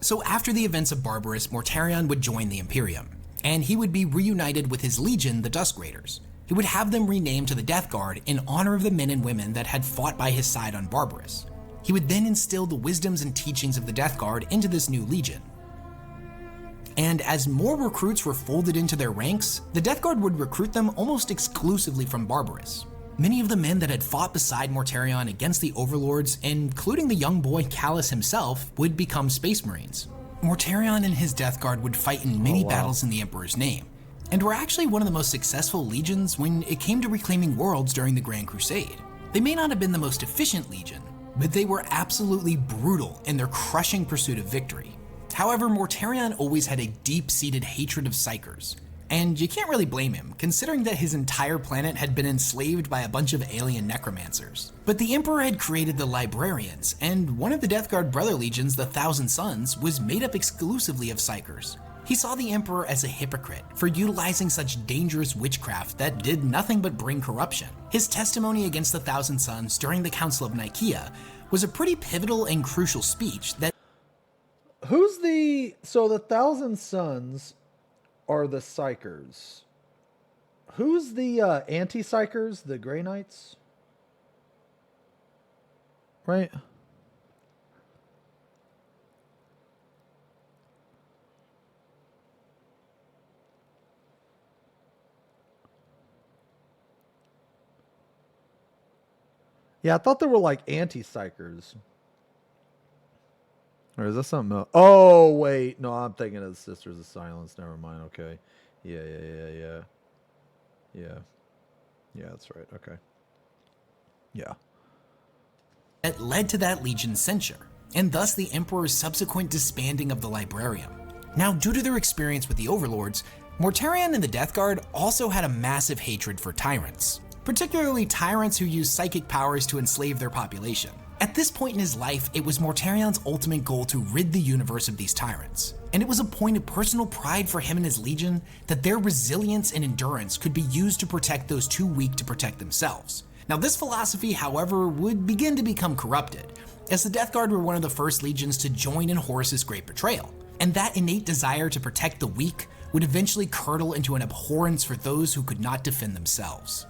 So after the events of Barbarous, Mortarion would join the Imperium, and he would be reunited with his legion, the Dusk Raiders. He would have them renamed to the Death Guard in honor of the men and women that had fought by his side on Barbarous. He would then instill the wisdoms and teachings of the Death Guard into this new legion. And as more recruits were folded into their ranks, the Death Guard would recruit them almost exclusively from Barbarous. Many of the men that had fought beside Mortarion against the Overlords, including the young boy Callus himself, would become Space Marines. Mortarion and his Death Guard would fight in many battles in the Emperor's name, and were actually one of the most successful legions when it came to reclaiming worlds during the Grand Crusade. They may not have been the most efficient legion, but they were absolutely brutal in their crushing pursuit of victory. However, Mortarion always had a deep-seated hatred of Psykers, and you can't really blame him, considering that his entire planet had been enslaved by a bunch of alien necromancers. But the Emperor had created the Librarians, and one of the Death Guard brother legions, the Thousand Sons, was made up exclusively of Psykers. He saw the Emperor as a hypocrite for utilizing such dangerous witchcraft that did nothing but bring corruption. His testimony against the Thousand Sons during the Council of Nicaea was a pretty pivotal and crucial speech that... Who's the... So the Thousand Sons are the Psykers. Who's the anti-Psykers? The Grey Knights? Right? Yeah, I thought there were like anti-Psykers. Or is that something else? Oh, wait. No, I'm thinking of the Sisters of Silence. Never mind. Okay. Yeah. Yeah, that's right. Okay. Yeah. That led to that legion's censure, and thus the Emperor's subsequent disbanding of the Librarium. Now, due to their experience with the Overlords, Mortarion and the Death Guard also had a massive hatred for tyrants, particularly tyrants who use psychic powers to enslave their population. At this point in his life, it was Mortarion's ultimate goal to rid the universe of these tyrants, and it was a point of personal pride for him and his legion that their resilience and endurance could be used to protect those too weak to protect themselves. Now, this philosophy, however, would begin to become corrupted, as the Death Guard were one of the first legions to join in Horus's Great Betrayal, and that innate desire to protect the weak would eventually curdle into an abhorrence for those who could not defend themselves.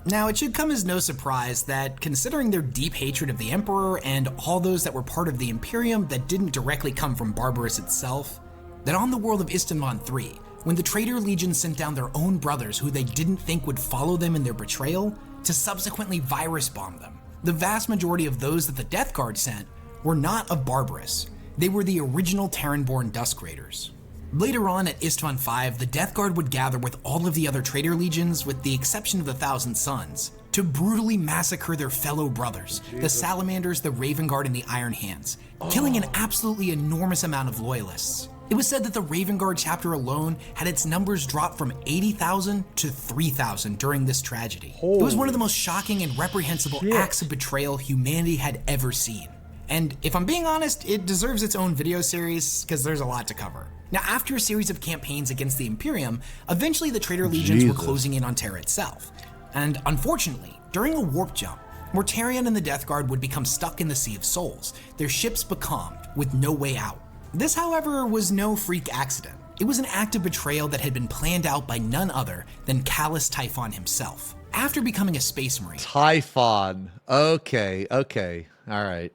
Now, it should come as no surprise that, considering their deep hatred of the Emperor and all those that were part of the Imperium that didn't directly come from Barbarous itself, that on the world of Istanbul III, when the traitor legion sent down their own brothers who they didn't think would follow them in their betrayal to subsequently virus bomb them, the vast majority of those that the Death Guard sent were not of Barbarous. They were the original Terran-born Dusk Raiders. Later on at Istvan V, the Death Guard would gather with all of the other traitor legions, with the exception of the Thousand Sons, to brutally massacre their fellow brothers, the Salamanders, the Raven Guard, and the Iron Hands, killing an absolutely enormous amount of loyalists. It was said that the Raven Guard chapter alone had its numbers drop from 80,000 to 3,000 during this tragedy. It was one of the most shocking and reprehensible acts of betrayal humanity had ever seen. And if I'm being honest, it deserves its own video series, because there's a lot to cover. Now, after a series of campaigns against the Imperium, eventually the traitor legions were closing in on Terra itself. And unfortunately, during a warp jump, Mortarion and the Death Guard would become stuck in the Sea of Souls, their ships becalmed, with no way out. This, however, was no freak accident. It was an act of betrayal that had been planned out by none other than Callus Typhon himself. After becoming a space marine, Typhon. Okay. All right.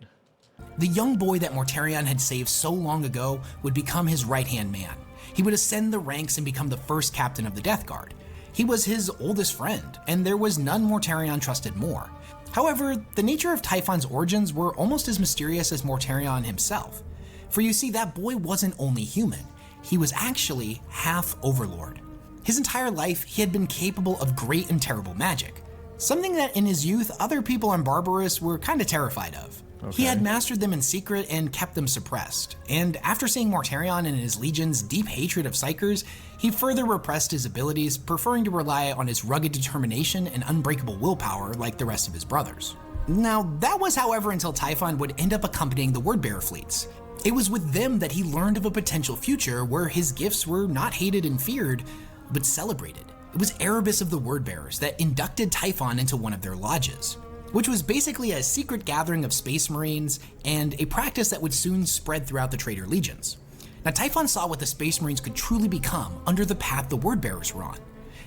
The young boy that Mortarion had saved so long ago would become his right-hand man. He would ascend the ranks and become the first captain of the Death Guard. He was his oldest friend, and there was none Mortarion trusted more. However, the nature of Typhon's origins were almost as mysterious as Mortarion himself. For you see, that boy wasn't only human, he was actually half Overlord. His entire life, he had been capable of great and terrible magic, something that in his youth, other people on Barbarous were kinda terrified of. Okay. He had mastered them in secret and kept them suppressed, and after seeing Mortarion and his legion's deep hatred of Psykers, he further repressed his abilities, preferring to rely on his rugged determination and unbreakable willpower like the rest of his brothers. Now, that was however until Typhon would end up accompanying the Wordbearer fleets. It was with them that he learned of a potential future where his gifts were not hated and feared, but celebrated. It was Erebus of the Wordbearers that inducted Typhon into one of their lodges, which was basically a secret gathering of space marines and a practice that would soon spread throughout the traitor legions. Now, Typhon saw what the space marines could truly become under the path the Wordbearers were on,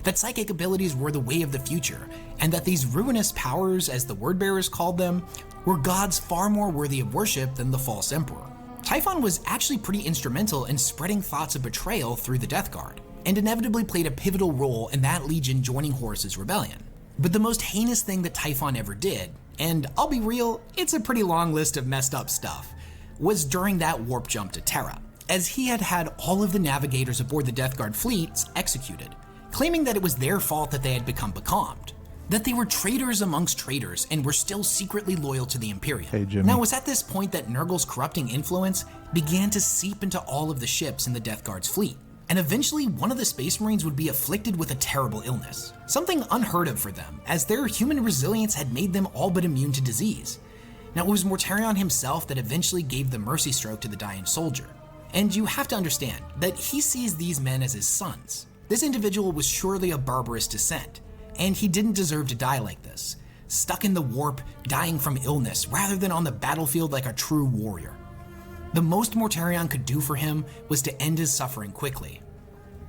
that psychic abilities were the way of the future, and that these ruinous powers, as the Wordbearers called them, were gods far more worthy of worship than the false emperor. Typhon was actually pretty instrumental in spreading thoughts of betrayal through the Death Guard, and inevitably played a pivotal role in that legion joining Horus's rebellion. But the most heinous thing that Typhon ever did, and I'll be real, it's a pretty long list of messed up stuff, was during that warp jump to Terra, as he had all of the navigators aboard the Death Guard fleets executed. claiming that it was their fault that they had become becalmed, that they were traitors amongst traitors and were still secretly loyal to the Imperium. Hey, Jimmy. Now, it was at this point that Nurgle's corrupting influence began to seep into all of the ships in the Death Guard's fleet, and eventually one of the Space Marines would be afflicted with a terrible illness, something unheard of for them, as their human resilience had made them all but immune to disease. Now, it was Mortarion himself that eventually gave the mercy stroke to the dying soldier, and you have to understand that he sees these men as his sons. This individual was surely of barbarous descent, and he didn't deserve to die like this, stuck in the warp, dying from illness, rather than on the battlefield like a true warrior. The most Mortarion could do for him was to end his suffering quickly.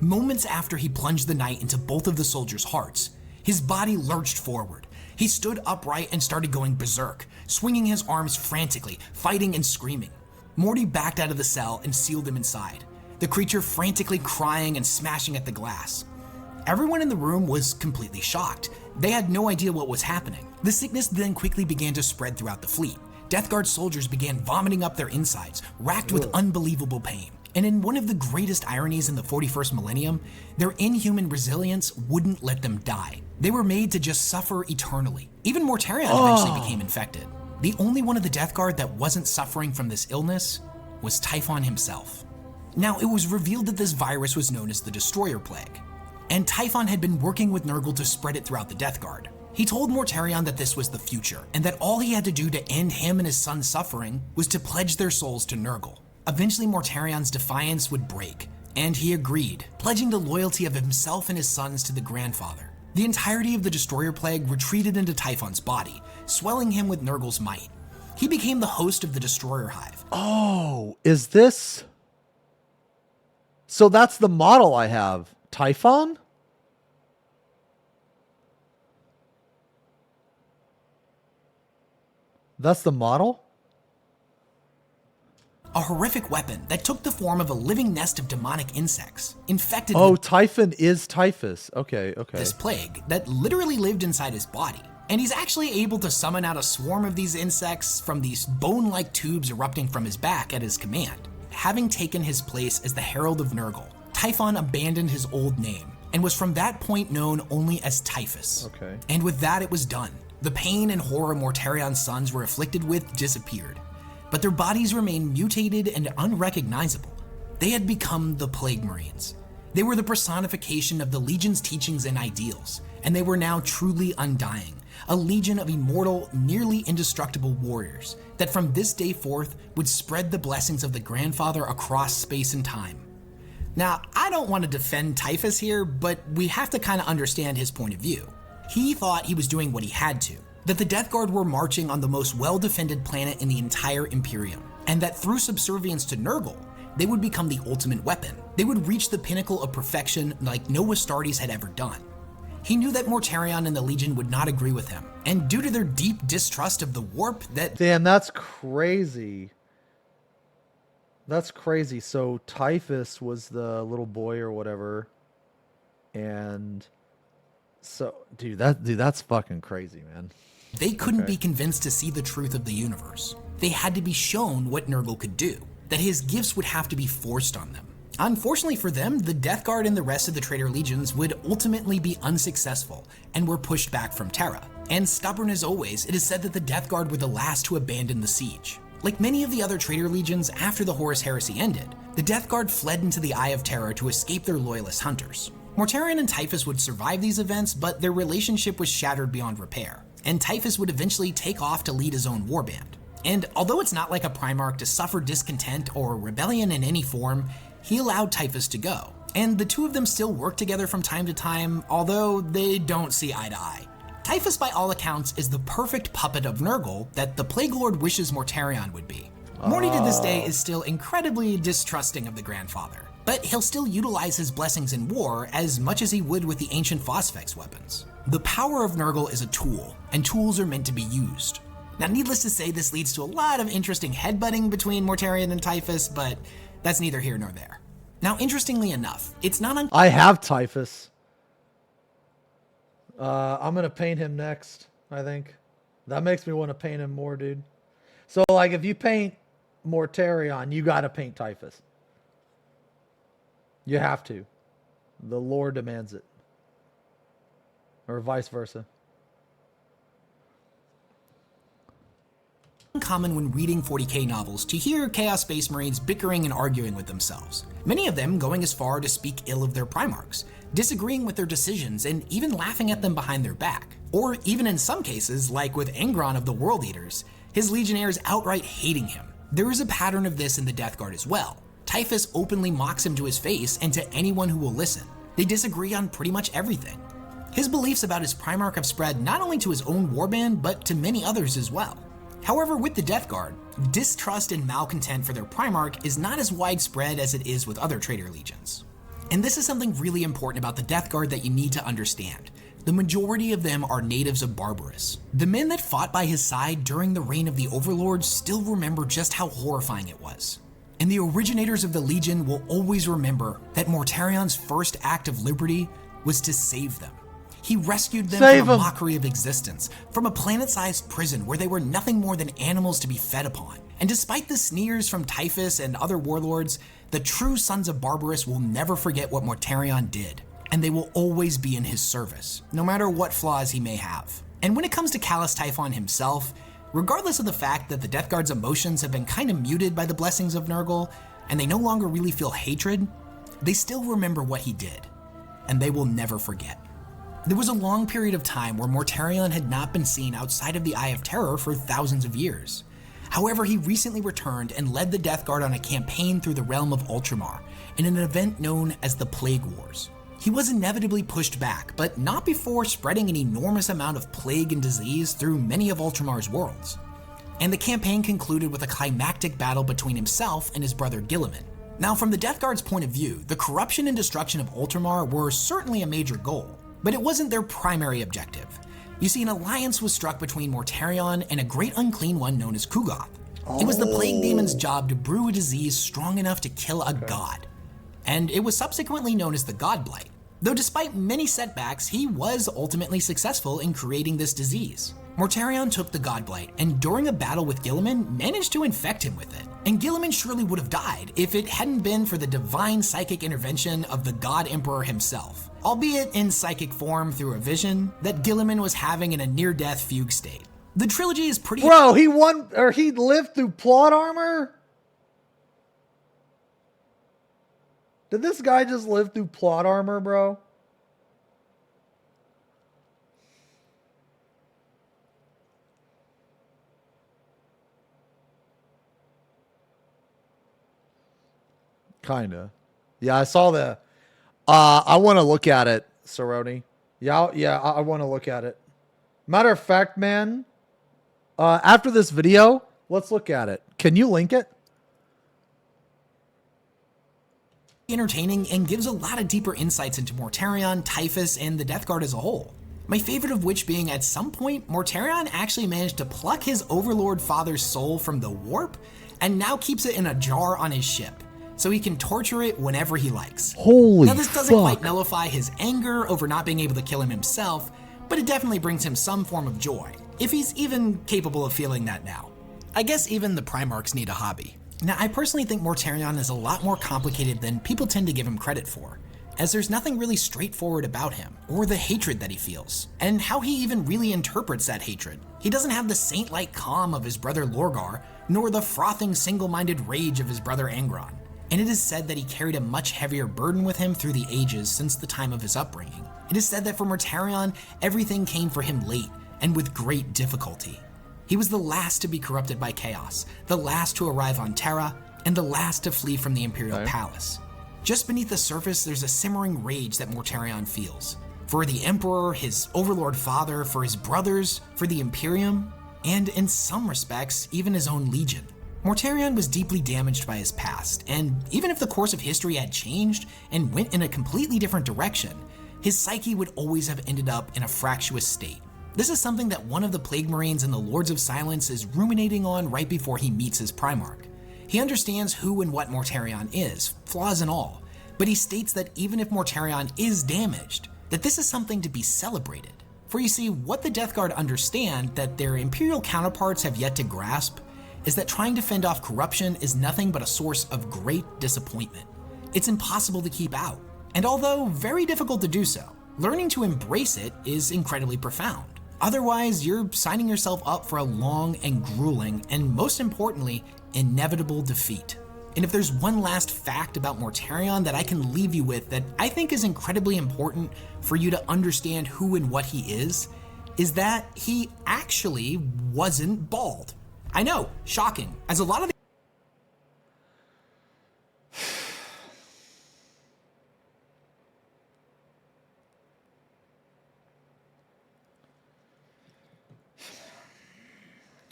Moments after he plunged the knight into both of the soldiers' hearts, his body lurched forward. He stood upright and started going berserk, swinging his arms frantically, fighting and screaming. Morty backed out of the cell and sealed him inside, the creature frantically crying and smashing at the glass. Everyone in the room was completely shocked. They had no idea what was happening. The sickness then quickly began to spread throughout the fleet. Death Guard soldiers began vomiting up their insides, racked with unbelievable pain. And in one of the greatest ironies in the 41st millennium, their inhuman resilience wouldn't let them die. They were made to just suffer eternally. Even Mortarion eventually became infected. The only one of the Death Guard that wasn't suffering from this illness was Typhon himself. Now, it was revealed that this virus was known as the Destroyer Plague, and Typhon had been working with Nurgle to spread it throughout the Death Guard. He told Mortarion that this was the future, and that all he had to do to end him and his son's suffering was to pledge their souls to Nurgle. Eventually, Mortarion's defiance would break, and he agreed, pledging the loyalty of himself and his sons to the Grandfather. The entirety of the Destroyer Plague retreated into Typhon's body, swelling him with Nurgle's might. He became the host of the Destroyer Hive. Oh, is this... So that's the model I have. Typhon? That's the model? A horrific weapon that took the form of a living nest of demonic insects, infected with Typhon is typhus. Okay. This plague that literally lived inside his body. And he's actually able to summon out a swarm of these insects from these bone-like tubes erupting from his back at his command. Having taken his place as the Herald of Nurgle, Typhon abandoned his old name and was from that point known only as Typhus. Okay. And with that, it was done. The pain and horror Mortarion's sons were afflicted with disappeared, but their bodies remained mutated and unrecognizable. They had become the Plague Marines. They were the personification of the Legion's teachings and ideals, and they were now truly undying, a legion of immortal, nearly indestructible warriors that from this day forth would spread the blessings of the Grandfather across space and time. Now, I don't want to defend Typhus here, but we have to kind of understand his point of view. He thought he was doing what he had to, that the Death Guard were marching on the most well-defended planet in the entire Imperium, and that through subservience to Nurgle, they would become the ultimate weapon. They would reach the pinnacle of perfection like no Astartes had ever done. He knew that Mortarion and the Legion would not agree with him, and due to their deep distrust of the warp that— Damn, that's crazy. That's crazy. So Typhus was the little boy or whatever, and so that's fucking crazy, man. They couldn't be convinced to see the truth of the universe. They had to be shown what Nurgle could do, that his gifts would have to be forced on them. Unfortunately for them, the Death Guard and the rest of the traitor legions would ultimately be unsuccessful and were pushed back from Terra. And stubborn as always, it is said that the Death Guard were the last to abandon the siege. Like many of the other traitor legions after the Horus Heresy ended, the Death Guard fled into the Eye of Terror to escape their loyalist hunters. Mortarion and Typhus would survive these events, but their relationship was shattered beyond repair, and Typhus would eventually take off to lead his own warband. And although it's not like a Primarch to suffer discontent or rebellion in any form, he allowed Typhus to go, and the two of them still work together from time to time, although they don't see eye to eye. Typhus, by all accounts, is the perfect puppet of Nurgle that the Plague Lord wishes Mortarion would be. Morty to this day is still incredibly distrusting of the Grandfather, but he'll still utilize his blessings in war as much as he would with the ancient FFXIV weapons. The power of Nurgle is a tool, and tools are meant to be used. Now, needless to say, this leads to a lot of interesting headbutting between Mortarion and Typhus, but that's neither here nor there. Now, interestingly enough, it's not I have Typhus. I'm gonna paint him next, I think. That makes me want to paint him more, dude. So, like, if you paint Mortarion, you gotta paint Typhus. You have to. The lore demands it. Or vice versa. Common when reading 40k novels to hear Chaos Space Marines bickering and arguing with themselves, many of them going as far to speak ill of their Primarchs, disagreeing with their decisions and even laughing at them behind their back. Or even in some cases, like with Angron of the World Eaters, his Legionnaires outright hating him. There is a pattern of this in the Death Guard as well. Typhus openly mocks him to his face and to anyone who will listen. They disagree on pretty much everything. His beliefs about his Primarch have spread not only to his own warband, but to many others as well. However, with the Death Guard, distrust and malcontent for their Primarch is not as widespread as it is with other traitor legions. And this is something really important about the Death Guard that you need to understand. The majority of them are natives of Barbarous. The men that fought by his side during the reign of the Overlords still remember just how horrifying it was. And the originators of the Legion will always remember that Mortarion's first act of liberty was to save them. He rescued them from a mockery of existence, from a planet-sized prison where they were nothing more than animals to be fed upon. And despite the sneers from Typhus and other warlords, the true Sons of Barbarous will never forget what Mortarion did, and they will always be in his service, no matter what flaws he may have. And when it comes to Callus Typhon himself, regardless of the fact that the Death Guard's emotions have been kind of muted by the blessings of Nurgle, and they no longer really feel hatred, they still remember what he did, and they will never forget. There was a long period of time where Mortarion had not been seen outside of the Eye of Terror for thousands of years. However, he recently returned and led the Death Guard on a campaign through the realm of Ultramar in an event known as the Plague Wars. He was inevitably pushed back, but not before spreading an enormous amount of plague and disease through many of Ultramar's worlds. And the campaign concluded with a climactic battle between himself and his brother Guilliman. Now, from the Death Guard's point of view, the corruption and destruction of Ultramar were certainly a major goal, but it wasn't their primary objective. You see, an alliance was struck between Mortarion and a great unclean one known as Kugoth. It was the Plague Demon's job to brew a disease strong enough to kill a god, and it was subsequently known as the Godblight. Though despite many setbacks, he was ultimately successful in creating this disease. Mortarion took the Godblight, and during a battle with Guilliman, managed to infect him with it. And Guilliman surely would have died if it hadn't been for the divine psychic intervention of the God Emperor himself, albeit in psychic form through a vision that Guilliman was having in a near-death fugue state. The trilogy is pretty— Bro, he lived through plot armor? Did this guy just live through plot armor, bro? Kinda. Yeah, I saw the. I want to look at it, Cerrone. Yeah, I want to look at it. Matter of fact, man, after this video, let's look at it. Can you link it? Entertaining and gives a lot of deeper insights into Mortarion, Typhus, and the Death Guard as a whole. My favorite of which being at some point, Mortarion actually managed to pluck his Overlord father's soul from the warp and now keeps it in a jar on his ship, so he can torture it whenever he likes. Holy Now this doesn't fuck. quite nullify his anger over not being able to kill him himself, but it definitely brings him some form of joy, if he's even capable of feeling that now. I guess even the Primarchs need a hobby. Now, I personally think Mortarion is a lot more complicated than people tend to give him credit for, as there's nothing really straightforward about him, or the hatred that he feels, and how he even really interprets that hatred. He doesn't have the saint-like calm of his brother Lorgar, nor the frothing single-minded rage of his brother Angron. And it is said that he carried a much heavier burden with him through the ages since the time of his upbringing. It is said that for Mortarion, everything came for him late, and with great difficulty. He was the last to be corrupted by chaos, the last to arrive on Terra, and the last to flee from the Imperial Palace. Just beneath the surface, there's a simmering rage that Mortarion feels. For the Emperor, his Overlord father, for his brothers, for the Imperium, and in some respects, even his own Legion. Mortarion was deeply damaged by his past, and even if the course of history had changed and went in a completely different direction, his psyche would always have ended up in a fractious state. This is something that one of the Plague Marines in the Lords of Silence is ruminating on right before he meets his Primarch. He understands who and what Mortarion is, flaws and all, but he states that even if Mortarion is damaged, that this is something to be celebrated. For you see, what the Death Guard understand that their Imperial counterparts have yet to grasp is that trying to fend off corruption is nothing but a source of great disappointment. It's impossible to keep out, and although very difficult to do so, Learning to embrace it is incredibly profound. Otherwise, you're signing yourself up for a long and grueling, and most importantly, inevitable defeat. And if there's one last fact about Mortarion that I can leave you with that I think is incredibly important for you to understand who and what he is that he actually wasn't bald. I know, shocking, as a lot of the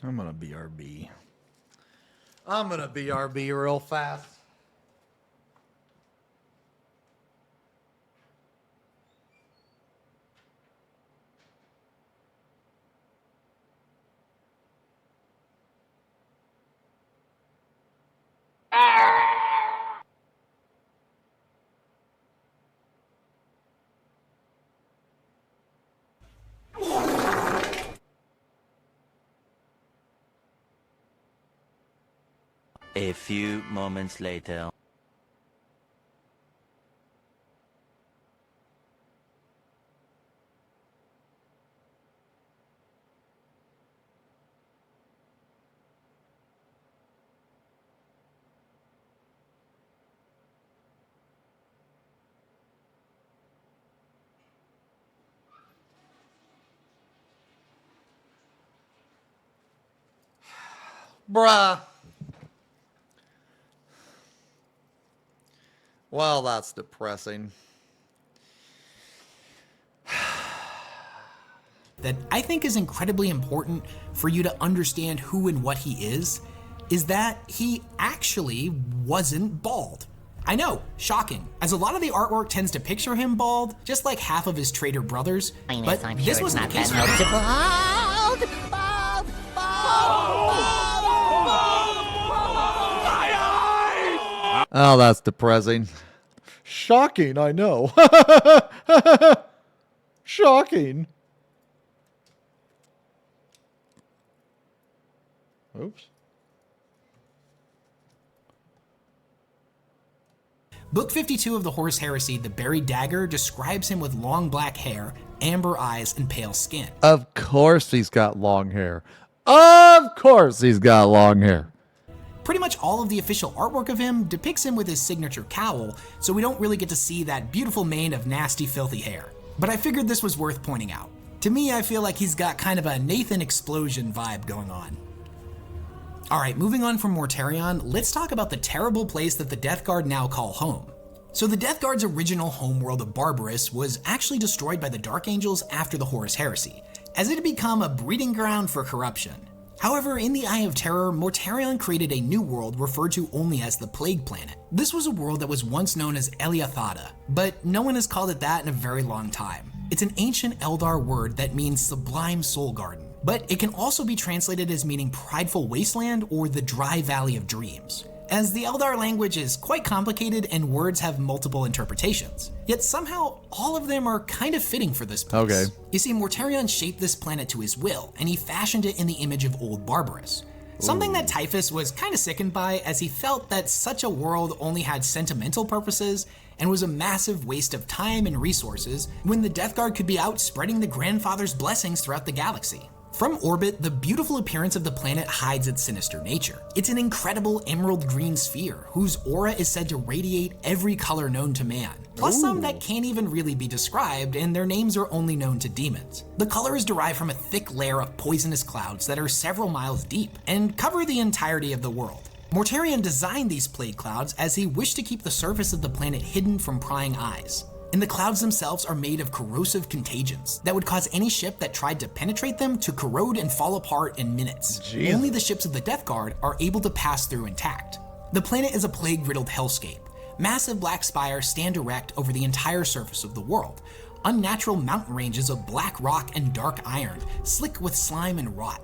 I'm gonna BRB. I'm gonna BRB real fast. A few moments later. Bruh. Well, that's depressing. that I think is incredibly important for you to understand who and what he is that he actually wasn't bald. I know, shocking, as a lot of the artwork tends to picture him bald, just like half of his traitor brothers, but this wasn't the case. Oh, that's depressing. Shocking, I know. Shocking. Oops. Book 52 of the Horus Heresy, The Buried Dagger, describes him with long black hair, amber eyes, and pale skin. Of course he's got long hair. Of course he's got long hair. Pretty much all of the official artwork of him depicts him with his signature cowl, so we don't really get to see that beautiful mane of nasty, filthy hair. But I figured this was worth pointing out. To me, I feel like he's got kind of a Nathan Explosion vibe going on. Alright, moving on from Mortarion, let's talk about the terrible place that the Death Guard now call home. So the Death Guard's original homeworld of Barbarous was actually destroyed by the Dark Angels after the Horus Heresy, as it had become a breeding ground for corruption. However, in the Eye of Terror, Mortarion created a new world referred to only as the Plague Planet. This was a world that was once known as Eliathada, but no one has called it that in a very long time. It's an ancient Eldar word that means Sublime Soul Garden, but it can also be translated as meaning Prideful Wasteland or the Dry Valley of Dreams, as the Eldar language is quite complicated and words have multiple interpretations. Yet somehow, all of them are kind of fitting for this place. Okay. You see, Mortarion shaped this planet to his will, and he fashioned it in the image of old Barbarous. Something that Typhus was kind of sickened by, as he felt that such a world only had sentimental purposes and was a massive waste of time and resources when the Death Guard could be out spreading the Grandfather's blessings throughout the galaxy. From orbit, the beautiful appearance of the planet hides its sinister nature. It's an incredible emerald green sphere whose aura is said to radiate every color known to man, plus some that can't even really be described, and their names are only known to demons. The color is derived from a thick layer of poisonous clouds that are several miles deep and cover the entirety of the world. Mortarion designed these plague clouds as he wished to keep the surface of the planet hidden from prying eyes. And the clouds themselves are made of corrosive contagions that would cause any ship that tried to penetrate them to corrode and fall apart in minutes. Jesus. Only the ships of the Death Guard are able to pass through intact. The planet is a plague-riddled hellscape. Massive black spires stand erect over the entire surface of the world. Unnatural mountain ranges of black rock and dark iron, slick with slime and rot.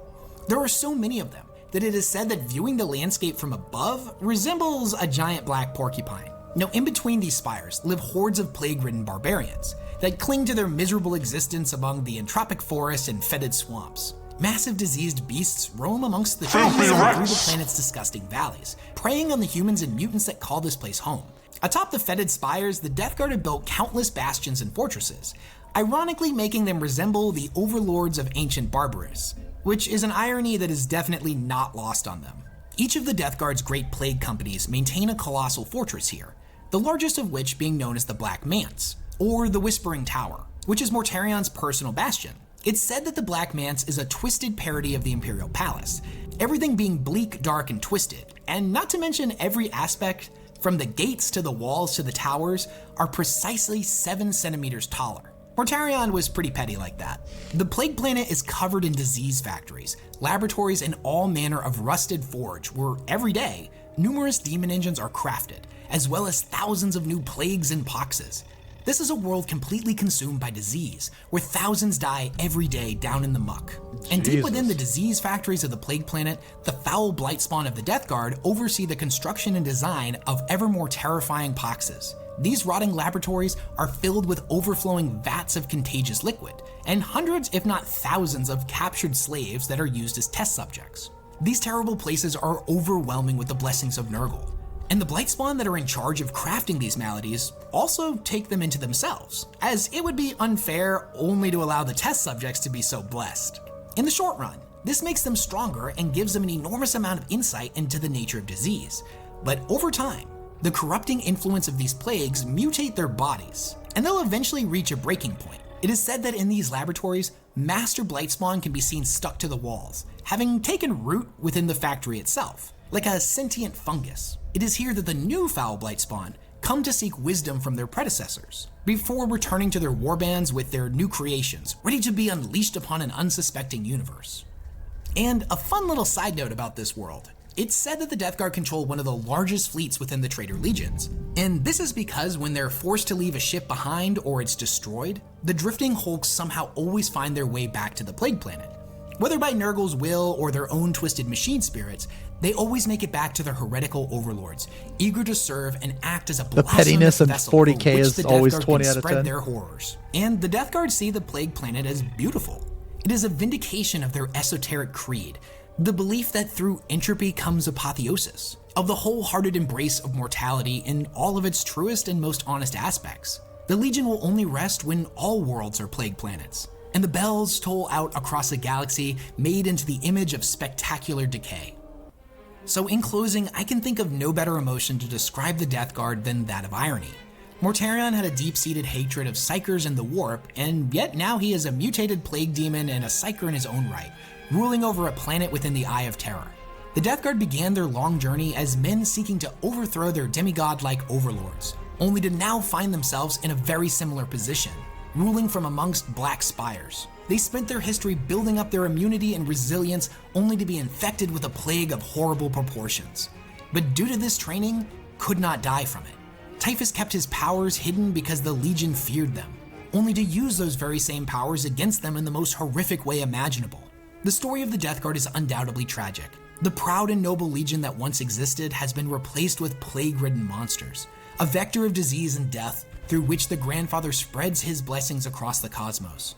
There are so many of them that it is said that viewing the landscape from above resembles a giant black porcupine. Now, in between these spires live hordes of plague-ridden barbarians that cling to their miserable existence among the entropic forests and fetid swamps. Massive diseased beasts roam amongst the trees and through the planet's disgusting valleys, preying on the humans and mutants that call this place home. Atop the fetid spires, the Death Guard have built countless bastions and fortresses, ironically making them resemble the overlords of ancient Barbarous, which is an irony that is definitely not lost on them. Each of the Death Guard's great plague companies maintain a colossal fortress here, the largest of which being known as the Black Manse, or the Whispering Tower, which is Mortarion's personal bastion. It's said that the Black Manse is a twisted parody of the Imperial Palace, everything being bleak, dark, and twisted, and not to mention every aspect, from the gates to the walls to the towers, are precisely 7 centimeters taller. Mortarion was pretty petty like that. The Plague Planet is covered in disease factories, laboratories, and all manner of rusted forge where every day, numerous demon engines are crafted, as well as thousands of new plagues and poxes. This is a world completely consumed by disease, where thousands die every day down in the muck. And deep within the disease factories of the Plague Planet, the foul Blightspawn of the Death Guard oversee the construction and design of ever more terrifying poxes. These rotting laboratories are filled with overflowing vats of contagious liquid, and hundreds if not thousands of captured slaves that are used as test subjects. These terrible places are overwhelming with the blessings of Nurgle. And the Blightspawn that are in charge of crafting these maladies also take them into themselves, as it would be unfair only to allow the test subjects to be so blessed. In the short run, this makes them stronger and gives them an enormous amount of insight into the nature of disease. But over time, the corrupting influence of these plagues mutate their bodies, and they'll eventually reach a breaking point. It is said that in these laboratories, Master Blightspawn can be seen stuck to the walls, having taken root within the factory itself, like a sentient fungus. It is here that the new foul Blightspawn come to seek wisdom from their predecessors, before returning to their warbands with their new creations, ready to be unleashed upon an unsuspecting universe. And a fun little side note about this world. It's said that the Death Guard control one of the largest fleets within the Traitor Legions, and this is because when they're forced to leave a ship behind or it's destroyed, the drifting hulks somehow always find their way back to the Plague Planet. Whether by Nurgle's will or their own twisted machine spirits, they always make it back to their heretical overlords, eager to serve and act as a the pettiness and 40k is always 20 out of 10. Their horrors. And the Death Guard see the Plague Planet as beautiful. It is a vindication of their esoteric creed, the belief that through entropy comes apotheosis, of the wholehearted embrace of mortality in all of its truest and most honest aspects. The Legion will only rest when all worlds are plague planets, and the bells toll out across a galaxy made into the image of spectacular decay. So in closing, I can think of no better emotion to describe the Death Guard than that of irony. Mortarion had a deep-seated hatred of Psychers and the Warp, and yet now he is a mutated plague demon and a Psyker in his own right, ruling over a planet within the Eye of Terror. The Death Guard began their long journey as men seeking to overthrow their demigod-like overlords, only to now find themselves in a very similar position, ruling from amongst black spires. They spent their history building up their immunity and resilience only to be infected with a plague of horrible proportions. But due to this training, could not die from it. Typhus kept his powers hidden because the Legion feared them, only to use those very same powers against them in the most horrific way imaginable. The story of the Death Guard is undoubtedly tragic. The proud and noble Legion that once existed has been replaced with plague-ridden monsters, a vector of disease and death through which the Grandfather spreads his blessings across the cosmos.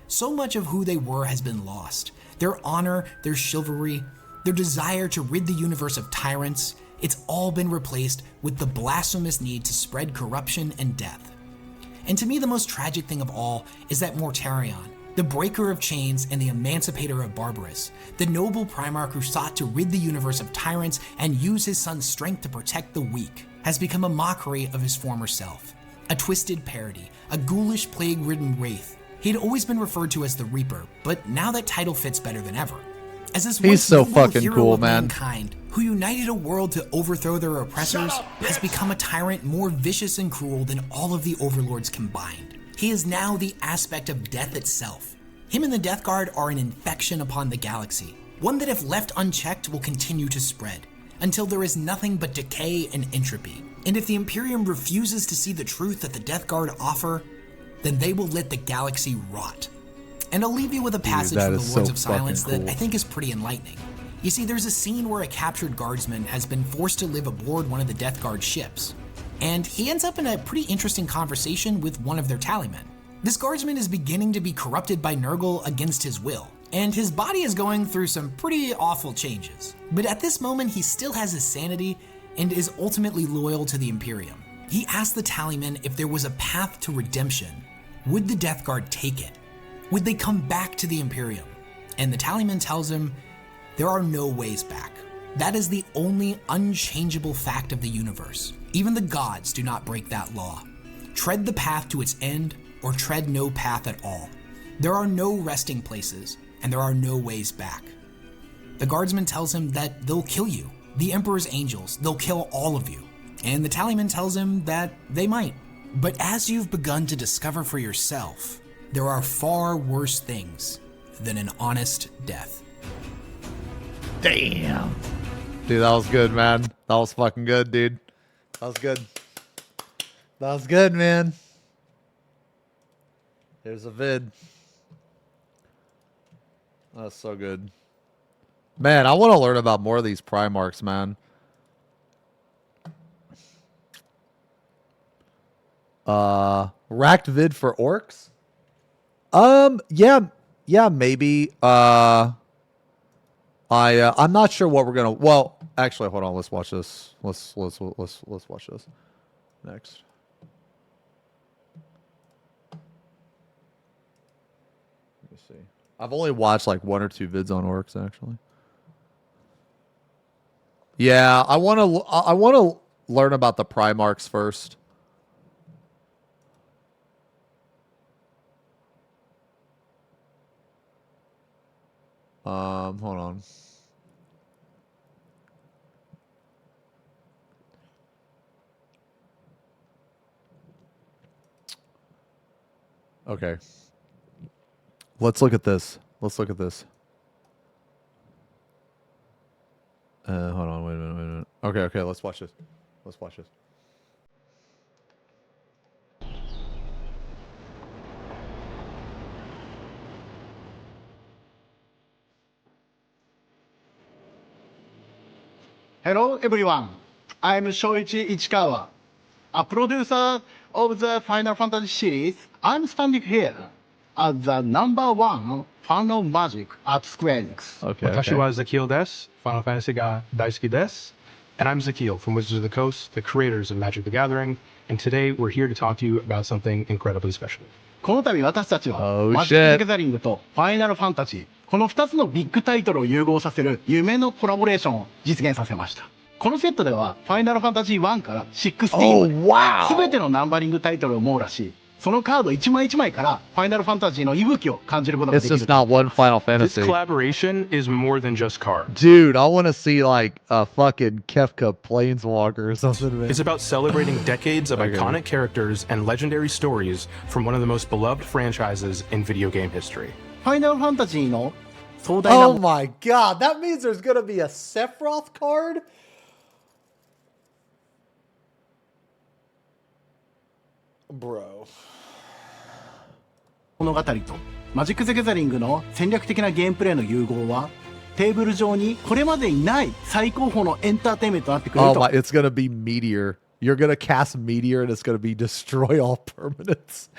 So much of who they were has been lost. Their honor, their chivalry, their desire to rid the universe of tyrants, it's all been replaced with the blasphemous need to spread corruption and death. And to me, the most tragic thing of all is that Mortarion, the breaker of chains and the emancipator of Barbarous, the noble Primarch who sought to rid the universe of tyrants and use his son's strength to protect the weak, has become a mockery of his former self, a twisted parody, a ghoulish plague-ridden wraith. He had always been referred to as the Reaper, but now that title fits better than ever. As this He's so noble fucking hero cool, of man. mankind, who united a world to overthrow their oppressors, has become a tyrant more vicious and cruel than all of the overlords combined. He is now the aspect of death itself. Him and the Death Guard are an infection upon the galaxy, one that if left unchecked will continue to spread, until there is nothing but decay and entropy. And if the Imperium refuses to see the truth that the Death Guard offer, then they will let the galaxy rot. And I'll leave you with a passage from the Lords of Silence that I think is pretty enlightening. You see, there's a scene where a captured guardsman has been forced to live aboard one of the Death Guard ships, and he ends up in a pretty interesting conversation with one of their tallymen. This guardsman is beginning to be corrupted by Nurgle against his will, and his body is going through some pretty awful changes. But at this moment, he still has his sanity and is ultimately loyal to the Imperium. He asked the tallyman if there was a path to redemption, Would the Death Guard take it? Would they come back to the Imperium? And the Tallyman tells him, there are no ways back. That is the only unchangeable fact of the universe. Even the gods do not break that law. Tread the path to its end, or tread no path at all. There are no resting places, and there are no ways back. The guardsman tells him that they'll kill you. The Emperor's angels, they'll kill all of you. And the Tallyman tells him that they might. But as you've begun to discover for yourself, there are far worse things than an honest death. Damn. Dude, that was good, man. That was fucking good, dude. That was good. That was good, man. Here's a vid. That's so good. Man, I want to learn about more of these Primarchs, man. Racked vid for orcs? Yeah, maybe. I'm not sure what we're gonna. Well, actually, hold on. Let's watch this. Let's watch this next. Let me see. I've only watched like 1 or 2 vids on orcs, actually. Yeah, I want to learn about the Primarchs first. Hold on. Okay. Let's look at this. Let's look at this. Hold on. Wait a minute. Okay. Let's watch this. Let's watch this. Hello everyone, I'm Shoichi Ichikawa, a producer of the Final Fantasy series. I'm standing here as the #1 fan of magic at Square Enix. Watashi wa Zakil desu, Final Fantasy ga daisuki desu. And I'm Zakil from Wizards of the Coast, the creators of Magic the Gathering, and today we're here to talk to you about something incredibly special. この度私たちはマジック・ザ・ギャザリングとファイナルファンタジー、この2つのビッグタイトルを融合させる夢のコラボレーションを実現させました。このセットではファイナルファンタジー1から16まで全てのナンバリングタイトルを網羅し、そのカード一枚一枚からファイナルファンタジーの息吹を感じることができる。It's just not one Final This Fantasy. collaboration is more than just cards. Dude, I want to see like a fucking Kefka Planeswalker or something. Man. It's about celebrating decades of iconic characters and legendary stories from one of the most beloved franchises in video game history. ファイナルファンタジーの壮大な Oh my god, that means there's gonna be a Sephiroth card? Bro. 物語とマジック・ザ・ギャザリングの戦略的なゲームプレイの融合はテーブル上にこれまでにない最高峰のエンターテインメントとなってくれる Oh と my, it's gonna be Meteor. You're gonna cast Meteor and it's gonna be destroy all permanents.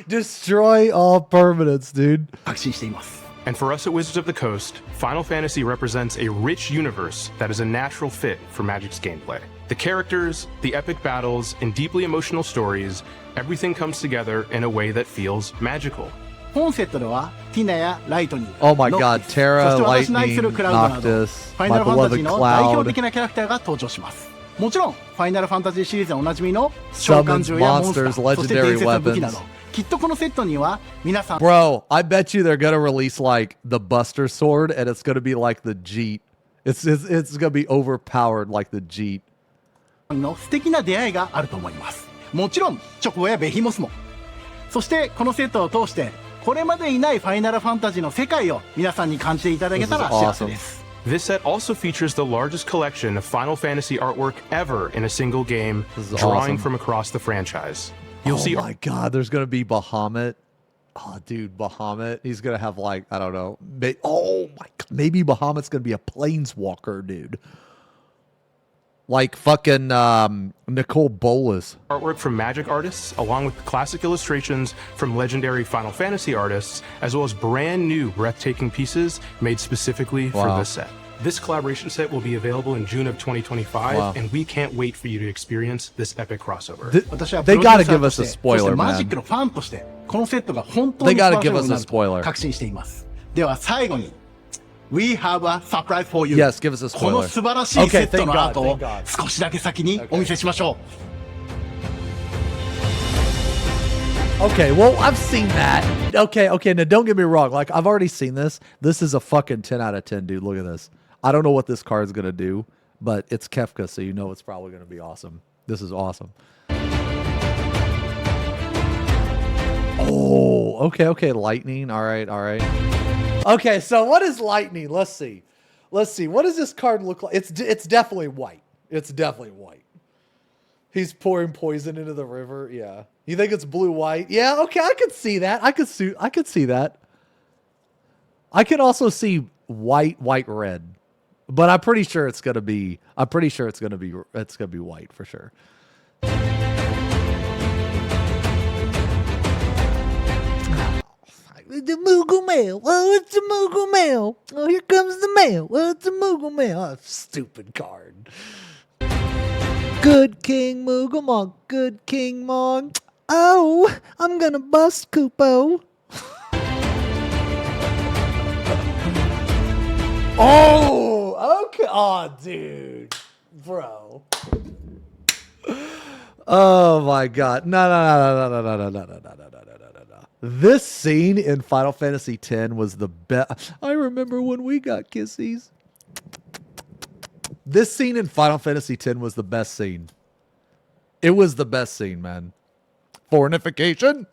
Destroy all permanents, dude. 確信しています。 And for us at Wizards of the Coast, Final Fantasy represents a rich universe that is a natural fit for Magic's gameplay. The characters, the epic battles, and deeply emotional stories, everything comes together in a way that feels magical. 本セットではティナやライトニー、 Oh my god, そ Terra, して私の愛する Lightning, クラウドなど、 Noctis, ファイナ my ルファンタジー beloved の代表 Cloud. 的なキャラクターが登場します。もちろんファイナルファンタジーシリーズでおなじみの召喚獣やモンスター、 monsters, そして伝説の武器な legendary ど、きっとこのセットには皆さん Bro, I bet you they're gonna release like the Buster Sword and it's gonna be like the Jeet. It's gonna be overpowered like the Jeet. の素敵な出会いがあると思います。もちろんチョコボやベヒモスも。そしてこのセットを通してこれまでにないファイナルファンタジーの世界を皆さんに感じていただけたら幸せです。 This set also features the largest collection of Final Fantasy artwork ever in a single game, drawing awesome. from across the franchise. You'll see. Oh my god, there's gonna be Bahamut. Oh, dude, Bahamut. He's gonna have like, I don't know. Oh my god, maybe Bahamut's gonna be a planeswalker, dude. Like fucking Nicole Bolas. Artwork from Magic artists, along with classic illustrations from legendary Final Fantasy artists, as well as brand new breathtaking pieces made specifically for this set. This collaboration set will be available in June of 2025, Wow. and we can't wait for you to experience this epic crossover. They gotta give us a spoiler, マ man. ジックのファンとしてこのセットが本当 They に素晴 gotta らしい give も us の a になる spoiler. と確信しています。では最後に We have a surprise for you. Yes, give us a spoiler. この素晴らしいセ Okay, ット thank の God, アートを thank God. 少しだけ先にお見せしましょう。 Okay, well, I've seen that. Okay, now don't get me wrong. Like, I've already seen this. This is a fucking 10 out of 10, dude. Look at this. I don't know what this card's going to do, but it's Kefka, so you know it's probably going to be awesome. This is awesome. Oh, okay. Lightning. All right. Okay, so what is lightning? Let's see. What does this card look like? It's definitely white. It's definitely white. He's pouring poison into the river. Yeah. You think it's blue-white? Yeah, okay, I could see that. I could see that. I could also see white-red. But I'm pretty sure it's gonna be white for sure. The Moogle Mail. Oh, it's a Moogle Mail. Oh, here comes the mail. Oh, it's a Moogle Mail. Oh, stupid card. Good King Moogle Monk. Good King Monk. Oh, I'm gonna bust Kupo. Oh, okay. Oh, dude. Bro. Oh my god. No. This scene in Final Fantasy X was the best. I remember when we got kissies. This scene in Final Fantasy X was the best scene. It was the best scene, man. Fornification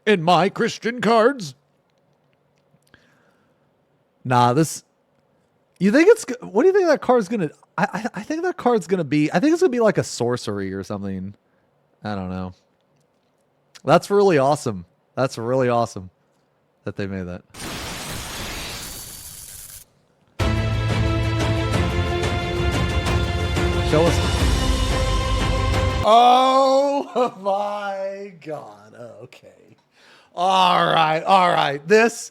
in my Christian cards. Nah, this. You think it's? What do you think that card's gonna? I think that card's gonna be. I think it's gonna be like a sorcery or something. I don't know. That's really awesome. That's really awesome that they made that. Show us. Oh my god. Okay. All right. This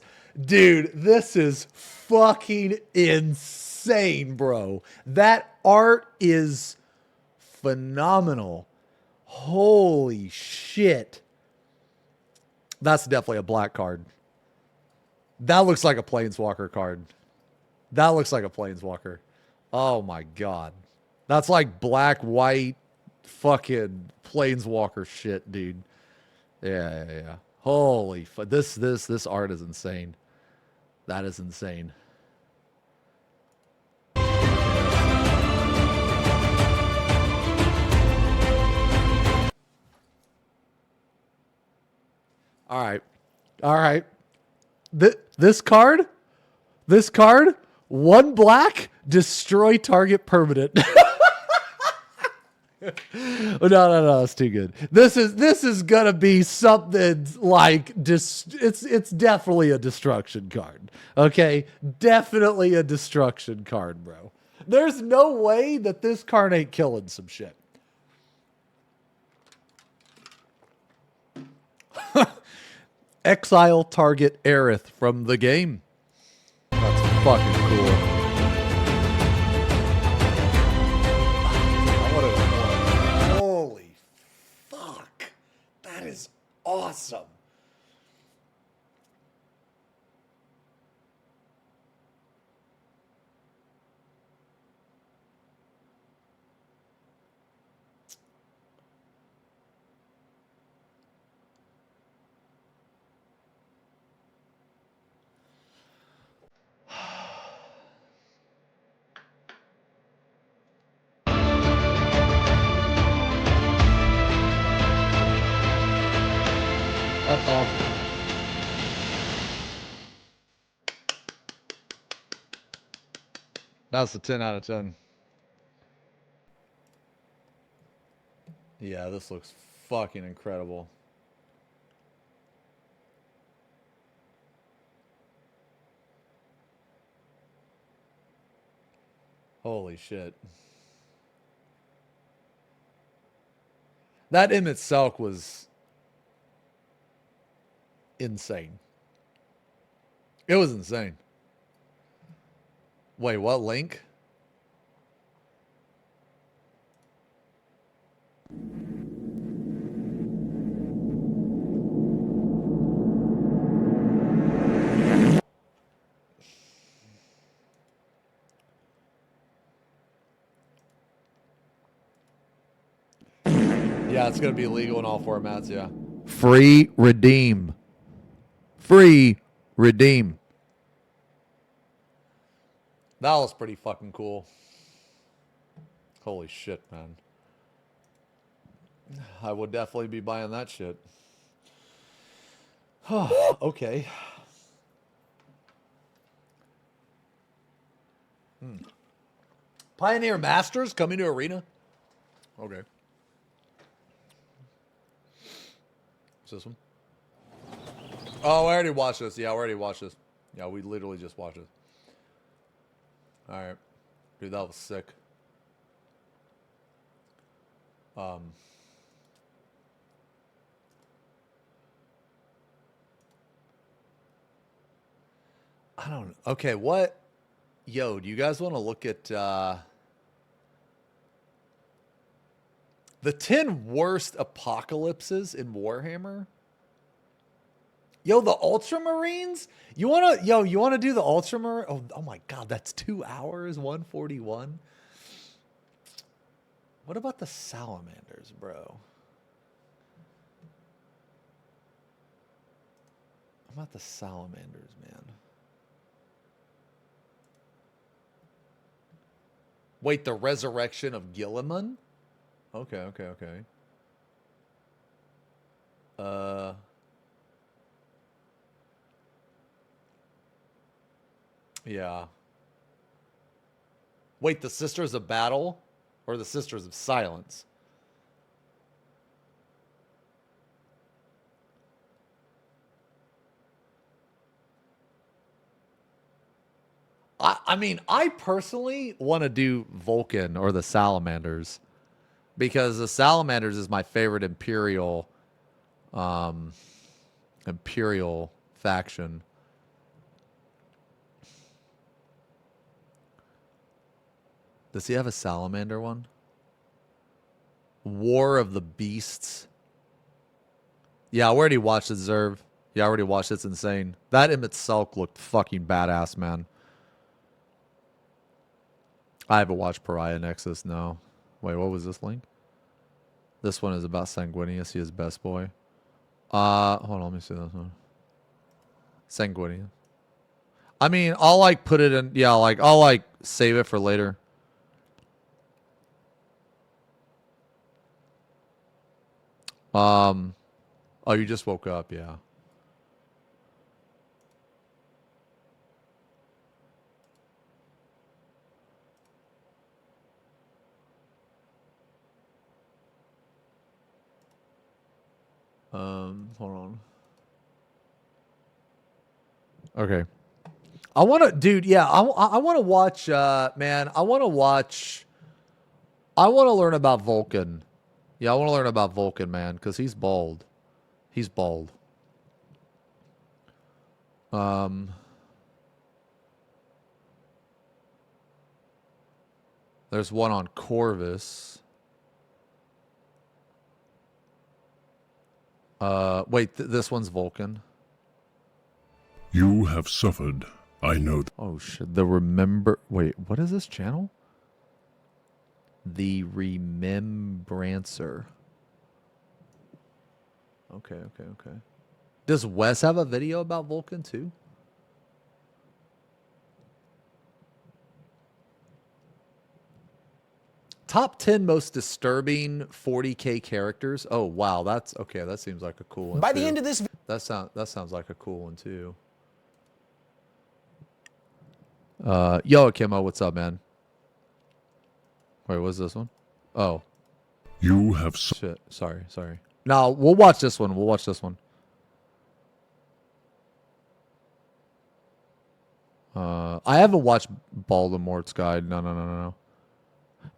is fucking insane, bro. That art is phenomenal. Holy shit. That's definitely a black card. That looks like a Planeswalker card. That looks like a Planeswalker. Oh my god. That's like black, white, fucking Planeswalker shit, dude. Yeah. Holy fuck. This art is insane. That is insane. All right. This card, one black, destroy target permanent. No, it's too good. This is gonna be something like it's definitely a destruction card. Okay, definitely a destruction card, bro. There's no way that this card ain't killing some shit. Exile target Aerith from the game. That's fucking cool. Holy fuck. That is awesome. That's awesome. That's a 10 out of 10. Yeah, this looks fucking incredible. Holy shit. That in itself was insane. It was insane. Wait, what link? Yeah, it's going to be illegal in all formats, yeah. Free redeem. Free redeem. That was pretty fucking cool. Holy shit, man. I would definitely be buying that shit. Okay. Pioneer Masters coming to Arena? Okay. What's this one? Oh, I already watched this. Yeah, I already watched this. Yeah, we literally just watched it. Alright. Dude, that was sick. I don't know. Okay, what? Yo, do you guys want to look at the 10 worst apocalypses in Warhammer? Yo, the Ultramarines? You wanna do the Ultramarine? Oh my god, that's 2 hours, 141. What about the Salamanders, bro? What about the Salamanders, man? Wait, the resurrection of Gilliman? Okay. Yeah. Wait, the Sisters of Battle? Or the Sisters of Silence? I mean, I personally want to do Vulcan or the Salamanders. Because the Salamanders is my favorite Imperial faction. Does he have a Salamander one? War of the Beasts. Yeah, I already watched it, Zerv. Yeah, I already watched it. It's insane. That in itself looked fucking badass, man. I haven't watched Pariah Nexus, no. Wait, what was this link? This one is about Sanguinius. He is best boy. Hold on, let me see this one. Sanguinius. I mean, I'll like put it in, yeah, like I'll like save it for later. Oh, you just woke up, yeah. Hold on. Okay. I want to, dude, yeah, I want to watch, man, I want to learn about Vulcan. Yeah, I want to learn about Vulcan, man, because he's bald. He's bald. There's one on Corvus. Wait, this one's Vulcan. You have suffered. I know. Oh shit! Wait, what is this channel? The Remembrancer. Okay. Does Wes have a video about Vulcan too? Top 10 most disturbing 40K characters. Oh wow, that's okay. That seems like a cool one. By the end of this, that sounds like a cool one too. Yo, Akimo, what's up, man? Wait, what's this one? Oh, you have shit. Sorry. No, we'll watch this one. I haven't watched Voldemort's Guide. No.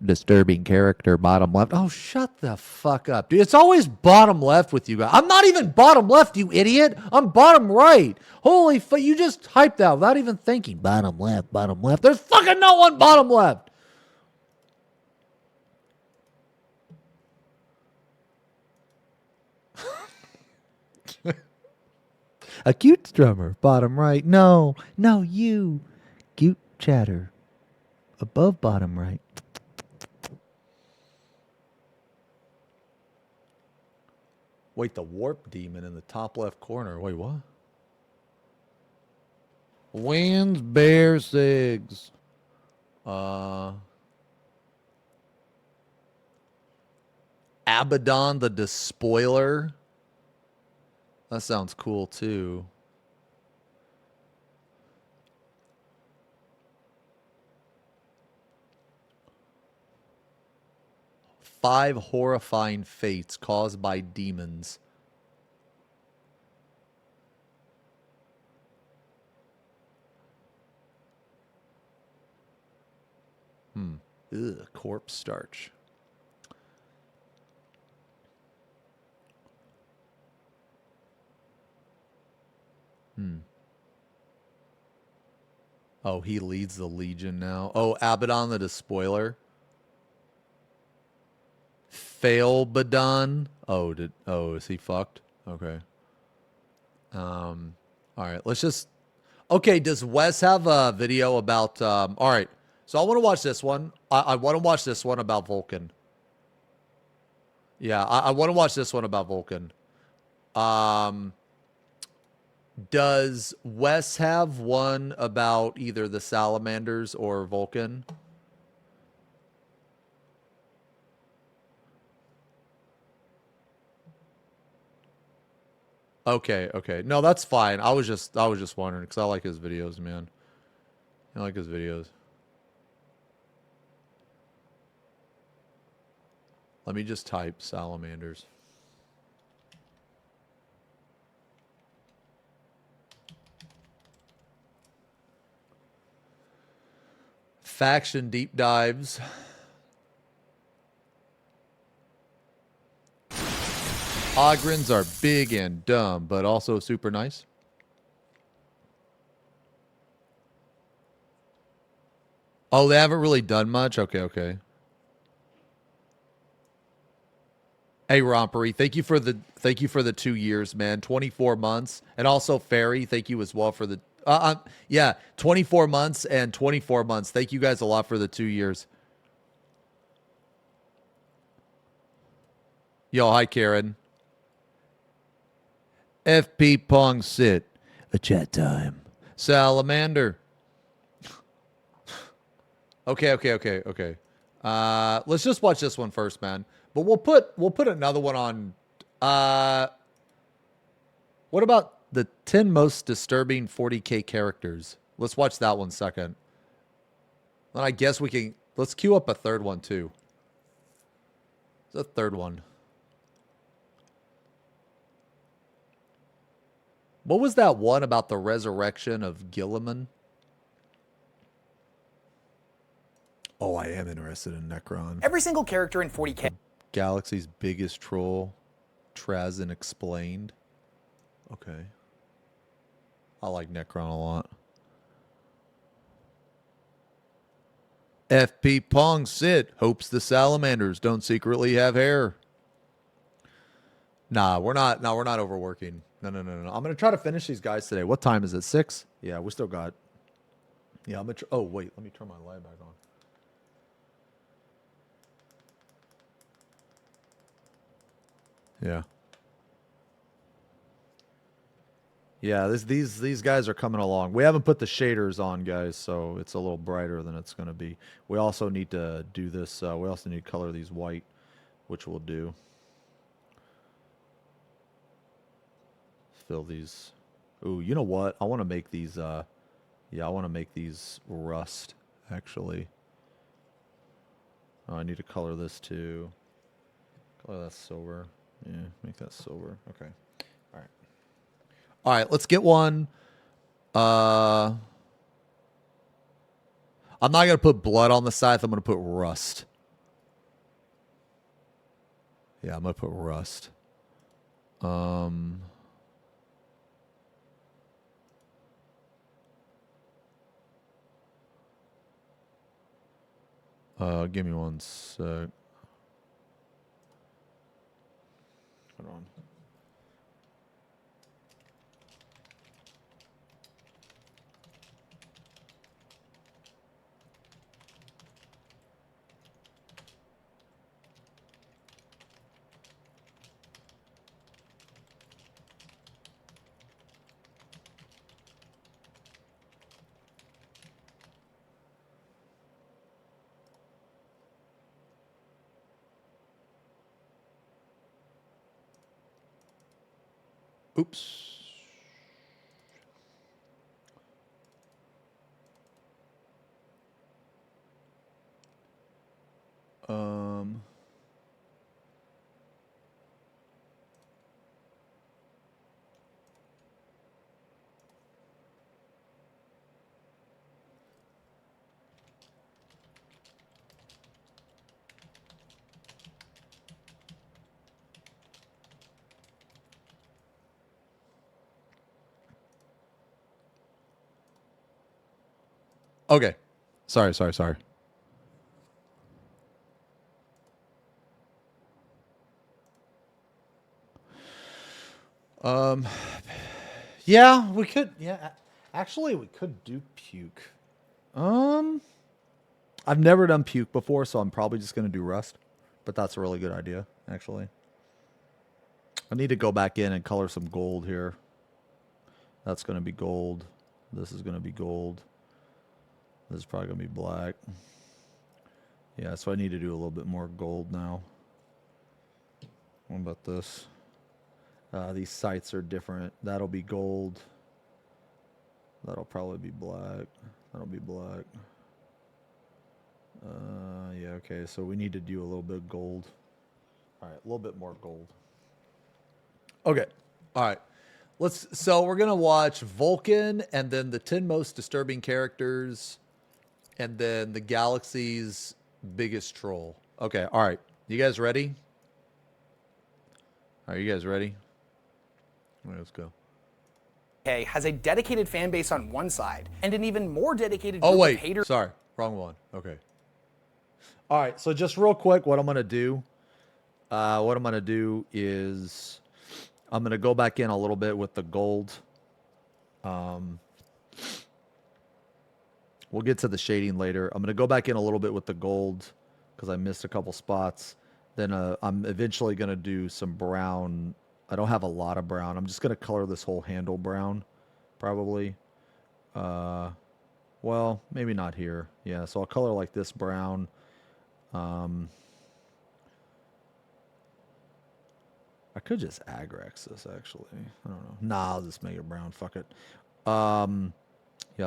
disturbing character, bottom left. Oh, shut the fuck up, dude. It's always bottom left with you guys. I'm not even bottom left, you idiot. I'm bottom right. Holy fuck, you just typed that without even thinking. Bottom left, bottom left. There's fucking no one bottom left. A cute drummer, bottom right. No, you. Cute chatter. Above bottom right. Wait, the warp demon in the top left corner. Wait, what? Wins bear sigs. Abaddon the Despoiler. That sounds cool too. Five horrifying fates caused by demons. Ugh, corpse starch. Oh, he leads the Legion now. Oh, Abaddon the Despoiler. Failbadon. Oh, is he fucked? Okay. All right, let's just. Okay, does Wes have a video about? All right, so I want to watch this one. I want to watch this one about Vulcan. Yeah, I want to watch this one about Vulcan. Does Wes have one about either the Salamanders or Vulcan? Okay. No, that's fine. I was just wondering because I like his videos, man. I like his videos. Let me just type Salamanders. Faction deep dives. Ogrins are big and dumb, but also super nice. Oh, they haven't really done much? Okay. Hey, Rompery, thank you for the 2 years, man. 24 months. And also, Fairy, thank you as well for the... yeah, 24 months and 24 months. Thank you guys a lot for the 2 years. Yo, hi, Karen. FP Pong sit. A chat time. Salamander. Okay. Let's just watch this one first, man. But we'll put another one on. What about the 10 most disturbing 40K characters? Let's watch that one second. Then I guess we can. Let's queue up a third one too. There's a third one. What was that one about the resurrection of Gilliman? Oh, I am interested in Necron. Every single character in 40K. Galaxy's biggest troll. Trazen explained. Okay. I like Necron a lot. FP Pong Sit hopes the salamanders don't secretly have hair. Nah, we're not overworking. No. I'm going to try to finish these guys today. What time is it? 6? Yeah, we still got... Yeah, I'm going to... Oh, wait. Let me turn my light back on. Yeah. Yeah, these guys are coming along. We haven't put the shaders on, guys, so it's a little brighter than it's going to be. We also need to do this. We also need to color these white, which we'll do. Fill these. Ooh, you know what? I want to make these. Yeah, I want to make these rust. Actually. Oh, I need to color this too. Color that silver. Yeah, make that silver. Okay. All right. All right, let's get one. I'm not going to put blood on the scythe. I'm going to put rust. Yeah, I'm gonna put rust. Give me one sec. Hold on. Oops. Okay. Sorry. Yeah, we could. Yeah, actually, we could do puke. I've never done puke before, so I'm probably just gonna do rust. But that's a really good idea, actually. I need to go back in and color some gold here. That's gonna be gold. This is gonna be gold. This is probably gonna be black. Yeah, so I need to do a little bit more gold now. What about this? These sights are different. That'll be gold. That'll probably be black. That'll be black. Yeah, okay, so we need to do a little bit of gold. All right, a little bit more gold. Okay, all right. So we're gonna watch Vulcan, and then the 10 most disturbing characters, and then the galaxy's biggest troll. Okay, all right. You guys ready? Are you guys ready? All right, let's go. Has a dedicated fan base on one side and an even more dedicated group of haters. Sorry, wrong one. Okay. All right, so just real quick, what I'm gonna do is I'm gonna go back in a little bit with the gold. We'll get to the shading later. I'm gonna go back in a little bit with the gold because I missed a couple spots. Then I'm eventually gonna do some brown. I don't have a lot of brown. I'm just gonna color this whole handle brown, probably. Well, maybe not here. Yeah, so I'll color like this brown. I could just Agrex this, actually. I don't know. Nah, I'll just make it brown. Fuck it. Yeah,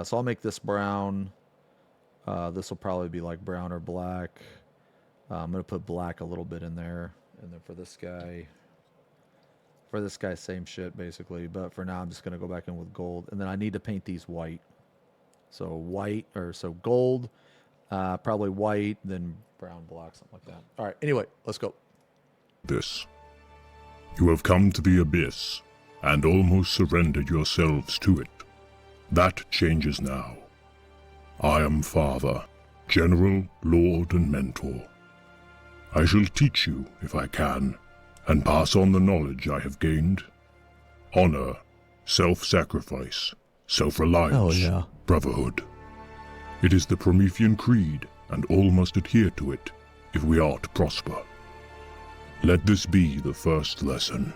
so I'll make this brown. This will probably be like brown or black. I'm going to put black a little bit in there. And then for this guy, same shit, basically. But for now, I'm just going to go back in with gold. And then I need to paint these white. So gold, probably white, then brown, black, something like that. All right, anyway, let's go. This. You have come to the Abyss, and almost surrendered yourselves to it. That changes now. I am Father, General, Lord, and Mentor. I shall teach you, if I can, and pass on the knowledge I have gained. Honor, self-sacrifice, self-reliance, brotherhood. It is the Promethean creed, and all must adhere to it, if we are to prosper. Let this be the first lesson.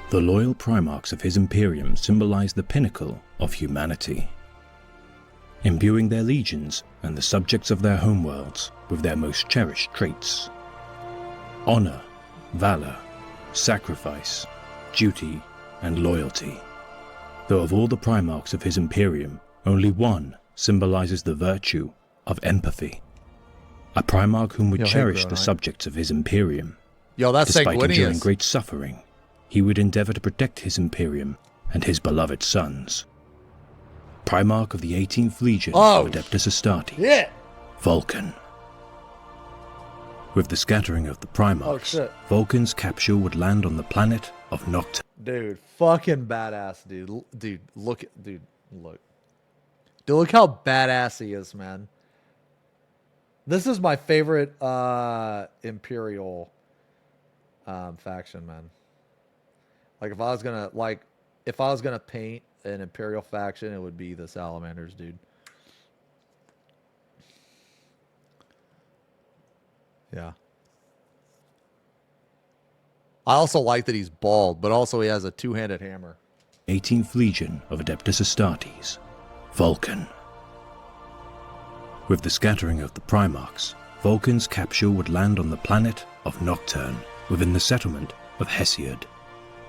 The loyal Primarchs of his Imperium symbolize the pinnacle of humanity, imbuing their legions and the subjects of their homeworlds with their most cherished traits: honor, valor, sacrifice, duty, and loyalty. Though of all the Primarchs of his Imperium, only one symbolizes the virtue of empathy. A Primarch whom would cherish the subjects of his Imperium. Despite enduring great suffering, he would endeavor to protect his Imperium and his beloved sons. Primarch of the 18th Legion of Adeptus Astartes, Vulcan. With the scattering of the Primarchs, Vulcan's capsule would land on the planet of Nocturne. Dude, fucking badass, dude. Dude, look. Dude, look how badass he is, man. This is my favorite Imperial faction, man. Like if I was gonna paint an Imperial faction, it would be the Salamanders, dude. Yeah. I also like that he's bald, but also he has a two-handed hammer. 18th Legion of Adeptus Astartes, Vulcan. With the scattering of the Primarchs, Vulcan's capsule would land on the planet of Nocturne within the settlement of Hesiod.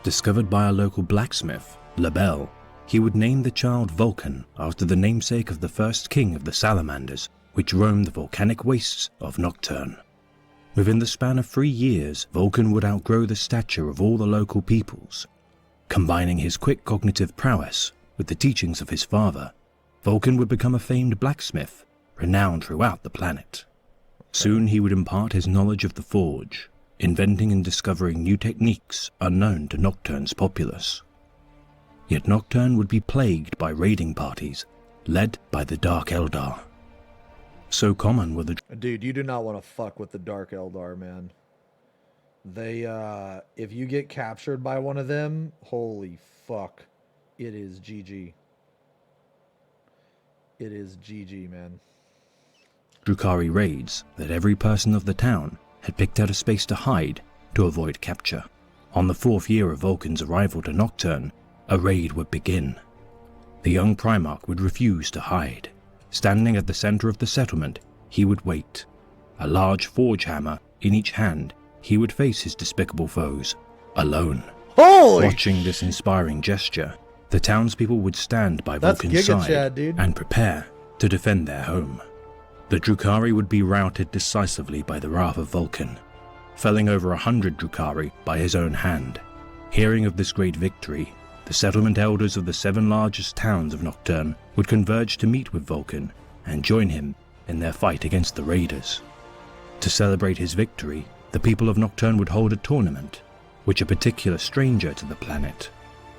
Discovered by a local blacksmith, Labelle, he would name the child Vulcan after the namesake of the first king of the salamanders, which roamed the volcanic wastes of Nocturne. Within the span of 3 years, Vulcan would outgrow the stature of all the local peoples. Combining his quick cognitive prowess with the teachings of his father, Vulcan would become a famed blacksmith, renowned throughout the planet. Soon he would impart his knowledge of the forge, inventing and discovering new techniques unknown to Nocturne's populace. Yet Nocturne would be plagued by raiding parties, led by the Dark Eldar. So common were the... Dude, you do not want to fuck with the Dark Eldar, man. They, if you get captured by one of them, holy fuck. It is GG. It is GG, man. Drukhari raids that every person of the town had picked out a space to hide to avoid capture. On the 4th year of Vulcan's arrival to Nocturne, a raid would begin. The young Primarch would refuse to hide. Standing at the center of the settlement, he would wait. A large forge hammer in each hand, he would face his despicable foes, alone. Holy Watching this inspiring gesture, the townspeople would stand by Vulcan's side and prepare to defend their home. The Drukhari would be routed decisively by the wrath of Vulcan, felling over 100 Drukhari by his own hand. Hearing of this great victory, the settlement elders of the 7 largest towns of Nocturne would converge to meet with Vulcan and join him in their fight against the raiders. To celebrate his victory, the people of Nocturne would hold a tournament, which a particular stranger to the planet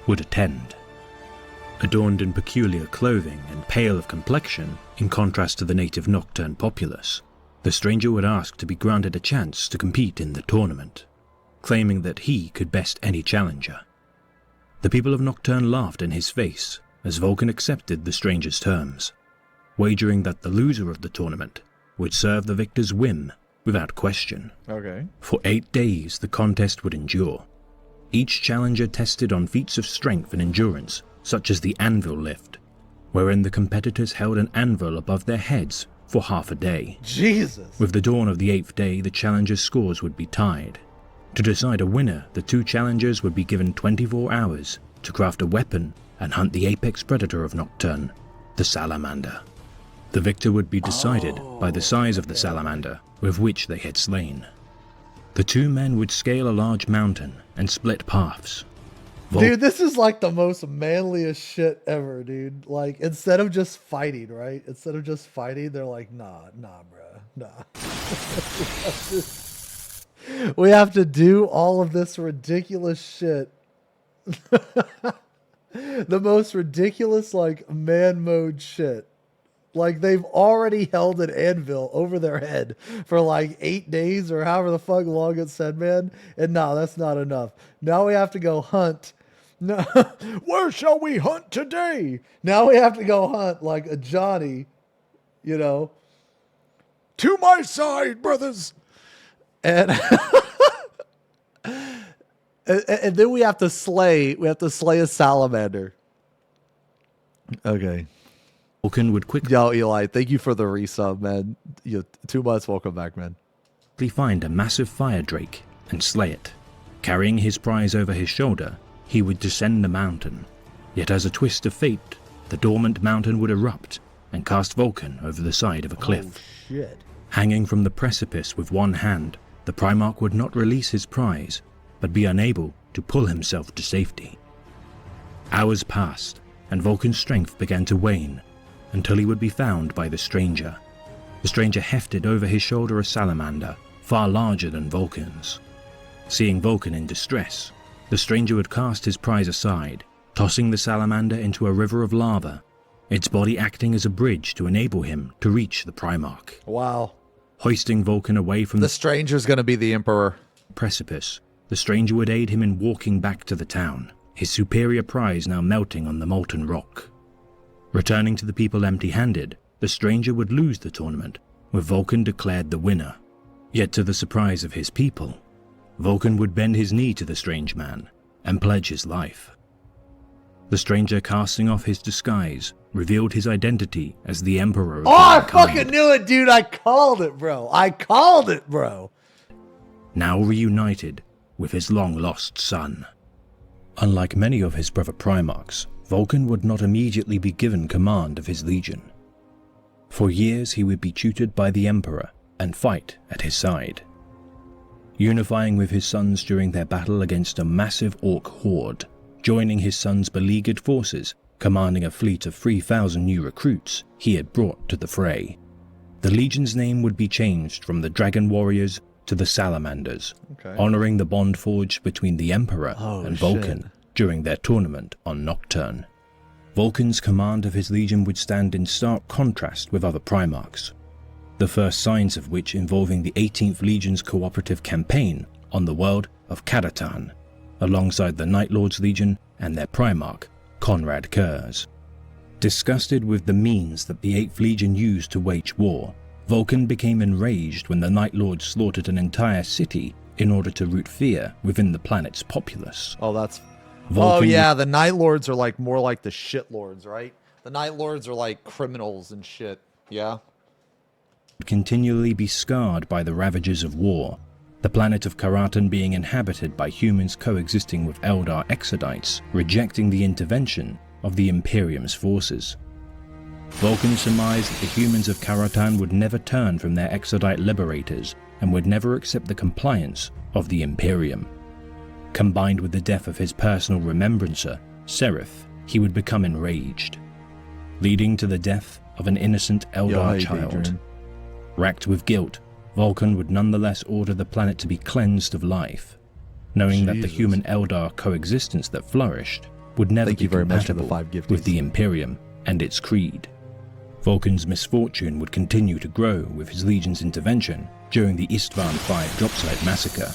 would attend. Adorned in peculiar clothing and pale of complexion, in contrast to the native Nocturne populace, the stranger would ask to be granted a chance to compete in the tournament, claiming that he could best any challenger. The people of Nocturne laughed in his face as Vulcan accepted the stranger's terms, wagering that the loser of the tournament would serve the victor's whim without question. Okay. For 8 days the contest would endure. Each challenger tested on feats of strength and endurance, such as the anvil lift, wherein the competitors held an anvil above their heads for half a day. Jesus! With the dawn of the 8th day, the challengers' scores would be tied. To decide a winner, the 2 challengers would be given 24 hours to craft a weapon and hunt the apex predator of Nocturne, the salamander. The victor would be decided by the size of the salamander with which they had slain. The 2 men would scale a large mountain and split paths. Dude, this is like the most manliest shit ever, dude. Like, instead of just fighting, right? Instead of just fighting, they're like, nah, bruh, nah. We have to do all of this ridiculous shit. The most ridiculous, like, man mode shit. Like, they've already held an anvil over their head for like 8 days or however the fuck long it said, man. And no, that's not enough. Now we have to go hunt. No, where shall we hunt today? Now we have to go hunt like a Johnny, you know. To my side, brothers. And and then we have to slay a salamander. Okay. Vulcan would quickly... Yo, Eli, thank you for the resub, man. 2 months, welcome back, man. Find a massive fire drake and slay it. Carrying his prize over his shoulder, he would descend the mountain. Yet as a twist of fate, the dormant mountain would erupt and cast Vulcan over the side of a cliff. Oh, shit. Hanging from the precipice with one hand, the Primarch would not release his prize, but be unable to pull himself to safety. Hours passed, and Vulcan's strength began to wane, until he would be found by the stranger. The stranger hefted over his shoulder a salamander, far larger than Vulcan's. Seeing Vulcan in distress, the stranger would cast his prize aside, tossing the salamander into a river of lava, its body acting as a bridge to enable him to reach the Primarch. Wow. Hoisting Vulcan away from The stranger's going to be the Emperor. precipice, the stranger would aid him in walking back to the town, his superior prize now melting on the molten rock. Returning to the people empty-handed, the stranger would lose the tournament, with Vulcan declared the winner. Yet to the surprise of his people, Vulcan would bend his knee to the strange man and pledge his life. The stranger, casting off his disguise, revealed his identity as the Emperor of I mankind. fucking knew it, dude. I called it, bro. I called it, bro. Now reunited with his long-lost son. Unlike many of his brother Primarchs, Vulcan would not immediately be given command of his legion. For years he would be tutored by the Emperor and fight at his side. Unifying with his sons during their battle against a massive orc horde, joining his son's beleaguered forces, commanding a fleet of 3,000 new recruits he had brought to the fray. The legion's name would be changed from the Dragon Warriors to the Salamanders, honoring the bond forged between the Emperor and Vulcan during their tournament on Nocturne. Vulcan's command of his legion would stand in stark contrast with other Primarchs, the first signs of which involving the 18th Legion's cooperative campaign on the world of Kadatan, alongside the Night Lord's Legion and their Primarch, Conrad Kurz. Disgusted with the means that the 8th Legion used to wage war, Vulcan became enraged when the Night Lords slaughtered an entire city in order to root fear within the planet's populace. Oh, that's... Vulcan oh, yeah, the Night Lords are like more like the shit lords, right? The Night Lords are like criminals and shit, yeah? would continually be scarred by the ravages of war, the planet of Karatan being inhabited by humans coexisting with Eldar Exodites, rejecting the intervention of the Imperium's forces. Vulcan surmised that the humans of Karatan would never turn from their Exodite liberators and would never accept the compliance of the Imperium. Combined with the death of his personal remembrancer, Seraph, he would become enraged, leading to the death of an innocent Eldar child. Racked with guilt, Vulcan would nonetheless order the planet to be cleansed of life, knowing that the human Eldar coexistence that flourished would never be compatible with the Imperium and its creed. Vulcan's misfortune would continue to grow with his legion's intervention during the Istvan V dropsite massacre,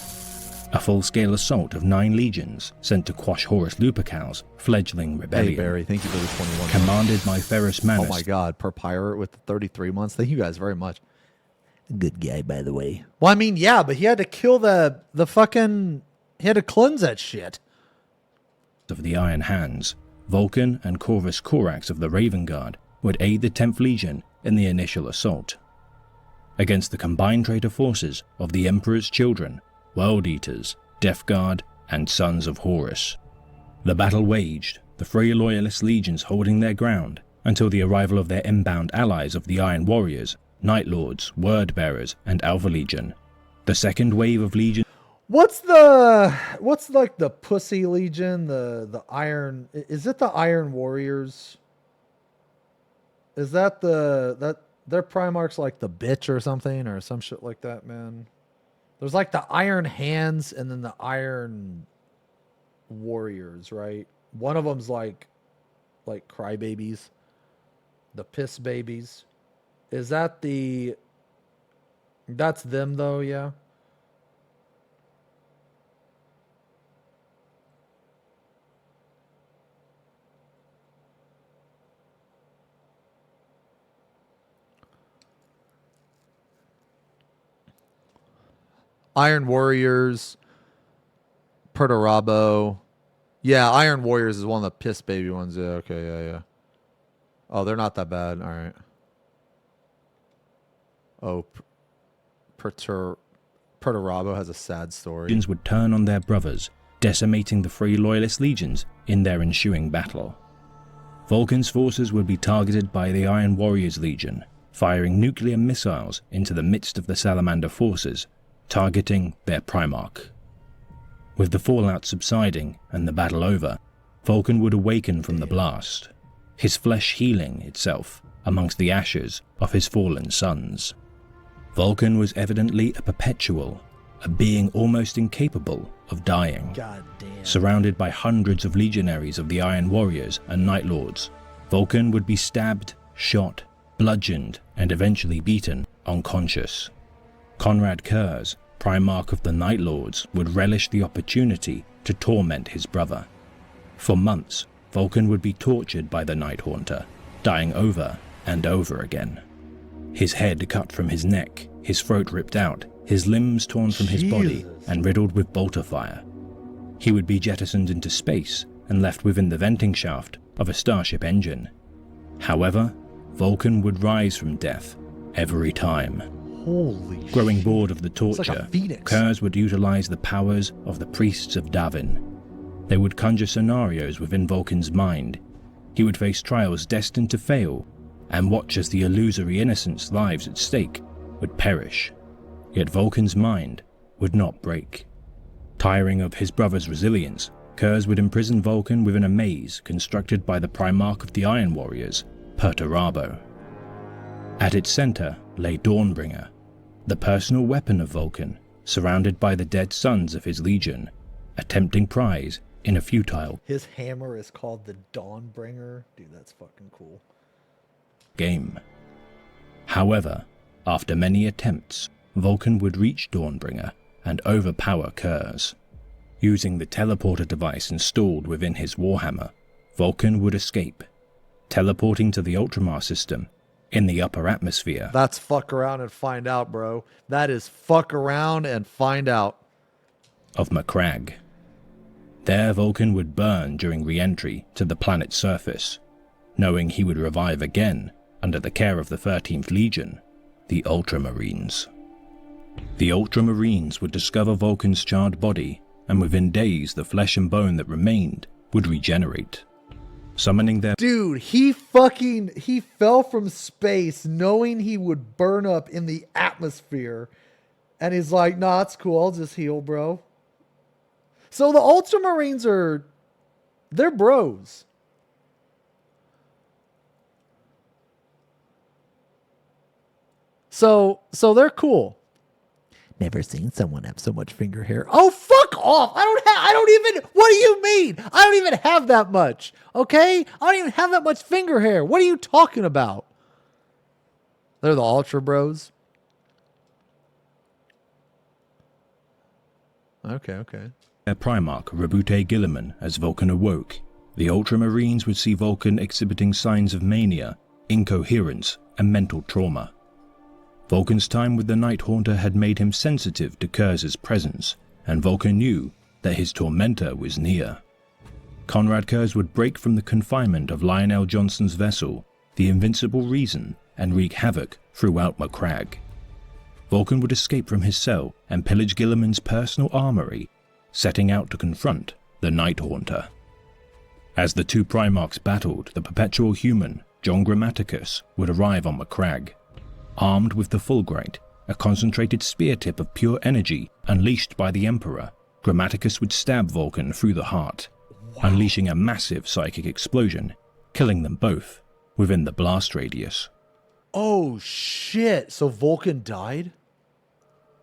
a full-scale assault of 9 legions sent to quash Horus Lupercal's fledgling rebellion. Hey Barry, thank you for the 21 commanded by Ferrus Manus. Oh my god, per pirate with the 33 months. Thank you guys very much. Good guy, by the way. Well, I mean, yeah, but he had to kill the fucking... He had to cleanse that shit. Of the Iron Hands, Vulcan and Corvus Corax of the Raven Guard would aid the 10th Legion in the initial assault. Against the combined traitor forces of the Emperor's children, World Eaters, Death Guard, and Sons of Horus. The battle waged, the Free Loyalist legions holding their ground until the arrival of their inbound allies of the Iron Warriors, Night Lords, Word Bearers, and Alpha Legion. The second wave of legions... What's like the Pussy Legion, the Iron... Is it the Iron Warriors? Is that their Primarch's like the bitch or something or some shit like that, man? There's like the Iron Hands and then the Iron Warriors, right? One of them's like crybabies, the piss babies. Is that the... That's them though, yeah? Iron Warriors, Perturabo. Yeah, Iron Warriors is one of the piss baby ones. Yeah, okay, yeah. Oh, they're not that bad. All right. Oh, Perturabo has a sad story. Legions would turn on their brothers, decimating the Free Loyalist legions in their ensuing battle. Vulcan's forces would be targeted by the Iron Warriors Legion, firing nuclear missiles into the midst of the Salamander forces, targeting their Primarch. With the fallout subsiding and the battle over, Vulcan would awaken from the blast, his flesh healing itself amongst the ashes of his fallen sons. Vulcan was evidently a perpetual, a being almost incapable of dying. God damn. Surrounded by hundreds of legionaries of the Iron Warriors and Night Lords, Vulcan would be stabbed, shot, bludgeoned, and eventually beaten unconscious. Conrad Kurz, Primarch of the Night Lords, would relish the opportunity to torment his brother. For months, Vulcan would be tortured by the Night Haunter, dying over and over again. His head cut from his neck, his throat ripped out, his limbs torn from his body and riddled with bolter fire. He would be jettisoned into space and left within the venting shaft of a starship engine. However, Vulcan would rise from death every time. Holy Growing shit. bored of the It's like a torture, phoenix. Kurz would utilize the powers of the priests of Davin. They would conjure scenarios within Vulcan's mind. He would face trials destined to fail and watch as the illusory innocents' lives at stake would perish. Yet Vulcan's mind would not break. Tiring of his brother's resilience, Kurz would imprison Vulcan within a maze constructed by the Primarch of the Iron Warriors, Perturabo. At its center lay Dawnbringer, the personal weapon of Vulcan, surrounded by the dead sons of his legion, a tempting prize in a futile His hammer is called the Dawnbringer. Dude, that's fucking cool. game. However, after many attempts, Vulcan would reach Dawnbringer and overpower Kurz. Using the teleporter device installed within his Warhammer, Vulcan would escape, teleporting to the Ultramar system in the upper atmosphere. That's fuck around and find out, bro. That is fuck around and find out. Of Macragge. There Vulcan would burn during re-entry to the planet's surface, knowing he would revive again under the care of the 13th Legion, the Ultramarines. The Ultramarines would discover Vulcan's charred body, and within days the flesh and bone that remained would regenerate, summoning their— Dude, he fell from space knowing he would burn up in the atmosphere. And he's like, nah, it's cool. I'll just heal, bro. So the Ultramarines they're bros. So they're cool. Never seen someone have so much finger hair. Oh, fuck off. What do you mean? I don't even have that much. Okay? I don't even have that much finger hair. What are you talking about? They're the Ultra Bros. Okay. Their Primarch, Rabute Gilliman, as Vulcan awoke, the Ultramarines would see Vulcan exhibiting signs of mania, incoherence, and mental trauma. Vulcan's time with the Night Haunter had made him sensitive to Kurz's presence, and Vulcan knew that his tormentor was near. Conrad Kurz would break from the confinement of Lionel Johnson's vessel, the Invincible Reason, and wreak havoc throughout Macragge. Vulcan would escape from his cell and pillage Gilliman's personal armory, setting out to confront the Night Haunter. As the two Primarchs battled, the perpetual human, John Grammaticus, would arrive on Macragge. Armed with the Fulgurite, a concentrated spear tip of pure energy unleashed by the Emperor, Grammaticus would stab Vulcan through the heart, unleashing a massive psychic explosion, killing them both within the blast radius. Oh, shit. So Vulcan died?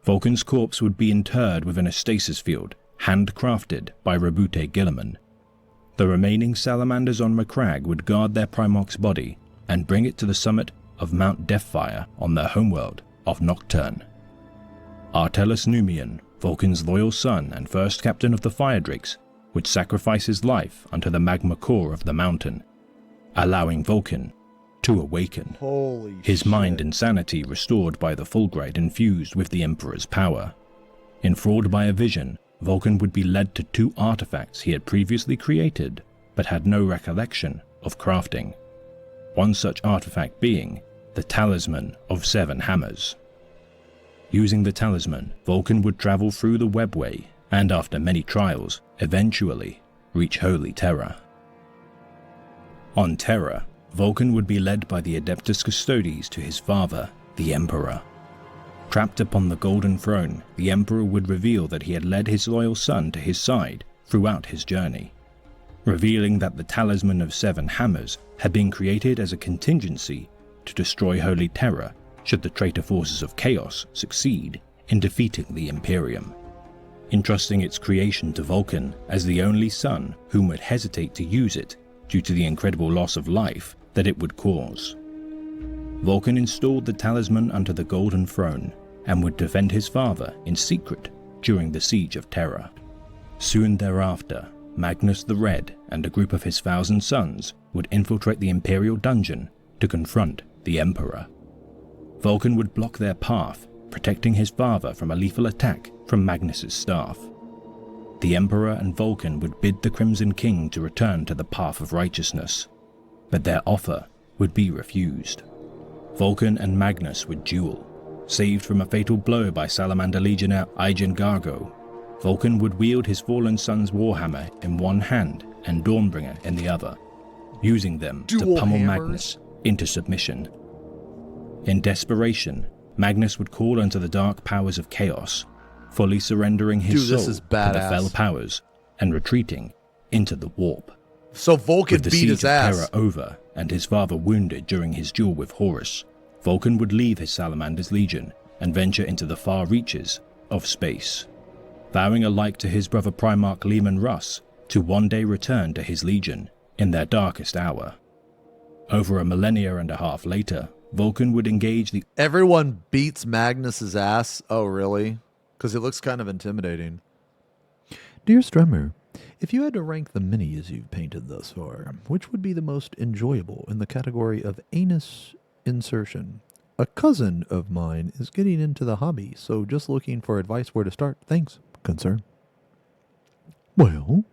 Vulcan's corpse would be interred within a stasis field, handcrafted by Rabute Gilliman. The remaining salamanders on Macragge would guard their Primarch's body and bring it to the summit of Mount Deathfire on their homeworld of Nocturne. Artellus Numian, Vulcan's loyal son and first captain of the Fire Drakes, would sacrifice his life unto the magma core of the mountain, allowing Vulcan to awaken. Holy his shit. Mind and sanity restored by the Fulgurite infused with the Emperor's power. Enthralled by a vision, Vulcan would be led to two artifacts he had previously created, but had no recollection of crafting. One such artifact being the Talisman of 7 Hammers. Using the talisman, Vulcan would travel through the Webway, and after many trials, eventually reach Holy Terra. On Terra, Vulcan would be led by the Adeptus Custodes to his father, the Emperor. Trapped upon the Golden Throne, the Emperor would reveal that he had led his loyal son to his side throughout his journey, revealing that the Talisman of 7 Hammers had been created as a contingency to destroy Holy Terra should the traitor forces of Chaos succeed in defeating the Imperium, entrusting its creation to Vulcan as the only son whom would hesitate to use it due to the incredible loss of life that it would cause. Vulcan installed the talisman under the Golden Throne and would defend his father in secret during the Siege of Terra. Soon thereafter, Magnus the Red and a group of his 1,000 sons would infiltrate the Imperial dungeon to confront the Emperor. Vulcan would block their path, protecting his father from a lethal attack from Magnus's staff. The Emperor and Vulcan would bid the Crimson King to return to the path of righteousness, but their offer would be refused. Vulcan and Magnus would duel. Saved from a fatal blow by Salamander Legionnaire Aegon Gargo, Vulcan would wield his fallen son's warhammer in one hand and Dawnbringer in the other, using them to pummel Magnus into submission. In desperation, Magnus would call unto the dark powers of chaos, fully surrendering his soul to the fell powers and retreating into the warp. So Vulcan beat his ass. With the Siege of Terra over and his father wounded during his duel with Horus, Vulcan would leave his Salamander's Legion and venture into the far reaches of space, vowing alike to his brother Primarch Leman Russ to one day return to his Legion in their darkest hour. Over a millennia and a half later, Vulcan would engage the... Everyone beats Magnus's ass? Oh, really? Because it looks kind of intimidating. Dear Strummer, if you had to rank the minis you've painted thus far, which would be the most enjoyable in the category of anus insertion? A cousin of mine is getting into the hobby, so just looking for advice where to start. Thanks, concern. Well,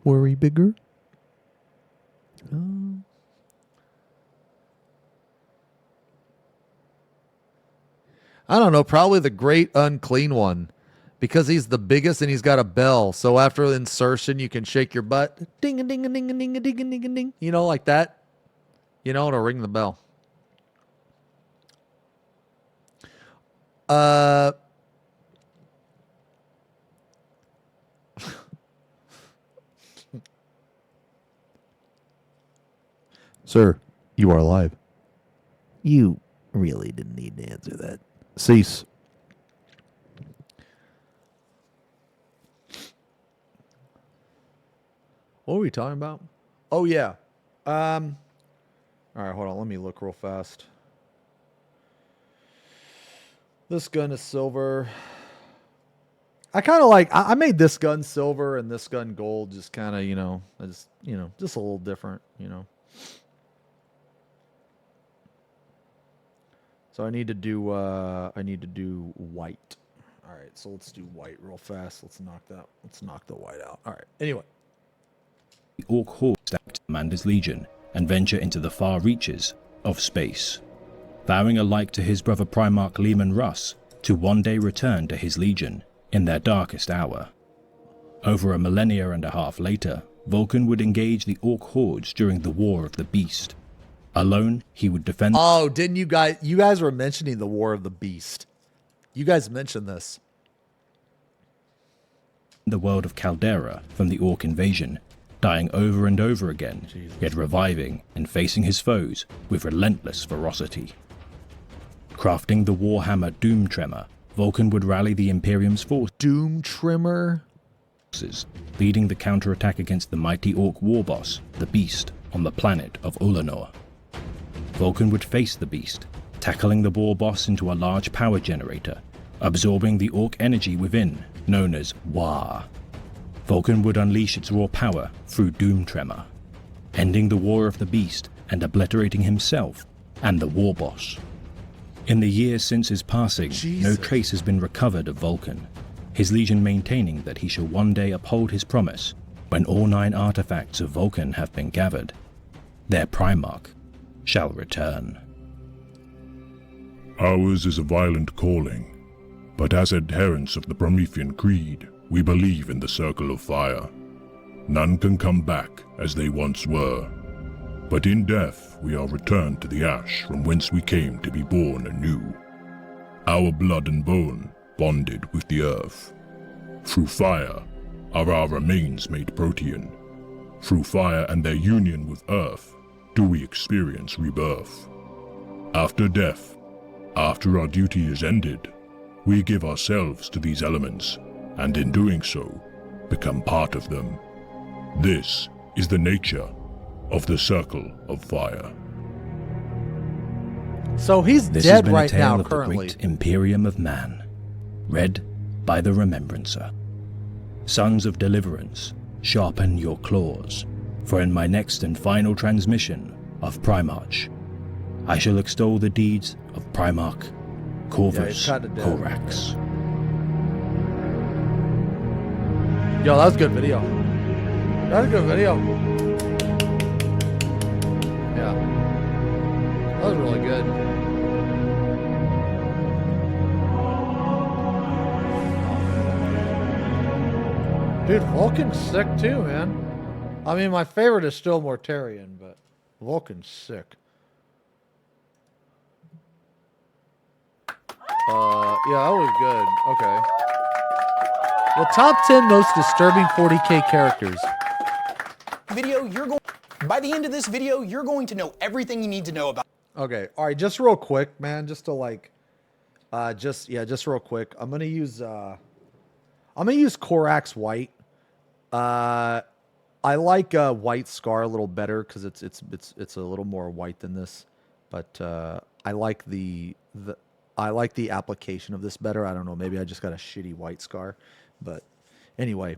worry bigger? I don't know, probably the Great Unclean One, because he's the biggest and he's got a bell. So after insertion, you can shake your butt, ding a ding a ding a ding a ding a ding a ding, you know, like that. You know, to ring the bell. Sir, you are live. You really didn't need to answer that. Cease. What were we talking about? Oh, yeah. All right, hold on. Let me look real fast. This gun is silver. I kind of like... I made this gun silver and this gun gold. Just kind of, just a little different, So I need to do white. All right, so let's do white real fast. Let's knock the white out. All right. Anyway. The Orc Horde stacked Amanda's Legion and venture into the far reaches of space, vowing alike to his brother Primarch Leman Russ to one day return to his Legion in their darkest hour. Over a millennia and a half later, Vulcan would engage the Orc Hordes during the War of the Beast. Alone, he would defend... Oh, didn't you guys were mentioning the War of the Beast. You guys mentioned this. The world of Caldera from the Orc invasion, dying over and over again, yet reviving and facing his foes with relentless ferocity. Crafting the Warhammer Doom Tremor, Vulcan would rally the Imperium's forces, Doom Tremor, leading the counterattack against the mighty Orc war boss, the Beast, on the planet of Ulanor. Vulcan would face the Beast, tackling the war boss into a large power generator, absorbing the Orc energy within, known as War. Vulcan would unleash its raw power through Doom Tremor, ending the War of the Beast and obliterating himself and the war boss. In the years since his passing, no trace has been recovered of Vulcan, his Legion maintaining that he shall one day uphold his promise when all 9 artifacts of Vulcan have been gathered. Their Primarch shall return. Ours is a violent calling, but as adherents of the Promethean Creed, we believe in the Circle of Fire. None can come back as they once were, but in death we are returned to the ash from whence we came to be born anew. Our blood and bone bonded with the earth. Through fire are our remains made protean. Through fire and their union with earth do we experience rebirth. After death, after our duty is ended, we give ourselves to these elements, and in doing so, become part of them. This is the nature of the Circle of Fire. So he's This dead has been right a tale now, of currently. the great Imperium of Man, read by the Remembrancer. Sons of Deliverance, sharpen your claws, for in my next and final transmission of Primarch, I shall extol the deeds of Primarch Corvus Corax. Yo, that was a good video. That was a good video. Yeah. That was really good. Dude, Vulcan's sick too, man. I mean, my favorite is still Mortarion, but Vulcan's sick. Yeah, that was good. Okay. The top 10 most disturbing 40k characters. By the end of this video, you're going to know everything you need to know about. Okay, all right, just real quick, man, just to like, just real quick. I'm gonna use Corax White. I like White Scar a little better because it's a little more white than this, but I like the application of this better. I don't know, maybe I just got a shitty White Scar, but anyway,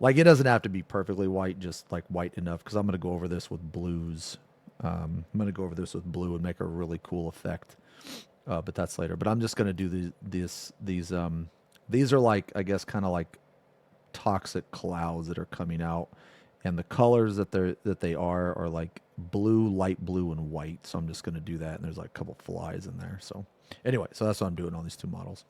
like it doesn't have to be perfectly white, just like white enough. Because I'm gonna go over this with blues. I'm gonna go over this with blue and make a really cool effect, but that's later. But I'm just gonna do these are like, I guess, kind of like toxic clouds that are coming out, and the colors that they are like blue, light blue, and white. So I'm just gonna do that, and there's like a couple flies in there. So anyway, so that's what I'm doing on these two models.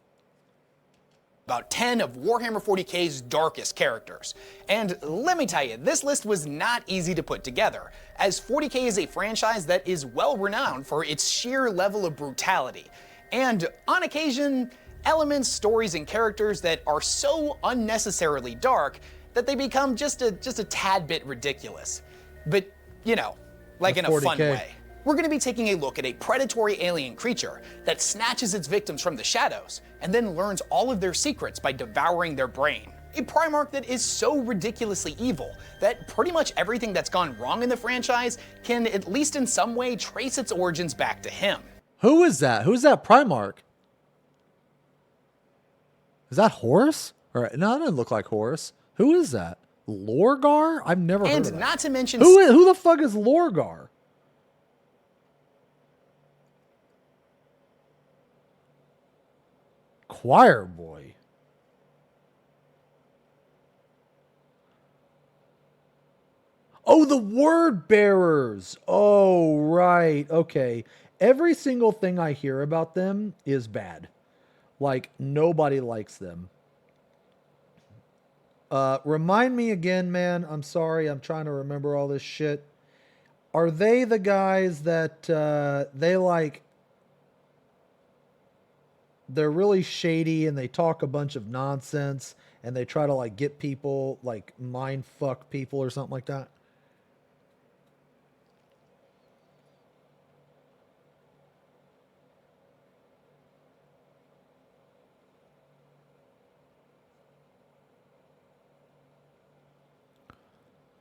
About 10 of Warhammer 40k's darkest characters. And let me tell you, this list was not easy to put together, as 40k is a franchise that is well renowned for its sheer level of brutality, and on occasion, elements, stories, and characters that are so unnecessarily dark that they become just a tad bit ridiculous. But, you know, like in a 40K. fun way. We're going to be taking a look at a predatory alien creature that snatches its victims from the shadows and then learns all of their secrets by devouring their brain. A Primarch that is so ridiculously evil that pretty much everything that's gone wrong in the franchise can, at least in some way, trace its origins back to him. Who is that? Who's that Primarch? Is that Horus? Or no, it doesn't look like Horus. Who is that? Lorgar? I've never heard of that. And not to mention, who the fuck is Lorgar? Choir boy. Oh, the word bearers. Oh, right. Okay. Every single thing I hear about them is bad. Like, nobody likes them. Remind me again, man. I'm sorry. I'm trying to remember all this shit. Are they the guys that they like... They're really shady and they talk a bunch of nonsense and they try to like get people, like mind fuck people or something like that?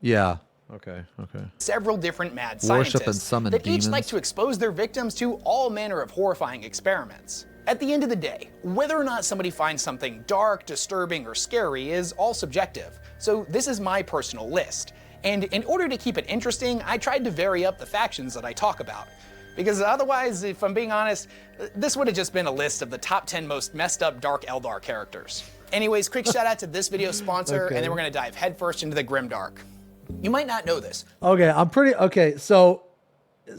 Yeah. Okay. Several different mad Worship and scientists summon that demons. each like to expose their victims to all manner of horrifying experiments. At the end of the day, whether or not somebody finds something dark, disturbing, or scary is all subjective, so this is my personal list. And in order to keep it interesting, I tried to vary up the factions that I talk about. Because otherwise, if I'm being honest, this would have just been a list of the top 10 most messed up Dark Eldar characters. Anyways, quick shout out to this video's sponsor, Okay. and then we're gonna dive headfirst into the Grimdark. You might not know this. Okay, okay, so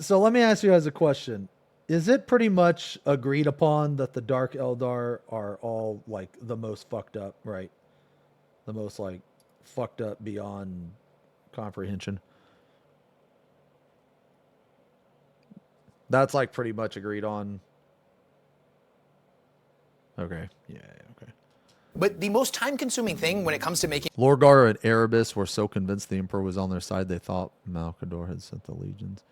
let me ask you guys a question. Is it pretty much agreed upon that the Dark Eldar are all like the most fucked up, right? The most like fucked up beyond comprehension. That's like pretty much agreed on. Okay. Yeah, okay. But the most time-consuming thing when it comes to making Lorgar and Erebus were so convinced the Emperor was on their side they thought Malkador had sent the legions.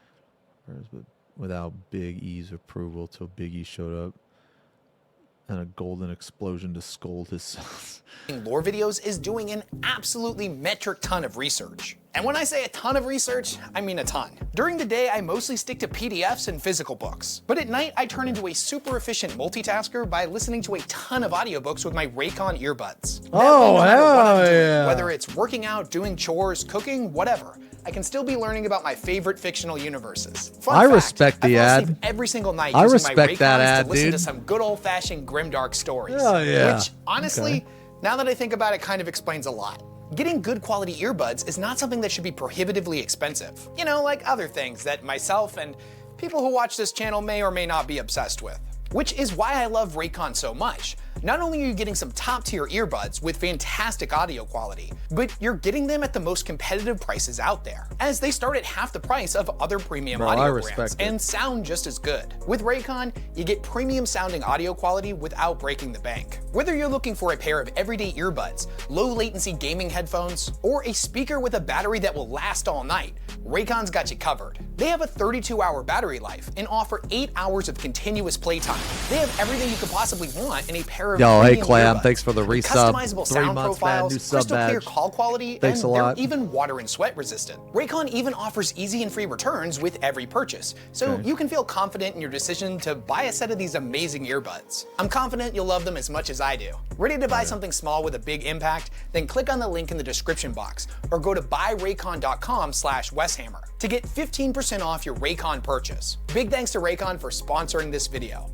but without Big E's approval till Big E showed up. And a golden explosion to scold his sons. Lore videos is doing an absolutely metric ton of research. And when I say a ton of research, I mean a ton. During the day, I mostly stick to PDFs and physical books. But at night, I turn into a super efficient multitasker by listening to a ton of audiobooks with my Raycon earbuds. Oh, hell yeah. Whether it's working out, doing chores, cooking, whatever, I can still be learning about my favorite fictional universes. Fun fact, respect the I fall ad. asleep every single night I using respect my Raycons that ad, to listen dude. to some good old-fashioned grimdark stories. Oh, yeah. Which, honestly, now that I think about it, kind of explains a lot. Getting good quality earbuds is not something that should be prohibitively expensive. You know, like other things that myself and people who watch this channel may or may not be obsessed with. Which is why I love Raycon so much. Not only are you getting some top-tier earbuds with fantastic audio quality, but you're getting them at the most competitive prices out there, as they start at half the price of other premium audio brands and sound just as good. With Raycon, you get premium sounding audio quality without breaking the bank. Whether you're looking for a pair of everyday earbuds, low latency gaming headphones, or a speaker with a battery that will last all night, Raycon's got you covered. They have a 32-hour battery life and offer 8 hours of continuous playtime. They have everything you could possibly want in a pair of Yo, hey premium Clam, earbuds. thanks for the resub. Customizable 3 sound months, man. profiles, New sub crystal clear badge. call quality, Thanks and a lot. they're even water and sweat resistant. Raycon even offers easy and free returns with every purchase, so you can feel confident in your decision to buy a set of these amazing earbuds. I'm confident you'll love them as much as I do. Ready to buy something small with a big impact? Then click on the link in the description box or go to buyraycon.com/Weshammer to get 15% off your Raycon purchase. Big thanks to Raycon for sponsoring this video.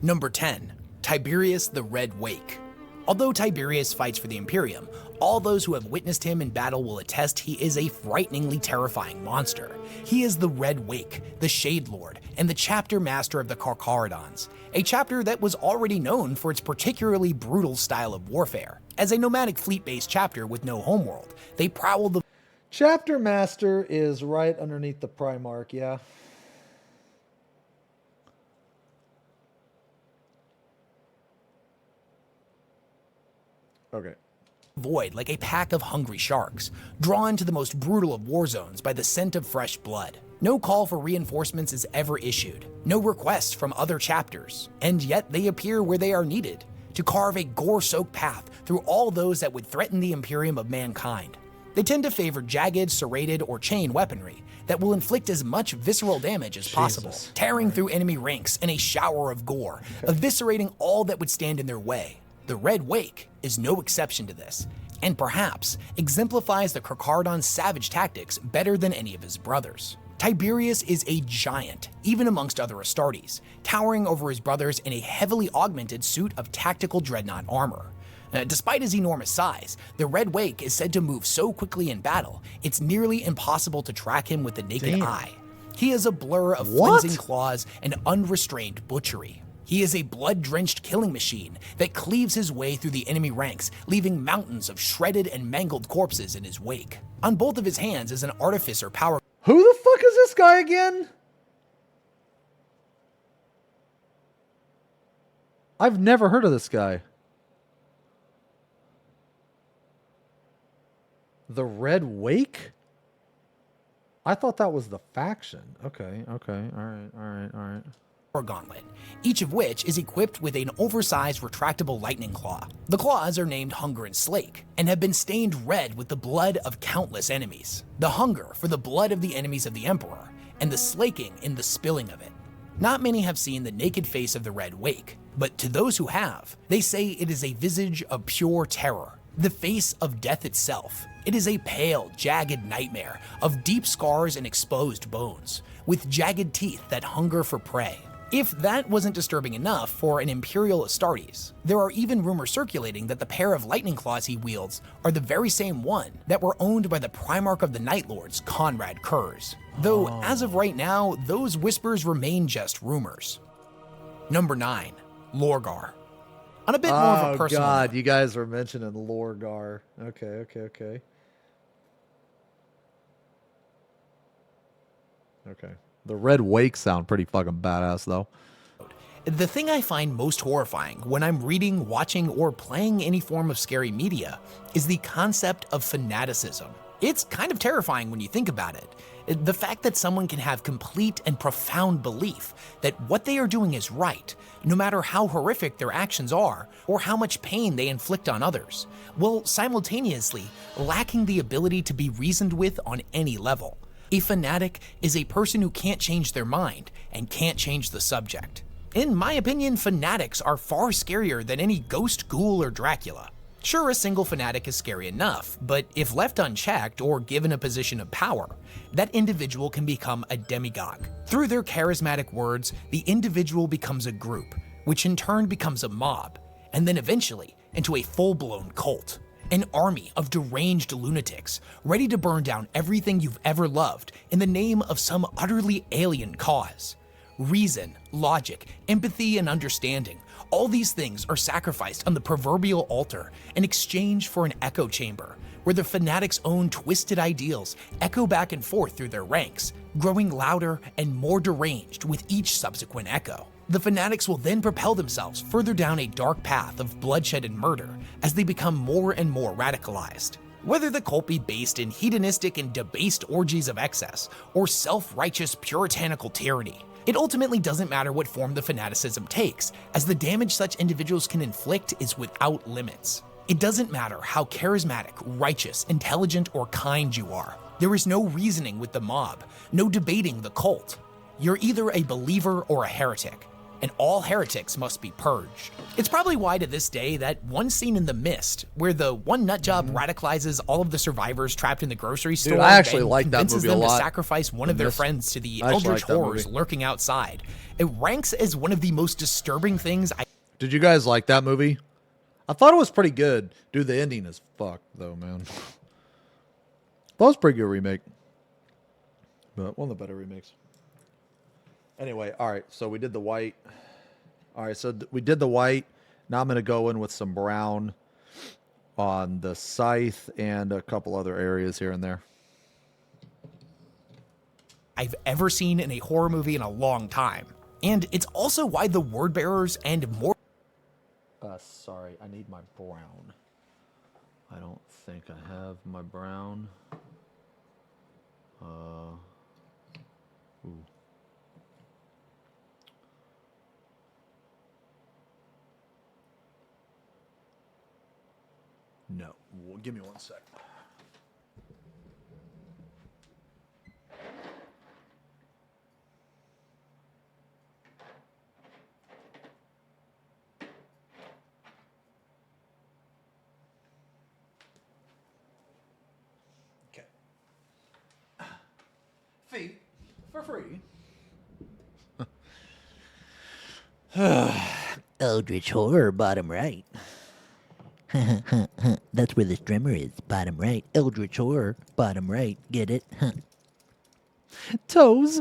Number 10. Tiberius the Red Wake. Although Tiberius fights for the Imperium, all those who have witnessed him in battle will attest he is a frighteningly terrifying monster. He is the Red Wake, the Shade Lord, and the chapter master of the Carcharodons, a chapter that was already known for its particularly brutal style of warfare. As a nomadic fleet-based chapter with no homeworld, they prowl the Chapter Master is right underneath the Primarch, yeah. Okay. void like a pack of hungry sharks, drawn to the most brutal of war zones by the scent of fresh blood. No call for reinforcements is ever issued, no request from other chapters, and yet they appear where they are needed, to carve a gore-soaked path through all those that would threaten the Imperium of mankind. They tend to favor jagged, serrated, or chain weaponry that will inflict as much visceral damage as possible, tearing through enemy ranks in a shower of gore, eviscerating all that would stand in their way. The Red Wake is no exception to this, and perhaps exemplifies the Carcharodon's savage tactics better than any of his brothers. Tiberius is a giant, even amongst other Astartes, towering over his brothers in a heavily augmented suit of tactical dreadnought armor. Despite his enormous size, the Red Wake is said to move so quickly in battle, it's nearly impossible to track him with the naked eye. He is a blur of flensing claws and unrestrained butchery. He is a blood-drenched killing machine that cleaves his way through the enemy ranks, leaving mountains of shredded and mangled corpses in his wake. On both of his hands is an artificer power. Who the fuck is this guy again? I've never heard of this guy. The Red Wake? I thought that was the faction. Okay, all right. Gauntlet, each of which is equipped with an oversized retractable lightning claw. The claws are named Hunger and Slake, and have been stained red with the blood of countless enemies. The hunger for the blood of the enemies of the Emperor, and the slaking in the spilling of it. Not many have seen the naked face of the Red Wake, but to those who have, they say it is a visage of pure terror, the face of death itself. It is a pale, jagged nightmare of deep scars and exposed bones, with jagged teeth that hunger for prey. If that wasn't disturbing enough for an Imperial Astartes, there are even rumors circulating that the pair of lightning claws he wields are the very same one that were owned by the Primarch of the Night Lords, Conrad Kurz. Though, as of right now, those whispers remain just rumors. Number 9. Lorgar. On a bit more of a personal God, note, you guys were mentioning Lorgar. Okay. The Red Wake sound pretty fucking badass, though. the thing I find most horrifying when I'm reading, watching, or playing any form of scary media is the concept of fanaticism. It's kind of terrifying when you think about it. The fact that someone can have complete and profound belief that what they are doing is right, no matter how horrific their actions are or how much pain they inflict on others, while simultaneously lacking the ability to be reasoned with on any level. A fanatic is a person who can't change their mind and can't change the subject. In my opinion, fanatics are far scarier than any ghost, ghoul, or Dracula. Sure, a single fanatic is scary enough, but if left unchecked or given a position of power, that individual can become a demagogue. Through their charismatic words, the individual becomes a group, which in turn becomes a mob, and then eventually into a full-blown cult. An army of deranged lunatics, ready to burn down everything you've ever loved in the name of some utterly alien cause. Reason, logic, empathy, and understanding, all these things are sacrificed on the proverbial altar in exchange for an echo chamber, where the fanatics' own twisted ideals echo back and forth through their ranks, growing louder and more deranged with each subsequent echo. The fanatics will then propel themselves further down a dark path of bloodshed and murder as they become more and more radicalized. Whether the cult be based in hedonistic and debased orgies of excess, or self-righteous puritanical tyranny, it ultimately doesn't matter what form the fanaticism takes, as the damage such individuals can inflict is without limits. It doesn't matter how charismatic, righteous, intelligent, or kind you are. There is no reasoning with the mob, no debating the cult. You're either a believer or a heretic, and all heretics must be purged. It's probably why to this day that one scene in The Mist, where the one nutjob radicalizes all of the survivors trapped in the grocery store, I actually and like that convinces movie a them lot. to sacrifice one of their friends to the I actually eldritch like that horrors movie. lurking outside. It ranks as one of the most disturbing things Did you guys like that movie? I thought it was pretty good. Dude, the ending is fucked though, man. That was a pretty good remake. But one of the better remakes. Anyway, all right, so we did the white. All right, so we did the white. Now I'm going to go in with some brown on the scythe and a couple other areas here and there. I've ever seen in a horror movie in a long time. And it's also why the word bearers and more... Sorry, I need my brown. I don't think I have my brown. Ooh. No, well, give me 1 sec. Okay. Feet for free. Eldritch Horror, bottom right. That's where the drummer is, bottom right. Eldritch Horror, bottom right. Get it? Toes.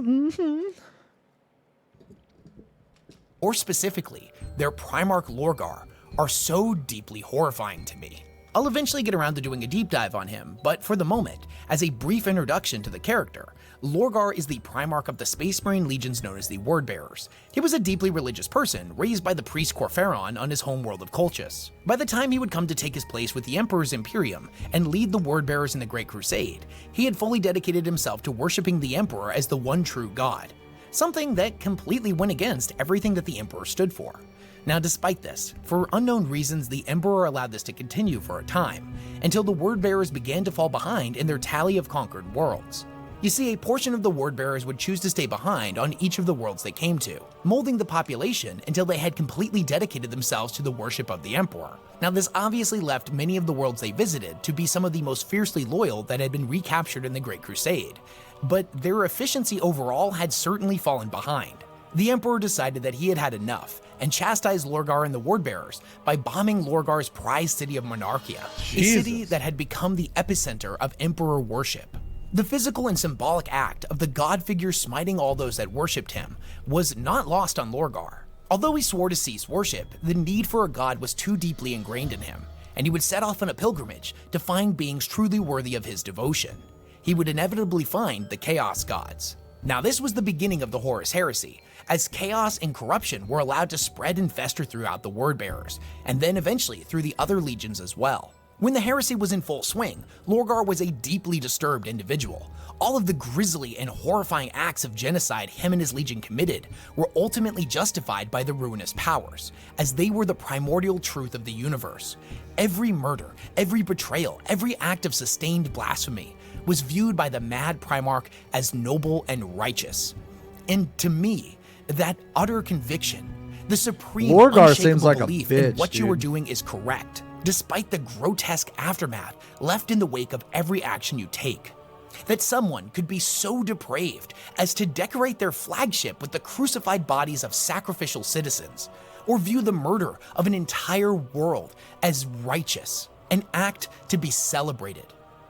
Or specifically, their Primarch Lorgar are so deeply horrifying to me. I'll eventually get around to doing a deep dive on him, but for the moment, as a brief introduction to the character, Lorgar is the Primarch of the Space Marine legions known as the Wordbearers. He was a deeply religious person, raised by the priest Corferon on his homeworld of Colchis. By the time he would come to take his place with the Emperor's Imperium and lead the Wordbearers in the Great Crusade, he had fully dedicated himself to worshipping the Emperor as the one true god, something that completely went against everything that the Emperor stood for. Now, despite this, for unknown reasons, the Emperor allowed this to continue for a time, until the Wordbearers began to fall behind in their tally of conquered worlds. You see, a portion of the Wordbearers would choose to stay behind on each of the worlds they came to, molding the population until they had completely dedicated themselves to the worship of the Emperor. Now, this obviously left many of the worlds they visited to be some of the most fiercely loyal that had been recaptured in the Great Crusade, but their efficiency overall had certainly fallen behind. The Emperor decided that he had had enough and chastised Lorgar and the Wordbearers by bombing Lorgar's prized city of Monarchia, a city that had become the epicenter of Emperor worship. The physical and symbolic act of the god figure smiting all those that worshipped him was not lost on Lorgar. Although he swore to cease worship, the need for a god was too deeply ingrained in him, and he would set off on a pilgrimage to find beings truly worthy of his devotion. He would inevitably find the Chaos Gods. Now, this was the beginning of the Horus Heresy, as chaos and corruption were allowed to spread and fester throughout the Wordbearers, and then eventually through the other legions as well. When the heresy was in full swing, Lorgar was a deeply disturbed individual. All of the grisly and horrifying acts of genocide him and his legion committed were ultimately justified by the ruinous powers, as they were the primordial truth of the universe. Every murder, every betrayal, every act of sustained blasphemy was viewed by the mad Primarch as noble and righteous. And to me, that utter conviction, the supreme Lorgar unshakable seems like a belief in bitch, what you are dude. doing is correct, despite the grotesque aftermath left in the wake of every action you take. That someone could be so depraved as to decorate their flagship with the crucified bodies of sacrificial citizens, or view the murder of an entire world as righteous, an act to be celebrated.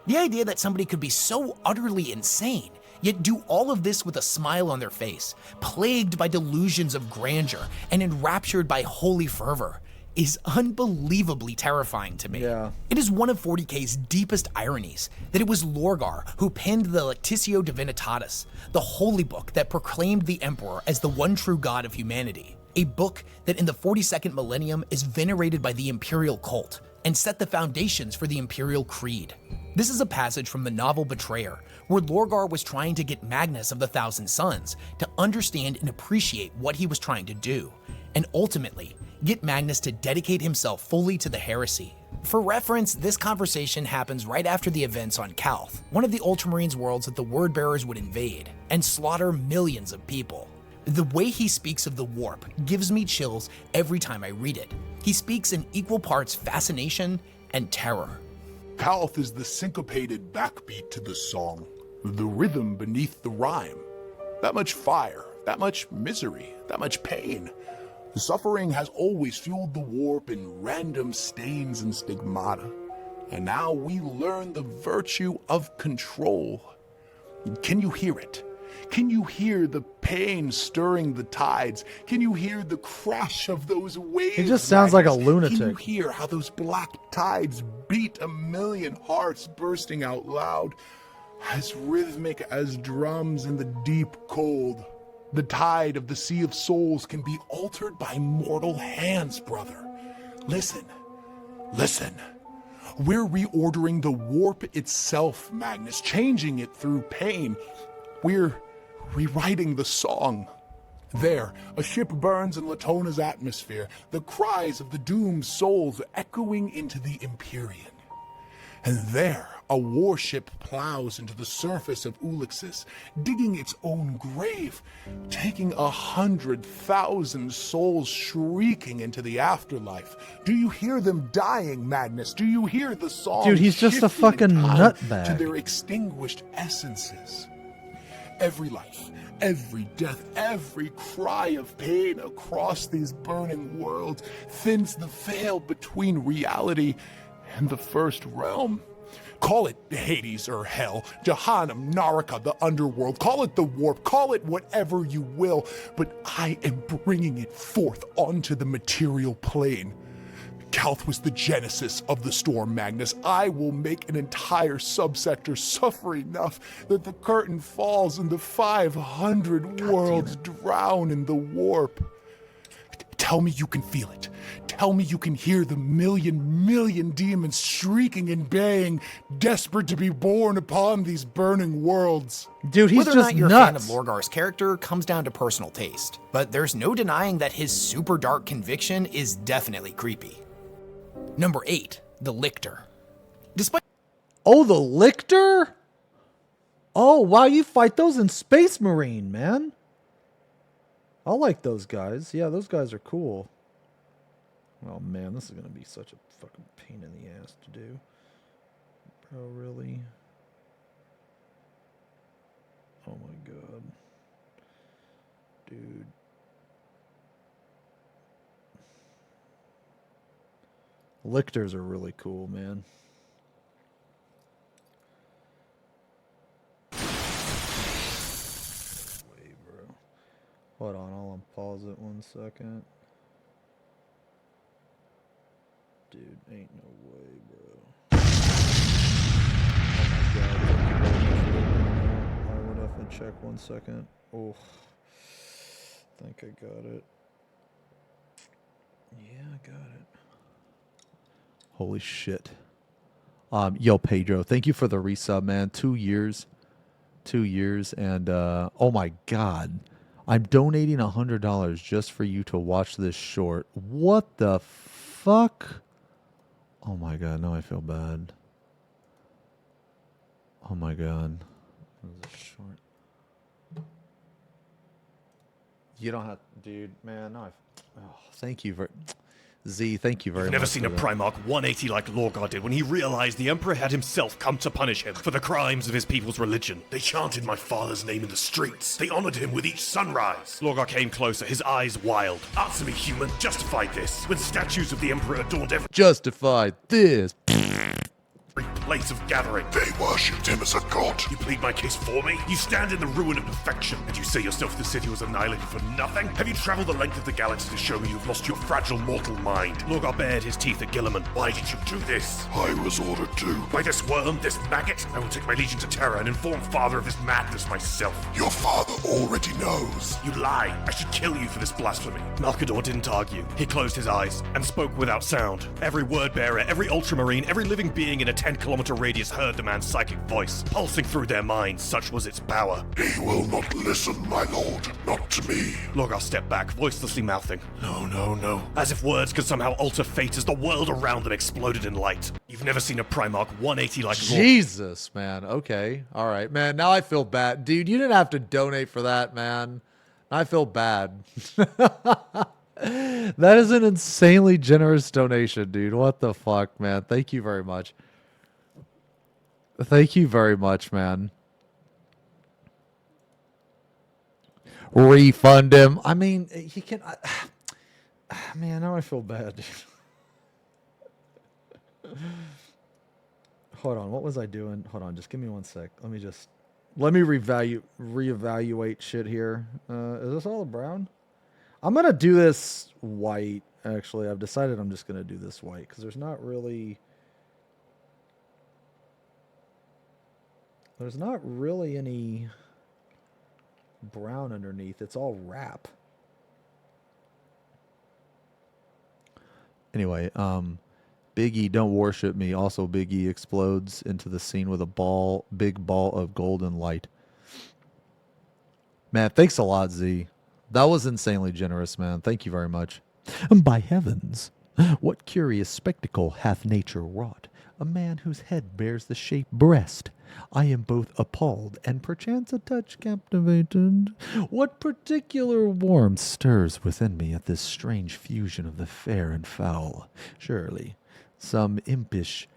The idea that somebody could be so utterly insane, yet do all of this with a smile on their face, plagued by delusions of grandeur and enraptured by holy fervor, is unbelievably terrifying to me. Yeah. It is one of 40k's deepest ironies that it was Lorgar who penned the Lectitio Divinitatis, the holy book that proclaimed the Emperor as the one true god of humanity, a book that in the 42nd millennium is venerated by the Imperial cult and set the foundations for the Imperial Creed. This is a passage from the novel Betrayer, where Lorgar was trying to get Magnus of the Thousand Sons to understand and appreciate what he was trying to do, and ultimately get Magnus to dedicate himself fully to the heresy. For reference, this conversation happens right after the events on Calth, one of the Ultramarines worlds that the Wordbearers would invade and slaughter millions of people. The way he speaks of the warp gives me chills every time I read it. He speaks in equal parts fascination and terror. Calth is the syncopated backbeat to the song, the rhythm beneath the rhyme. That much fire, that much misery, that much pain. The suffering has always fueled the warp in random stains and stigmata. And now we learn the virtue of control. Can you hear it? Can you hear the pain stirring the tides? Can you hear the crash of those waves? He just sounds like a Magnus? lunatic. Can you hear how those black tides beat a million hearts bursting out loud, as rhythmic as drums in the deep cold? The tide of the Sea of Souls can be altered by mortal hands, brother. Listen, listen. We're reordering the warp itself, Magnus, changing it through pain. We're rewriting the song. There, a ship burns in Latona's atmosphere, the cries of the doomed souls echoing into the Empyrean. And there, a warship plows into the surface of Ulixis, digging its own grave, taking 100,000 souls shrieking into the afterlife. Do you hear them dying, Magnus? Do you hear the song? Dude, he's just a fucking nutbag. To their extinguished essences. Every life, every death, every cry of pain across these burning worlds thins the veil between reality and the first realm. Call it Hades or Hell, Jahannam, Naraka, the underworld, call it the warp, call it whatever you will, but I am bringing it forth onto the material plane. Calth was the genesis of the storm, Magnus. I will make an entire subsector suffer enough that the curtain falls and the 500 worlds drown in the warp. Tell me you can feel it. Tell me you can hear the million demons shrieking and baying, desperate to be born upon these burning worlds. Dude, he's Whether or just not you're nuts. a fan of Lorgar's character comes down to personal taste, but there's no denying that his super dark conviction is definitely creepy. Number 8, the Lictor. Despite Oh, the Lictor? Oh, wow, you fight those in Space Marine, man. I like those guys. Yeah, those guys are cool. Oh, man, this is going to be such a fucking pain in the ass to do. Bro, really? Oh, my God. Dude. Lictors are really cool, man. Wait, bro. Hold on, I'll unpause it 1 second. Dude, ain't no way, bro. Oh my God, thank you very much for letting me know. I will definitely check 1 second. Oh, think I got it. Yeah, I got it. Holy shit. Yo, Pedro, thank you for the resub, man. 2 years. 2 years. And, oh my God. I'm donating $100 just for you to watch this short. What the fuck? Oh my God. Now I feel bad. Oh my God. This is short. You don't have, dude, man. No, thank you for Z. Thank you very much. You've never seen a Primarch 180 like Lorgar did when he realized the Emperor had himself come to punish him for the crimes of his people's religion. They chanted my father's name in the streets. They honored him with each sunrise. Lorgar came closer, his eyes wild. Answer me, human. Justify this. When statues of the Emperor adorned every this. place of gathering. They worshipped him as a god. You plead my case for me? You stand in the ruin of perfection, and you say yourself the city was annihilated for nothing? Have you traveled the length of the galaxy to show me you've lost your fragile mortal mind? Lorgar bared his teeth at Gilliman. Why did you do this? I was ordered to. By this worm, this maggot? I will take my legion to Terra and inform father of his madness myself. Your father already knows. You lie. I should kill you for this blasphemy. Malkador didn't argue. He closed his eyes and spoke without sound. Every word bearer, every ultramarine, every living being in a 10-kilometer radius heard the man's psychic voice, pulsing through their minds, such was its power. He will not listen, my lord. Not to me. Lorgar stepped back, voicelessly mouthing, No, no, no. as if words could somehow alter fate as the world around them exploded in light. You've never seen a Primarch 180 like Lorgar. Jesus, man. Okay. All right, man. Now I feel bad. Dude, you didn't have to donate for that, man. I feel bad. That is an insanely generous donation, dude. What the fuck, man? Thank you very much. Thank you very much, man. Refund him. I mean, he can... man, now I feel bad, dude. Hold on, what was I doing? Hold on, just give me 1 sec. Let me reevaluate shit here. Is this all brown? I'm gonna do this white. Actually, I've decided I'm just gonna do this white because there's not really any brown underneath. It's all wrap. Anyway, Big E, don't worship me. Also, Big E explodes into the scene with a big ball of golden light. Man, thanks a lot, Z. That was insanely generous, man. Thank you very much. By heavens, what curious spectacle hath nature wrought? A man whose head bears the shape breast. I am both appalled and perchance a touch captivated. What particular warmth stirs within me at this strange fusion of the fair and foul? Surely some impish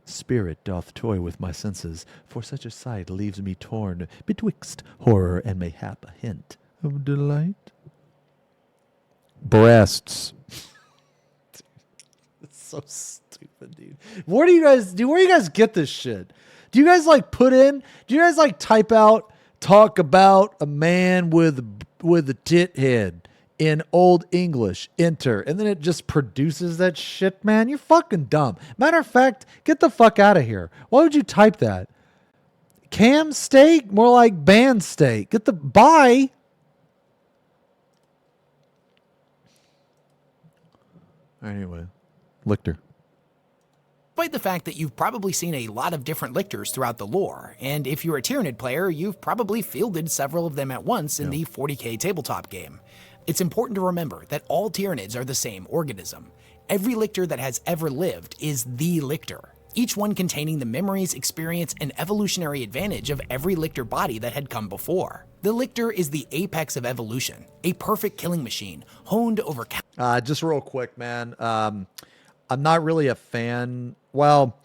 spirit doth toy with my senses, for such a sight leaves me torn betwixt horror and mayhap a hint of delight. Breasts. It's so stupid, dude. Where do you guys get this shit? Do you guys do you guys type out, talk about a man with a tit head in Old English, enter, and then it just produces that shit, man? You're fucking dumb. Matter of fact, get the fuck out of here. Why would you type that? Cam steak? More like band steak. Bye. Anyway, Lictor. Despite the fact that you've probably seen a lot of different lictors throughout the lore, and if you're a Tyranid player, you've probably fielded several of them at once in the 40k tabletop game. It's important to remember that all Tyranids are the same organism. Every lictor that has ever lived is the lictor, each one containing the memories, experience, and evolutionary advantage of every lictor body that had come before. The lictor is the apex of evolution, a perfect killing machine, honed over... Just real quick, man. I'm not really a fan. Well,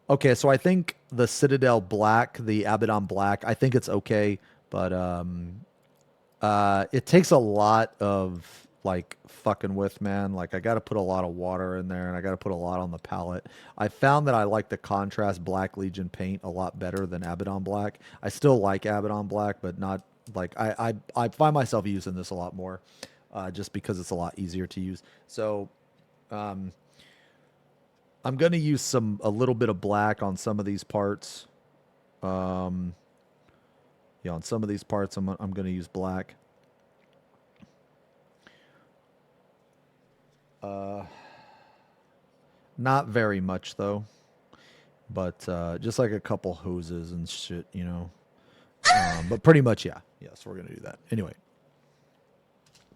okay, so I think the Citadel Black, the Abaddon Black, I think it's okay, but it takes a lot of fucking with, man. I got to put a lot of water in there, and I got to put a lot on the palette. I found that I like the contrast Black Legion paint a lot better than Abaddon Black. I still like Abaddon Black, but not I find myself using this a lot more, just because it's a lot easier to use. So, I'm going to use a little bit of black on some of these parts. On some of these parts, I'm going to use black. Not very much, though. But just like a couple hoses and shit, you know. But pretty much, yeah. So we're going to do that. Anyway.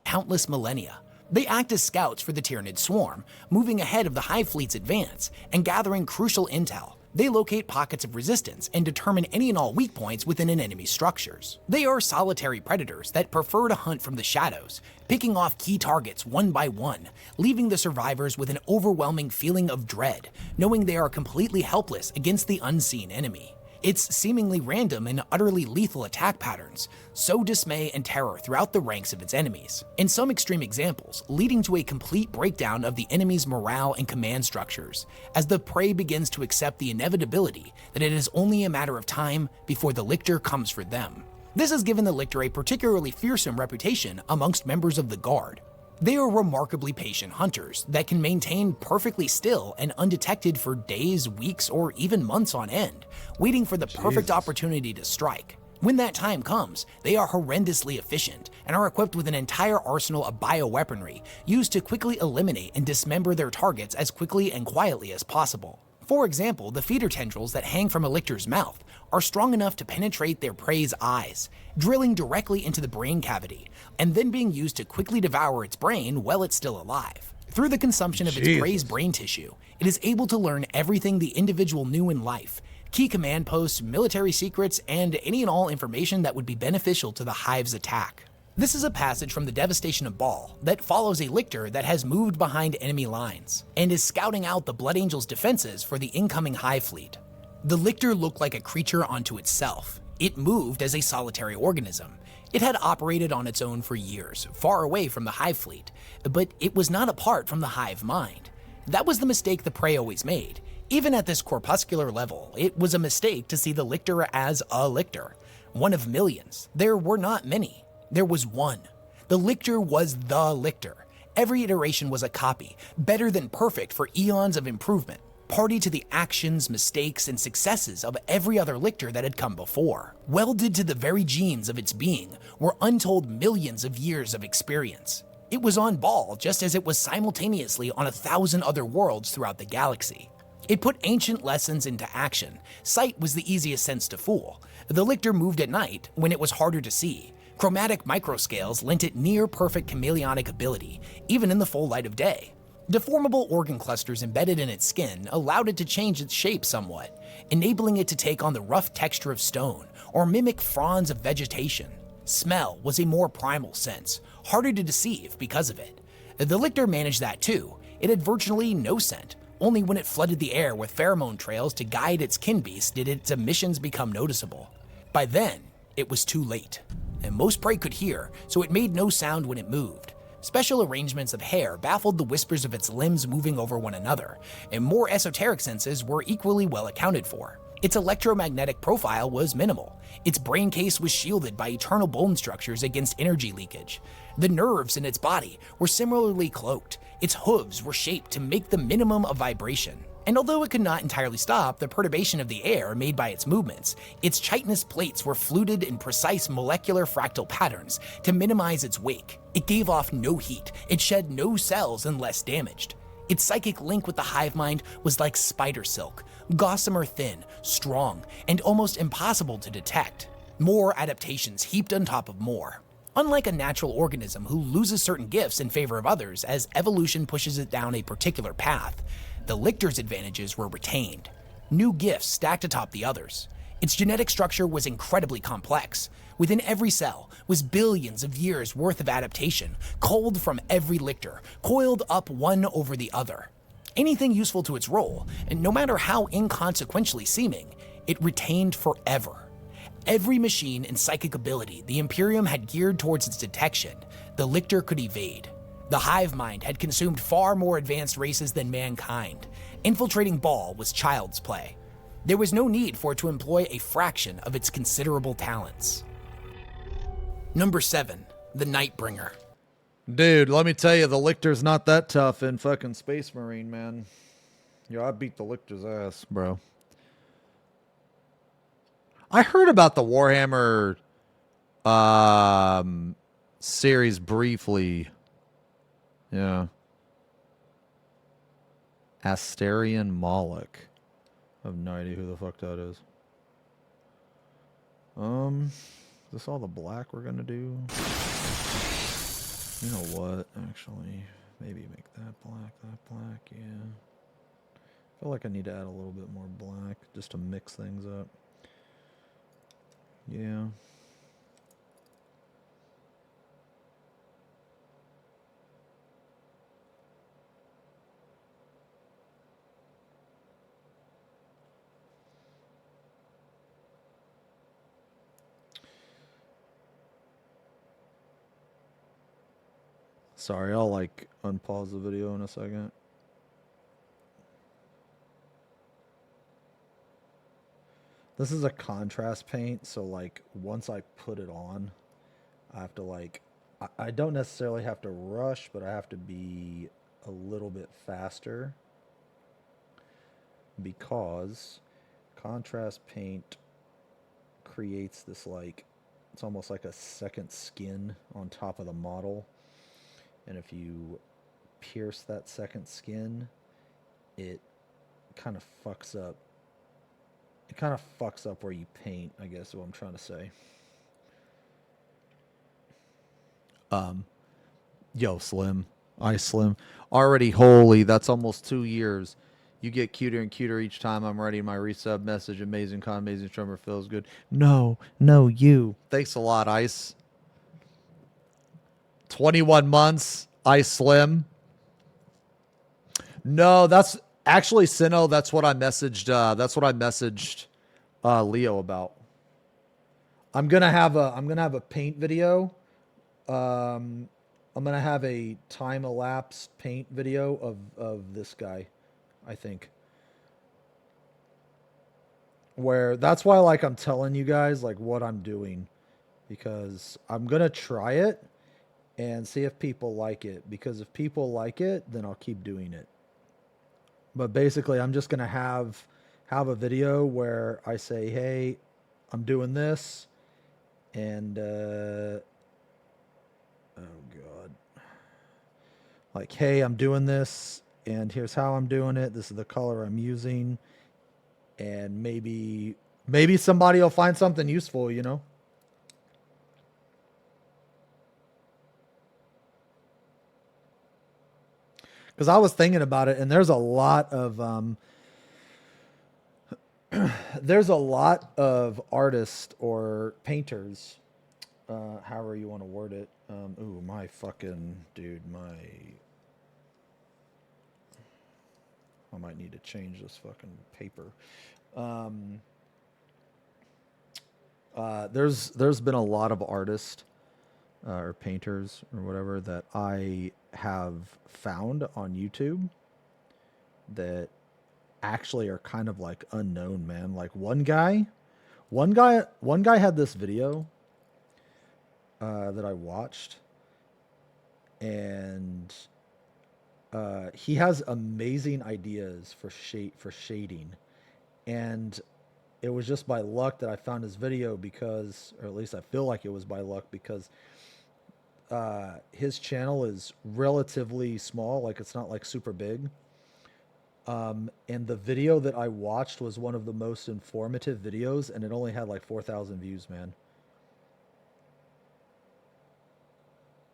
Countless millennia. They act as scouts for the Tyranid swarm, moving ahead of the Hive fleet's advance and gathering crucial intel. They locate pockets of resistance and determine any and all weak points within an enemy's structures. They are solitary predators that prefer to hunt from the shadows, picking off key targets one by one, leaving the survivors with an overwhelming feeling of dread, knowing they are completely helpless against the unseen enemy. Its seemingly random and utterly lethal attack patterns sow dismay and terror throughout the ranks of its enemies, in some extreme examples leading to a complete breakdown of the enemy's morale and command structures, as the prey begins to accept the inevitability that it is only a matter of time before the lictor comes for them. This has given the lictor a particularly fearsome reputation amongst members of the Guard. They are remarkably patient hunters that can maintain perfectly still and undetected for days, weeks, or even months on end, waiting for the perfect opportunity to strike. When that time comes, they are horrendously efficient and are equipped with an entire arsenal of bioweaponry used to quickly eliminate and dismember their targets as quickly and quietly as possible. For example, the feeder tendrils that hang from a lictor's mouth are strong enough to penetrate their prey's eyes, drilling directly into the brain cavity, and then being used to quickly devour its brain while it's still alive. Through the consumption of its prey's brain tissue, it is able to learn everything the individual knew in life, key command posts, military secrets, and any and all information that would be beneficial to the Hive's attack. This is a passage from the Devastation of Baal that follows a lictor that has moved behind enemy lines and is scouting out the Blood Angel's defenses for the incoming Hive fleet. The lictor looked like a creature unto itself. It moved as a solitary organism. It had operated on its own for years, far away from the Hive fleet, but it was not apart from the Hive mind. That was the mistake the prey always made. Even at this corpuscular level, it was a mistake to see the lictor as a lictor. One of millions. There were not many. There was one. The lictor was the lictor. Every iteration was a copy, better than perfect for eons of improvement, party to the actions, mistakes, and successes of every other lictor that had come before. Welded to the very genes of its being were untold millions of years of experience. It was on Baal just as it was simultaneously on 1,000 other worlds throughout the galaxy. It put ancient lessons into action. Sight was the easiest sense to fool. The lictor moved at night when it was harder to see. Chromatic microscales lent it near-perfect chameleonic ability, even in the full light of day. Deformable organ clusters embedded in its skin allowed it to change its shape somewhat, enabling it to take on the rough texture of stone or mimic fronds of vegetation. Smell was a more primal sense, harder to deceive because of it. The lictor managed that too. It had virtually no scent. Only when it flooded the air with pheromone trails to guide its kin beasts did its emissions become noticeable. By then, it was too late, and most prey could hear, so it made no sound when it moved. Special arrangements of hair baffled the whispers of its limbs moving over one another, and more esoteric senses were equally well accounted for. Its electromagnetic profile was minimal. Its brain case was shielded by eternal bone structures against energy leakage. The nerves in its body were similarly cloaked. Its hooves were shaped to make the minimum of vibration. And although it could not entirely stop the perturbation of the air made by its movements, its chitinous plates were fluted in precise molecular fractal patterns to minimize its wake. It gave off no heat, it shed no cells unless damaged. Its psychic link with the hive mind was like spider silk, gossamer thin, strong, and almost impossible to detect. More adaptations heaped on top of more. Unlike a natural organism who loses certain gifts in favor of others as evolution pushes it down a particular path, the lictor's advantages were retained. New gifts stacked atop the others. Its genetic structure was incredibly complex. Within every cell was billions of years worth of adaptation, culled from every lictor, coiled up one over the other. Anything useful to its role, and no matter how inconsequentially seeming, it retained forever. Every machine and psychic ability the Imperium had geared towards its detection, the lictor could evade. The hive mind had consumed far more advanced races than mankind. Infiltrating Baal was child's play. There was no need for it to employ a fraction of its considerable talents. Number 7, the Nightbringer. Dude, let me tell you, the lictor's not that tough in fucking Space Marine, man. Yo, I beat the lictor's ass, bro. I heard about the Warhammer series briefly. Yeah. Asterian Moloch. I have no idea who the fuck that is. Is this all the black we're gonna do? You know what, actually, maybe make that black, yeah. I feel like I need to add a little bit more black just to mix things up. Yeah. Sorry, I'll like unpause the video in a second. This is a contrast paint, so like once I put it on, I have to like, I don't necessarily have to rush, but I have to be a little bit faster because contrast paint creates this like, it's almost like a second skin on top of the model. And if you pierce that second skin, it kind of fucks up. It kind of fucks up where you paint, I guess is what I'm trying to say. Yo, Slim. Slim. Already, holy, that's almost 2 years. You get cuter and cuter each time I'm writing my resub message. Amazing con, amazing drummer, feels good. No, you. Thanks a lot, Ice. 21 months, Ice Slim. No, that's actually Xeno. That's what I messaged. Leo about. I'm gonna have a paint video. I'm gonna have a time elapsed paint video of this guy, I think. Where that's why like I'm telling you guys like what I'm doing, because I'm gonna try it and see if people like it, because if people like it, then I'll keep doing it. But basically I'm just gonna have a video where I say, hey, I'm doing this, and oh god, like, hey, I'm doing this and here's how I'm doing it, this is the color I'm using, and maybe somebody will find something useful, you know. Because I was thinking about it, and there's a lot of artists or painters, however you want to word it. Ooh, my fucking dude, I might need to change this fucking paper. There's been a lot of artists or painters or whatever that I have found on YouTube that actually are kind of like unknown, man. Like one guy had this video that I watched, and he has amazing ideas for shading, and it was just by luck that I found his video, because, or at least I feel like it was by luck, because his channel is relatively small, like it's not like super big. And the video that I watched was one of the most informative videos, and it only had like 4,000 views, man.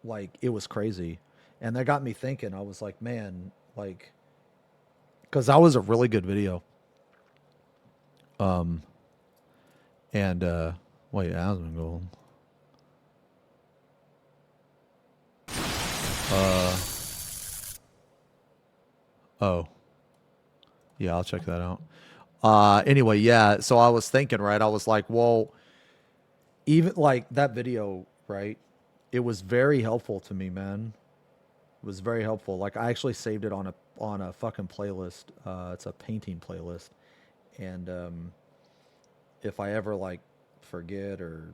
Like, it was crazy. And that got me thinking. I was like, man, like, because that was a really good video. Wait, Asmongold. Oh. Yeah, I'll check that out. Anyway, yeah, so I was thinking, right? I was like, well, even like that video, right? It was very helpful to me, man. It was very helpful. Like, I actually saved it on a fucking playlist. It's a painting playlist. And if I ever like forget, or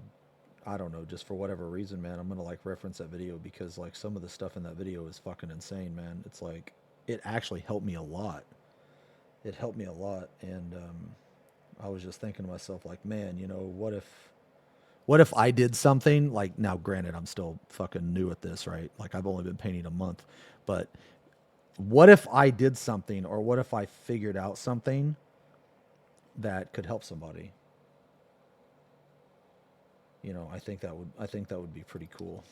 I don't know, just for whatever reason, man, I'm gonna like reference that video, because like some of the stuff in that video is fucking insane, man. It's like, it actually helped me a lot. It helped me a lot. And I was just thinking to myself, like, man, you know, what if I did something like, now granted, I'm still fucking new at this, right? Like, I've only been painting a month, but what if I did something, or what if I figured out something that could help somebody. You know, I think that would be pretty cool.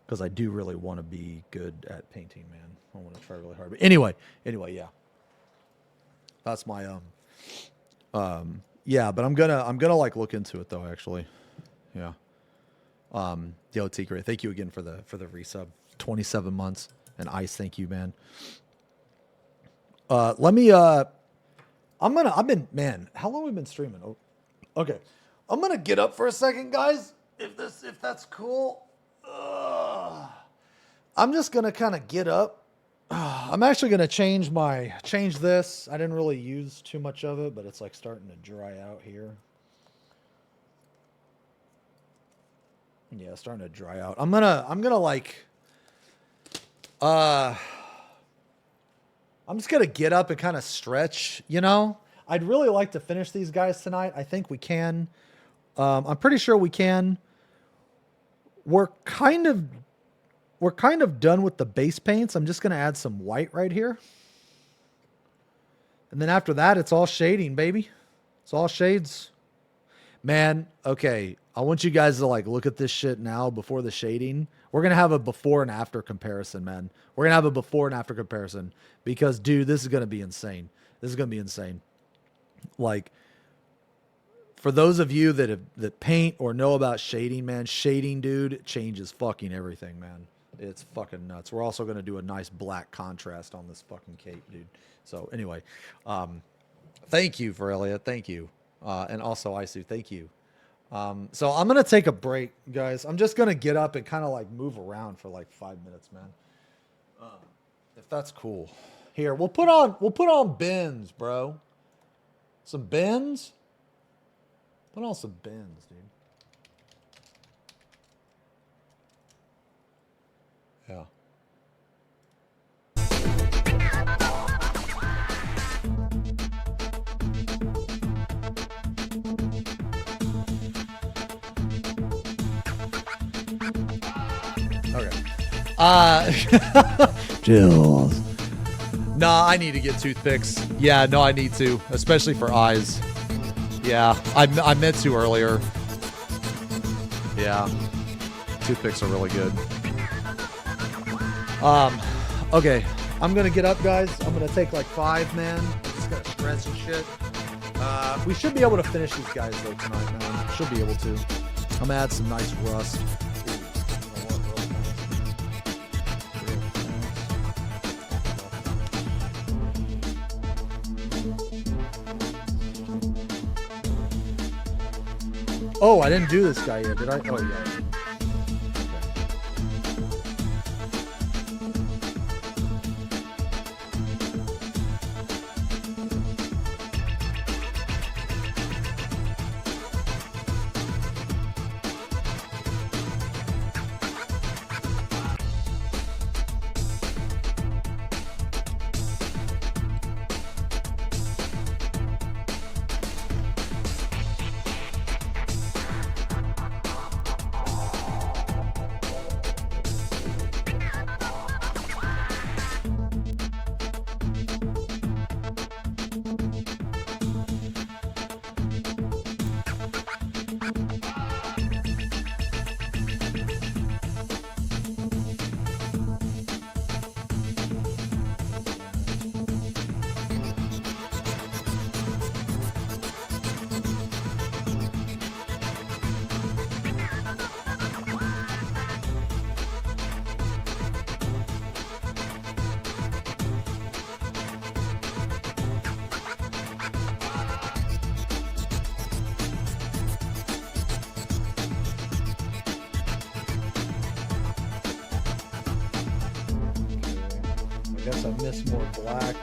Because I do really want to be good at painting, man. I want to try really hard. But anyway, yeah. That's my yeah, but I'm gonna like look into it though, actually. Yeah. Yo, Tigre, thank you again for the resub. 27 months. And Ice, thank you, man. Let me I've been, man, how long have we been streaming? Oh, okay. I'm gonna get up for a second, guys. If that's cool. I'm just gonna kind of get up. I'm actually gonna change this. I didn't really use too much of it, but it's like starting to dry out here. Yeah, it's starting to dry out. I'm gonna like I'm just gonna get up and kind of stretch, you know? I'd really like to finish these guys tonight. I think we can. I'm pretty sure we can. We're kind of done with the base paints. I'm just going to add some white right here. And then after that, it's all shading, baby. It's all shades. Man, okay. I want you guys to like look at this shit now before the shading. We're going to have a before and after comparison, man. We're going to have a before and after comparison because, dude, this is going to be insane. This is going to be insane. Like, for those of you that paint or know about shading, man, shading, dude, changes fucking everything, man. It's fucking nuts. We're also going to do a nice black contrast on this fucking cape, dude. So anyway, thank you for Elliot. Thank you. And also Isu, thank you. So I'm going to take a break, guys. I'm just going to get up and kind of like move around for like 5 minutes, man. If that's cool. Here, we'll put on bins, bro. Some bins. Put on some bins, dude. Yeah. Okay. Jills. Nah, I need to get toothpicks. Yeah, no, I need to, especially for eyes. Yeah, I meant to earlier. Yeah, toothpicks are really good. Okay, I'm gonna get up, guys. I'm gonna take like 5, man. Just gotta stretch and shit. We should be able to finish these guys though tonight, man. Should be able to. I'm gonna add some nice rust. Oh, I didn't do this guy yet, did I? Oh, yeah. I guess I missed more black.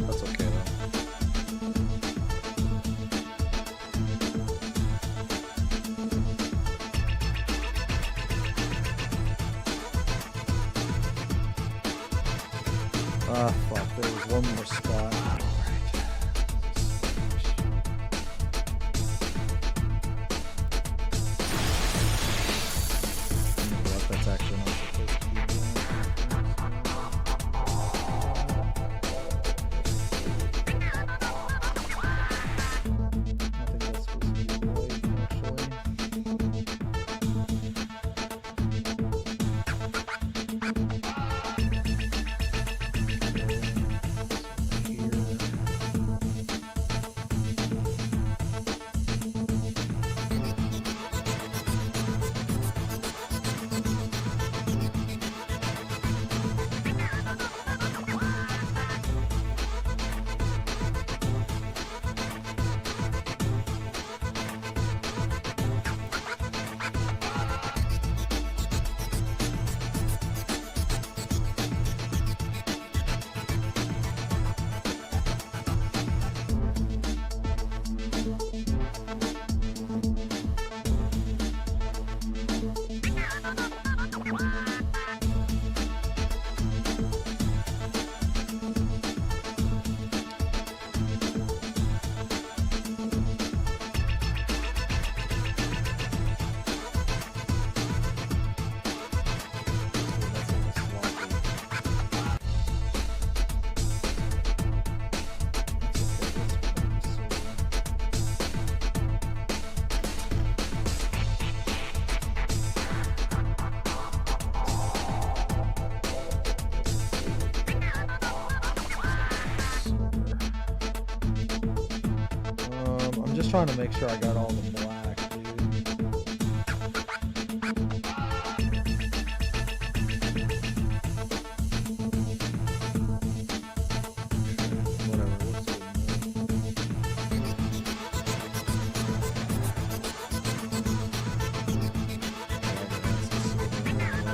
That's okay though. Ah, fuck, there was one more spot. That's actually not supposed to be there. trying to make sure I got all the black, dude.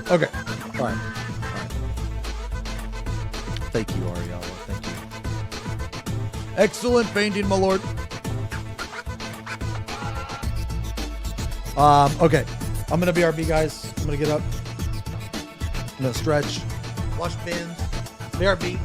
Okay. All right. Thank you, Ariella. Thank you. Excellent painting, my lord. Okay. I'm gonna BRB, guys. I'm gonna get up. I'm gonna stretch. Wash bins. BRB.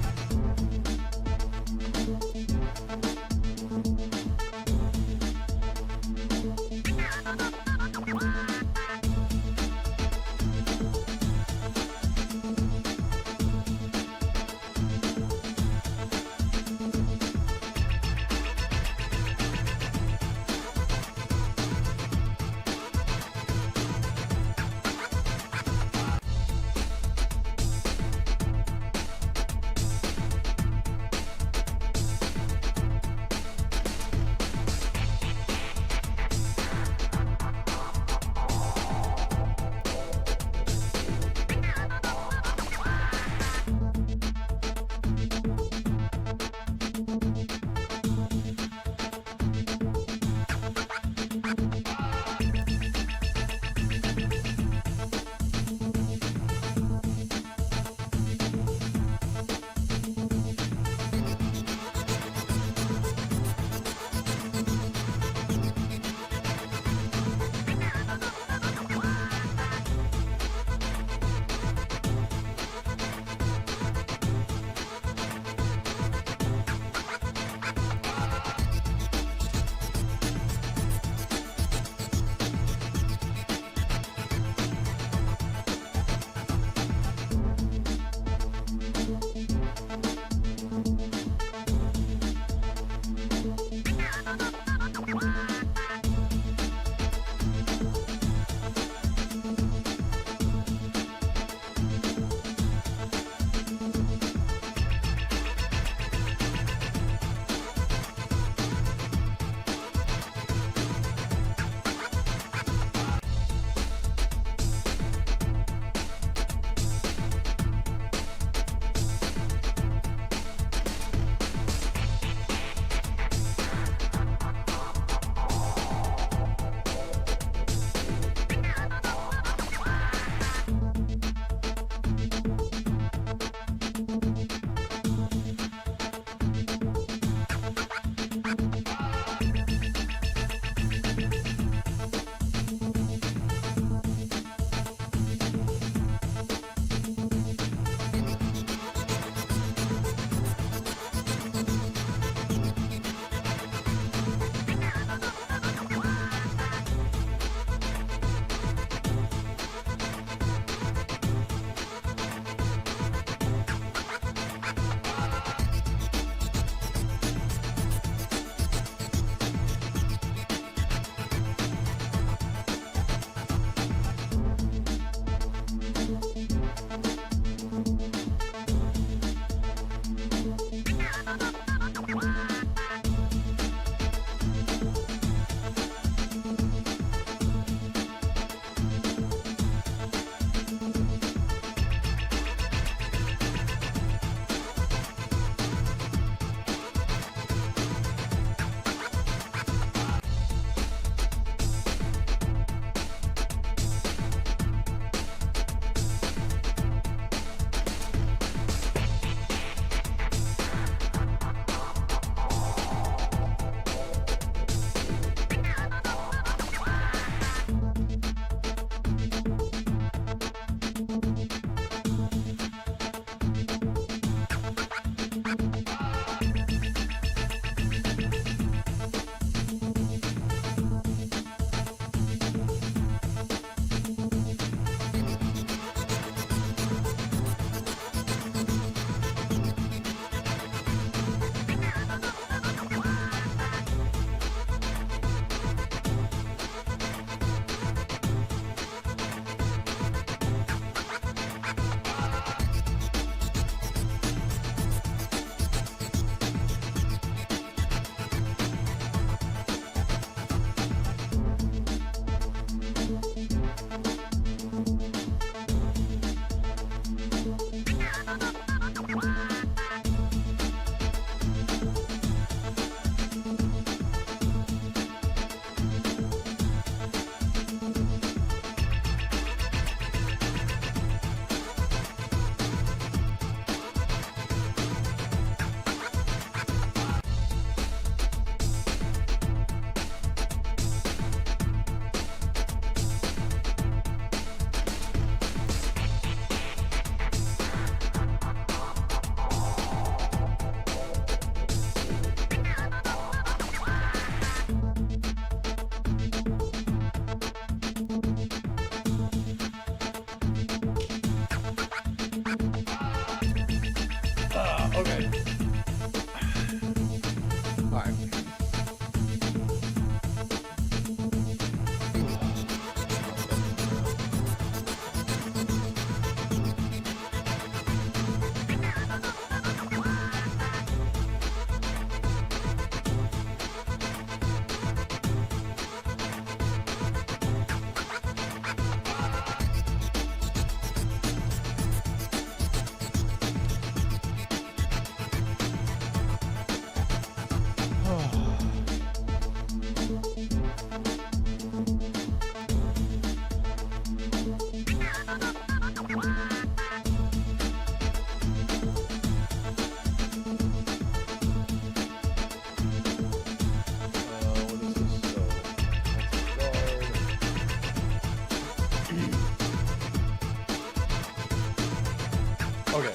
Okay.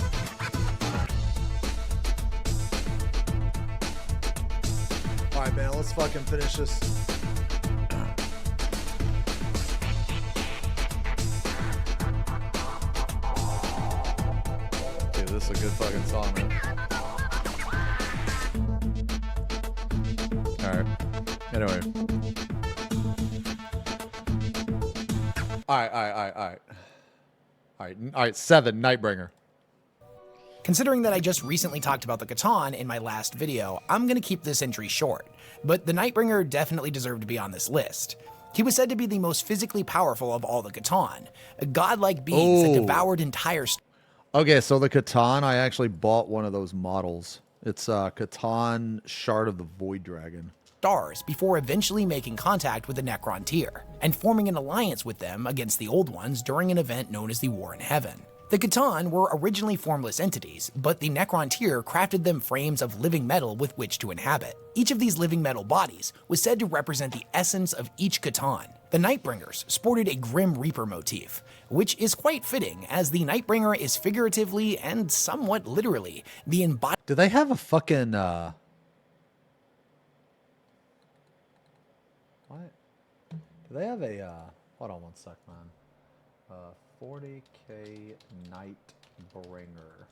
All right, man. Let's fucking finish this. Dude, this is a good fucking song, man. All right. Anyway. All right. 7, Nightbringer. Considering that I just recently talked about the Catan in my last video, I'm gonna keep this entry short, but the Nightbringer definitely deserved to be on this list. He was said to be the most physically powerful of all the Catan, godlike beings that devoured entire Okay, so the Catan, I actually bought one of those models. It's Catan Shard of the Void Dragon. stars before eventually making contact with the Necrontyr, and forming an alliance with them against the Old Ones during an event known as the War in Heaven. The Catan were originally formless entities, but the Necrontyr crafted them frames of living metal with which to inhabit. Each of these living metal bodies was said to represent the essence of each Catan. The Nightbringers sported a Grim Reaper motif, which is quite fitting, as the Nightbringer is figuratively and somewhat literally the embodiment. Do they have a fucking what? Do they have a hold on one sec, man. 40K Nightbringer.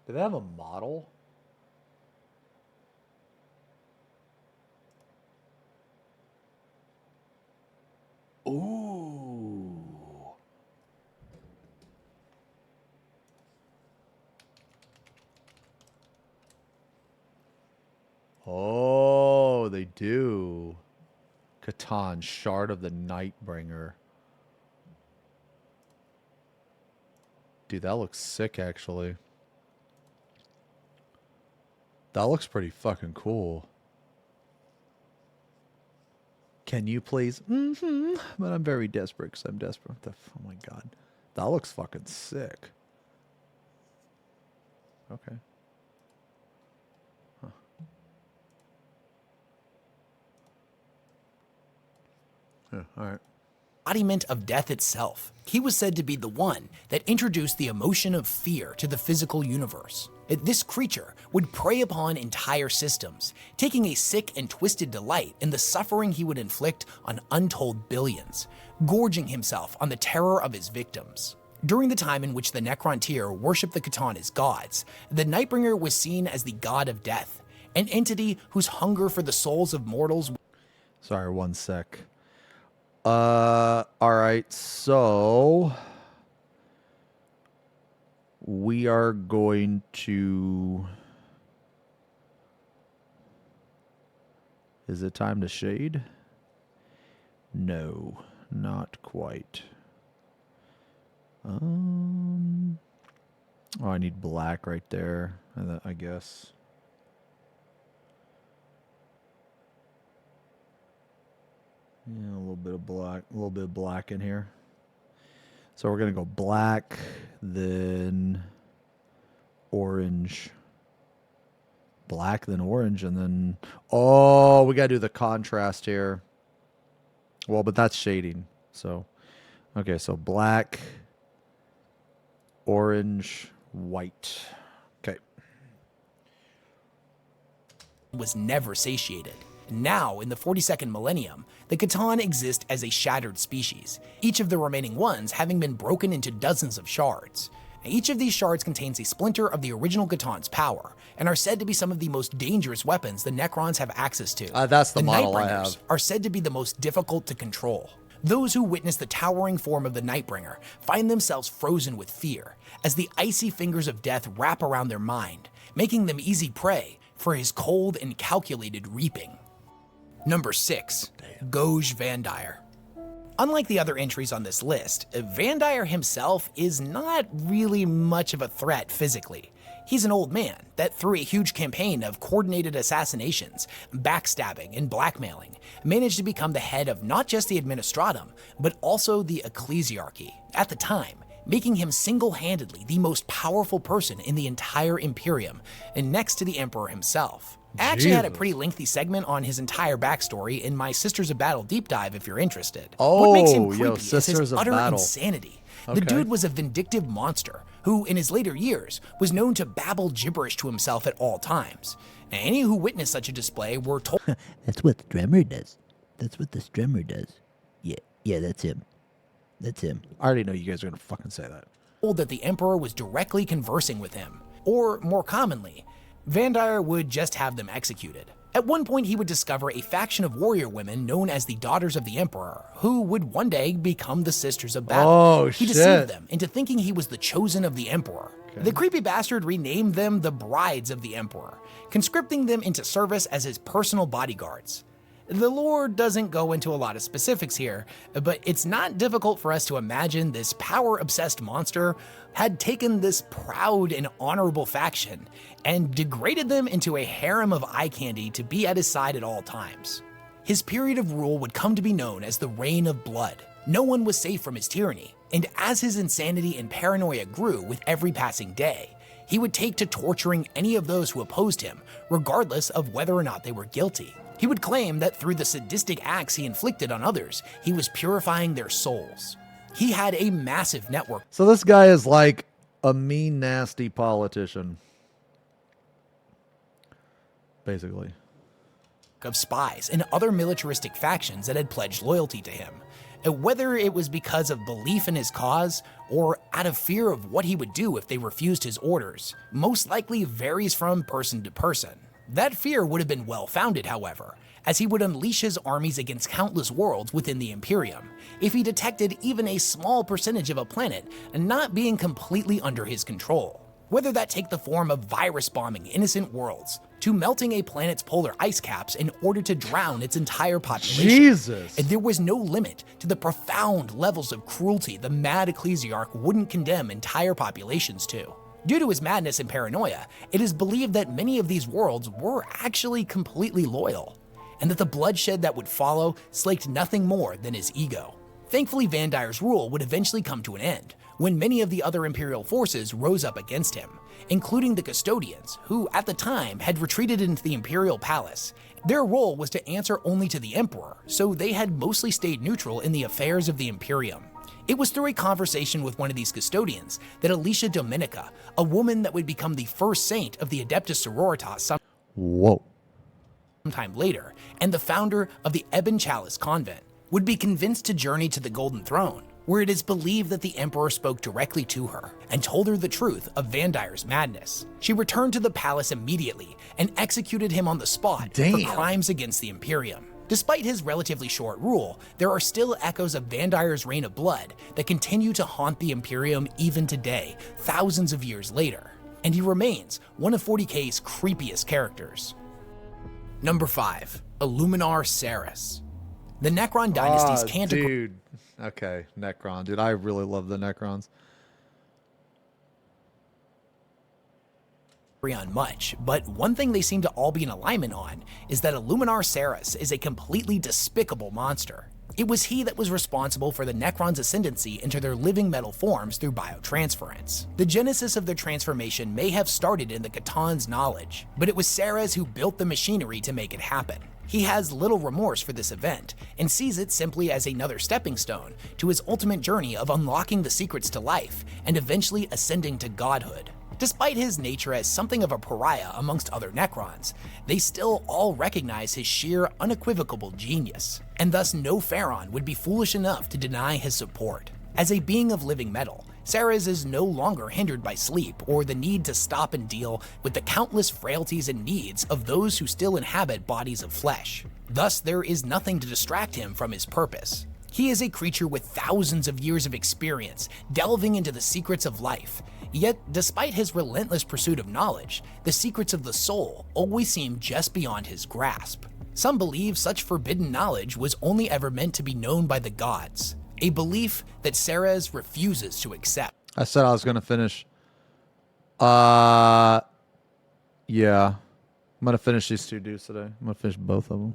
Do they have a model? Ooh. Oh, they do. Catan, Shard of the Nightbringer. Dude, that looks sick, actually. That looks pretty fucking cool. Can you please? Mm-hmm. But I'm very desperate because I'm desperate. Oh my god. That looks fucking sick. Okay. Huh. Yeah, all right. Embodiment of death itself. He was said to be the one that introduced the emotion of fear to the physical universe. This creature would prey upon entire systems, taking a sick and twisted delight in the suffering he would inflict on untold billions, gorging himself on the terror of his victims. During the time in which the Necrontyr worshipped the Catan as gods, the Nightbringer was seen as the god of death, an entity whose hunger for the souls of mortals. Sorry, one sec. All right, so we are going to. Is it time to shade? No, not quite. Oh, I need black right there, I guess. Yeah, a little bit of black in here. So we're gonna go black, then orange, black, then orange, and then we gotta do the contrast here. Well, but that's shading. So, okay, so black, orange, white. Okay. Was never satiated. Now, in the 42nd millennium, the Catan exist as a shattered species, each of the remaining ones having been broken into dozens of shards. Each of these shards contains a splinter of the original Catan's power, and are said to be some of the most dangerous weapons the Necrons have access to. That's the model I have. Nightbringers are said to be the most difficult to control. Those who witness the towering form of the Nightbringer find themselves frozen with fear, as the icy fingers of death wrap around their mind, making them easy prey for his cold and calculated reaping. Number 6, Goj Vandire. Unlike the other entries on this list, Vandire himself is not really much of a threat physically. He's an old man that through a huge campaign of coordinated assassinations, backstabbing, and blackmailing, managed to become the head of not just the Administratum, but also the Ecclesiarchy at the time, making him single-handedly the most powerful person in the entire Imperium, and next to the Emperor himself. I actually had a pretty lengthy segment on his entire backstory in my Sisters of Battle deep dive if you're interested. What makes him creepy is his utter insanity. The dude was a vindictive monster who in his later years was known to babble gibberish to himself at all times. And any who witnessed such a display were told That's what the drummer does. That's what this drummer does. Yeah, that's him. That's him. I already know you guys are gonna fucking say that. that the Emperor was directly conversing with him, or more commonly, Vandire would just have them executed. At one point, he would discover a faction of warrior women known as the Daughters of the Emperor, who would one day become the Sisters of Battle. Oh, he shit. deceived them into thinking he was the chosen of the Emperor. The creepy bastard renamed them the Brides of the Emperor, conscripting them into service as his personal bodyguards. The lore doesn't go into a lot of specifics here, but it's not difficult for us to imagine this power-obsessed monster had taken this proud and honorable faction and degraded them into a harem of eye candy to be at his side at all times. His period of rule would come to be known as the Reign of Blood. No one was safe from his tyranny, and as his insanity and paranoia grew with every passing day, he would take to torturing any of those who opposed him, regardless of whether or not they were guilty. He would claim that through the sadistic acts he inflicted on others, he was purifying their souls. He had a massive network. So this guy is like a mean, nasty politician. Basically. Of spies and other militaristic factions that had pledged loyalty to him. Whether it was because of belief in his cause or out of fear of what he would do if they refused his orders, most likely varies from person to person. That fear would have been well-founded, however, as he would unleash his armies against countless worlds within the Imperium if he detected even a small percentage of a planet not being completely under his control. Whether that take the form of virus bombing innocent worlds, to melting a planet's polar ice caps in order to drown its entire population. Jesus! And there was no limit to the profound levels of cruelty the mad ecclesiarch wouldn't condemn entire populations to. Due to his madness and paranoia, it is believed that many of these worlds were actually completely loyal, and that the bloodshed that would follow slaked nothing more than his ego. Thankfully, Vandire's rule would eventually come to an end, when many of the other Imperial forces rose up against him, including the Custodians, who at the time had retreated into the Imperial Palace. Their role was to answer only to the Emperor, so they had mostly stayed neutral in the affairs of the Imperium. It was through a conversation with one of these custodians that Alicia Dominica, a woman that would become the first saint of the Adeptus Sororitas sometime later, and the founder of the Ebon Chalice Convent, would be convinced to journey to the Golden Throne, where it is believed that the Emperor spoke directly to her and told her the truth of Vandire's madness. She returned to the palace immediately and executed him on the spot for crimes against the Imperium. Despite his relatively short rule, there are still echoes of Vandire's reign of blood that continue to haunt the Imperium even today, thousands of years later, and he remains one of 40k's creepiest characters. Number 5. Illuminar Ceres. The Necron dynasty's Canterbury. Dude. Okay, Necron. Dude, I really love the Necrons. On much, but one thing they seem to all be in alignment on is that Illuminar Ceres is a completely despicable monster. It was he that was responsible for the Necrons' ascendancy into their living metal forms through biotransference. The genesis of their transformation may have started in the C'tan's knowledge, but it was Ceres who built the machinery to make it happen. He has little remorse for this event and sees it simply as another stepping stone to his ultimate journey of unlocking the secrets to life and eventually ascending to godhood. Despite his nature as something of a pariah amongst other Necrons, they still all recognize his sheer, unequivocal genius, and thus no Pharaon would be foolish enough to deny his support. As a being of living metal, Ceres is no longer hindered by sleep or the need to stop and deal with the countless frailties and needs of those who still inhabit bodies of flesh. Thus, there is nothing to distract him from his purpose. He is a creature with thousands of years of experience, delving into the secrets of life. Yet, despite his relentless pursuit of knowledge, the secrets of the soul always seem just beyond his grasp. Some believe such forbidden knowledge was only ever meant to be known by the gods, a belief that Ceres refuses to accept. I said I was going to finish. Yeah. I'm going to finish these two dudes today. I'm going to finish both of them.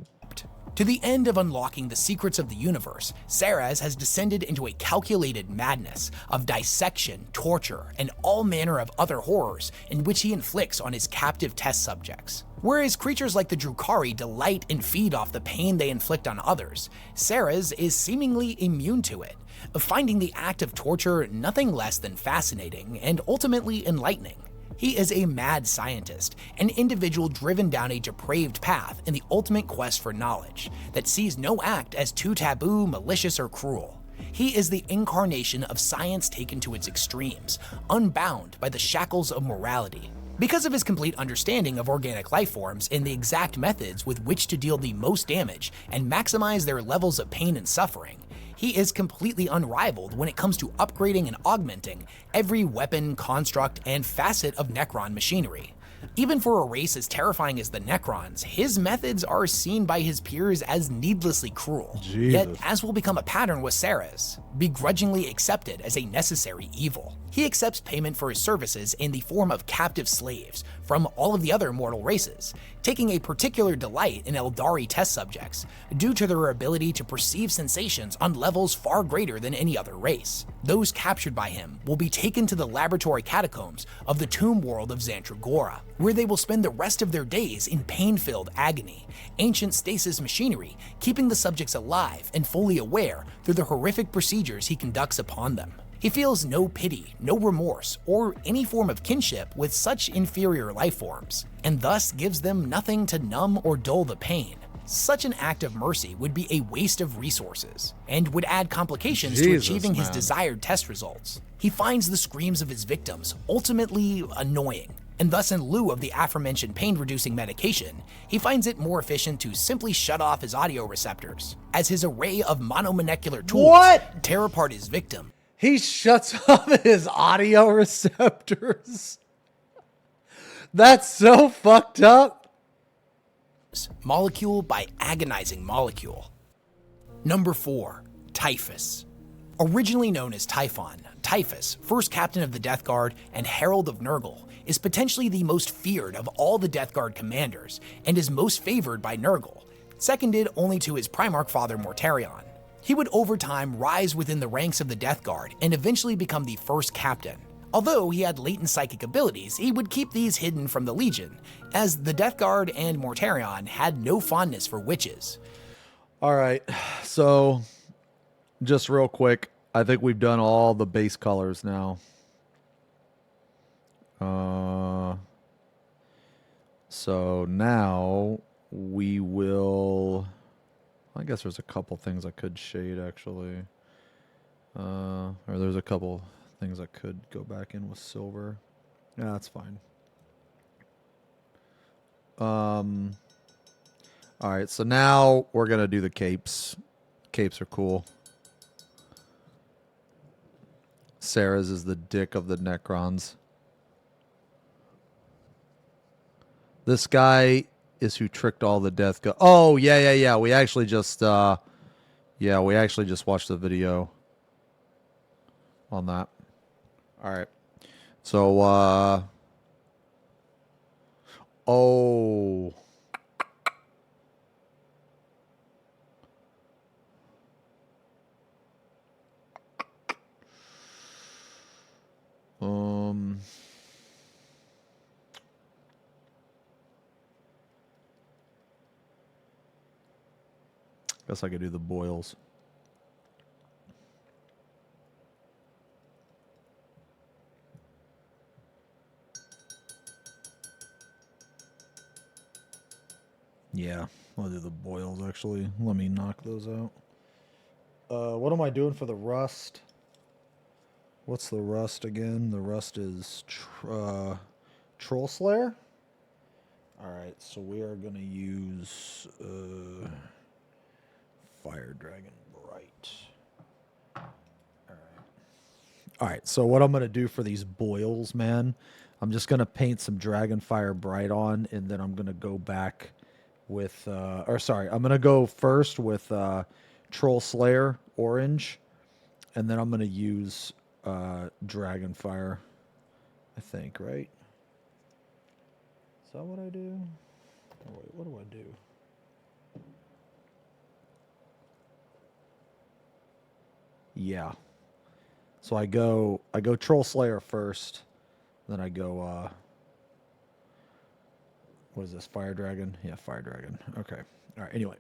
To the end of unlocking the secrets of the universe, Ceres has descended into a calculated madness of dissection, torture, and all manner of other horrors in which he inflicts on his captive test subjects. Whereas creatures like the Drukhari delight and feed off the pain they inflict on others, Ceres is seemingly immune to it, finding the act of torture nothing less than fascinating and ultimately enlightening. He is a mad scientist, an individual driven down a depraved path in the ultimate quest for knowledge that sees no act as too taboo, malicious, or cruel. He is the incarnation of science taken to its extremes, unbound by the shackles of morality. Because of his complete understanding of organic life forms and the exact methods with which to deal the most damage and maximize their levels of pain and suffering, he is completely unrivaled when it comes to upgrading and augmenting every weapon, construct, and facet of Necron machinery. Even for a race as terrifying as the Necrons, his methods are seen by his peers as needlessly cruel. Jesus. Yet, as will become a pattern with Ceres, begrudgingly accepted as a necessary evil. He accepts payment for his services in the form of captive slaves from all of the other mortal races, taking a particular delight in Eldari test subjects due to their ability to perceive sensations on levels far greater than any other race. Those captured by him will be taken to the laboratory catacombs of the tomb world of Xantragora, where they will spend the rest of their days in pain-filled agony, ancient stasis machinery keeping the subjects alive and fully aware through the horrific procedures he conducts upon them. He feels no pity, no remorse, or any form of kinship with such inferior life forms, and thus gives them nothing to numb or dull the pain. Such an act of mercy would be a waste of resources, and would add complications to achieving his desired test results. He finds the screams of his victims ultimately annoying, and thus in lieu of the aforementioned pain-reducing medication, he finds it more efficient to simply shut off his audio receptors, as his array of monomolecular tools tear apart his victim. He shuts off his audio receptors. That's so fucked up. Molecule by agonizing molecule. Number 4. Typhus. Originally known as Typhon, Typhus, first captain of the Death Guard and herald of Nurgle, is potentially the most feared of all the Death Guard commanders and is most favored by Nurgle, seconded only to his Primarch father Mortarion. He would over time rise within the ranks of the Death Guard and eventually become the first captain. Although he had latent psychic abilities, he would keep these hidden from the Legion, as the Death Guard and Mortarion had no fondness for witches. All right, so just real quick, I think we've done all the base colors now. So now we will... I guess there's a couple things I could shade, actually. Or there's a couple things I could go back in with silver. Yeah, that's fine. All right, so now we're going to do the capes. Capes are cool. Sarah's is the dick of the Necrons. This guy is who tricked all the Death Guard. Oh, yeah. We actually just watched the video on that. All right. So guess I could do the boils. Yeah, I'll do the boils, actually. Let me knock those out. What am I doing for the rust? What's the rust again? The rust is Troll Slayer? Alright, so we are going to use Fire Dragon Bright. Alright, so what I'm going to do for these boils, man, I'm just going to paint some Dragonfire Bright on, and then I'm going to go back with, I'm going to go first with Troll Slayer Orange, and then I'm going to use Dragonfire, I think, right? Is that what I do? Oh, wait, what do I do? Yeah. So I go Troll Slayer first, then I go what is this, Fire Dragon? Yeah, Fire Dragon. Okay. All right, anyway.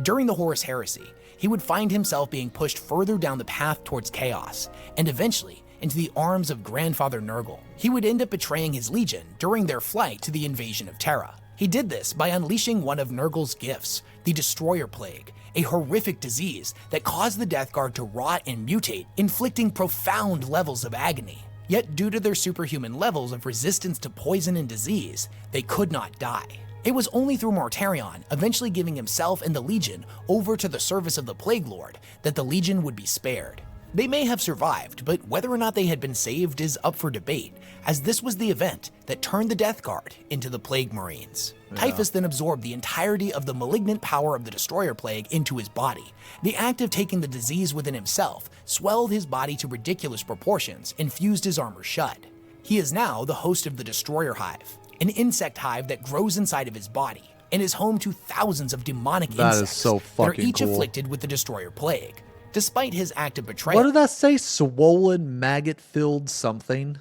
During the Horus Heresy, he would find himself being pushed further down the path towards chaos, and eventually into the arms of Grandfather Nurgle. He would end up betraying his legion during their flight to the invasion of Terra. He did this by unleashing one of Nurgle's gifts, the Destroyer Plague, a horrific disease that caused the Death Guard to rot and mutate, inflicting profound levels of agony. Yet due to their superhuman levels of resistance to poison and disease, they could not die. It was only through Mortarion eventually giving himself and the Legion over to the service of the Plague Lord that the Legion would be spared. They may have survived, but whether or not they had been saved is up for debate, as this was the event that turned the Death Guard into the Plague Marines. Typhus then absorbed the entirety of the malignant power of the Destroyer Plague into his body. The act of taking the disease within himself swelled his body to ridiculous proportions and fused his armor shut. He is now the host of the Destroyer Hive, an insect hive that grows inside of his body and is home to thousands of demonic insects that are each afflicted with the Destroyer Plague. Despite his act of betrayal, What did that say? Swollen, maggot-filled something?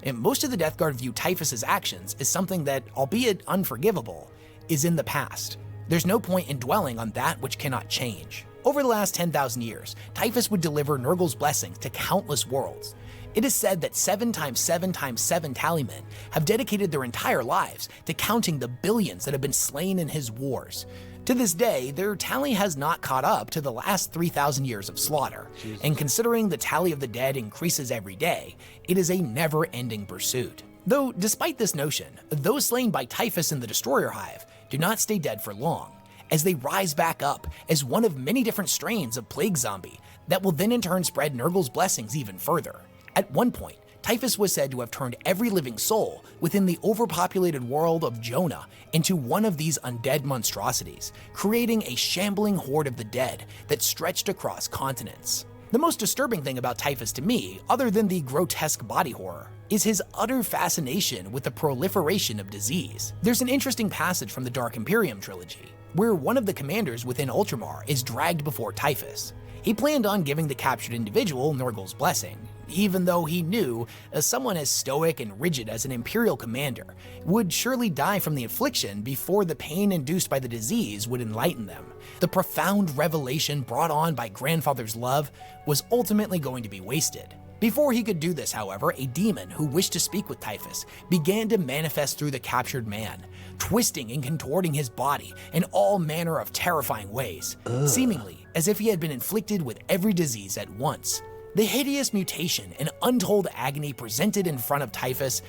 and most of the Death Guard view Typhus's actions as something that, albeit unforgivable, is in the past. There's no point in dwelling on that which cannot change. Over the last 10,000 years, Typhus would deliver Nurgle's blessings to countless worlds. It is said that 7 times 7 times 7 tallymen have dedicated their entire lives to counting the billions that have been slain in his wars. To this day, their tally has not caught up to the last 3,000 years of slaughter, and considering the tally of the dead increases every day, it is a never-ending pursuit. Though, despite this notion, those slain by Typhus in the Destroyer Hive do not stay dead for long, as they rise back up as one of many different strains of plague zombie that will then in turn spread Nurgle's blessings even further. At one point, Typhus was said to have turned every living soul within the overpopulated world of Jonah into one of these undead monstrosities, creating a shambling horde of the dead that stretched across continents. The most disturbing thing about Typhus to me, other than the grotesque body horror, is his utter fascination with the proliferation of disease. There's an interesting passage from the Dark Imperium trilogy, where one of the commanders within Ultramar is dragged before Typhus. He planned on giving the captured individual Nurgle's blessing, even though he knew someone as stoic and rigid as an Imperial commander would surely die from the affliction before the pain induced by the disease would enlighten them. The profound revelation brought on by Grandfather's love was ultimately going to be wasted. Before he could do this, however, a demon who wished to speak with Typhus began to manifest through the captured man, twisting and contorting his body in all manner of terrifying ways, seemingly as if he had been inflicted with every disease at once. The hideous mutation and untold agony presented in front of Typhus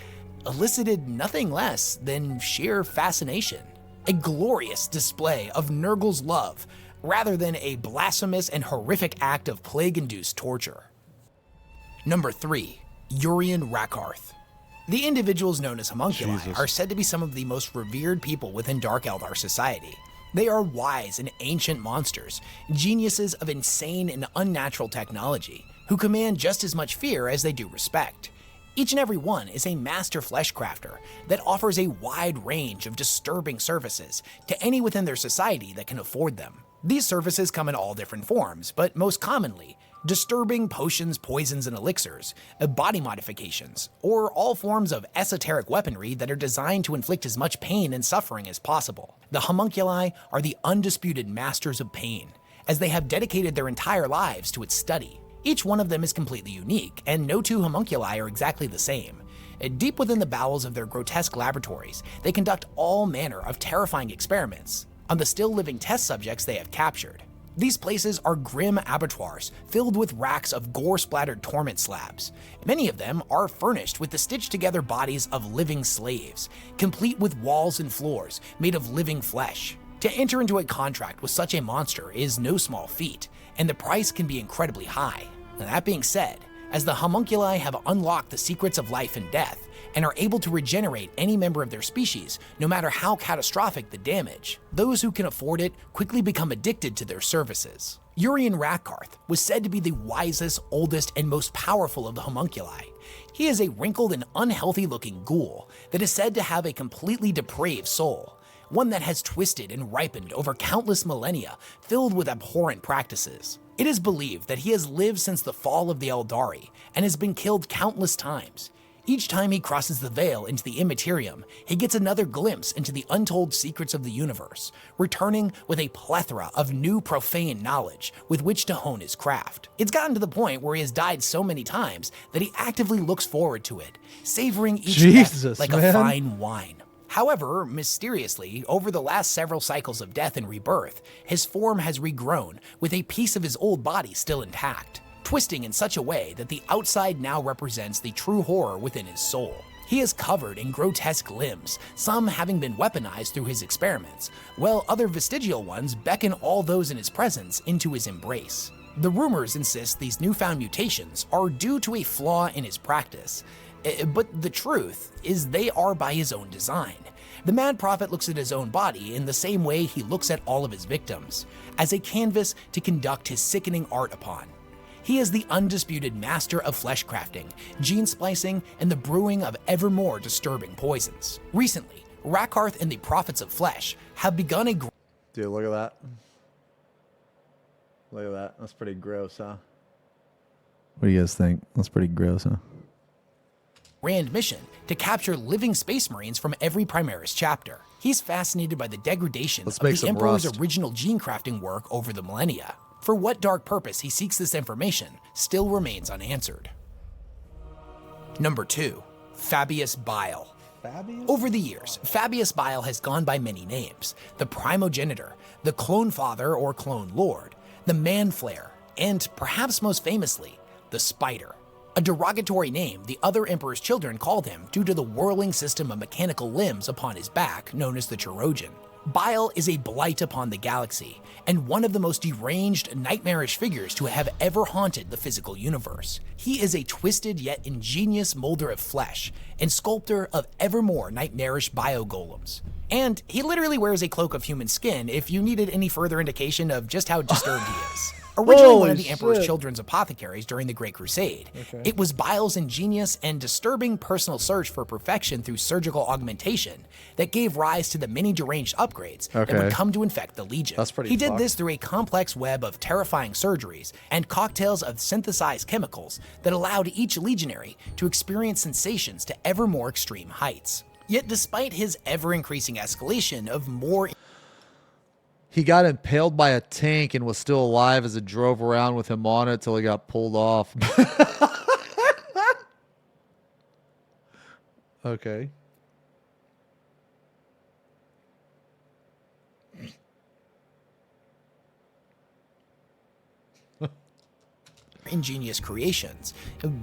elicited nothing less than sheer fascination. A glorious display of Nurgle's love, rather than a blasphemous and horrific act of plague-induced torture. Number 3. Urian Rakarth. The individuals known as homunculi are said to be some of the most revered people within Dark Eldar society. They are wise and ancient monsters, geniuses of insane and unnatural technology, who command just as much fear as they do respect. Each and every one is a master fleshcrafter that offers a wide range of disturbing services to any within their society that can afford them. These services come in all different forms, but most commonly, disturbing potions, poisons, and elixirs, body modifications, or all forms of esoteric weaponry that are designed to inflict as much pain and suffering as possible. The homunculi are the undisputed masters of pain, as they have dedicated their entire lives to its study. Each one of them is completely unique, and no two homunculi are exactly the same. Deep within the bowels of their grotesque laboratories, they conduct all manner of terrifying experiments on the still living test subjects they have captured. These places are grim abattoirs filled with racks of gore-splattered torment slabs. Many of them are furnished with the stitched-together bodies of living slaves, complete with walls and floors made of living flesh. To enter into a contract with such a monster is no small feat, and the price can be incredibly high. That being said, as the homunculi have unlocked the secrets of life and death, and are able to regenerate any member of their species, no matter how catastrophic the damage, those who can afford it quickly become addicted to their services. Urian Rakarth was said to be the wisest, oldest, and most powerful of the homunculi. He is a wrinkled and unhealthy-looking ghoul that is said to have a completely depraved soul, one that has twisted and ripened over countless millennia, filled with abhorrent practices. It is believed that he has lived since the fall of the Eldari and has been killed countless times. Each time he crosses the veil into the immaterium, he gets another glimpse into the untold secrets of the universe, returning with a plethora of new profane knowledge with which to hone his craft. It's gotten to the point where he has died so many times that he actively looks forward to it, savoring each death like a fine wine. However, mysteriously, over the last several cycles of death and rebirth, his form has regrown with a piece of his old body still intact, twisting in such a way that the outside now represents the true horror within his soul. He is covered in grotesque limbs, some having been weaponized through his experiments, while other vestigial ones beckon all those in his presence into his embrace. The rumors insist these newfound mutations are due to a flaw in his practice, but the truth is they are by his own design. The Mad Prophet looks at his own body in the same way he looks at all of his victims, as a canvas to conduct his sickening art upon. He is the undisputed master of flesh crafting, gene splicing, and the brewing of ever more disturbing poisons. Recently, Rakarth and the Prophets of Flesh have begun a... Dude, look at that. Look at that. That's pretty gross, huh? What do you guys think? That's pretty gross, huh? grand mission to capture living space marines from every Primaris chapter. He's fascinated by the degradation of the Emperor's original gene crafting work over the millennia. For what dark purpose he seeks this information still remains unanswered. Number 2. Fabius Bile. Over the years, Fabius Bile has gone by many names: the Primogenitor, the Clone Father or Clone Lord, the Man-Flayer, and perhaps most famously, the Spider. A derogatory name the other Emperor's children called him due to the whirling system of mechanical limbs upon his back known as the Chirurgeon. Bile is a blight upon the galaxy, and one of the most deranged, nightmarish figures to have ever haunted the physical universe. He is a twisted yet ingenious molder of flesh, and sculptor of ever more nightmarish bio-golems. And he literally wears a cloak of human skin if you needed any further indication of just how disturbed he is. Originally one of the Emperor's children's apothecaries during the Great Crusade, it was Bile's ingenious and disturbing personal search for perfection through surgical augmentation that gave rise to the many deranged upgrades that would come to infect the Legion. He did this through a complex web of terrifying surgeries and cocktails of synthesized chemicals that allowed each legionary to experience sensations to ever more extreme heights. Yet despite his ever-increasing escalation of more... He got impaled by a tank and was still alive as it drove around with him on it till he got pulled off. Okay. ingenious creations,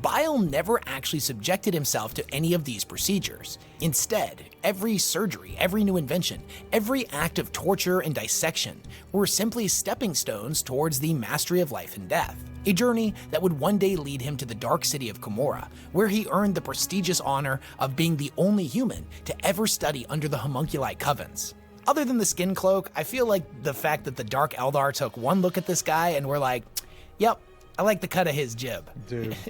Bile never actually subjected himself to any of these procedures. Instead, every surgery, every new invention, every act of torture and dissection were simply stepping stones towards the mastery of life and death. A journey that would one day lead him to the dark city of Komorra, where he earned the prestigious honor of being the only human to ever study under the homunculi covens. Other than the skin cloak, I feel like the fact that the Dark Eldar took one look at this guy and were like, yep, I like the cut of his jib,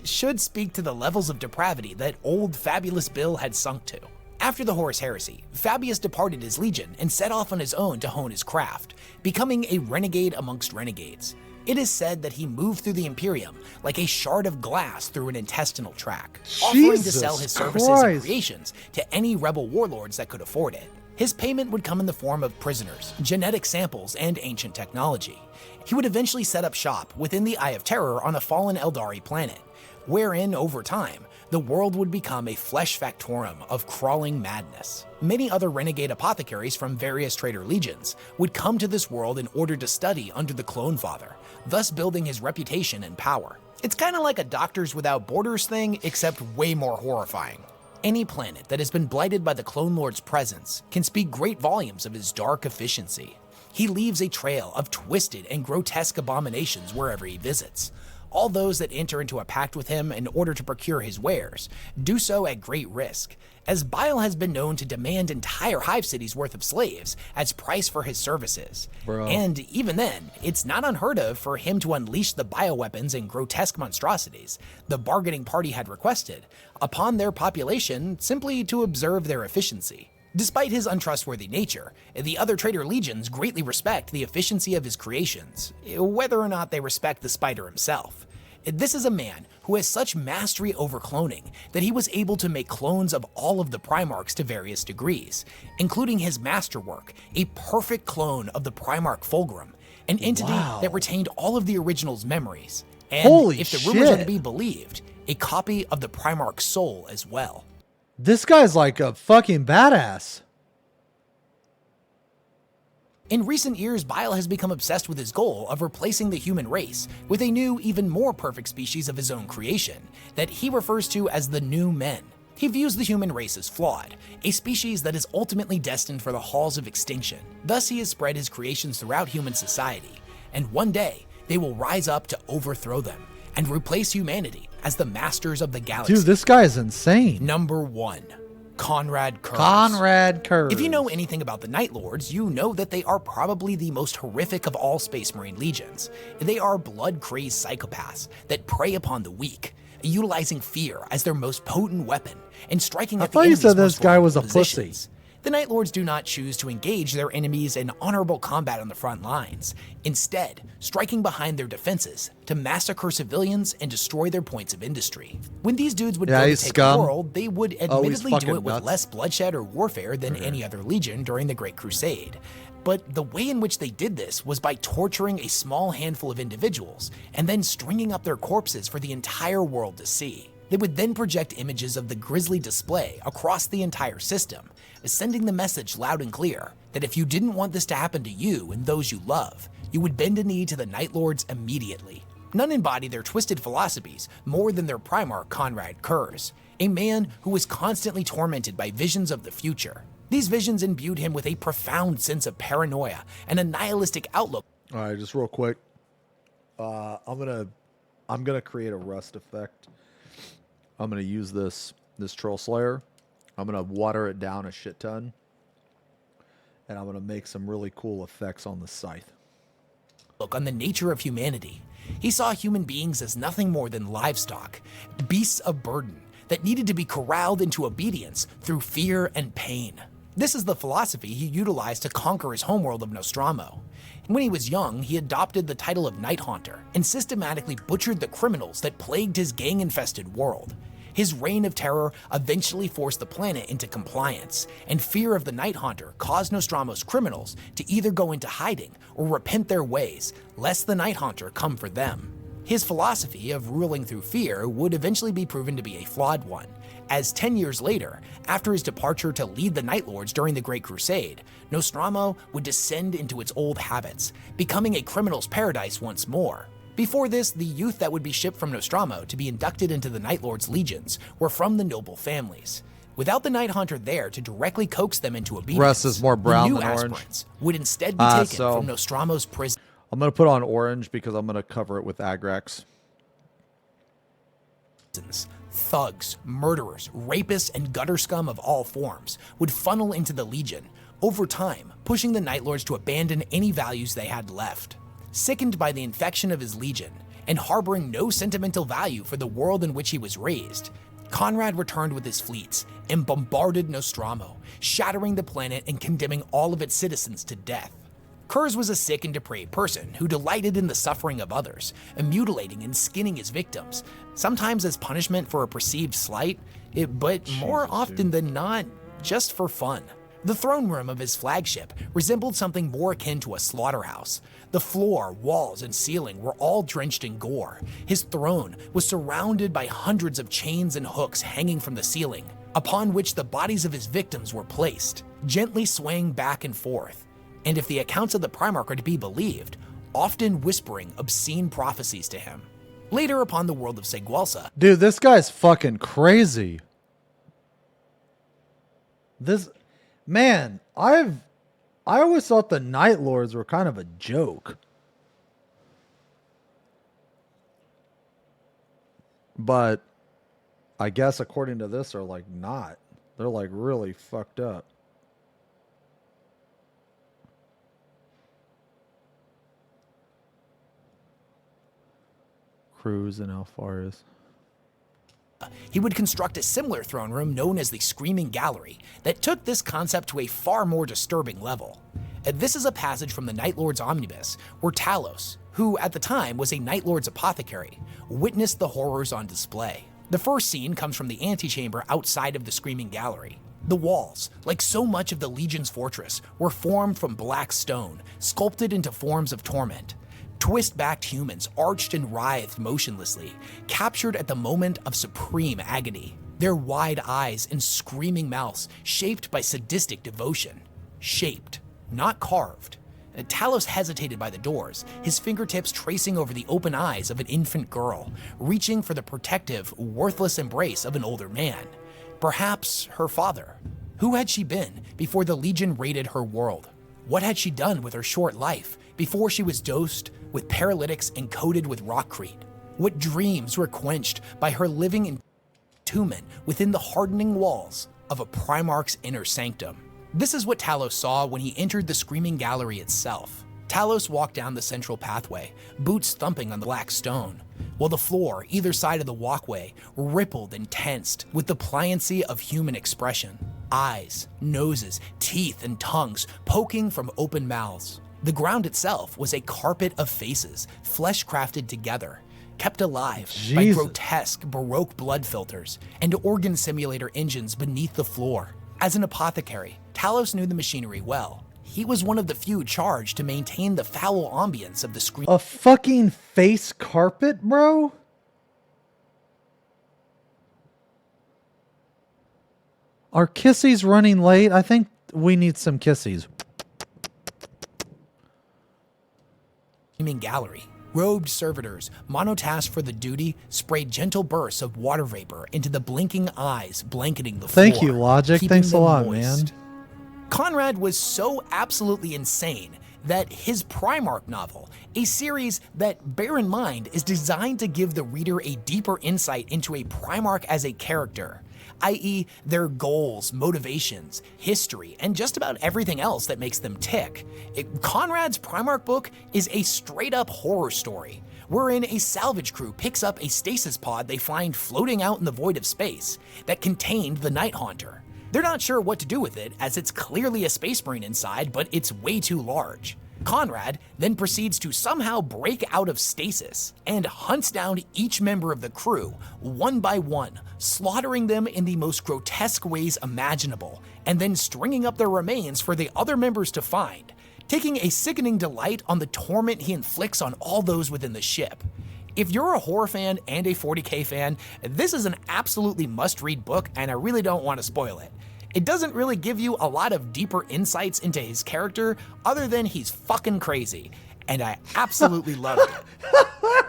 should speak to the levels of depravity that old Fabulous Bill had sunk to. After the Horus Heresy, Fabius departed his legion and set off on his own to hone his craft, becoming a renegade amongst renegades. It is said that he moved through the Imperium like a shard of glass through an intestinal track, offering to sell his services and creations to any rebel warlords that could afford it. His payment would come in the form of prisoners, genetic samples, and ancient technology. He would eventually set up shop within the Eye of Terror on a fallen Eldari planet, wherein, over time, the world would become a flesh factorum of crawling madness. Many other renegade apothecaries from various traitor legions would come to this world in order to study under the Clone Father, thus building his reputation and power. It's kind of like a Doctors Without Borders thing, except way more horrifying. Any planet that has been blighted by the Clone Lord's presence can speak great volumes of his dark efficiency. He leaves a trail of twisted and grotesque abominations wherever he visits. All those that enter into a pact with him in order to procure his wares do so at great risk, as Bile has been known to demand entire hive cities worth of slaves as price for his services. And even then, it's not unheard of for him to unleash the bioweapons and grotesque monstrosities the bargaining party had requested upon their population simply to observe their efficiency. Despite his untrustworthy nature, the other traitor legions greatly respect the efficiency of his creations, whether or not they respect the Spider himself. This is a man who has such mastery over cloning that he was able to make clones of all of the Primarchs to various degrees, including his masterwork, a perfect clone of the Primarch Fulgrim, an entity that retained all of the original's memories, and Holy if the rumors are to shit. be believed, a copy of the Primarch's soul as well. This guy's like a fucking badass. In recent years, Bile has become obsessed with his goal of replacing the human race with a new, even more perfect species of his own creation that he refers to as the New Men. He views the human race as flawed, a species that is ultimately destined for the halls of extinction. Thus, he has spread his creations throughout human society, and one day, they will rise up to overthrow them and replace humanity as the masters of the galaxy. Dude, this guy is insane. Number 1. Conrad Kurz. Conrad Kurz. If you know anything about the Night Lords, you know that they are probably the most horrific of all Space Marine legions. They are blood-crazed psychopaths that prey upon the weak, utilizing fear as their most potent weapon and striking at the enemy's said this most guy was a vulnerable pussy. positions. The Night Lords do not choose to engage their enemies in honorable combat on the front lines, instead striking behind their defenses to massacre civilians and destroy their points of industry. When these dudes would go to he's take scum. the world, they would admittedly fucking do it with nuts. less bloodshed or warfare than any other legion during the Great Crusade. But the way in which they did this was by torturing a small handful of individuals and then stringing up their corpses for the entire world to see. They would then project images of the grisly display across the entire system, sending the message loud and clear that if you didn't want this to happen to you and those you love, you would bend a knee to the Night Lords immediately. None embody their twisted philosophies more than their Primarch Conrad Kurz, a man who was constantly tormented by visions of the future. These visions imbued him with a profound sense of paranoia and a nihilistic outlook. All right, just real quick. I'm gonna create a rust effect. I'm gonna use this Troll Slayer. I'm gonna water it down a shit ton, and I'm gonna make some really cool effects on the scythe. Look on the nature of humanity. He saw human beings as nothing more than livestock, beasts of burden that needed to be corralled into obedience through fear and pain. This is the philosophy he utilized to conquer his homeworld of Nostromo. When he was young, he adopted the title of Night Haunter and systematically butchered the criminals that plagued his gang-infested world. His reign of terror eventually forced the planet into compliance, and fear of the Night Haunter caused Nostromo's criminals to either go into hiding or repent their ways, lest the Night Haunter come for them. His philosophy of ruling through fear would eventually be proven to be a flawed one, as 10 years later, after his departure to lead the Night Lords during the Great Crusade, Nostromo would descend into its old habits, becoming a criminal's paradise once more. Before this, the youth that would be shipped from Nostromo to be inducted into the Night Lord's legions were from the noble families. Without the Night Haunter there to directly coax them into obedience, Rust is more brown the new than orange. aspirants would instead be taken from Nostromo's prison. I'm gonna put on orange because I'm gonna cover it with Agrax. Thugs, murderers, rapists, and gutter scum of all forms would funnel into the Legion, over time pushing the Night Lords to abandon any values they had left. Sickened by the infection of his Legion, and harboring no sentimental value for the world in which he was raised, Conrad returned with his fleets and bombarded Nostromo, shattering the planet and condemning all of its citizens to death. Kurz was a sick and depraved person who delighted in the suffering of others, mutilating and skinning his victims, sometimes as punishment for a perceived slight, but more often than not, just for fun. The throne room of his flagship resembled something more akin to a slaughterhouse. The floor, walls, and ceiling were all drenched in gore. His throne was surrounded by hundreds of chains and hooks hanging from the ceiling, upon which the bodies of his victims were placed, gently swaying back and forth. And if the accounts of the Primarch are to be believed, often whispering obscene prophecies to him. Later upon the world of Seguelsa, Dude, this guy's fucking crazy. Man, I always thought the Night Lords were kind of a joke. But I guess according to this, they're like not. They're like really fucked up. Cruise and Alfaris. he would construct a similar throne room known as the Screaming Gallery that took this concept to a far more disturbing level. This is a passage from the Night Lord's Omnibus where Talos, who at the time was a Night Lord's apothecary, witnessed the horrors on display. The first scene comes from the antechamber outside of the Screaming Gallery. The walls, like so much of the Legion's fortress, were formed from black stone, sculpted into forms of torment. Twist-backed humans arched and writhed motionlessly, captured at the moment of supreme agony. Their wide eyes and screaming mouths shaped by sadistic devotion. Shaped, not carved. Talos hesitated by the doors, his fingertips tracing over the open eyes of an infant girl, reaching for the protective, worthless embrace of an older man. Perhaps her father. Who had she been before the Legion raided her world? What had she done with her short life before she was dosed with paralytics and coated with rockcrete? What dreams were quenched by her living entombment within the hardening walls of a Primarch's inner sanctum? This is what Talos saw when he entered the Screaming Gallery itself. Talos walked down the central pathway, boots thumping on the black stone, while the floor either side of the walkway rippled and tensed with the pliancy of human expression. Eyes, noses, teeth, and tongues poking from open mouths. The ground itself was a carpet of faces, flesh-crafted together, kept alive by grotesque Baroque blood filters and organ simulator engines beneath the floor. As an apothecary, Talos knew the machinery well. He was one of the few charged to maintain the foul ambience of the screen. A fucking face carpet, bro? Are kissies running late? I think we need some kissies. Gallery. Robed servitors, monotasked for the duty, sprayed gentle bursts of water vapor into the blinking eyes blanketing the floor. Thank you, Logic. Thanks a lot, moist. man. Conrad was so absolutely insane that his Primarch novel, a series that, bear in mind, is designed to give the reader a deeper insight into a Primarch as a character, i.e. their goals, motivations, history, and just about everything else that makes them tick. Conrad's Primarch book is a straight-up horror story, wherein a salvage crew picks up a stasis pod they find floating out in the void of space that contained the Night Haunter. They're not sure what to do with it, as it's clearly a space marine inside, but it's way too large. Conrad then proceeds to somehow break out of stasis and hunts down each member of the crew, one by one, slaughtering them in the most grotesque ways imaginable, and then stringing up their remains for the other members to find, taking a sickening delight on the torment he inflicts on all those within the ship. If you're a horror fan and a 40k fan, this is an absolutely must-read book, and I really don't want to spoil it. It doesn't really give you a lot of deeper insights into his character, other than he's fucking crazy, and I absolutely loved it.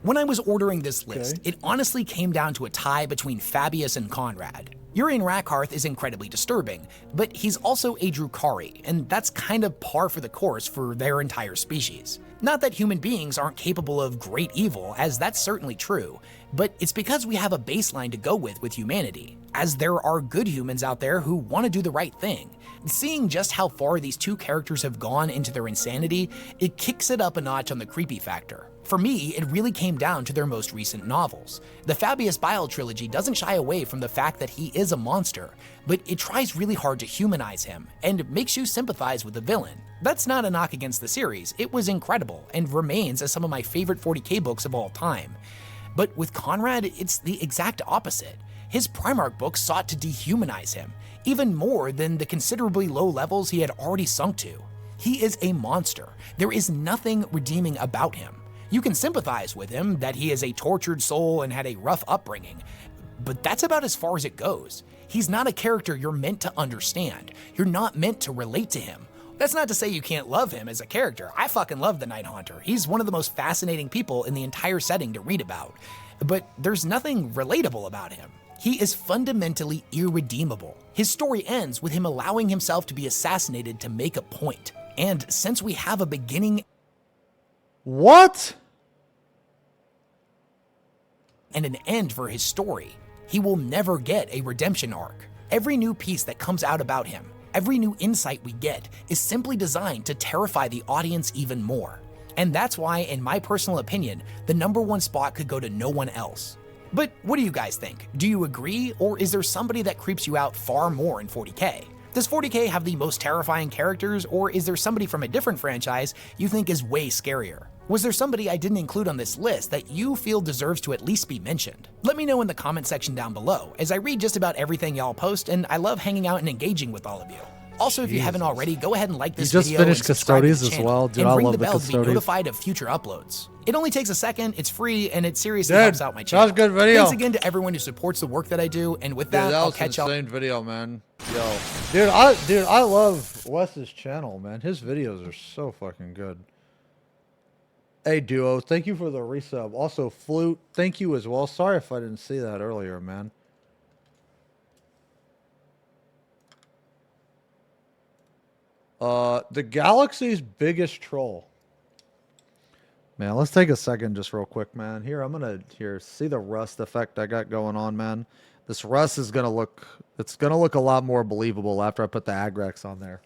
When I was ordering this list, it honestly came down to a tie between Fabius and Conrad. Urian Rakarth is incredibly disturbing, but he's also a Drukhari, and that's kind of par for the course for their entire species. Not that human beings aren't capable of great evil, as that's certainly true, but it's because we have a baseline to go with humanity, as there are good humans out there who want to do the right thing. Seeing just how far these two characters have gone into their insanity, it kicks it up a notch on the creepy factor. For me, it really came down to their most recent novels. The Fabius Bile trilogy doesn't shy away from the fact that he is a monster, but it tries really hard to humanize him and makes you sympathize with the villain. That's not a knock against the series, it was incredible and remains as some of my favorite 40k books of all time. But with Conrad, it's the exact opposite. His Primarch book sought to dehumanize him, even more than the considerably low levels he had already sunk to. He is a monster. There is nothing redeeming about him. You can sympathize with him, that he is a tortured soul and had a rough upbringing, but that's about as far as it goes. He's not a character you're meant to understand. You're not meant to relate to him. That's not to say you can't love him as a character. I fucking love the Night Haunter. He's one of the most fascinating people in the entire setting to read about. But there's nothing relatable about him. He is fundamentally irredeemable. His story ends with him allowing himself to be assassinated to make a point. And since we have a beginning... What? And an end for his story, he will never get a redemption arc. Every new piece that comes out about him, every new insight we get, is simply designed to terrify the audience even more. And that's why, in my personal opinion, the #1 spot could go to no one else. But what do you guys think? Do you agree, or is there somebody that creeps you out far more in 40k? Does 40k have the most terrifying characters, or is there somebody from a different franchise you think is way scarier? Was there somebody I didn't include on this list that you feel deserves to at least be mentioned? Let me know in the comment section down below, as I read just about everything y'all post and I love hanging out and engaging with all of you. Also, if you haven't already, go ahead and like this just video finished and subscribe to Custodies the as channel, well. Dude, and I ring love the the bell to be Custodies. notified of future uploads. It only takes a second, it's free, and it seriously Dude, helps out my that channel. was a good video. Thanks again to everyone who supports the work that I do, and with that, Dude, I'll was catch an y'all. insane video, man. Yo. Dude, I love Wes's channel, man. His videos are so fucking good. Hey, Duo, thank you for the resub. Also, Flute, thank you as well. Sorry if I didn't see that earlier, man. The galaxy's biggest troll. Man, let's take a second just real quick, man. Here, I'm gonna see the rust effect I got going on, man. This rust is gonna look, it's gonna look a lot more believable after I put the Agrax on there.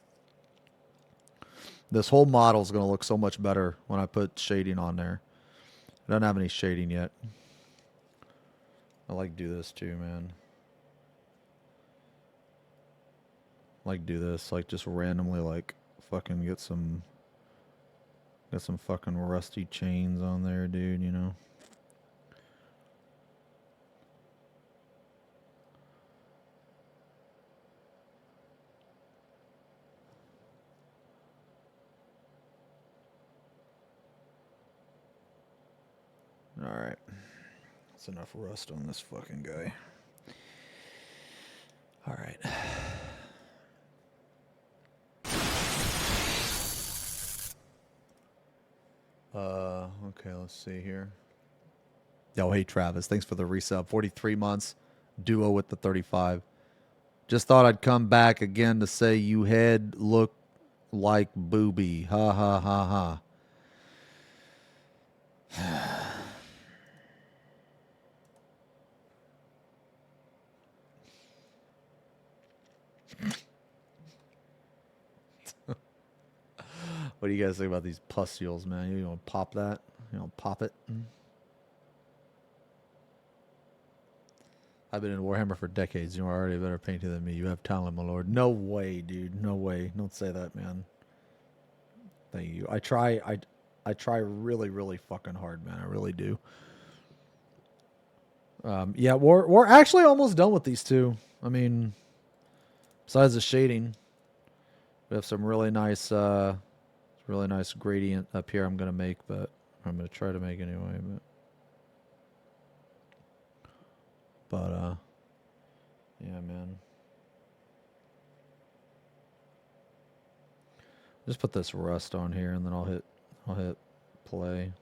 This whole model is gonna look so much better when I put shading on there. I don't have any shading yet. I like do this too, man. Like do this, like just randomly, like fucking get some fucking rusty chains on there, dude, you know. All right. That's enough rust on this fucking guy. All right. Okay, let's see here. Yo, hey Travis, thanks for the resub. 43 months, Duo with the 35. Just thought I'd come back again to say you head look like booby. Ha ha ha ha. What do you guys think about these pustules, man? You want to pop that? You want to pop it? I've been in Warhammer for decades. You are already a better painter than me. You have talent, my lord. No way, dude. No way. Don't say that, man. Thank you. I try really, really fucking hard, man. I really do. Yeah, we're actually almost done with these two. I mean, besides the shading, we have some really nice gradient up here I'm gonna make, but I'm gonna try to make anyway, but yeah, man. Just put this rust on here and then I'll hit play.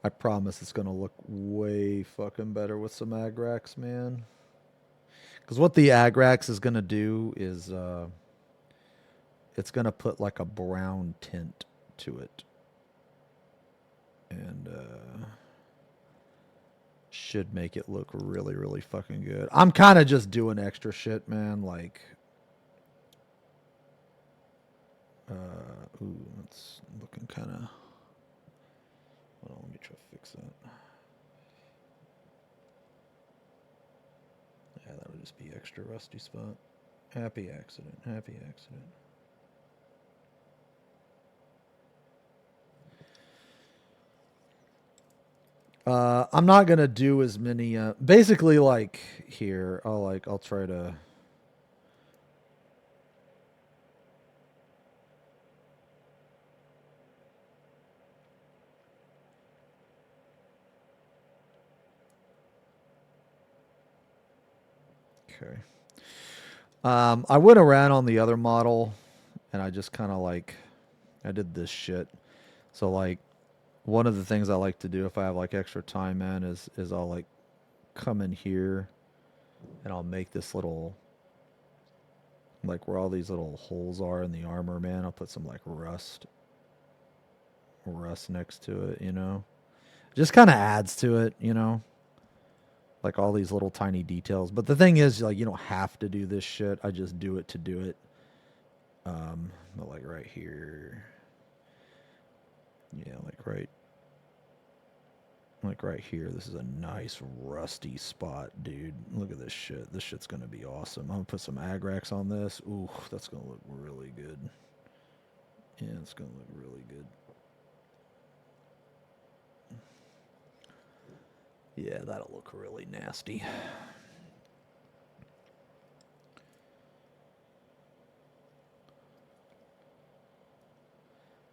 I promise it's going to look way fucking better with some Agrax, man. Because what the Agrax is going to do is it's going to put like a brown tint to it. And should make it look really, really fucking good. I'm kind of just doing extra shit, man. Like, ooh, it's looking kind of... Hold on, let me try to fix that. Yeah, that would just be extra rusty spot. Happy accident, happy accident. I'm not gonna do as many. Basically, like here, I'll try to. Okay. I went around on the other model, and I just kind of like, I did this shit. So like, one of the things I like to do if I have like extra time, man, is I'll like come in here, and I'll make this little, like where all these little holes are in the armor, man. I'll put some like rust next to it, you know. Just kind of adds to it, you know. Like all these little tiny details. But the thing is, like, you don't have to do this shit. I just do it to do it. But like right here. Yeah, like right here. This is a nice rusty spot, dude. Look at this shit. This shit's gonna be awesome. I'm gonna put some agrax on this. Ooh, that's gonna look really good. Yeah, it's gonna look really good. Yeah, that'll look really nasty.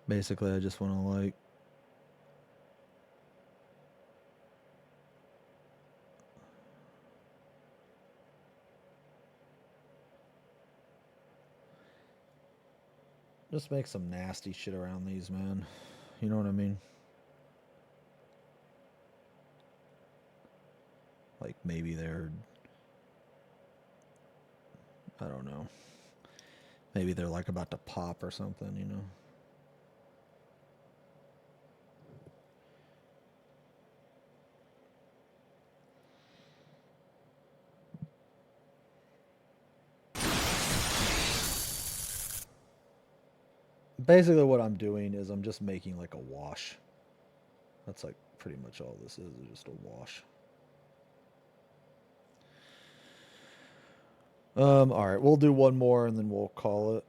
Basically, I just want to like just make some nasty shit around these, man. You know what I mean? Like maybe they're, I don't know. Maybe they're like about to pop or something, you know? Basically what I'm doing is I'm just making like a wash. That's like pretty much all this is just a wash. All right, we'll do one more and then we'll call it.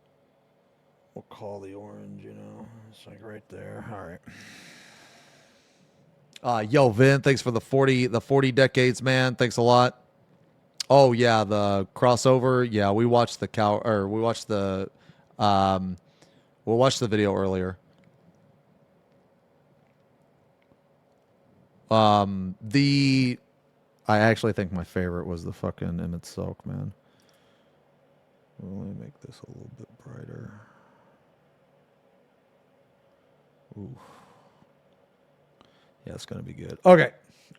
We'll call the orange, you know. It's like right there. All right. Yo, Vin, thanks for the 40 decades, man. Thanks a lot. Oh yeah, the crossover. Yeah, we watched the we'll watch the video earlier. I actually think my favorite was the fucking Emmett Silk, man. Let me make this a little bit brighter. Ooh. Yeah, it's going to be good. Okay.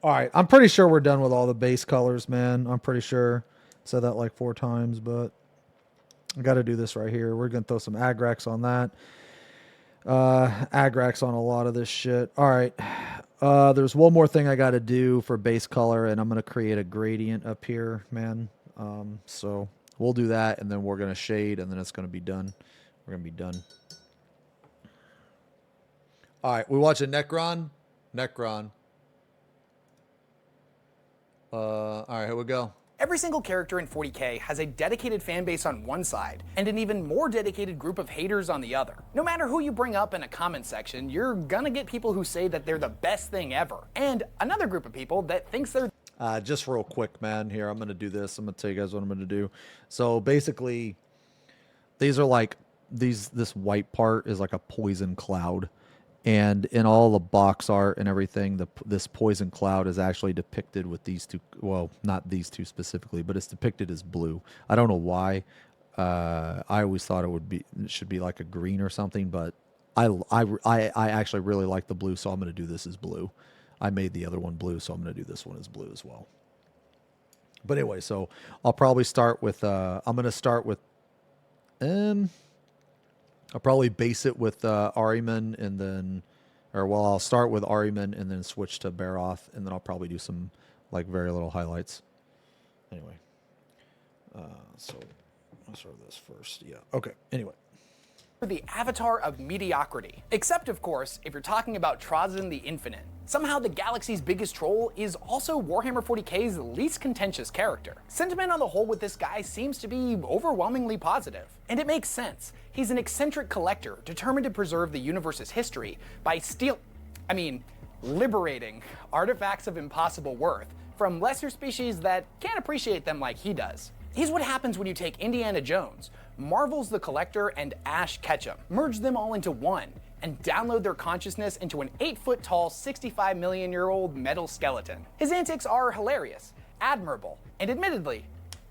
All right. I'm pretty sure we're done with all the base colors, man. I'm pretty sure. Said that like 4 times, but I got to do this right here. We're going to throw some agrax on that. Agrax on a lot of this shit. All right. There's one more thing I got to do for base color, and I'm going to create a gradient up here, man. So we'll do that, and then we're going to shade, and then it's going to be done. We're going to be done. All right, we watching Necron. All right, here we go. Every single character in 40K has a dedicated fan base on one side, and an even more dedicated group of haters on the other. No matter who you bring up in a comment section, you're gonna get people who say that they're the best thing ever, and another group of people that thinks they're... Just real quick, man, here, I'm gonna do this. I'm gonna tell you guys what I'm gonna do. So basically, these are like, this white part is like a poison cloud. And in all the box art and everything, this poison cloud is actually depicted with these two. Well, not these two specifically, but it's depicted as blue. I don't know why. I always thought it should be like a green or something, but I actually really like the blue, so I'm going to do this as blue. I made the other one blue, so I'm going to do this one as blue as well. But anyway, so I'll probably start with. I'm going to start with. I'll probably base it with Ahriman and then, I'll start with Ahriman and then switch to Baroth, and then I'll probably do some like very little highlights. Anyway, so I'll start this first. Yeah. Okay. Anyway. The avatar of mediocrity. Except, of course, if you're talking about Trazyn the Infinite. Somehow the galaxy's biggest troll is also Warhammer 40K's least contentious character. Sentiment on the whole with this guy seems to be overwhelmingly positive. And it makes sense. He's an eccentric collector determined to preserve the universe's history by liberating artifacts of impossible worth from lesser species that can't appreciate them like he does. Here's what happens when you take Indiana Jones, Marvel's The Collector, and Ash Ketchum, merge them all into one, and download their consciousness into an 8-foot-tall, 65-million-year-old metal skeleton. His antics are hilarious, admirable, and admittedly,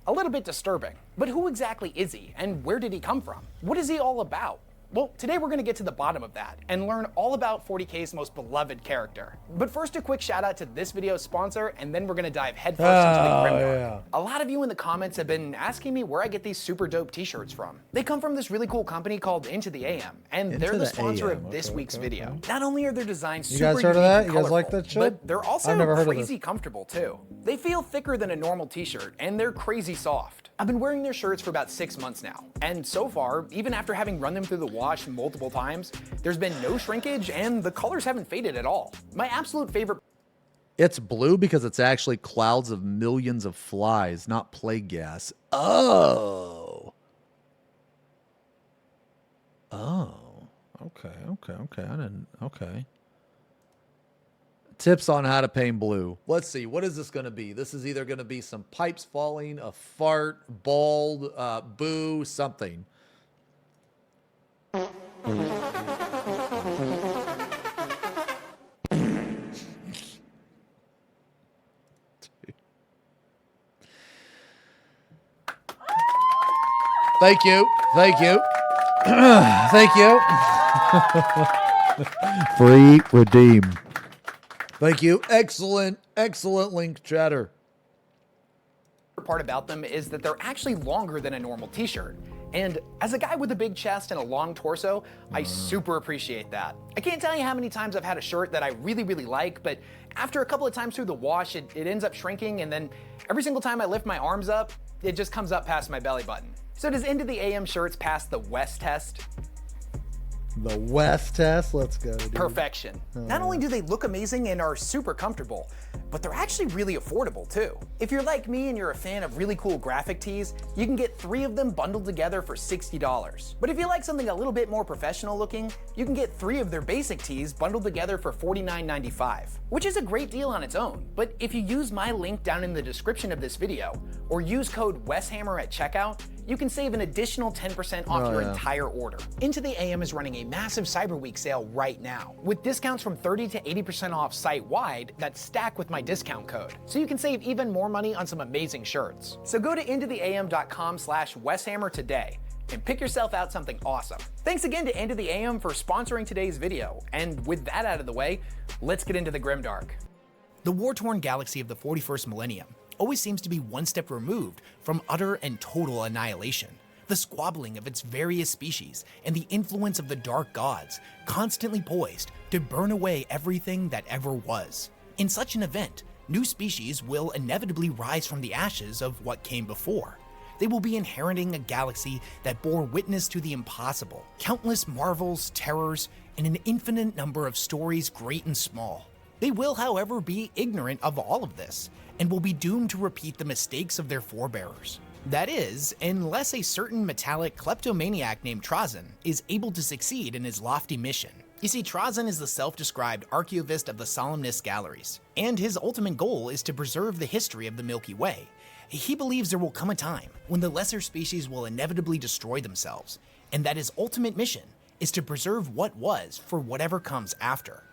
a little bit disturbing. But who exactly is he, and where did he come from? What is he all about? Well, today we're going to get to the bottom of that and learn all about 40K's most beloved character. But first, a quick shout out to this video's sponsor, and then we're going to dive headfirst into the Grimdark. yeah. A lot of you in the comments have been asking me where I get these super dope t-shirts from. They come from this really cool company called Into the AM, and they're the sponsor of this week's video. Not only are their designs You super guys heard of unique that? and You guys like colorful, that shit? but they're also I've never heard of crazy this. comfortable too. They feel thicker than a normal t-shirt, and they're crazy soft. I've been wearing their shirts for about 6 months now, and so far, even after having run them through the wash multiple times, there's been no shrinkage and the colors haven't faded at all. My absolute favorite. It's blue because it's actually clouds of millions of flies, not plague gas. Oh. Oh. Okay. I didn't. Okay. Tips on how to paint blue. Let's see. What is this going to be? This is either going to be some pipes falling, a fart, bald, boo, something. Thank you. Thank you. Thank you. Free redeem. Thank you. Excellent, excellent link chatter. Part about them is that they're actually longer than a normal t-shirt. And as a guy with a big chest and a long torso, I super appreciate that. I can't tell you how many times I've had a shirt that I really, really like, but after a couple of times through the wash, it ends up shrinking, and then every single time I lift my arms up, it just comes up past my belly button. So does Into the AM shirts pass the West test? The West test? Let's go, dude. Perfection. Not only do they look amazing and are super comfortable, but they're actually really affordable too. If you're like me and you're a fan of really cool graphic tees, you can get 3 of them bundled together for $60. But if you like something a little bit more professional looking, you can get 3 of their basic tees bundled together for $49.95, which is a great deal on its own. But if you use my link down in the description of this video, or use code WesHammer at checkout, you can save an additional 10% off your entire order. Into the AM is running a massive Cyber Week sale right now, with discounts from 30 to 80% off site-wide that stack with my discount code. So you can save even more money on some amazing shirts. So go to intotheam.com/WesHammer today and pick yourself out something awesome. Thanks again to Into the AM for sponsoring today's video. And with that out of the way, let's get into the Grimdark. The war-torn galaxy of the 41st millennium always seems to be one step removed from utter and total annihilation. The squabbling of its various species and the influence of the dark gods, constantly poised to burn away everything that ever was. In such an event, new species will inevitably rise from the ashes of what came before. They will be inheriting a galaxy that bore witness to the impossible, countless marvels, terrors, and an infinite number of stories great and small. They will, however, be ignorant of all of this, and will be doomed to repeat the mistakes of their forebearers. That is, unless a certain metallic kleptomaniac named Trazyn is able to succeed in his lofty mission. You see, Trazyn is the self-described archaeovist of the Solemnist Galleries, and his ultimate goal is to preserve the history of the Milky Way. He believes there will come a time when the lesser species will inevitably destroy themselves, and that his ultimate mission is to preserve what was for whatever comes after.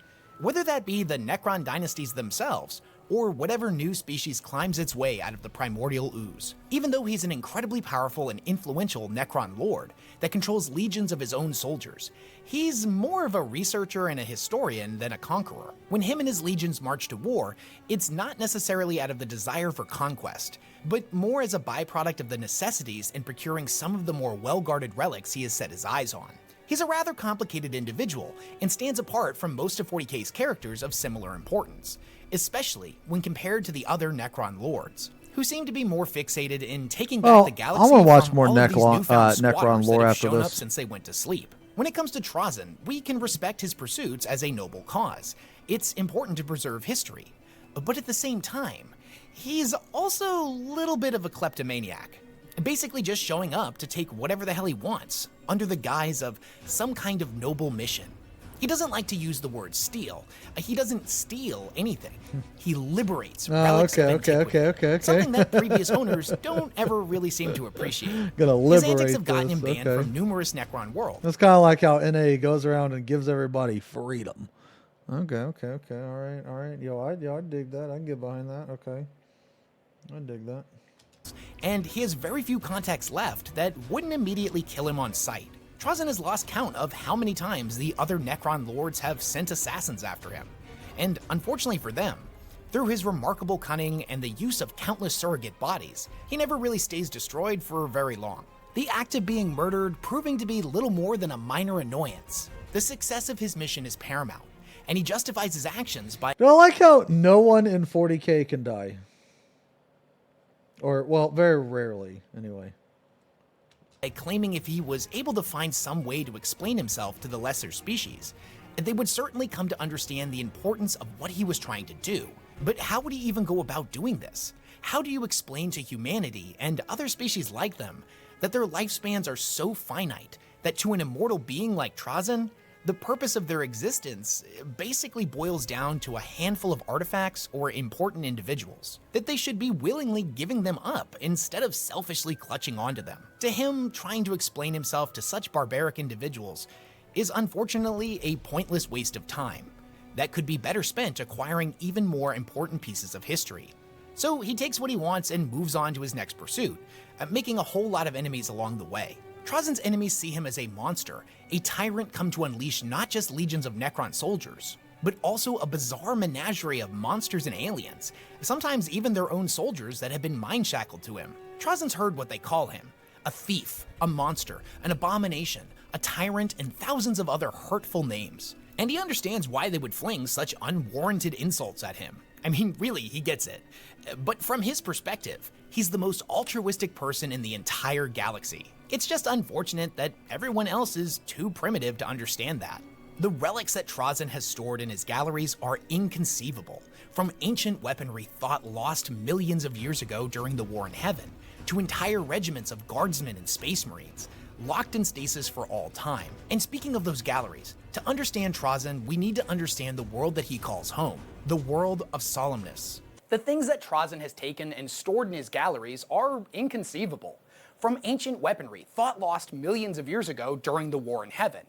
Whether that be the Necron dynasties themselves, or whatever new species climbs its way out of the primordial ooze. Even though he's an incredibly powerful and influential Necron lord that controls legions of his own soldiers, he's more of a researcher and a historian than a conqueror. When him and his legions march to war, it's not necessarily out of the desire for conquest, but more as a byproduct of the necessities in procuring some of the more well-guarded relics he has set his eyes on. He's a rather complicated individual and stands apart from most of 40K's characters of similar importance, especially when compared to the other Necron lords, who seem to be more fixated in taking back the galaxy I want to watch from more all of these newfound Necron squatters lore that have after shown up this. since they went to sleep. When it comes to Trazyn, we can respect his pursuits as a noble cause. It's important to preserve history, but at the same time, he's also a little bit of a kleptomaniac, basically just showing up to take whatever the hell he wants under the guise of some kind of noble mission. He doesn't like to use the word steal. He doesn't steal anything. He liberates relics of antiquity, something that previous owners don't ever really seem to appreciate. Gonna His liberate antics have gotten him this, banned okay. from numerous Necron worlds. That's kind of like how NA goes around and gives everybody freedom. Okay. All right. Yo, I dig that. I can get behind that. Okay. I dig that. And he has very few contacts left that wouldn't immediately kill him on sight. Trazyn has lost count of how many times the other Necron lords have sent assassins after him. And unfortunately for them, through his remarkable cunning and the use of countless surrogate bodies, he never really stays destroyed for very long. The act of being murdered proving to be little more than a minor annoyance. The success of his mission is paramount, and he justifies his actions by— I like how no one in 40k can die. Or, well, very rarely, anyway. by claiming if he was able to find some way to explain himself to the lesser species, they would certainly come to understand the importance of what he was trying to do. But how would he even go about doing this? How do you explain to humanity and other species like them that their lifespans are so finite that to an immortal being like Trazyn, the purpose of their existence basically boils down to a handful of artifacts or important individuals, that they should be willingly giving them up instead of selfishly clutching onto them? To him, trying to explain himself to such barbaric individuals is unfortunately a pointless waste of time that could be better spent acquiring even more important pieces of history. So he takes what he wants and moves on to his next pursuit, making a whole lot of enemies along the way. Trazyn's enemies see him as a monster, a tyrant come to unleash not just legions of Necron soldiers, but also a bizarre menagerie of monsters and aliens, sometimes even their own soldiers that have been mind-shackled to him. Trazyn's heard what they call him: a thief, a monster, an abomination, a tyrant, and thousands of other hurtful names. And he understands why they would fling such unwarranted insults at him. I mean, really, he gets it. But from his perspective, he's the most altruistic person in the entire galaxy. It's just unfortunate that everyone else is too primitive to understand that. The relics that Trazyn has stored in his galleries are inconceivable, from ancient weaponry thought lost millions of years ago during the War in Heaven, to entire regiments of guardsmen and space marines, locked in stasis for all time. And speaking of those galleries, to understand Trazyn, we need to understand the world that he calls home, the world of solemnness. The things that Trazyn has taken and stored in his galleries are inconceivable. From ancient weaponry thought lost millions of years ago during the War in Heaven,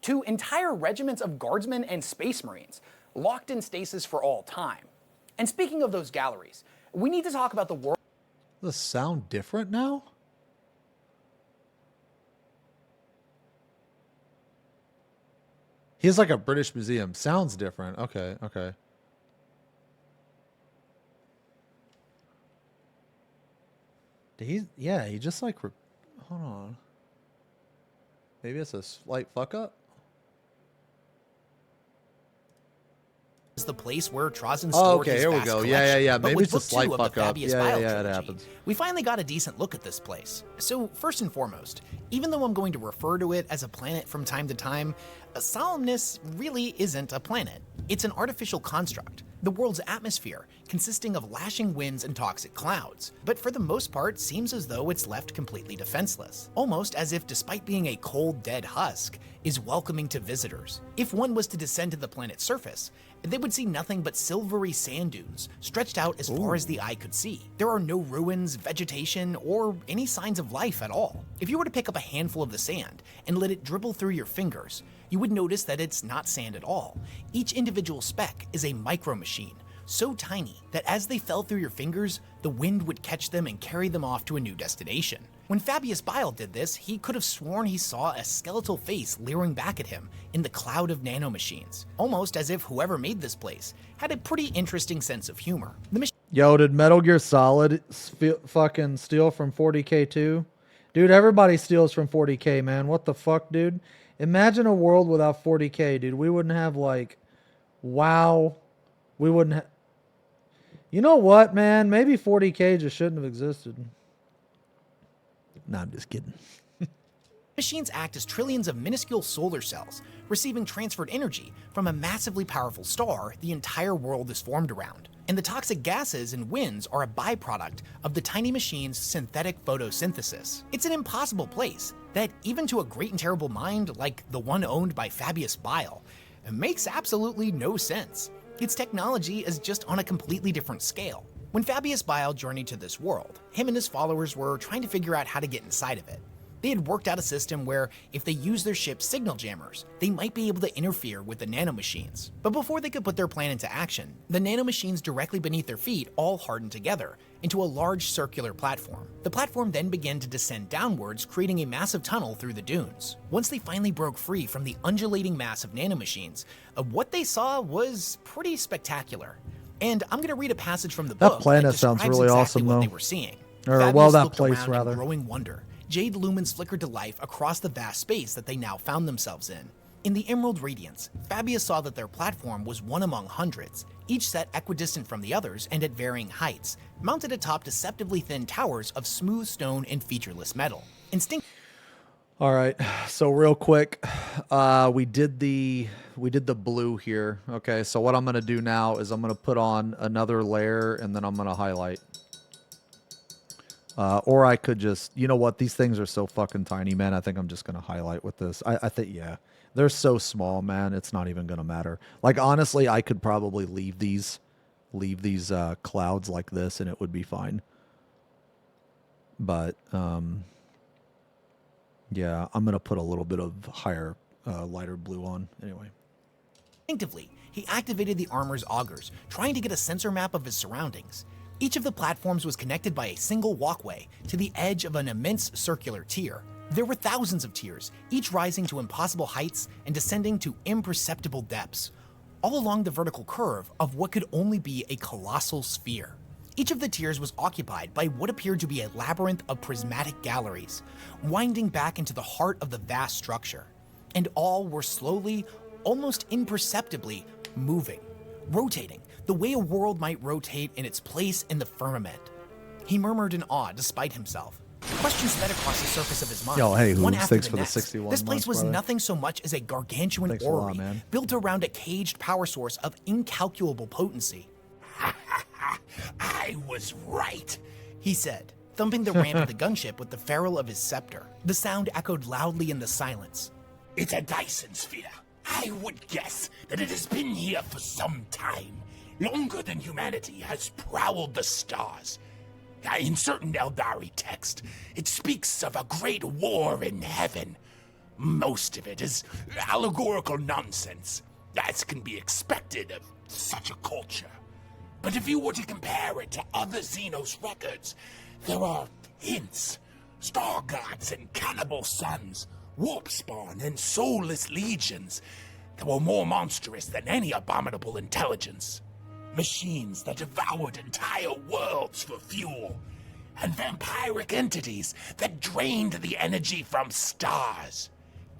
to entire regiments of guardsmen and space marines, locked in stasis for all time. And speaking of those galleries, we need to talk about the world. Does this sound different now? He's like a British museum. Sounds different. Okay, okay. He just like, hold on. Maybe it's a slight fuck up. Is the place where Trazyn stored Oh, okay, his here we vast go. collection. Yeah. But Maybe with it's a book slight 2 of the fuck up. Fabius Yeah, Bile it trilogy, happens. we finally got a decent look at this place. So first and foremost, even though I'm going to refer to it as a planet from time to time, Solemnness really isn't a planet. It's an artificial construct, the world's atmosphere, consisting of lashing winds and toxic clouds, but for the most part seems as though it's left completely defenseless, almost as if, despite being a cold, dead husk, is welcoming to visitors. If one was to descend to the planet's surface, they would see nothing but silvery sand dunes stretched out as far as the eye could see. There are no ruins, vegetation, or any signs of life at all. If you were to pick up a handful of the sand and let it dribble through your fingers, you would notice that it's not sand at all. Each individual speck is a micro machine, so tiny that as they fell through your fingers, the wind would catch them and carry them off to a new destination. When Fabius Bile did this, he could have sworn he saw a skeletal face leering back at him in the cloud of nanomachines, almost as if whoever made this place had a pretty interesting sense of humor. Yo, did Metal Gear Solid fucking steal from 40k too? Dude, everybody steals from 40k, man. What the fuck, dude? Imagine a world without 40k, dude. We wouldn't have, like, WoW. We wouldn't have... You know what, man? Maybe 40k just shouldn't have existed. No, I'm just kidding. Machines act as trillions of minuscule solar cells, receiving transferred energy from a massively powerful star the entire world is formed around. And the toxic gases and winds are a byproduct of the tiny machine's synthetic photosynthesis. It's an impossible place that, even to a great and terrible mind like the one owned by Fabius Bile, makes absolutely no sense. Its technology is just on a completely different scale. When Fabius Bile journeyed to this world, him and his followers were trying to figure out how to get inside of it. They had worked out a system where if they used their ship's signal jammers, they might be able to interfere with the nanomachines. But before they could put their plan into action, the nanomachines directly beneath their feet all hardened together into a large circular platform. The platform then began to descend downwards, creating a massive tunnel through the dunes. Once they finally broke free from the undulating mass of nanomachines, what they saw was pretty spectacular. And I'm going to read a passage from the book That planet sounds describes really exactly awesome, what though. they were seeing. Or, Fabius well, that looked place, around rather. in growing wonder. Jade lumens flickered to life across the vast space that they now found themselves in. In the emerald radiance, Fabius saw that their platform was one among hundreds, each set equidistant from the others and at varying heights, mounted atop deceptively thin towers of smooth stone and featureless metal. All right, so real quick, we did the blue here. Okay, so what I'm gonna do now is I'm gonna put on another layer and then I'm gonna highlight. Or I could just, you know what? These things are so fucking tiny, man. I think I'm just gonna highlight with this. I think, yeah, they're so small, man. It's not even gonna matter. Like honestly, I could probably leave these clouds like this and it would be fine. But yeah, I'm going to put a little bit of higher, lighter blue on. Anyway. Instinctively, he activated the armor's augers, trying to get a sensor map of his surroundings. Each of the platforms was connected by a single walkway to the edge of an immense circular tier. There were thousands of tiers, each rising to impossible heights and descending to imperceptible depths, all along the vertical curve of what could only be a colossal sphere. Each of the tiers was occupied by what appeared to be a labyrinth of prismatic galleries, winding back into the heart of the vast structure. And all were slowly, almost imperceptibly, moving, rotating, the way a world might rotate in its place in the firmament. He murmured in awe despite himself. Questions sped across the surface of his mind. Yo, hey, one Hooves, after thanks the for the next. 61 This place months, was brother. nothing so much as a gargantuan Thanks a lot, orrery man. built around a caged power source of incalculable potency. I was right, he said, thumping the ramp of the gunship with the ferrule of his scepter. The sound echoed loudly in the silence. It's a Dyson sphere. I would guess that it has been here for some time, longer than humanity has prowled the stars. In certain Eldari text, it speaks of a great war in heaven. Most of it is allegorical nonsense, as can be expected of such a culture. But if you were to compare it to other Xenos records, there are hints. Star gods and cannibal suns, warp spawn and soulless legions that were more monstrous than any abominable intelligence. Machines that devoured entire worlds for fuel, and vampiric entities that drained the energy from stars.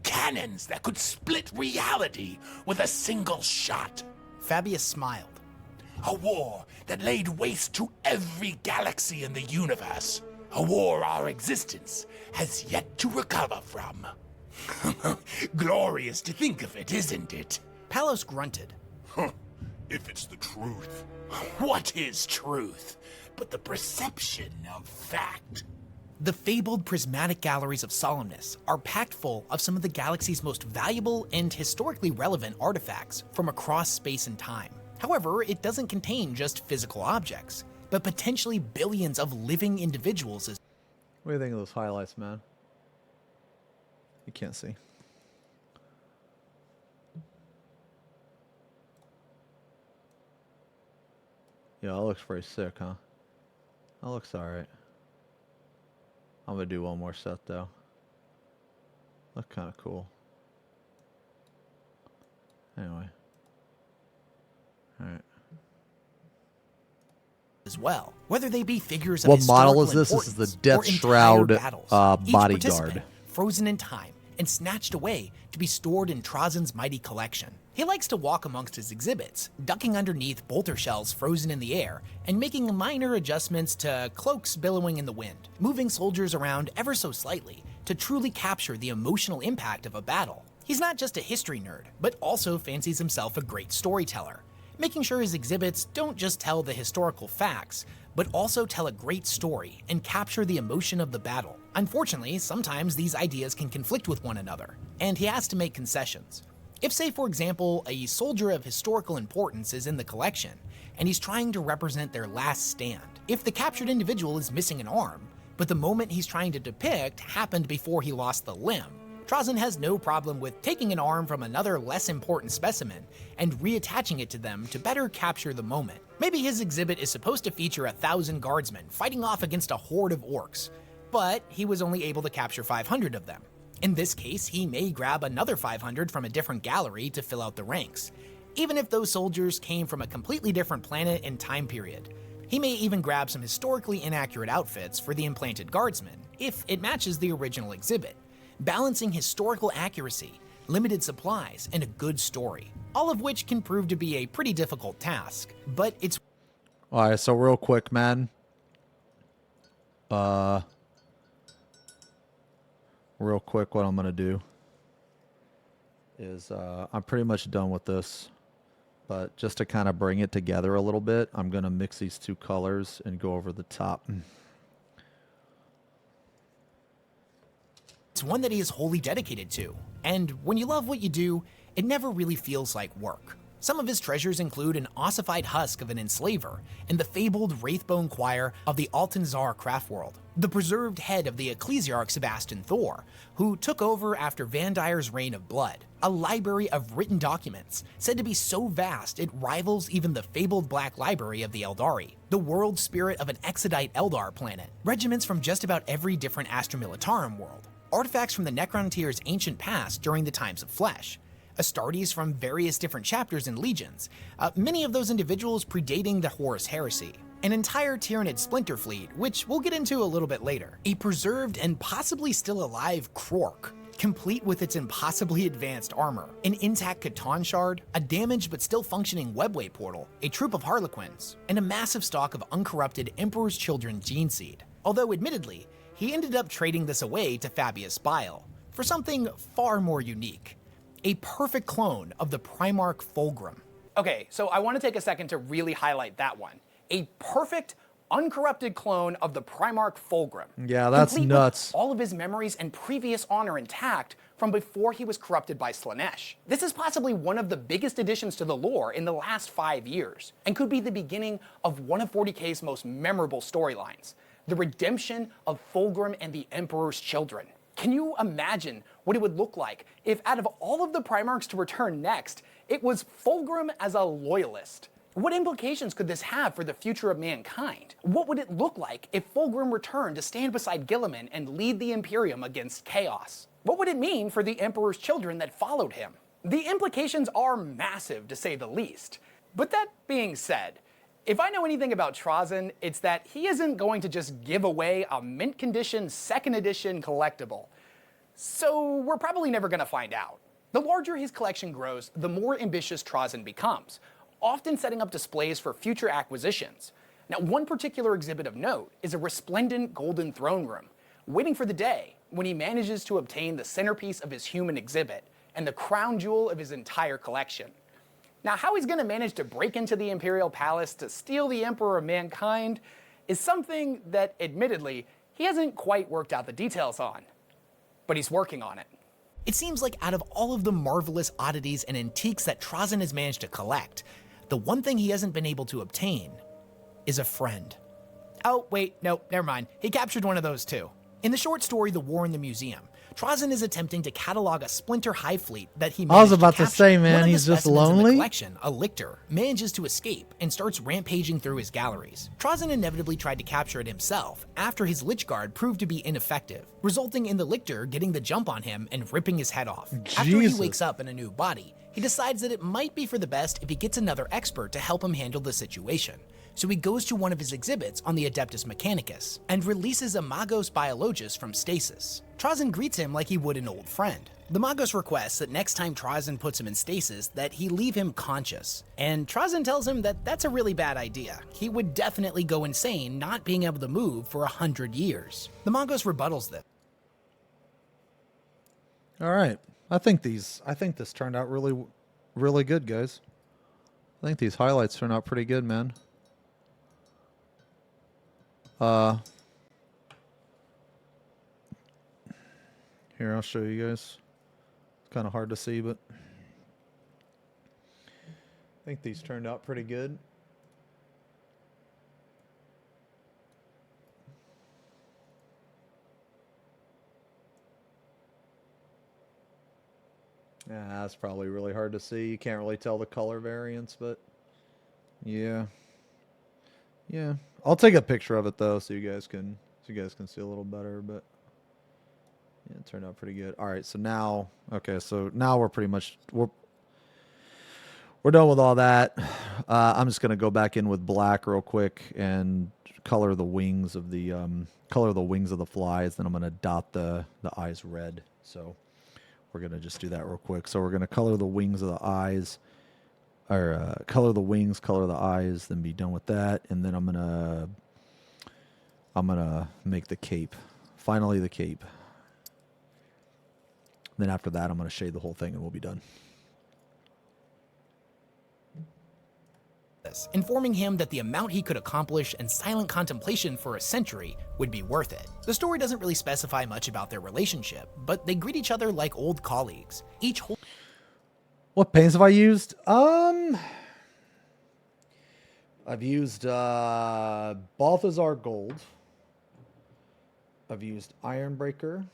Cannons that could split reality with a single shot. Fabius smiled. A war that laid waste to every galaxy in the universe. A war our existence has yet to recover from. Glorious to think of it, isn't it? Palos grunted. If it's the truth. What is truth but the perception of fact? The fabled prismatic galleries of Solemnus are packed full of some of the galaxy's most valuable and historically relevant artifacts from across space and time. However, it doesn't contain just physical objects, but potentially billions of living individuals. What do you think of those highlights, man? You can't see. Yeah, that looks pretty sick, huh? That looks alright. I'm gonna do one more set though. Look kind of cool. Anyway. Alright. As well, whether they be figures of What model historical is this? This is the importance Death or entire Shroud battles, each bodyguard. participant frozen in time and snatched away to be stored in Trazen's mighty collection. He likes to walk amongst his exhibits, ducking underneath bolter shells frozen in the air and making minor adjustments to cloaks billowing in the wind, moving soldiers around ever so slightly to truly capture the emotional impact of a battle. He's not just a history nerd, but also fancies himself a great storyteller, making sure his exhibits don't just tell the historical facts, but also tell a great story and capture the emotion of the battle. Unfortunately, sometimes these ideas can conflict with one another, and he has to make concessions. If, say, for example, a soldier of historical importance is in the collection, and he's trying to represent their last stand, if the captured individual is missing an arm, but the moment he's trying to depict happened before he lost the limb. Trozen has no problem with taking an arm from another less important specimen and reattaching it to them to better capture the moment. Maybe his exhibit is supposed to feature 1,000 guardsmen fighting off against a horde of orcs, but he was only able to capture 500 of them. In this case, he may grab another 500 from a different gallery to fill out the ranks, even if those soldiers came from a completely different planet and time period. He may even grab some historically inaccurate outfits for the implanted guardsmen, if it matches the original exhibit, balancing historical accuracy, limited supplies, and a good story, all of which can prove to be a pretty difficult task, but it's... Alright, so real quick, man. Real quick, what I'm going to do is I'm pretty much done with this, but just to kind of bring it together a little bit, I'm going to mix these two colors and go over the top. It's one that he is wholly dedicated to, and when you love what you do, it never really feels like work. Some of his treasures include an ossified husk of an enslaver and the fabled Wraithbone Choir of the Altanzar craft world, the preserved head of the Ecclesiarch Sebastian Thor, who took over after Vandire's reign of blood, a library of written documents said to be so vast it rivals even the fabled Black Library of the Eldari, the world spirit of an Exodite Eldar planet, regiments from just about every different Astra Militarum world, artifacts from the Necrontier's ancient past during the times of flesh, Astartes from various different chapters and legions, many of those individuals predating the Horus Heresy, an entire Tyranid splinter fleet, which we'll get into a little bit later, a preserved and possibly still alive Krork, complete with its impossibly advanced armor, an intact Catan shard, a damaged but still functioning webway portal, a troop of Harlequins, and a massive stock of uncorrupted Emperor's Children gene seed. Although admittedly, he ended up trading this away to Fabius Bile for something far more unique. A perfect clone of the Primarch Fulgrim. Okay, so I want to take a second to really highlight that one. A perfect, uncorrupted clone of the Primarch Fulgrim. Yeah, that's complete nuts. With all of his memories and previous honor intact from before he was corrupted by Slaanesh. This is possibly one of the biggest additions to the lore in the last 5 years, and could be the beginning of one of 40K's most memorable storylines, the redemption of Fulgrim and the Emperor's Children. Can you imagine what it would look like if out of all of the Primarchs to return next, it was Fulgrim as a loyalist? What implications could this have for the future of mankind? What would it look like if Fulgrim returned to stand beside Guilliman and lead the Imperium against chaos? What would it mean for the Emperor's Children that followed him? The implications are massive, to say the least. But that being said, if I know anything about Trozen, it's that he isn't going to just give away a mint condition 2nd edition collectible. So we're probably never going to find out. The larger his collection grows, the more ambitious Trozen becomes, often setting up displays for future acquisitions. Now, one particular exhibit of note is a resplendent golden throne room, waiting for the day when he manages to obtain the centerpiece of his human exhibit and the crown jewel of his entire collection. Now, how he's going to manage to break into the Imperial Palace to steal the Emperor of Mankind is something that, admittedly, he hasn't quite worked out the details on. But he's working on it. It seems like out of all of the marvelous oddities and antiques that Trozen has managed to collect, the one thing he hasn't been able to obtain is a friend. Oh, wait, no, never mind. He captured one of those too. In the short story, The War in the Museum, Trozen is attempting to catalog a splinter hive fleet that he managed I was about to capture. say, One man, of the he's just specimens in the lonely. collection, a lictor, manages to escape and starts rampaging through his galleries. Trozen inevitably tried to capture it himself after his Lich Guard proved to be ineffective, resulting in the lictor getting the jump on him and ripping his head off. After he Jesus. wakes up in a new body, he decides that it might be for the best if he gets another expert to help him handle the situation. So he goes to one of his exhibits on the Adeptus Mechanicus and releases a Magos Biologus from stasis. Trozen greets him like he would an old friend. The Magos requests that next time Trozen puts him in stasis that he leave him conscious, and Trozen tells him that that's a really bad idea. He would definitely go insane not being able to move for 100 years. The Magos rebuttals this. All right. I think this turned out really good, guys. I think these highlights turned out pretty good, man. Here, I'll show you guys. It's kind of hard to see, but I think these turned out pretty good. Yeah, that's probably really hard to see. You can't really tell the color variance, but yeah. Yeah. I'll take a picture of it though so you guys can see a little better, but yeah, it turned out pretty good. All right, so now we're pretty much we're done with all that. I'm just going to go back in with black real quick and color the wings of the flies, then I'm going to dot the eyes red. So we're going to just do that real quick. So we're going to color the wings of the eyes, or color the wings, color the eyes, then be done with that. And then I'm going to make the cape. Finally the cape. Then after that, I'm going to shade the whole thing and we'll be done. Informing him that the amount he could accomplish in silent contemplation for a century would be worth it. The story doesn't really specify much about their relationship, but they greet each other like old colleagues. What paints have I used? I've used Balthazar Gold. I've used Ironbreaker.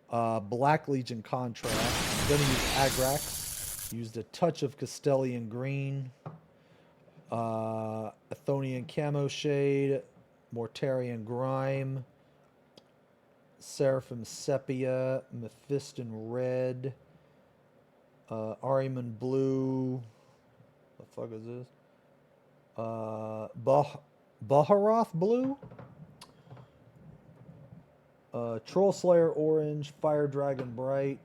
Black Legion Contrast. I'm going to use Agrax. Used a touch of Castellian Green, Athonian Camo Shade, Mortarian Grime, Seraphim Sepia, Mephiston Red, Ariman Blue, the fuck is this? Baharoth Blue, Troll Slayer Orange, Fire Dragon Bright,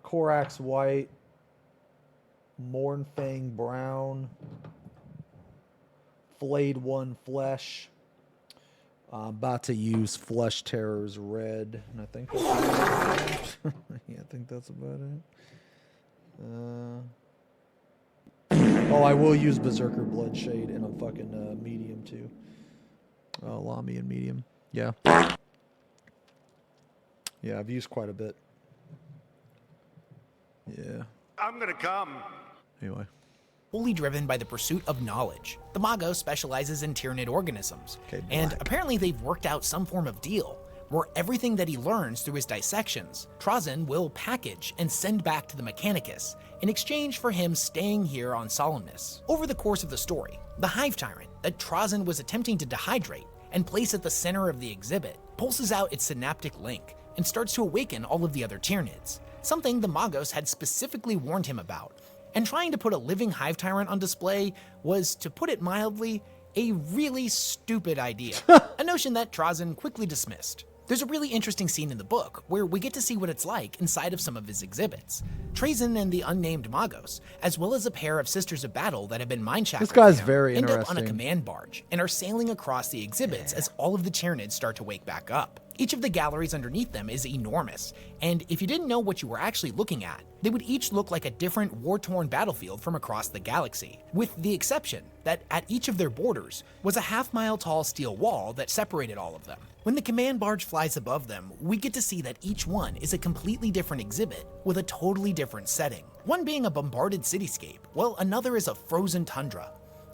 Korax White, Mournfang Brown, Flayed One Flesh. I'm about to use Flesh Terrors Red, and I think that's about it. Yeah, I think that's about it. Oh, I will use Berserker Bloodshade in a fucking medium too. Lamy and medium. Yeah. Yeah, I've used quite a bit. Yeah. I'm gonna come. Anyway. Wholly driven by the pursuit of knowledge. The Mago specializes in Tyranid organisms, and apparently they've worked out some form of deal where everything that he learns through his dissections, Trazyn will package and send back to the Mechanicus in exchange for him staying here on Solemnus. Over the course of the story, the Hive Tyrant that Trazyn was attempting to dehydrate and place at the center of the exhibit pulses out its synaptic link and starts to awaken all of the other Tyranids, something the Magos had specifically warned him about. And trying to put a living Hive Tyrant on display was, to put it mildly, a really stupid idea, a notion that Trazyn quickly dismissed. There's a really interesting scene in the book where we get to see what it's like inside of some of his exhibits. Trazyn and the unnamed Magos, as well as a pair of Sisters of Battle that have been mind-shackled, this guy's very end interesting. up on a command barge and are sailing across the exhibits as all of the Tyranids start to wake back up. Each of the galleries underneath them is enormous, and if you didn't know what you were actually looking at, they would each look like a different war-torn battlefield from across the galaxy, with the exception that at each of their borders was a half-mile-tall steel wall that separated all of them. When the command barge flies above them, we get to see that each one is a completely different exhibit with a totally different setting. One being a bombarded cityscape, while another is a frozen tundra.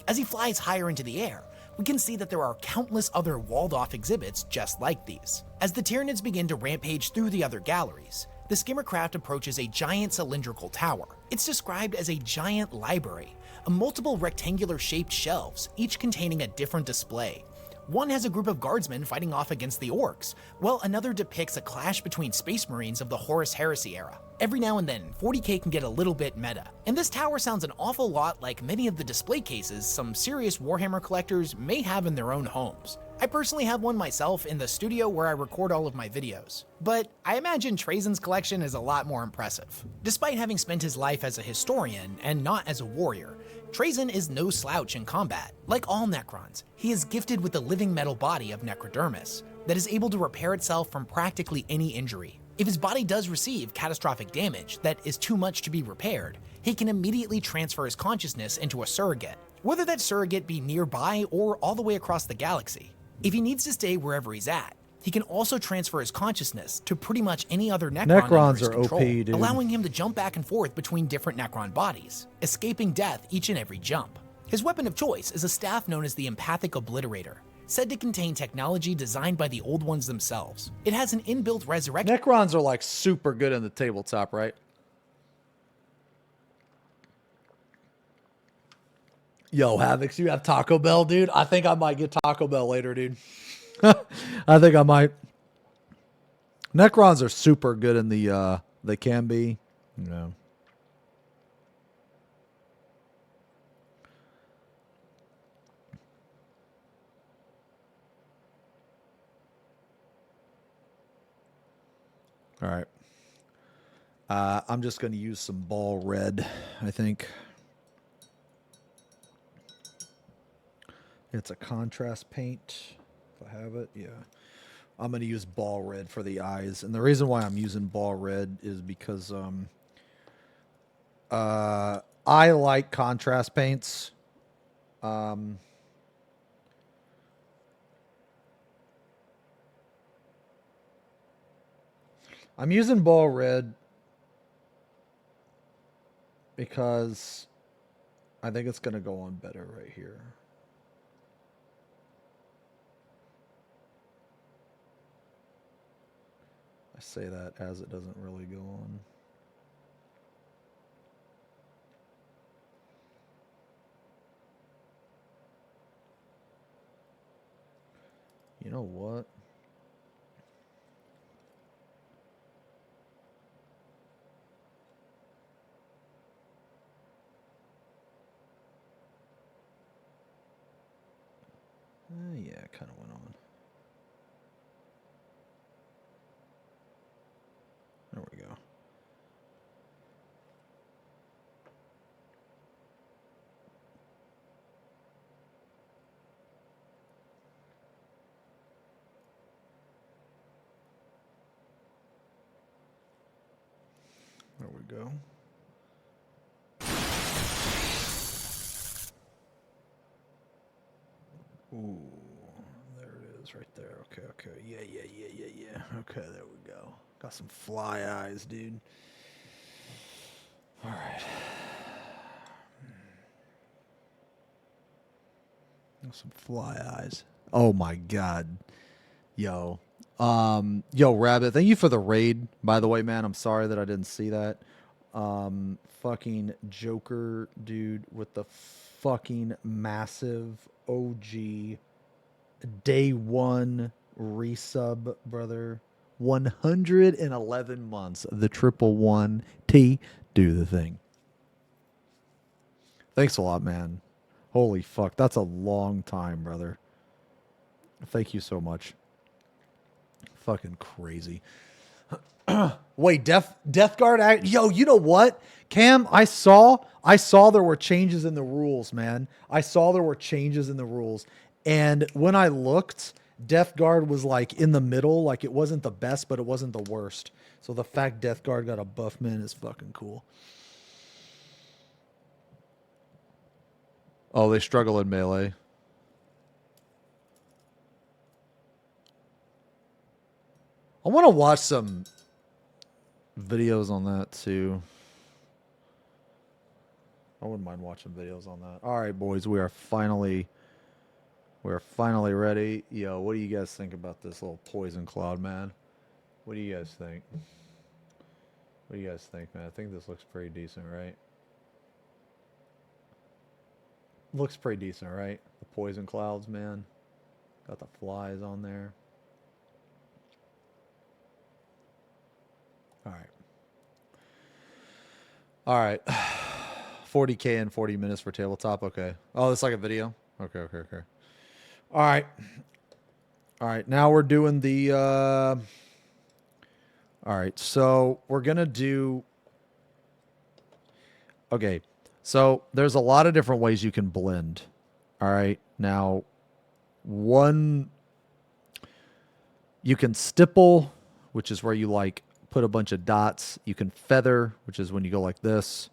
As he flies higher into the air, we can see that there are countless other walled-off exhibits just like these. As the Tyranids begin to rampage through the other galleries, the skimmercraft approaches a giant cylindrical tower. It's described as a giant library, of multiple rectangular-shaped shelves, each containing a different display. One has a group of guardsmen fighting off against the orcs, while another depicts a clash between space marines of the Horus Heresy era. Every now and then, 40k can get a little bit meta, and this tower sounds an awful lot like many of the display cases some serious Warhammer collectors may have in their own homes. I personally have one myself in the studio where I record all of my videos, but I imagine Trazyn's collection is a lot more impressive. Despite having spent his life as a historian and not as a warrior, Trazyn is no slouch in combat. Like all Necrons, he is gifted with the living metal body of Necrodermis that is able to repair itself from practically any injury. If his body does receive catastrophic damage that is too much to be repaired, he can immediately transfer his consciousness into a surrogate, whether that surrogate be nearby or all the way across the galaxy. If he needs to stay wherever he's at, he can also transfer his consciousness to pretty much any other Necron under his control, OP, dude. allowing him to jump back and forth between different Necron bodies, escaping death each and every jump. His weapon of choice is a staff known as the Empathic Obliterator. said to contain technology designed by the old ones themselves. It has an inbuilt resurrection. Necrons are like super good in the tabletop, right? Yo, Havocs, you have Taco Bell, dude? I think I might get Taco Bell later, dude. I think I might. Necrons are super good in the, they can be, you know. All right. I'm just going to use some ball red, I think. It's a contrast paint, if I have it, yeah. I'm going to use ball red for the eyes. And the reason why I'm using ball red is because I like contrast paints. I'm using ball red because I think it's going to go on better right here. I say that as it doesn't really go on. You know what? Yeah, it kind of went on. There we go. There we go. Ooh, there it is right there. Okay, okay. Yeah. Okay, there we go. Got some fly eyes, dude. All right. Got some fly eyes. Oh my god. Yo. Yo, Rabbit, thank you for the raid, by the way, man. I'm sorry that I didn't see that. Fucking Joker, dude, with the fucking massive OG day one resub, brother. 111 months. The 111T. Do the thing. Thanks a lot, man. Holy fuck. That's a long time, brother. Thank you so much. Fucking crazy. Wait, Death Guard? Yo, you know what? Cam, I saw there were changes in the rules, man. I saw there were changes in the rules. And when I looked, Death Guard was like in the middle. Like it wasn't the best, but it wasn't the worst. So the fact Death Guard got a buff, man, is fucking cool. Oh, they struggle in melee. I want to watch some videos on that too. I wouldn't mind watching videos on that. All right, boys, we're finally ready. Yo, what do you guys think about this little poison cloud, man? What do you guys think? What do you guys think, man? I think this looks pretty decent, right? Looks pretty decent, right? The poison clouds, man. Got the flies on there. All right. 40K in 40 minutes for tabletop. Okay. Oh, it's like a video. Okay. All right. Now we're doing the. All right. So we're gonna do. Okay. So there's a lot of different ways you can blend. All right. Now, one. You can stipple, which is where you like put a bunch of dots. You can feather, which is when you go like this.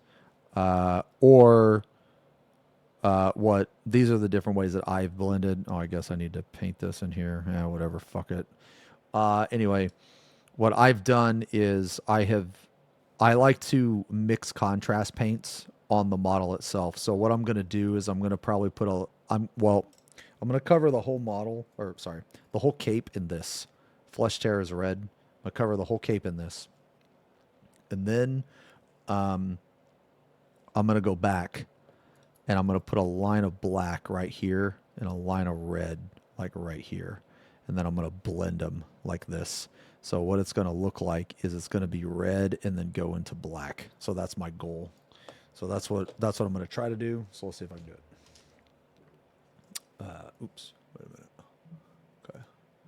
Or what? These are the different ways that I've blended. Oh, I guess I need to paint this in here. Yeah, whatever. Fuck it. Anyway, what I've done is I like to mix contrast paints on the model itself. So what I'm going to do is I'm going to probably put I'm I'm going to cover the whole model, or sorry, the whole cape in this. Flesh tear is red. I'm going to cover the whole cape in this. And then I'm going to go back and I'm going to put a line of black right here and a line of red like right here. And then I'm going to blend them like this. So what it's going to look like is it's going to be red and then go into black. So that's my goal. So that's what I'm going to try to do. So let's see if I can do it. Oops. Wait a minute. Okay.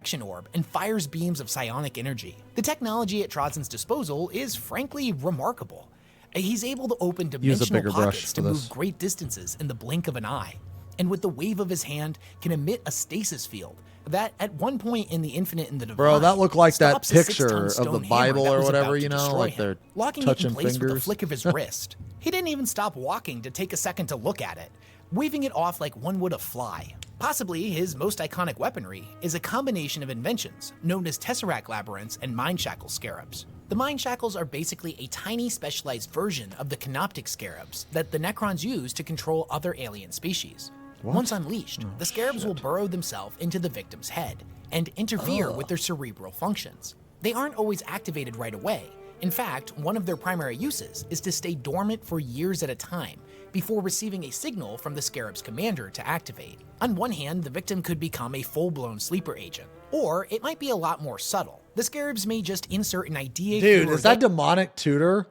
Action orb and fires beams of psionic energy. The technology at Trozen's disposal is frankly remarkable. He's able to open dimensional pockets to move great distances in the blink of an eye. And with the wave of his hand, can emit a stasis field that at one point in the Infinite and the Divine, bro, that looked like that stops a picture 6-ton of the stone Bible hammer that or was whatever, about to you know, destroy like him, they're locking touching it in place with a fingers. flick of his wrist. He didn't even stop walking to take a second to look at it, waving it off like one would a fly. Possibly his most iconic weaponry is a combination of inventions known as Tesseract Labyrinths and Mind Shackle Scarabs. The Mind Shackles are basically a tiny specialized version of the Canoptic Scarabs that the Necrons use to control other alien species. What? Once unleashed, the Scarabs will burrow themselves into the victim's head and interfere with their cerebral functions. They aren't always activated right away. In fact, one of their primary uses is to stay dormant for years at a time before receiving a signal from the Scarab's commander to activate. On one hand, the victim could become a full-blown sleeper agent, or it might be a lot more subtle. The Scarabs may just insert an idea. Dude, is that demonic tutor?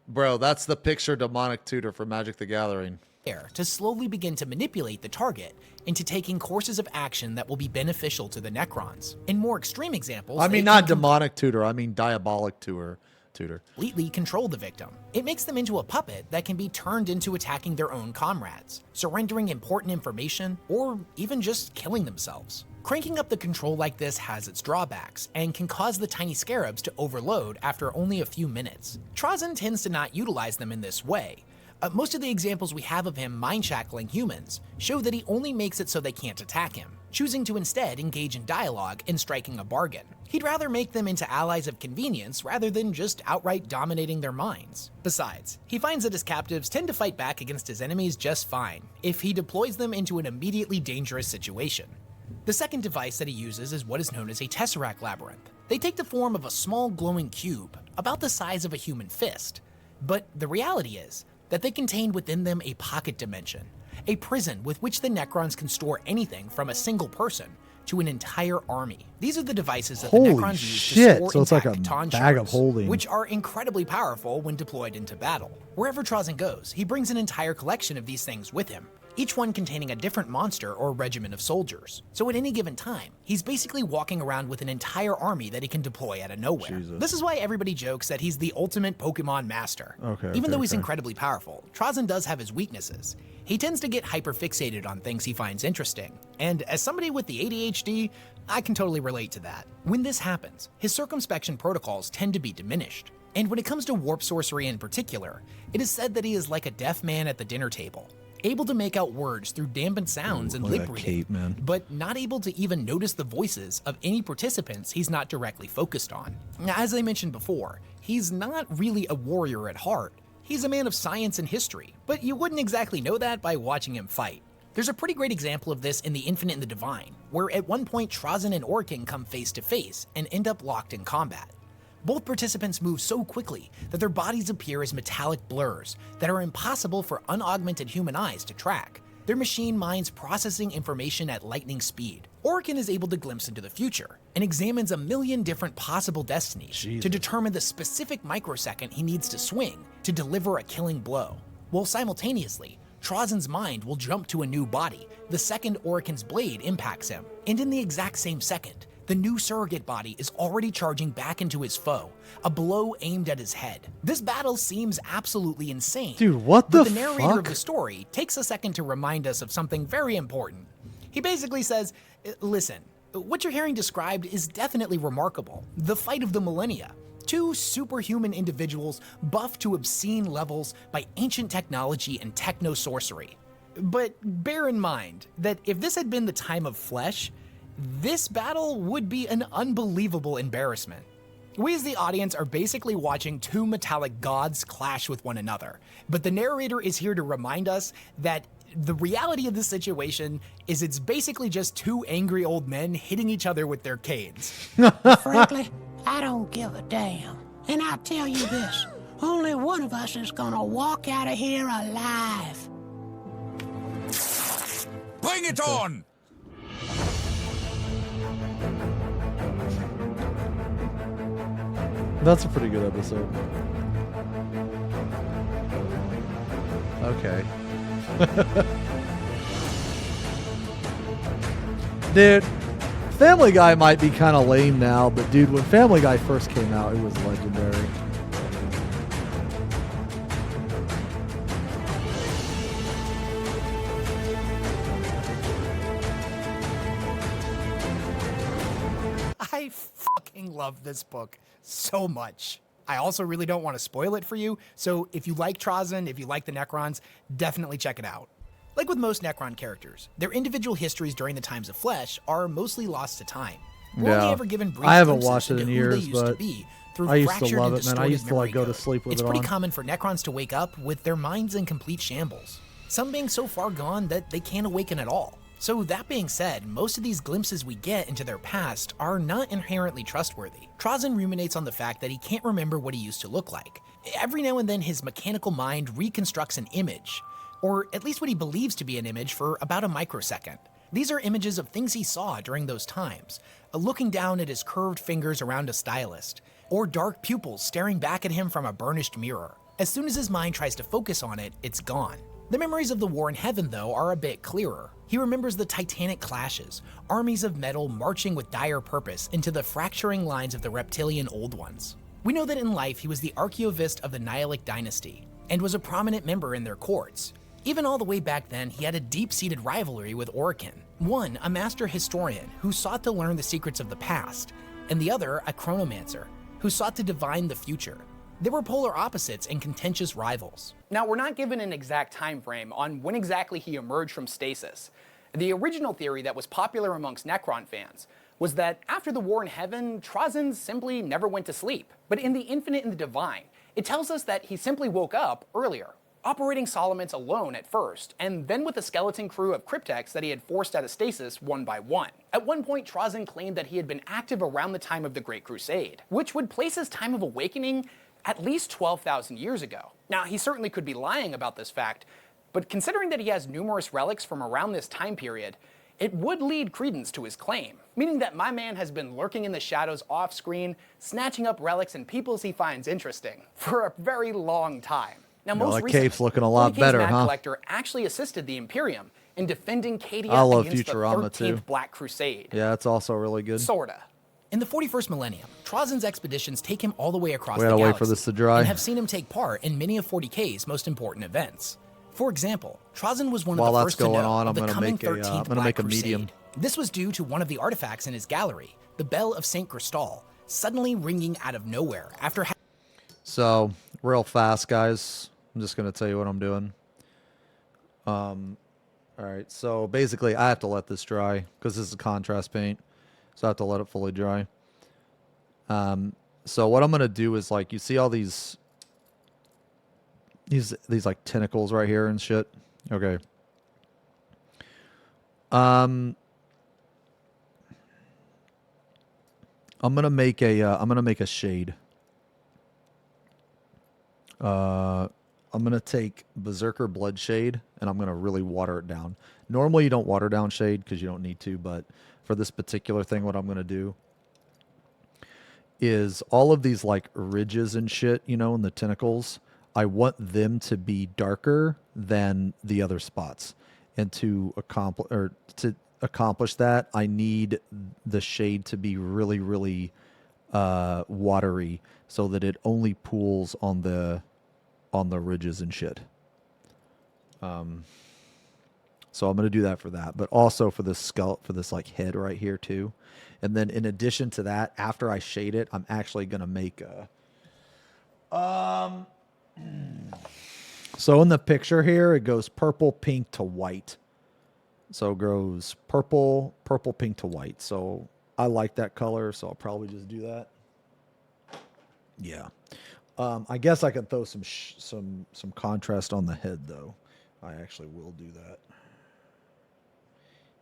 Bro, that's the picture demonic tutor for Magic the Gathering. To slowly begin to manipulate the target into taking courses of action that will be beneficial to the Necrons. In more extreme examples, I mean, not demonic tutor. I mean diabolic tutor. Completely control the victim. It makes them into a puppet that can be turned into attacking their own comrades, surrendering important information, or even just killing themselves. Cranking up the control like this has its drawbacks and can cause the tiny scarabs to overload after only a few minutes. Trozen tends to not utilize them in this way. Most of the examples we have of him mind-shackling humans show that he only makes it so they can't attack him, choosing to instead engage in dialogue and striking a bargain. He'd rather make them into allies of convenience rather than just outright dominating their minds. Besides, he finds that his captives tend to fight back against his enemies just fine if he deploys them into an immediately dangerous situation. The second device that he uses is what is known as a Tesseract Labyrinth. They take the form of a small glowing cube, about the size of a human fist. But the reality is that they contain within them a pocket dimension, a prison with which the Necrons can store anything from a single person to an entire army. These are the devices that the Necrons use to store so it's like a intact bag of shards, holding. which are incredibly powerful when deployed into battle. Wherever Trozen goes, he brings an entire collection of these things with him, each one containing a different monster or regiment of soldiers. So at any given time, he's basically walking around with an entire army that he can deploy out of nowhere. This is why everybody jokes that he's the ultimate Pokemon master. Even though he's incredibly powerful, Trozen does have his weaknesses. He tends to get hyperfixated on things he finds interesting, and as somebody with the ADHD, I can totally relate to that. When this happens, his circumspection protocols tend to be diminished. And when it comes to warp sorcery in particular, it is said that he is like a deaf man at the dinner table, able to make out words through dampened sounds and lip reading, but not able to even notice the voices of any participants he's not directly focused on. Now, as I mentioned before, he's not really a warrior at heart. He's a man of science and history, but you wouldn't exactly know that by watching him fight. There's a pretty great example of this in The Infinite and the Divine, where at one point Trozen and Orkin come face to face and end up locked in combat. Both participants move so quickly that their bodies appear as metallic blurs that are impossible for unaugmented human eyes to track. Their machine minds processing information at lightning speed. Orkin is able to glimpse into the future and examines a million different possible destinies to determine the specific microsecond he needs to swing to deliver a killing blow. While simultaneously, Trozen's mind will jump to a new body the second Orkin's blade impacts him, and in the exact same second, the new surrogate body is already charging back into his foe, a blow aimed at his head. This battle seems absolutely insane. Dude, what the But the narrator fuck? of the story takes a second to remind us of something very important. He basically says, listen, what you're hearing described is definitely remarkable. The fight of the millennia. Two superhuman individuals buffed to obscene levels by ancient technology and techno-sorcery. But bear in mind that if this had been the time of flesh, this battle would be an unbelievable embarrassment. We as the audience are basically watching two metallic gods clash with one another, but the narrator is here to remind us that The reality of this situation is it's basically just two angry old men hitting each other with their canes. Frankly, I don't give a damn. And I'll tell you this, only one of us is gonna walk out of here alive. Bring it on! That's a pretty good episode. Okay. Dude, Family Guy might be kind of lame now, but dude, when Family Guy first came out, it was legendary. I fucking love this book so much. I also really don't want to spoil it for you, so if you like Trozen, if you like the Necrons, definitely check it out. Like with most Necron characters, their individual histories during the Times of Flesh are mostly lost to time. We're only ever given brief I haven't glimpses watched it in into who years, they used to but be through I used to fractured love and it, man. I used to distorted like go to memory sleep with It's it pretty on. common for Necrons to wake up with their minds in complete shambles, some being so far gone that they can't awaken at all. So that being said, most of these glimpses we get into their past are not inherently trustworthy. Trozen ruminates on the fact that he can't remember what he used to look like. Every now and then his mechanical mind reconstructs an image, or at least what he believes to be an image, for about a microsecond. These are images of things he saw during those times, looking down at his curved fingers around a stylist, or dark pupils staring back at him from a burnished mirror. As soon as his mind tries to focus on it, it's gone. The memories of the war in heaven, though, are a bit clearer. He remembers the titanic clashes, armies of metal marching with dire purpose into the fracturing lines of the reptilian Old Ones. We know that in life he was the Archaeovist of the Nihilic dynasty, and was a prominent member in their courts. Even all the way back then, he had a deep-seated rivalry with Orican, one a master historian who sought to learn the secrets of the past, and the other a chronomancer who sought to divine the future. They were polar opposites and contentious rivals. Now, we're not given an exact time frame on when exactly he emerged from stasis. The original theory that was popular amongst Necron fans was that after the war in heaven, Trozen simply never went to sleep. But in The Infinite and the Divine, it tells us that he simply woke up earlier, operating Solomons alone at first, and then with a skeleton crew of cryptex that he had forced out of stasis one by one. At one point, Trozen claimed that he had been active around the time of the Great Crusade, which would place his time of awakening at least 12,000 years ago. Now, he certainly could be lying about this fact, but considering that he has numerous relics from around this time period, it would lead credence to his claim, meaning that my man has been lurking in the shadows off-screen, snatching up relics and peoples he finds interesting for a very long time. Now, most that recently, cape's looking a lot Holy King's better, Mad huh? Collector actually assisted the Imperium in defending Cadia I love against Futurama, the 13th too. Black Crusade. Yeah, it's also really good. Sorta. In the 41st millennium, Trozen's expeditions take him all the way across We the gotta galaxy, wait for this to dry. and have seen him take part in many of 40K's most important events. For example, Trozen was one of While the that's first to going know on, of I'm the gonna coming make a, 13th I'm gonna Black make a Crusade. medium. This was due to one of the artifacts in his gallery, the Bell of St. Cristal, suddenly ringing out of nowhere after So, real fast, guys. I'm just going to tell you what I'm doing. All right. So, basically, I have to let this dry because this is contrast paint. So, I have to let it fully dry. So, what I'm going to do is, like, you see all these like, tentacles right here and shit? Okay. I'm going to make a shade. I'm going to take Berserker Blood Shade, and I'm going to really water it down. Normally, you don't water down shade because you don't need to, but for this particular thing, what I'm going to do is all of these, like, ridges and shit, you know, and the tentacles, I want them to be darker than the other spots. And to accomplish that, I need the shade to be really, really watery so that it only pools on the ridges and shit. So I'm going to do that for that, but also for this skull, for this like head right here too. And then in addition to that, after I shade it, I'm actually going to make a, so in the picture here, it goes purple, pink to white. So it goes purple, pink to white. So I like that color, so I'll probably just do that. Yeah. I guess I could throw some contrast on the head though. I actually will do that.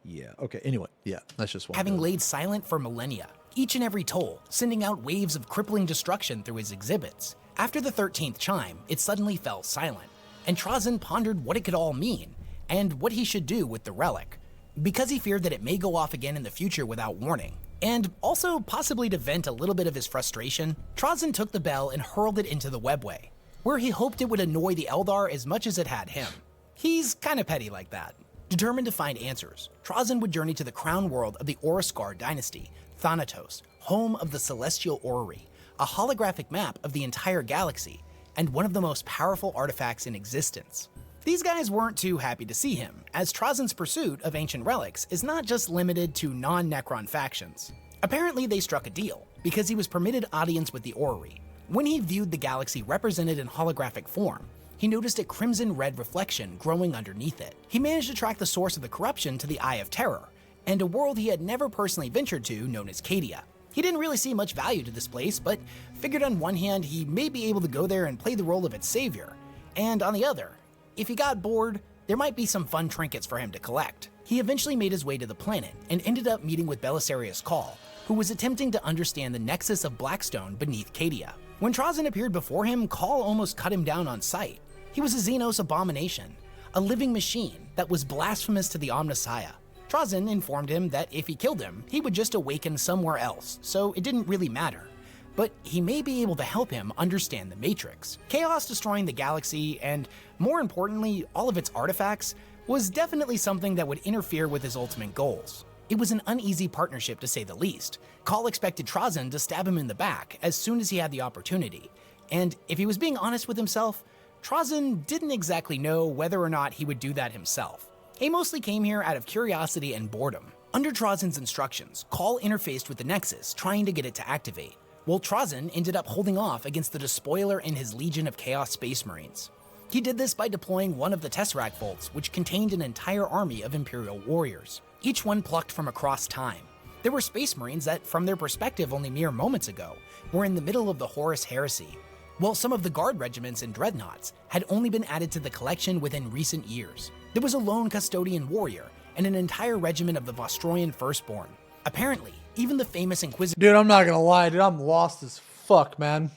Yeah. Okay. Anyway, yeah, that's just one. Having laid silent for millennia, each and every toll, sending out waves of crippling destruction through his exhibits. After the 13th chime, it suddenly fell silent, and Trazyn pondered what it could all mean, and what he should do with the relic, because he feared that it may go off again in the future without warning. And also, possibly to vent a little bit of his frustration, Trazyn took the bell and hurled it into the webway, where he hoped it would annoy the Eldar as much as it had him. He's kinda petty like that. Determined to find answers, Trazyn would journey to the crown world of the Oriskar dynasty, Thanatos, home of the Celestial Orrery, a holographic map of the entire galaxy, and one of the most powerful artifacts in existence. These guys weren't too happy to see him, as Trazyn's pursuit of ancient relics is not just limited to non-Necron factions. Apparently they struck a deal, because he was permitted audience with the Orrery. When he viewed the galaxy represented in holographic form, he noticed a crimson-red reflection growing underneath it. He managed to track the source of the corruption to the Eye of Terror, and a world he had never personally ventured to known as Cadia. He didn't really see much value to this place, but figured on one hand he may be able to go there and play the role of its savior, and on the other, if he got bored, there might be some fun trinkets for him to collect. He eventually made his way to the planet and ended up meeting with Belisarius Cawl, who was attempting to understand the nexus of Blackstone beneath Cadia. When Trazyn appeared before him, Cawl almost cut him down on sight. He was a Xenos abomination, a living machine that was blasphemous to the Omnissiah. Trazyn informed him that if he killed him, he would just awaken somewhere else, so it didn't really matter. But he may be able to help him understand the Matrix. Chaos destroying the galaxy, and more importantly, all of its artifacts, was definitely something that would interfere with his ultimate goals. It was an uneasy partnership to say the least. Cawl expected Trazyn to stab him in the back as soon as he had the opportunity, and if he was being honest with himself, Trazyn didn't exactly know whether or not he would do that himself. He mostly came here out of curiosity and boredom. Under Trazyn's instructions, Cawl interfaced with the Nexus, trying to get it to activate, while Trazyn ended up holding off against the Despoiler and his legion of Chaos Space Marines. He did this by deploying one of the Tesseract bolts, which contained an entire army of Imperial warriors, each one plucked from across time. There were Space Marines that, from their perspective only mere moments ago, were in the middle of the Horus Heresy, while some of the Guard regiments and Dreadnoughts had only been added to the collection within recent years. There was a lone Custodian warrior and an entire regiment of the Vostroyan Firstborn. Apparently, even the famous Inquisitor— Dude, I'm not gonna lie, dude, I'm lost as fuck, man.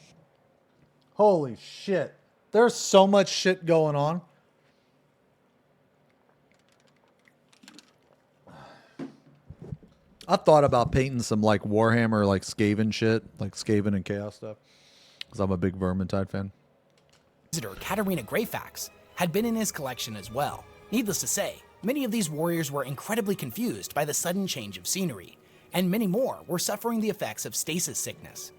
Holy shit. There's so much shit going on. I thought about painting some like Warhammer, like Skaven shit, like Skaven and Chaos stuff, because I'm a big Vermintide fan. Katarina Greyfax had been in his collection as well. Needless to say, many of these warriors were incredibly confused by the sudden change of scenery, and many more were suffering the effects of stasis sickness.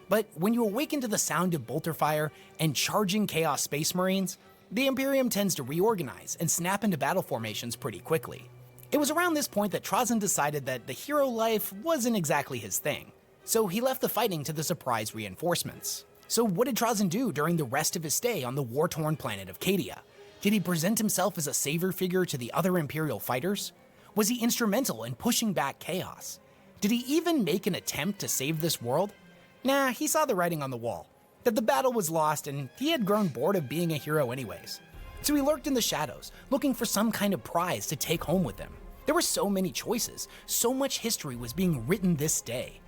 But when you awaken to the sound of bolter fire and charging Chaos Space Marines, the Imperium tends to reorganize and snap into battle formations pretty quickly. It was around this point that Trazyn decided that the hero life wasn't exactly his thing, so he left the fighting to the surprise reinforcements. So what did Trazyn do during the rest of his stay on the war-torn planet of Cadia? Did he present himself as a savior figure to the other Imperial fighters? Was he instrumental in pushing back chaos? Did he even make an attempt to save this world? Nah, he saw the writing on the wall, that the battle was lost and he had grown bored of being a hero anyways. So he lurked in the shadows, looking for some kind of prize to take home with him. There were so many choices, so much history was being written this day,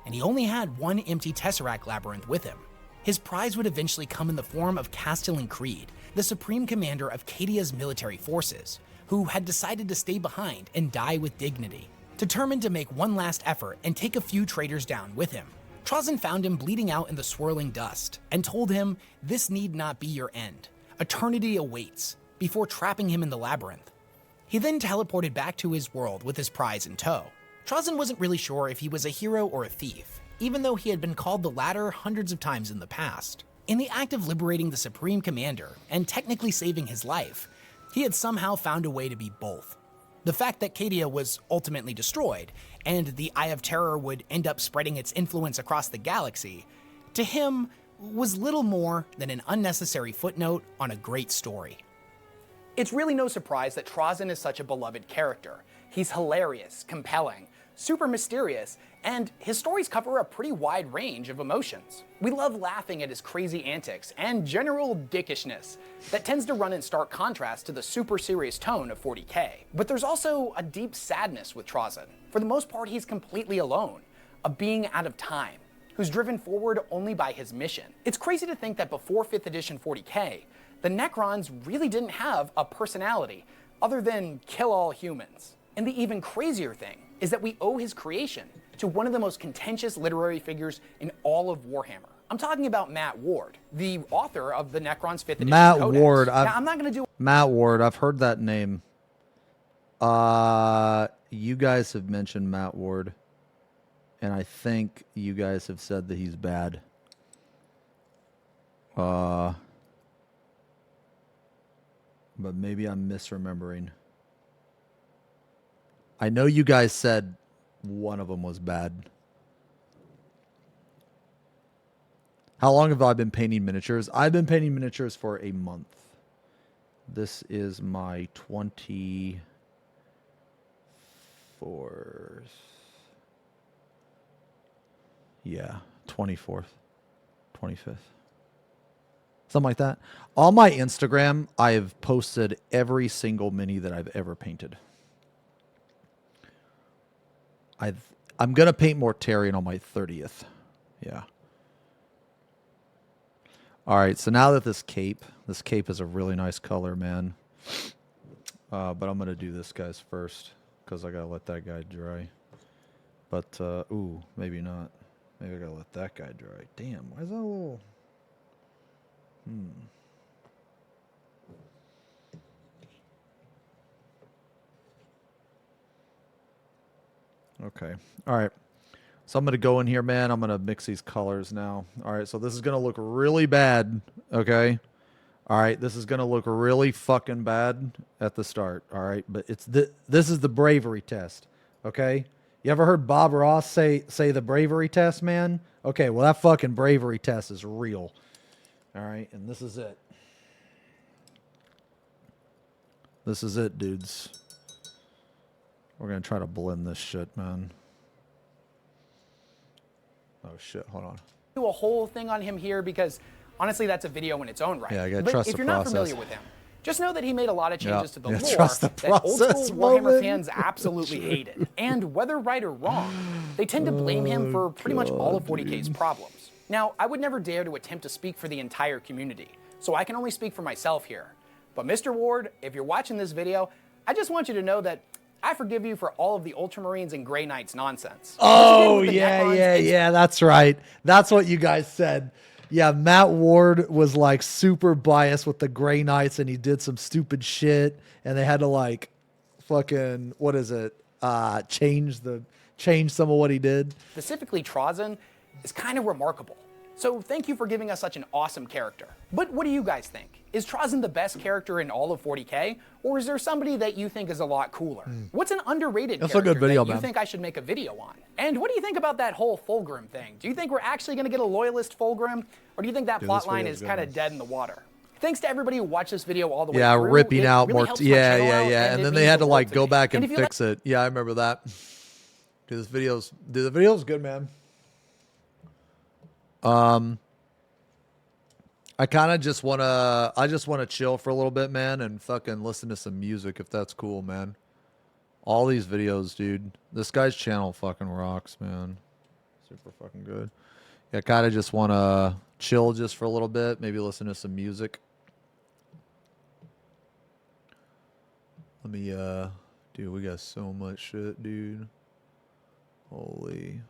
and he only had one empty Tesseract labyrinth with him. His prize would eventually come in the form of Castellan Creed, the supreme commander of Cadia's military forces, who had decided to stay behind and die with dignity. Determined to make one last effort and take a few traitors down with him, Trazyn found him bleeding out in the swirling dust and told him this need not be your end. Eternity awaits, before trapping him in the labyrinth. He then teleported back to his world with his prize in tow. Trazyn wasn't really sure if he was a hero or a thief, even though he had been called the latter hundreds of times in the past. In the act of liberating the Supreme Commander and technically saving his life, he had somehow found a way to be both. The fact that Cadia was ultimately destroyed, and the Eye of Terror would end up spreading its influence across the galaxy, to him was little more than an unnecessary footnote on a great story. It's really no surprise that Trazyn is such a beloved character. He's hilarious, compelling, super mysterious, and his stories cover a pretty wide range of emotions. We love laughing at his crazy antics and general dickishness that tends to run in stark contrast to the super serious tone of 40K. But there's also a deep sadness with Trazyn. For the most part, he's completely alone, a being out of time, who's driven forward only by his mission. It's crazy to think that before 5th edition 40K, the Necrons really didn't have a personality other than kill all humans. And the even crazier thing is that we owe his creation to one of the most contentious literary figures in all of Warhammer. I'm talking about Matt Ward, the author of the Necron's 5th edition Matt Codex. Ward. Now, I'm not going to do Matt Ward. I've heard that name. You guys have mentioned Matt Ward, and I think you guys have said that he's bad. But maybe I'm misremembering. I know you guys said one of them was bad. How long have I been painting miniatures? I've been painting miniatures for a month. This is my 24th. Yeah, 24th, 25th. Something like that. On my Instagram, I've posted every single mini that I've ever painted. I'm going to paint Mortarion on my 30th. Yeah. All right, so now that this cape is a really nice color, man. But I'm going to do this guy's first because I got to let that guy dry. But, ooh, maybe not. Maybe I got to let that guy dry. Damn, why is that a little... Okay. All right. So I'm going to go in here, man. I'm going to mix these colors now. All right. So this is going to look really bad. Okay. All right. This is going to look really fucking bad at the start. All right. But this is the bravery test. Okay. You ever heard Bob Ross say the bravery test, man? Okay. Well, that fucking bravery test is real. All right. And this is it. This is it, dudes. We're going to try to blend this shit, man. Oh, shit. Hold on. do a whole thing on him here because honestly, that's a video in its own right. Yeah, I gotta but trust if the you're process. not familiar with him, just know that he made a lot of changes to the lore trust the that old process school Warhammer moment. fans absolutely hated. And whether right or wrong, they tend to blame him for pretty much all of 40K's problems. Now, I would never dare to attempt to speak for the entire community, so I can only speak for myself here. But Mr. Ward, if you're watching this video, I just want you to know that I forgive you for all of the Ultramarines and Grey Knights nonsense. Oh, yeah, that's right. That's what you guys said. Yeah, Matt Ward was like super biased with the Grey Knights and he did some stupid shit and they had to like fucking, what is it? Change some of what he did. Specifically, Trazyn is kind of remarkable. So thank you for giving us such an awesome character. But what do you guys think? Is Trazyn the best character in all of 40K? Or is there somebody that you think is a lot cooler? What's an underrated That's character a good video, that you man. think I should make a video on? And what do you think about that whole Fulgrim thing? Do you think we're actually going to get a Loyalist Fulgrim? Or do you think that Dude, plot this line video's is good, kind man. of dead in the water? Thanks to everybody who watched this video all the way Yeah, through. ripping It out really more. helps my Yeah, channel out, and it then they means had the to world like go me. back And and if you fix it. Yeah, I remember that. Dude, the video's good, man. I kind of just want to chill for a little bit, man, and fucking listen to some music if that's cool, man. All these videos, dude. This guy's channel fucking rocks, man. Super fucking good. Yeah, kind of just want to chill just for a little bit, maybe listen to some music. Let me, dude, we got so much shit, dude. Holy.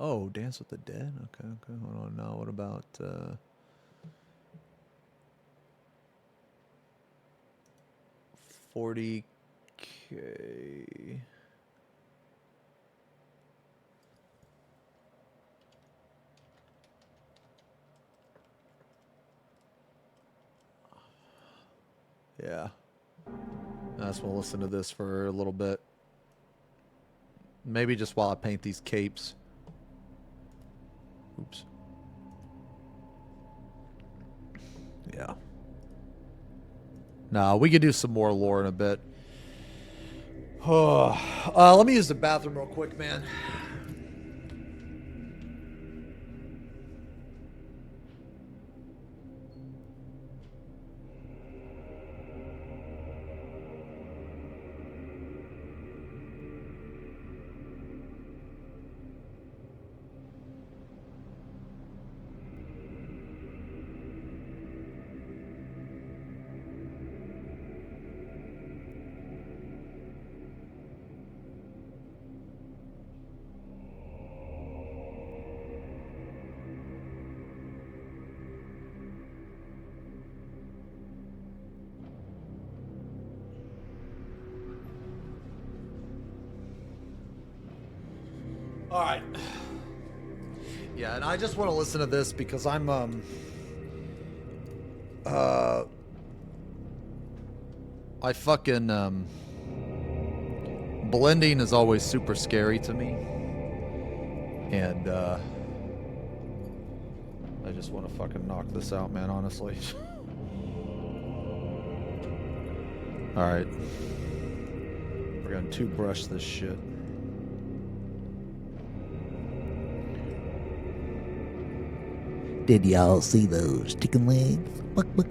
Oh, Dance with the Dead? Okay, hold on. Now, what about, 40K? Yeah. I just want to listen to this for a little bit. Maybe just while I paint these capes. Oops. Yeah. No, we could do some more lore in a bit. Let me use the bathroom real quick, man. All right. Yeah, and I just want to listen to this because I'm I fucking blending is always super scary to me. And I just want to fucking knock this out, man, honestly. All right. We're going to two-brush this shit. Did y'all see those chicken legs? Buck, buck.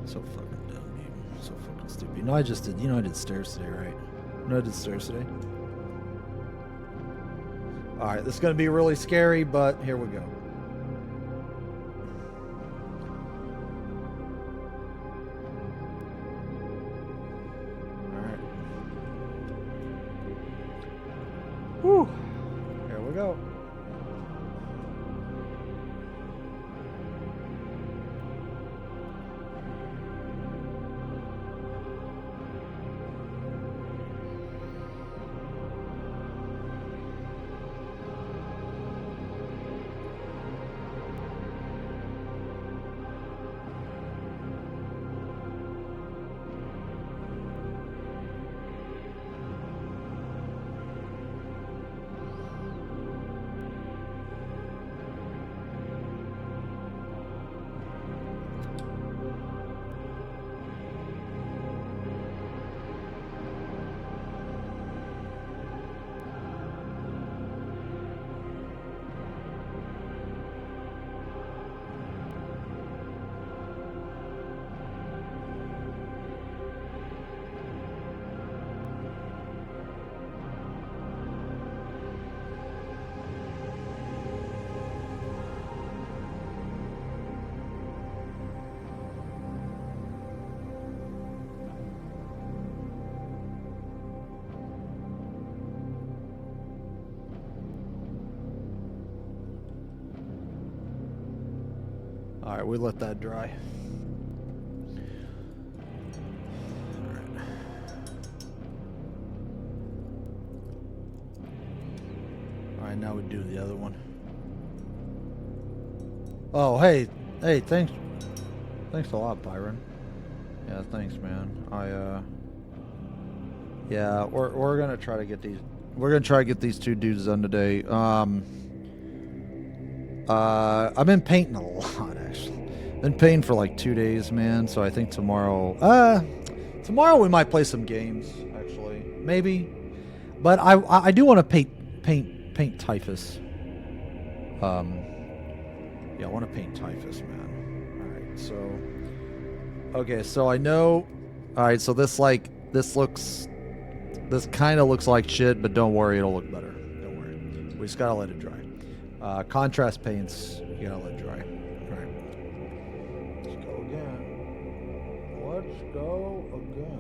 So fucking dumb, dude. So fucking stupid. You know I just did. You know I did stairs today, right? You know I did stairs today. All right, this is gonna be really scary, but here we go. All right. Whew. Here we go. All right, we let that dry. All right, now we do the other one. Oh, hey, thanks a lot, Byron. Yeah, thanks, man. Yeah, we're gonna try to get these. We're gonna try to get these two dudes done today. I've been painting a lot, actually. Been painting for like 2 days, man. So I think tomorrow we might play some games, actually, maybe. But I do want to paint Typhus. Yeah, I want to paint Typhus, man. All right, so okay, so I know. All right, so this kind of looks like shit, but don't worry, it'll look better. Don't worry. We just gotta let it dry. Contrast paints, you gotta let it dry. All right. Let's go again. Let's go again.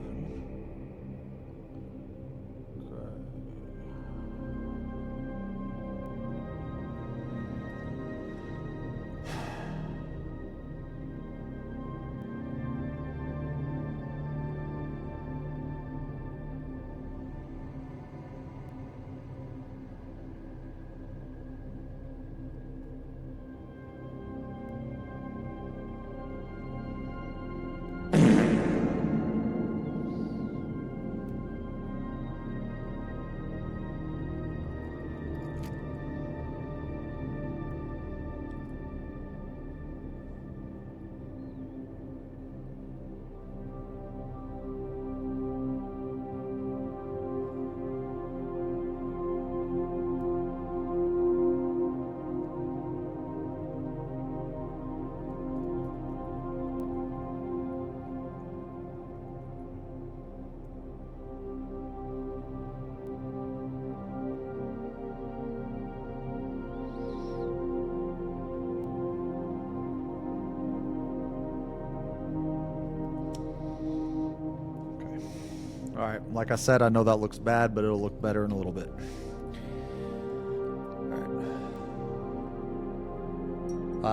right, like I said, I know that looks bad, but it'll look better in a little bit.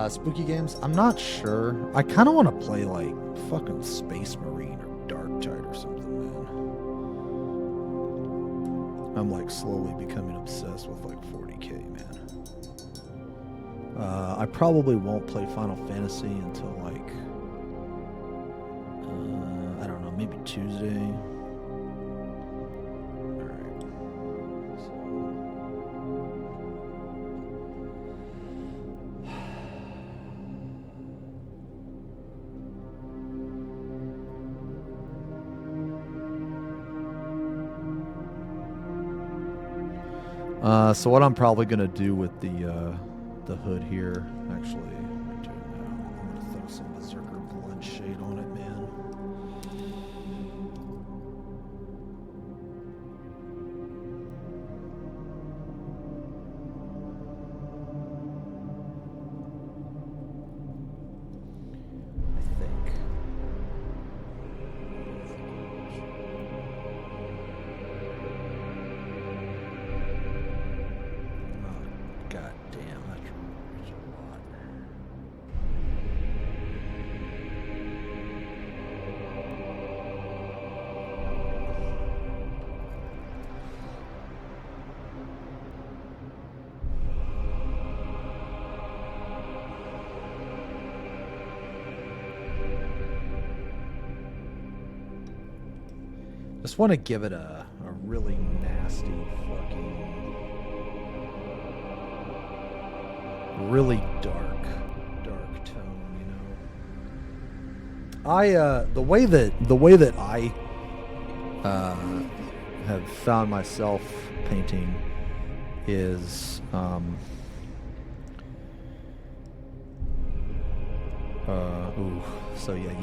Spooky games? I'm not sure. I kind of want to play like fucking Space Marine or Dark Tide or something, man. I'm like slowly becoming obsessed with like 40k, man. I probably won't play Final Fantasy until like, I don't know, maybe Tuesday. So what I'm probably gonna do with the hood here, actually, let me do it now. I'm gonna throw some Berserker Blood Shade on it, man. I think. God damn, that's a lot. Just want to give it a really nasty fucking, really dark tone, you know. The way that I have found myself painting is so yeah,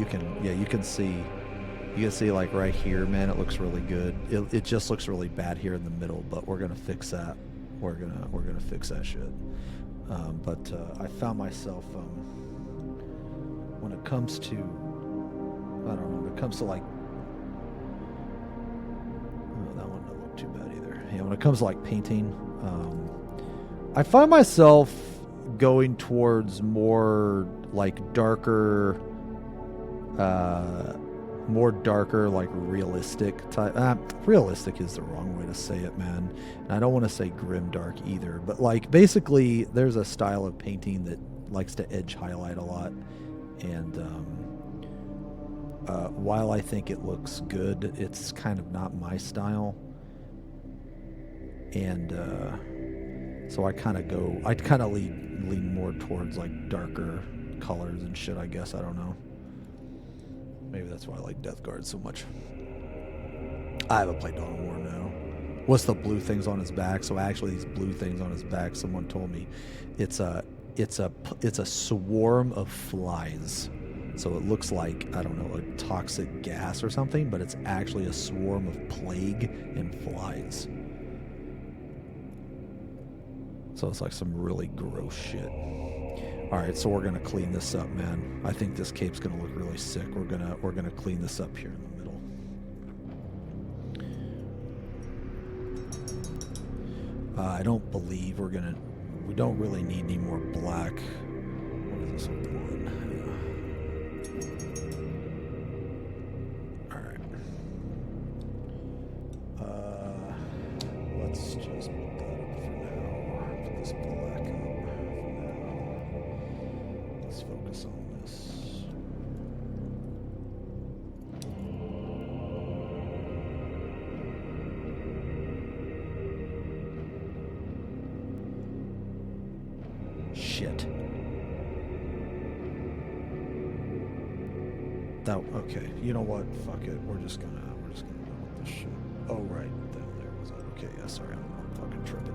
you can see like right here, man, it looks really good. It just looks really bad here in the middle, but we're gonna fix that. We're gonna fix that shit. But I found myself when it comes to, I don't know, when it comes to like, oh, that one doesn't look too bad either. Yeah, when it comes to like painting, I find myself going towards more like darker, like realistic type. Realistic is the wrong way to say it, man. And I don't want to say grim dark either, but like basically there's a style of painting that likes to edge highlight a lot, and while I think it looks good, it's kind of not my style, and so I kind of lean more towards like darker colors and shit, I guess. I don't know. Maybe that's why I like Death Guard so much. I haven't played Dawn of War now. What's the blue things on his back? So actually, these blue things on his back, someone told me, it's a swarm of flies. So it looks like, I don't know, a toxic gas or something, but it's actually a swarm of plague and flies. So it's like some really gross shit. All right, so we're gonna clean this up, man. I think this cape's gonna look really sick. We're gonna clean this up here in the middle. I don't believe we don't really need any more black. What is this one? All right. Let's just put that up for now. Put this black up. Let's focus on this. Shit. That, okay, you know what? Fuck it. We're just gonna go with this shit. Oh right, there was that. Okay, yeah, sorry, I'm fucking tripping.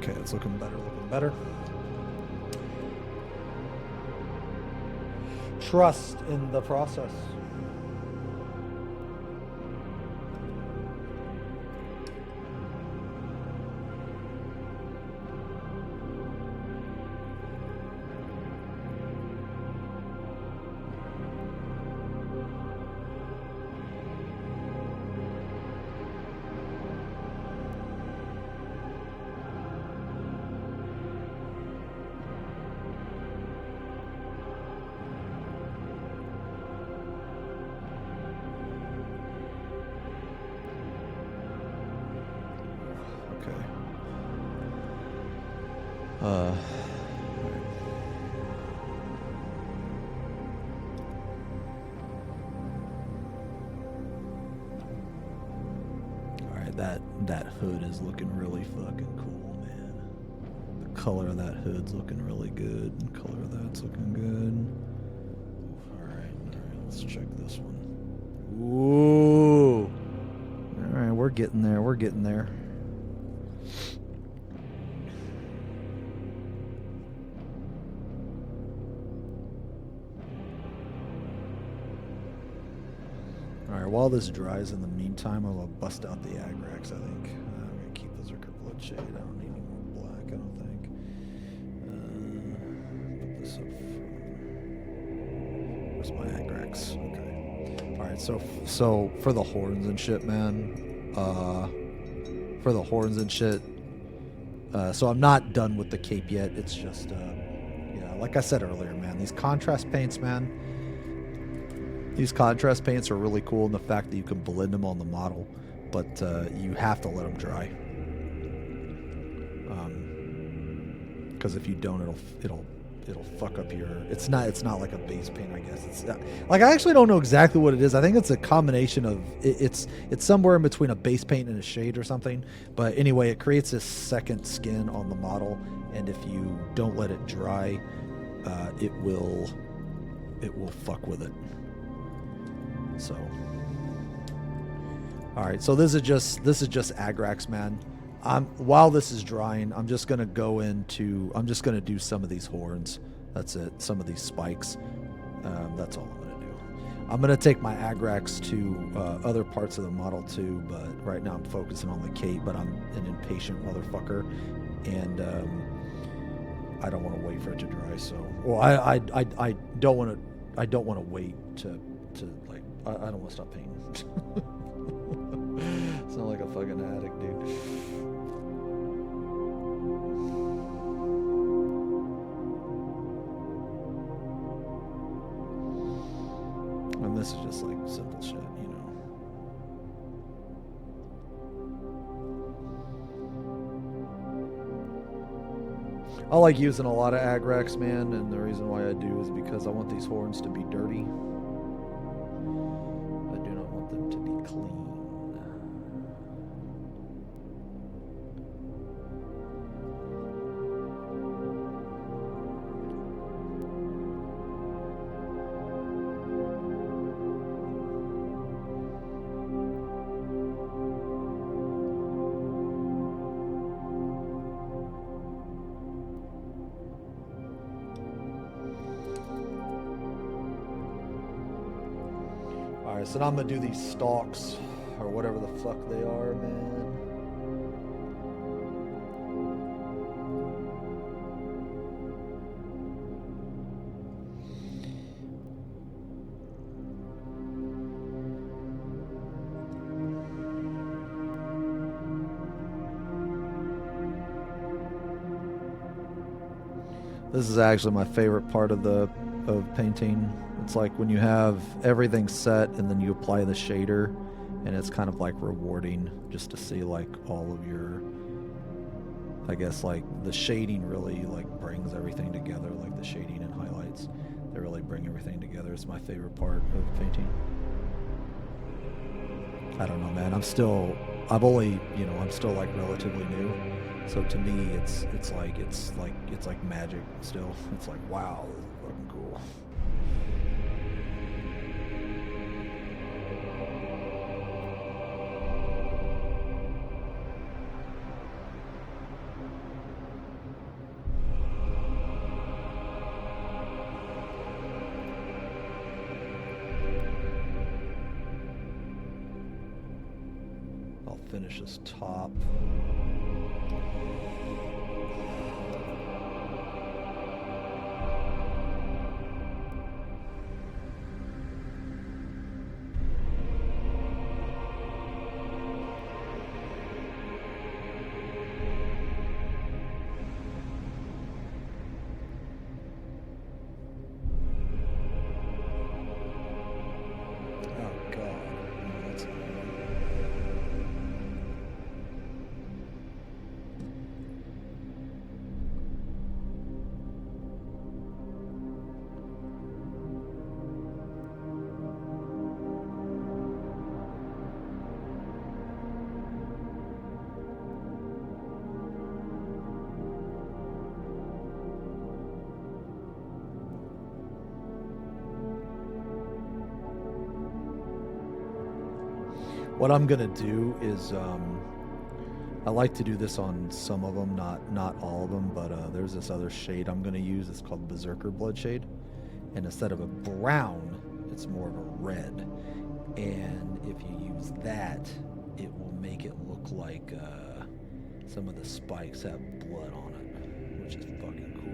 Okay, it's looking better, looking better. Trust in the process. That hood is looking really fucking cool, man. The color of that hood's looking really good. The color of that's looking good. Alright, let's check this one. Ooh. Alright, we're getting there, we're getting there. Alright, while this dries in the meantime, I'm going to bust out the Agrax, I think. I'm going to keep the Zerker Bloodshade. I don't need any more black, I don't think. Put this up. Where's my Agrax? Okay. Alright, so for the horns and shit, man. For the horns and shit. So I'm not done with the cape yet. It's just, yeah, like I said earlier, man. These contrast paints, man. These contrast paints are really cool in the fact that you can blend them on the model, but you have to let them dry. Because if you don't, it'll fuck up your. It's not like a base paint, I guess. It's like I actually don't know exactly what it is. I think it's a combination of it's somewhere in between a base paint and a shade or something. But anyway, it creates this second skin on the model, and if you don't let it dry, it will fuck with it. So, all right. So this is just Agrax, man. While this is drying, I'm just gonna do some of these horns. That's it. Some of these spikes. That's all I'm gonna do. I'm gonna take my Agrax to other parts of the model too, but right now I'm focusing on the cape. But I'm an impatient motherfucker, and I don't want to wait for it to dry. So, well, I don't want to wait to like. I don't want to stop painting. Sound like a fucking addict, dude. And this is just like simple shit, you know. I like using a lot of Agrax, man, and the reason why I do is because I want these horns to be dirty. To be clean. Alright, so now I'm gonna do these stalks, or whatever the fuck they are, man. This is actually my favorite part of painting. It's like when you have everything set and then you apply the shader, and it's kind of like rewarding just to see like all of your, I guess like the shading really like brings everything together, like the shading and highlights, they really bring everything together. It's my favorite part of painting. I don't know, man. I'm still like relatively new. So to me, it's like magic still. It's like, wow, this is fucking cool. finish this top. What I'm gonna do is, I like to do this on some of them, not all of them, but there's this other shade I'm gonna use. It's called Berserker Blood Shade, and instead of a brown, it's more of a red. And if you use that, it will make it look like some of the spikes have blood on it, which is fucking cool.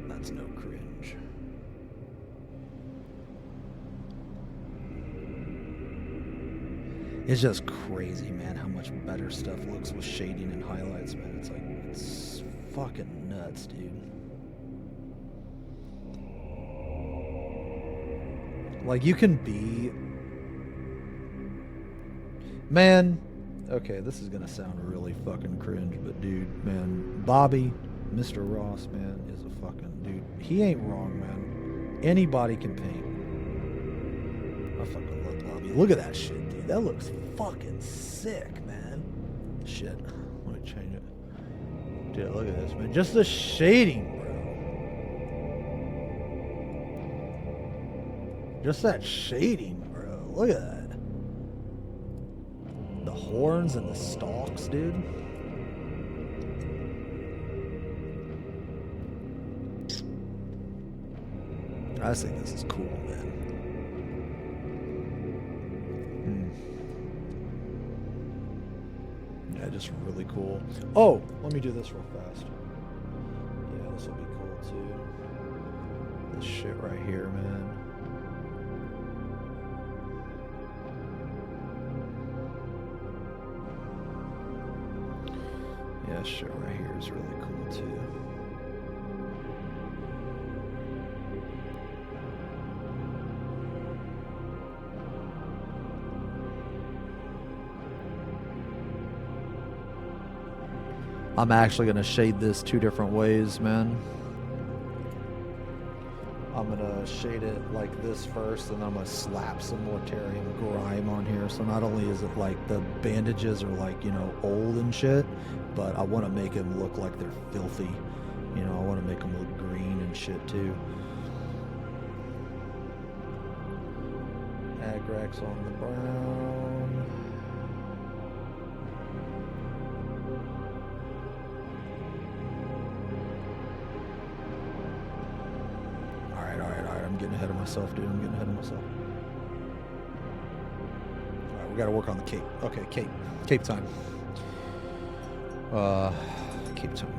That's no cringe. It's just crazy, man, how much better stuff looks with shading and highlights, man. It's like, it's fucking nuts, dude. Like, you can be... Man, okay, this is gonna sound really fucking cringe, but dude, man, Bobby, Mr. Ross, man, is a fucking dude. He ain't wrong, man. Anybody can paint. I fucking love Bobby. Look at that shit, dude. That looks fucking sick, man. Shit. Let me change it. Dude, look at this, man. Just the shading, bro. Just that shading, bro. Look at that. The horns and the stalks, dude. I just think this is cool, man. Yeah, just really cool. Oh, let me do this real fast. Yeah, this will be cool too. This shit right here, man. Yeah, this shit right here is really cool too. I'm actually going to shade this two different ways, man. I'm going to shade it like this first, and then I'm going to slap some more Mortarium grime on here. So not only is it like the bandages are like, you know, old and shit, but I want to make them look like they're filthy. You know, I want to make them look green and shit too. Agrax on the brown. I'm getting ahead of myself, dude. I'm getting ahead of myself. Alright, we gotta work on the cape. Okay, cape. Cape time. Cape time.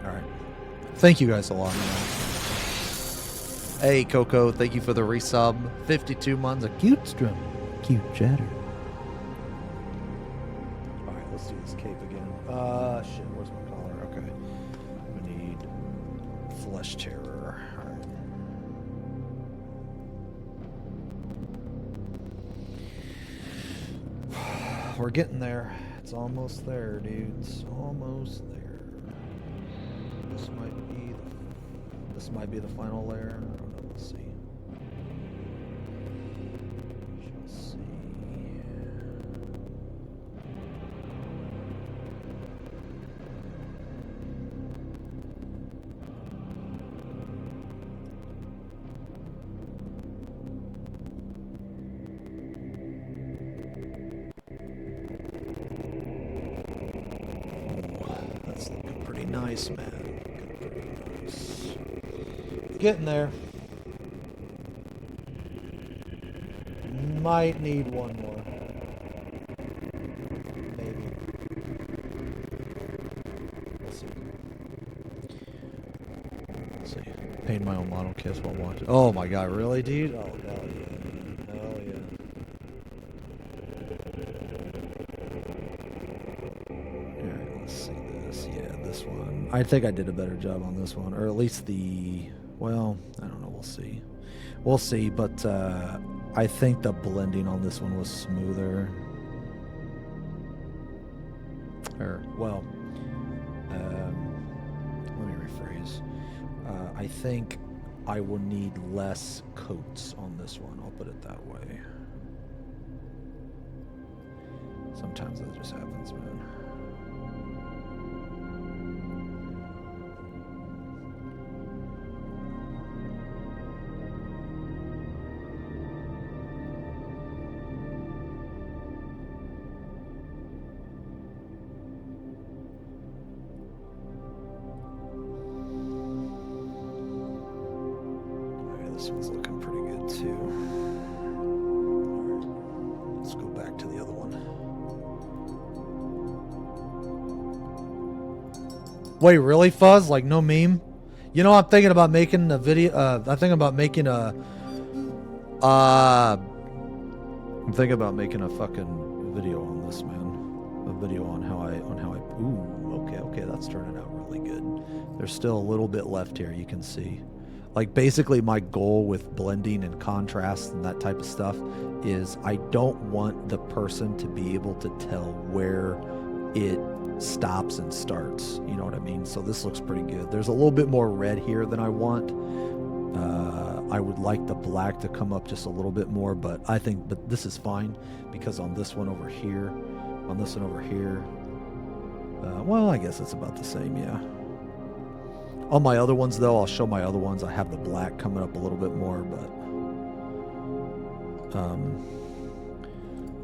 Alright. Thank you guys a lot, man. Hey, Coco, thank you for the resub. 52 months. A cute strum. Cute chatter. Alright, let's do this cape again. Shit, where's my collar? Okay. We need Flesh Terror. We're getting there. It's almost there, dudes. Almost there. This might be the final layer. I don't know. Let's see. Shall see. nice, man. Pretty nice. Getting there. Might need one more. Maybe. We'll see. Let's see. Paint my own model kits while watching. Oh my god, really, dude? Oh, hell yeah, man. Hell yeah. Alright, let's see this. Yeah, this one. I think I did a better job on this one. Or at least the... Well, I don't know. We'll see. We'll see, but I think the blending on this one was smoother. Or, well, let me rephrase. I think I will need less coats on this one. I'll put it that way. Sometimes that just happens, man. This one's looking pretty good too. Alright, let's go back to the other one. Wait, really, Fuzz? Like, no meme? You know, I'm thinking about making a video. I'm thinking about making a. I'm thinking about making a fucking video on this, man. A video on how I. Ooh, okay, that's turning out really good. There's still a little bit left here. You can see. Like, basically my goal with blending and contrast and that type of stuff is I don't want the person to be able to tell where it stops and starts. You know what I mean? So this looks pretty good. There's a little bit more red here than I want. I would like the black to come up just a little bit more, but this is fine because on this one over here, well, I guess it's about the same, yeah. On my other ones, though, I'll show my other ones. I have the black coming up a little bit more, but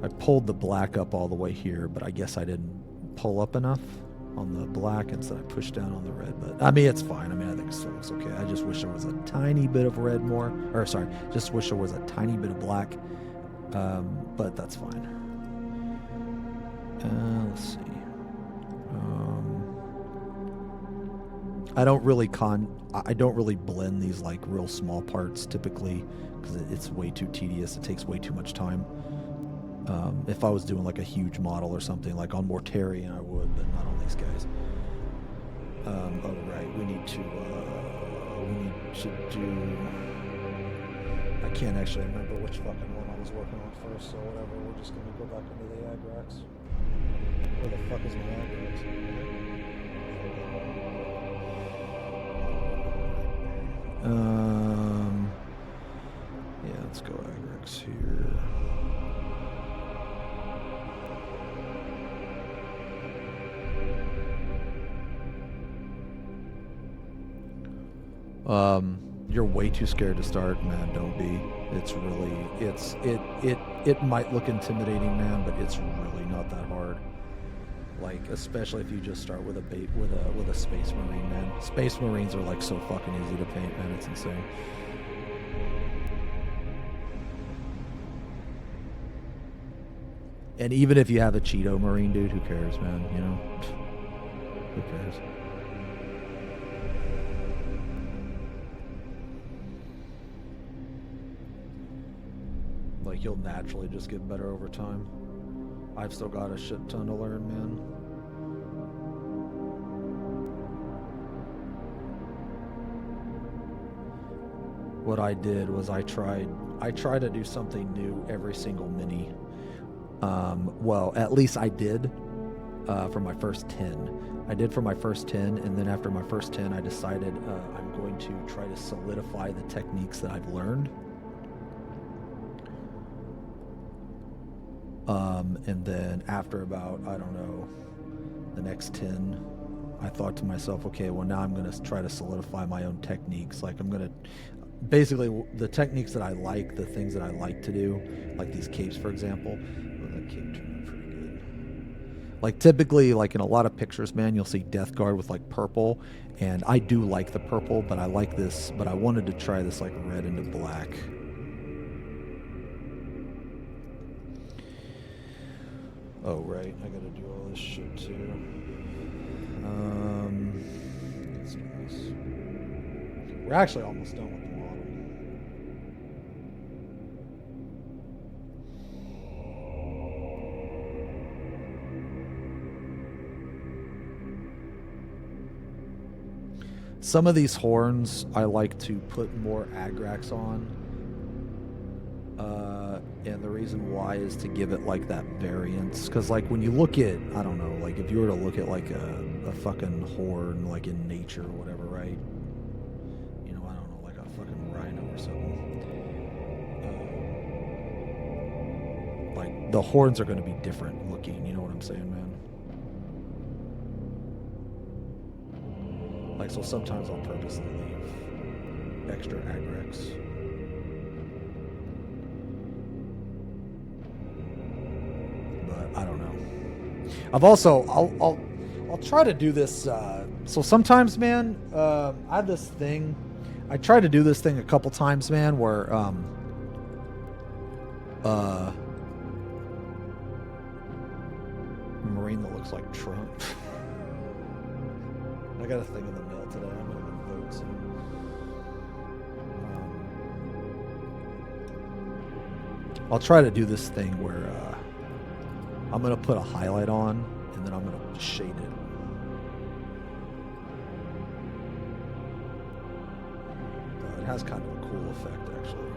I pulled the black up all the way here, but I guess I didn't pull up enough on the black, and so I pushed down on the red. But I mean, it's fine. I mean, I think it still looks okay. I just wish there was a tiny bit of red more, or sorry, just wish there was a tiny bit of black. But that's fine. Let's see. I don't really blend these like real small parts typically because it's way too tedious. It takes way too much time. If I was doing like a huge model or something like on Mortarian, I would, but not on these guys. Oh right, we need to do. I can't actually remember which fucking one I was working on first, so whatever. We're just gonna go back into the Agrax. Where the fuck is my Agrax? Yeah, let's go Agrax here. You're way too scared to start, man. Don't be. It's really, it might look intimidating, man, but it's really not that hard. Like, especially if you just start with a Space Marine, man. Space Marines are like so fucking easy to paint, man. It's insane. And even if you have a Cheeto Marine, dude, who cares, man? You know, who cares? Like, you'll naturally just get better over time. I've still got a shit ton to learn, man. What I did was I tried to do something new every single mini. Well, at least I did for my first 10. I did for my first 10, and then after my first 10, I decided I'm going to try to solidify the techniques that I've learned. And then after about, I don't know, the next 10, I thought to myself, okay, well now I'm going to try to solidify my own techniques. Like I'm going to, basically the techniques that I like, the things that I like to do, like these capes, for example. Oh, that cape turned out pretty good. Like typically, like in a lot of pictures, man, you'll see Death Guard with like purple, and I do like the purple, but I like this. But I wanted to try this like red into black. Oh right, I gotta do all this shit too. Let's do this. We're actually almost done with the model. Some of these horns I like to put more agrax on. And the reason why is to give it like that variance. Because like when you look at, I don't know, like if you were to look at like a fucking horn like in nature or whatever, right? You know, I don't know, like a fucking rhino or something. Like the horns are going to be different looking, you know what I'm saying, man? Like, so sometimes I'll purposely leave extra agrax. But I don't know. I've also, I'll try to do this. So sometimes, man, I have this thing. I tried to do this thing a couple times, man, where Marine that looks like Trump. I got a thing in the mail today. I'm gonna go vote soon. I'll try to do this thing where I'm gonna put a highlight on and then I'm gonna shade it. It has kind of a cool effect, actually.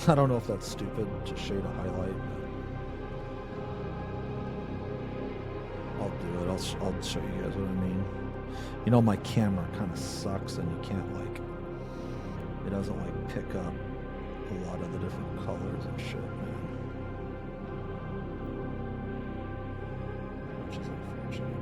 I don't know if that's stupid to shade a highlight. I'll do it. I'll show you guys what I mean. You know, my camera kind of sucks and you can't like, it doesn't like pick up a lot of the different colors and shit, man. Which is unfortunate.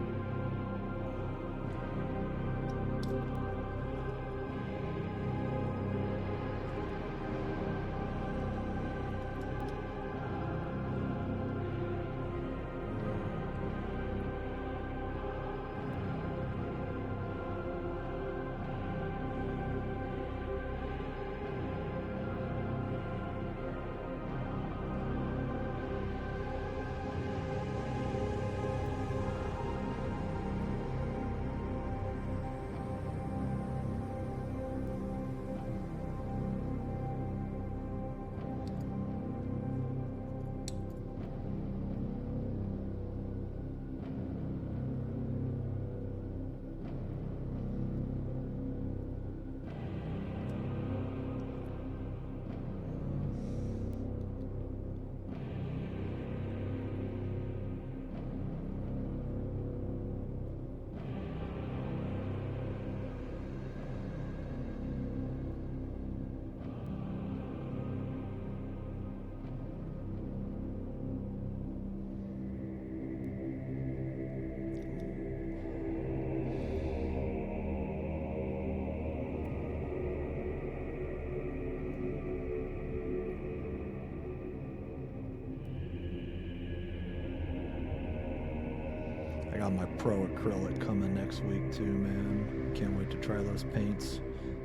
Got my Pro acrylic coming next week too, man. Can't wait to try those paints.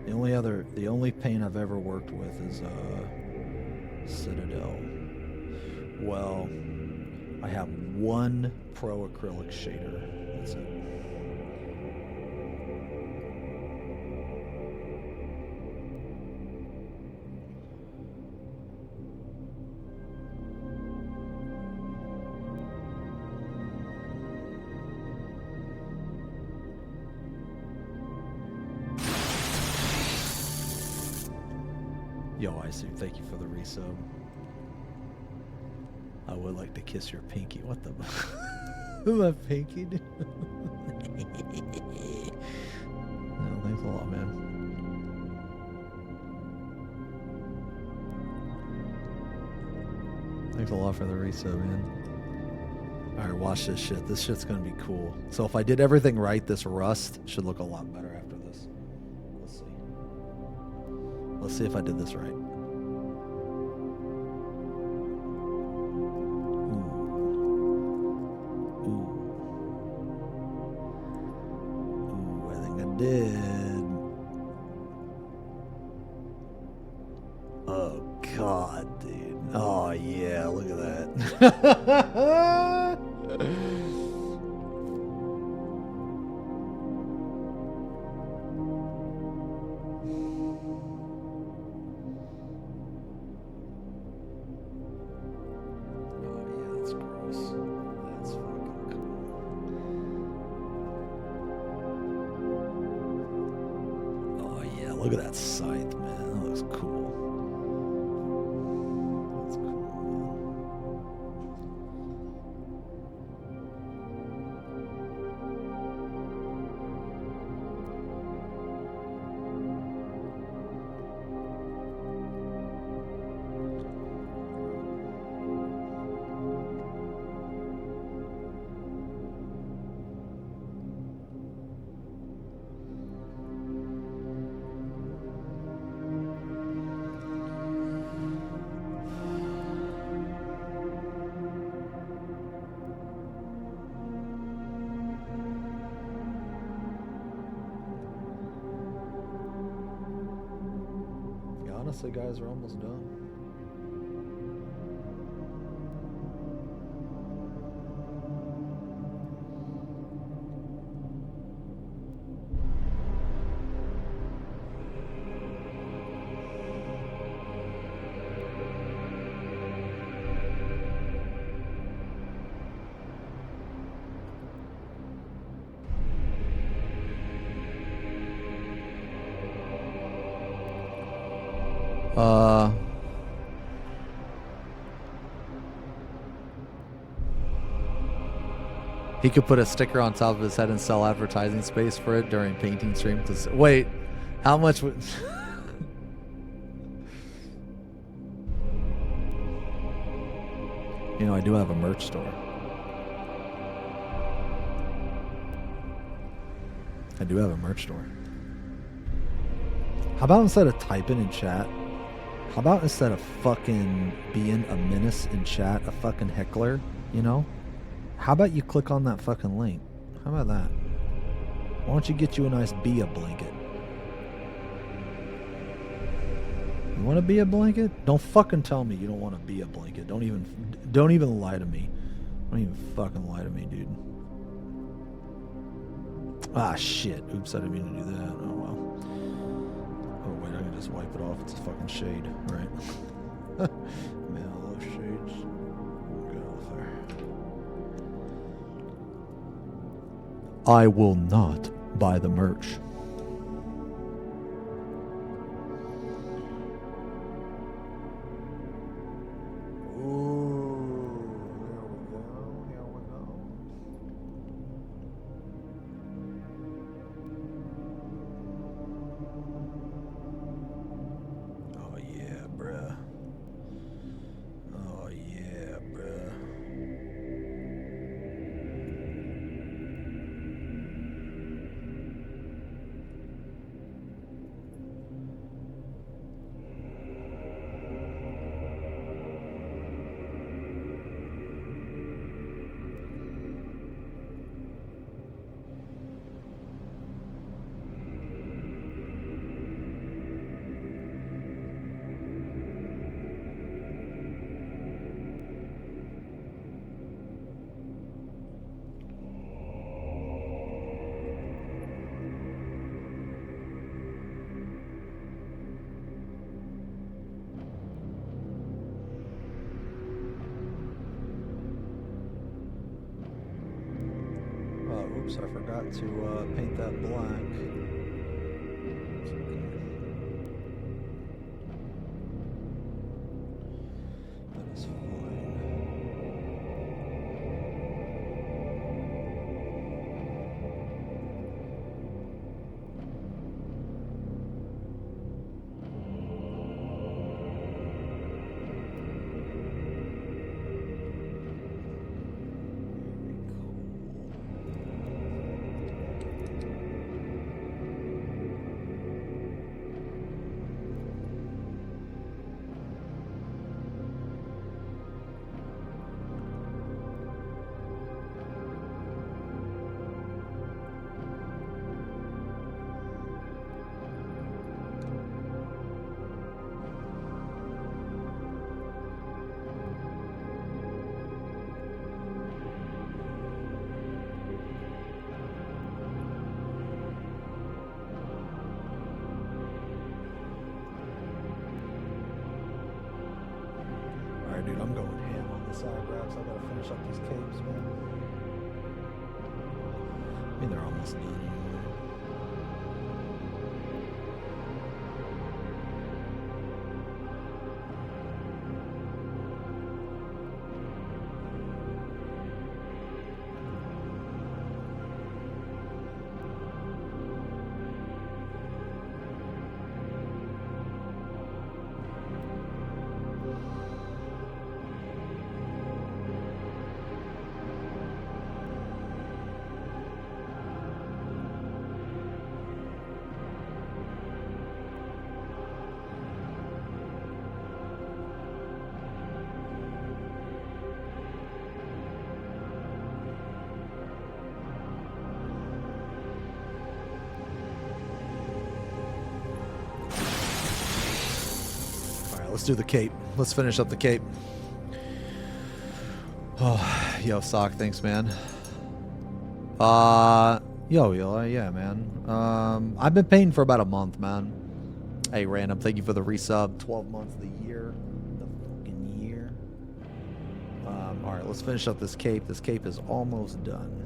The only paint I've ever worked with is Citadel. Well, I have one Pro acrylic shader. That's it. Yo, Isu, thank you for the resub. I would like to kiss your pinky. What the? My pinky, dude. No, thanks a lot, man. Thanks a lot for the resub, man. Alright, watch this shit. This shit's gonna be cool. So if I did everything right, this rust should look a lot better after this. Let's see. Let's see if I did this right. Ooh. did. Oh God, dude. Oh yeah, look at that. Look at that scythe, man. That looks cool. That's cool, yeah, honestly, guys, we're almost done. He could put a sticker on top of his head and sell advertising space for it during painting stream. Wait, how much would... You know, I do have a merch store. I do have a merch store. How about instead of typing in chat, how about instead of fucking being a menace in chat, a fucking heckler, you know? How about you click on that fucking link? How about that? Why don't you get you a nice Bia blanket? You want a Bia blanket? Don't fucking tell me you don't want a Bia blanket. Don't even lie to me. Don't even fucking lie to me, dude. Ah, shit. Oops, I didn't mean to do that. Oh, well. Oh, wait, I can just wipe it off. It's a fucking shade, right? Man, I love shades. Get off there. I will not buy the merch. Oh yeah, bruh. Oh yeah, bruh. Oops, I forgot to paint that black. That is fine. side wraps. I gotta finish up these capes, man. I mean, they're almost done anyway. Let's do the cape. Let's finish up the cape. Oh, yo, Sock, thanks, man. Yeah, man. I've been paying for about a month, man. Hey, Random, thank you for the resub. 12 months of the year. The fucking year. Alright, let's finish up this cape. This cape is almost done.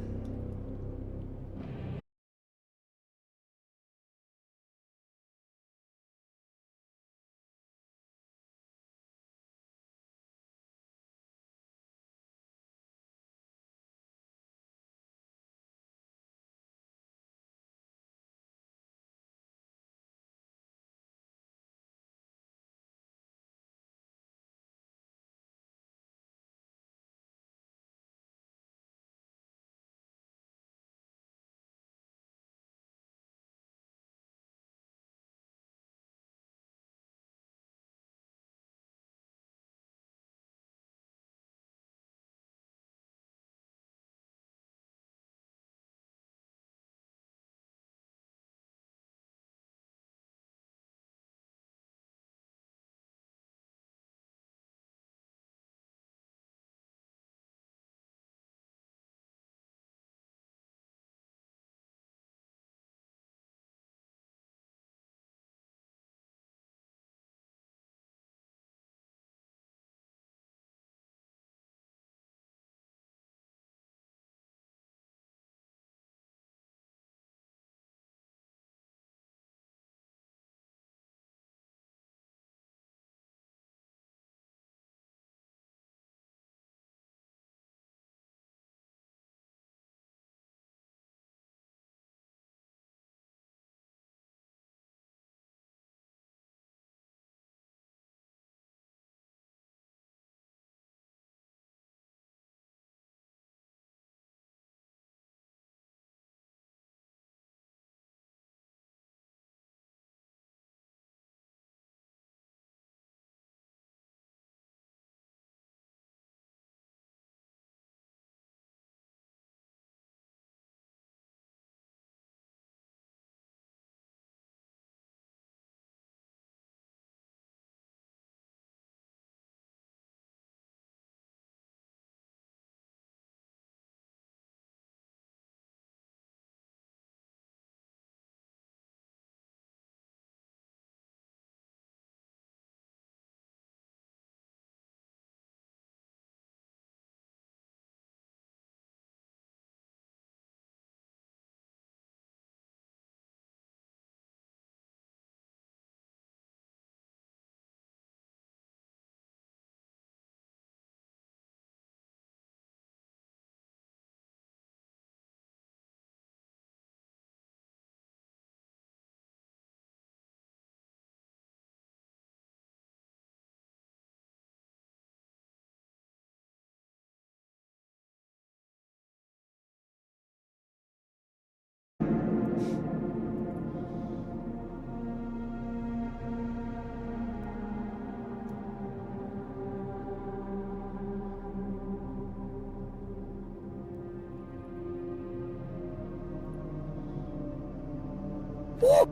Oh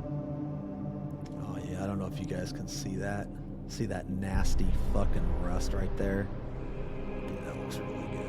yeah, I don't know if you guys can see that. See that nasty fucking rust right there? Dude, that looks really good.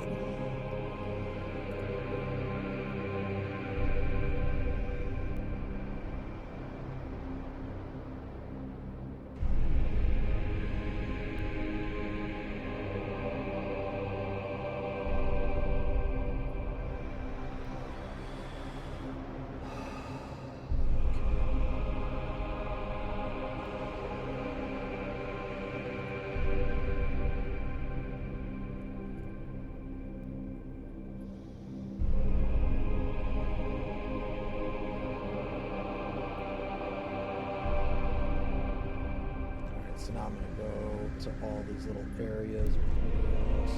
so now I'm going to go to all these little areas with wheels.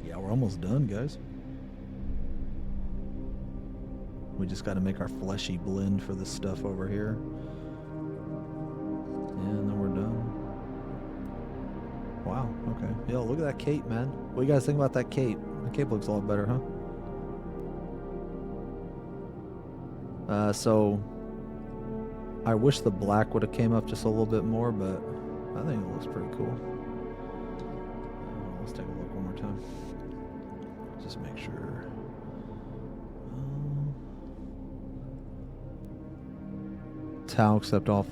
Yeah, we're almost done, guys. We just got to make our fleshy blend for this stuff over here. And then we're done. Wow, okay. Yo, look at that cape, man. What do you guys think about that cape? The cape looks a lot better, huh? So I wish the black would have came up just a little bit more, but I think it looks pretty cool. Let's take a look one more time. Just make sure. Tau except off.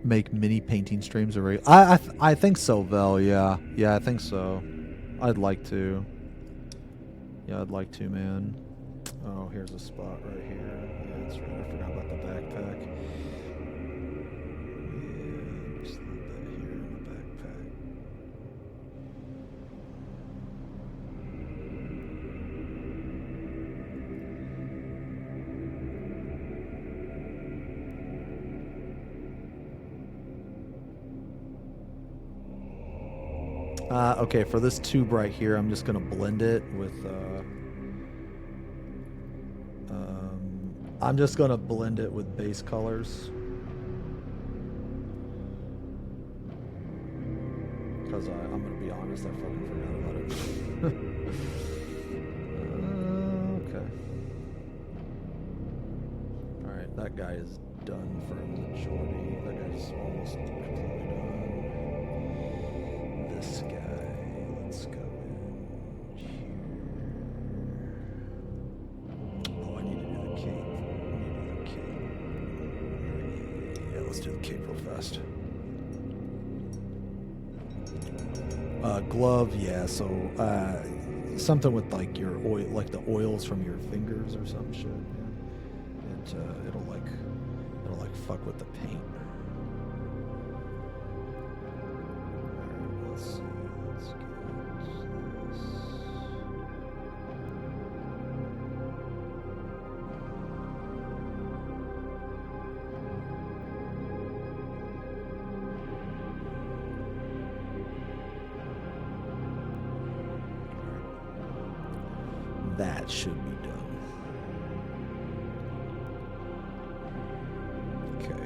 Make mini painting streams already. I think so, Vel. Yeah, I think so. I'd like to. Yeah, I'd like to, man. Oh, here's a spot right here. Yeah, that's right. I forgot about the backpack. Yeah, just a little bit here in the backpack. Okay, for this tube right here, I'm just gonna blend it with. I'm just gonna blend it with base colors. Because I'm gonna be honest, I fucking forgot about it. Okay. All right, that guy is done for a majority. That guy's almost completely done. This guy, let's go in here. Oh, I need to do the cape. Yeah, let's do the cape real fast. Glove, yeah. So something with like your oil, like the oils from your fingers or some shit. Yeah. It'll like fuck with the paint. Alright, let's see. Let's get this. That should be done. Okay.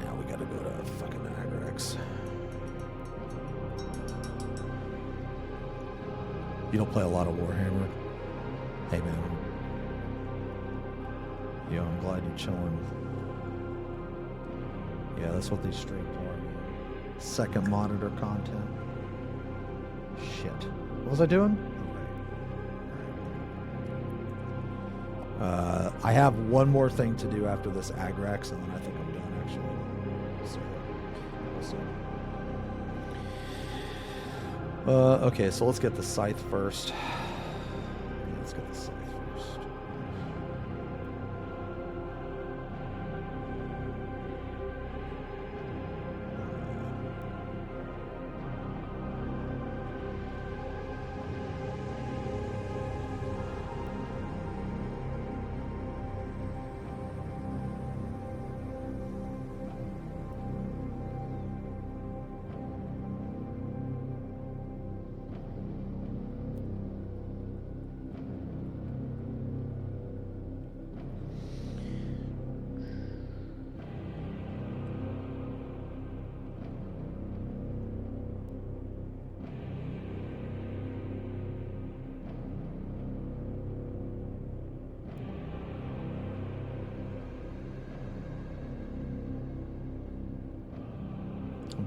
Now we gotta go to fucking Agrax. You don't play a lot of Warhammer? Hey man. Yo, I'm glad you're chilling. Yeah, that's what these streams are. Second monitor content. Shit. What was I doing? I have one more thing to do after this Agrax, and then I think I'm done, actually. So, we'll see. Okay, so let's get the scythe first. Yeah, let's get the scythe first.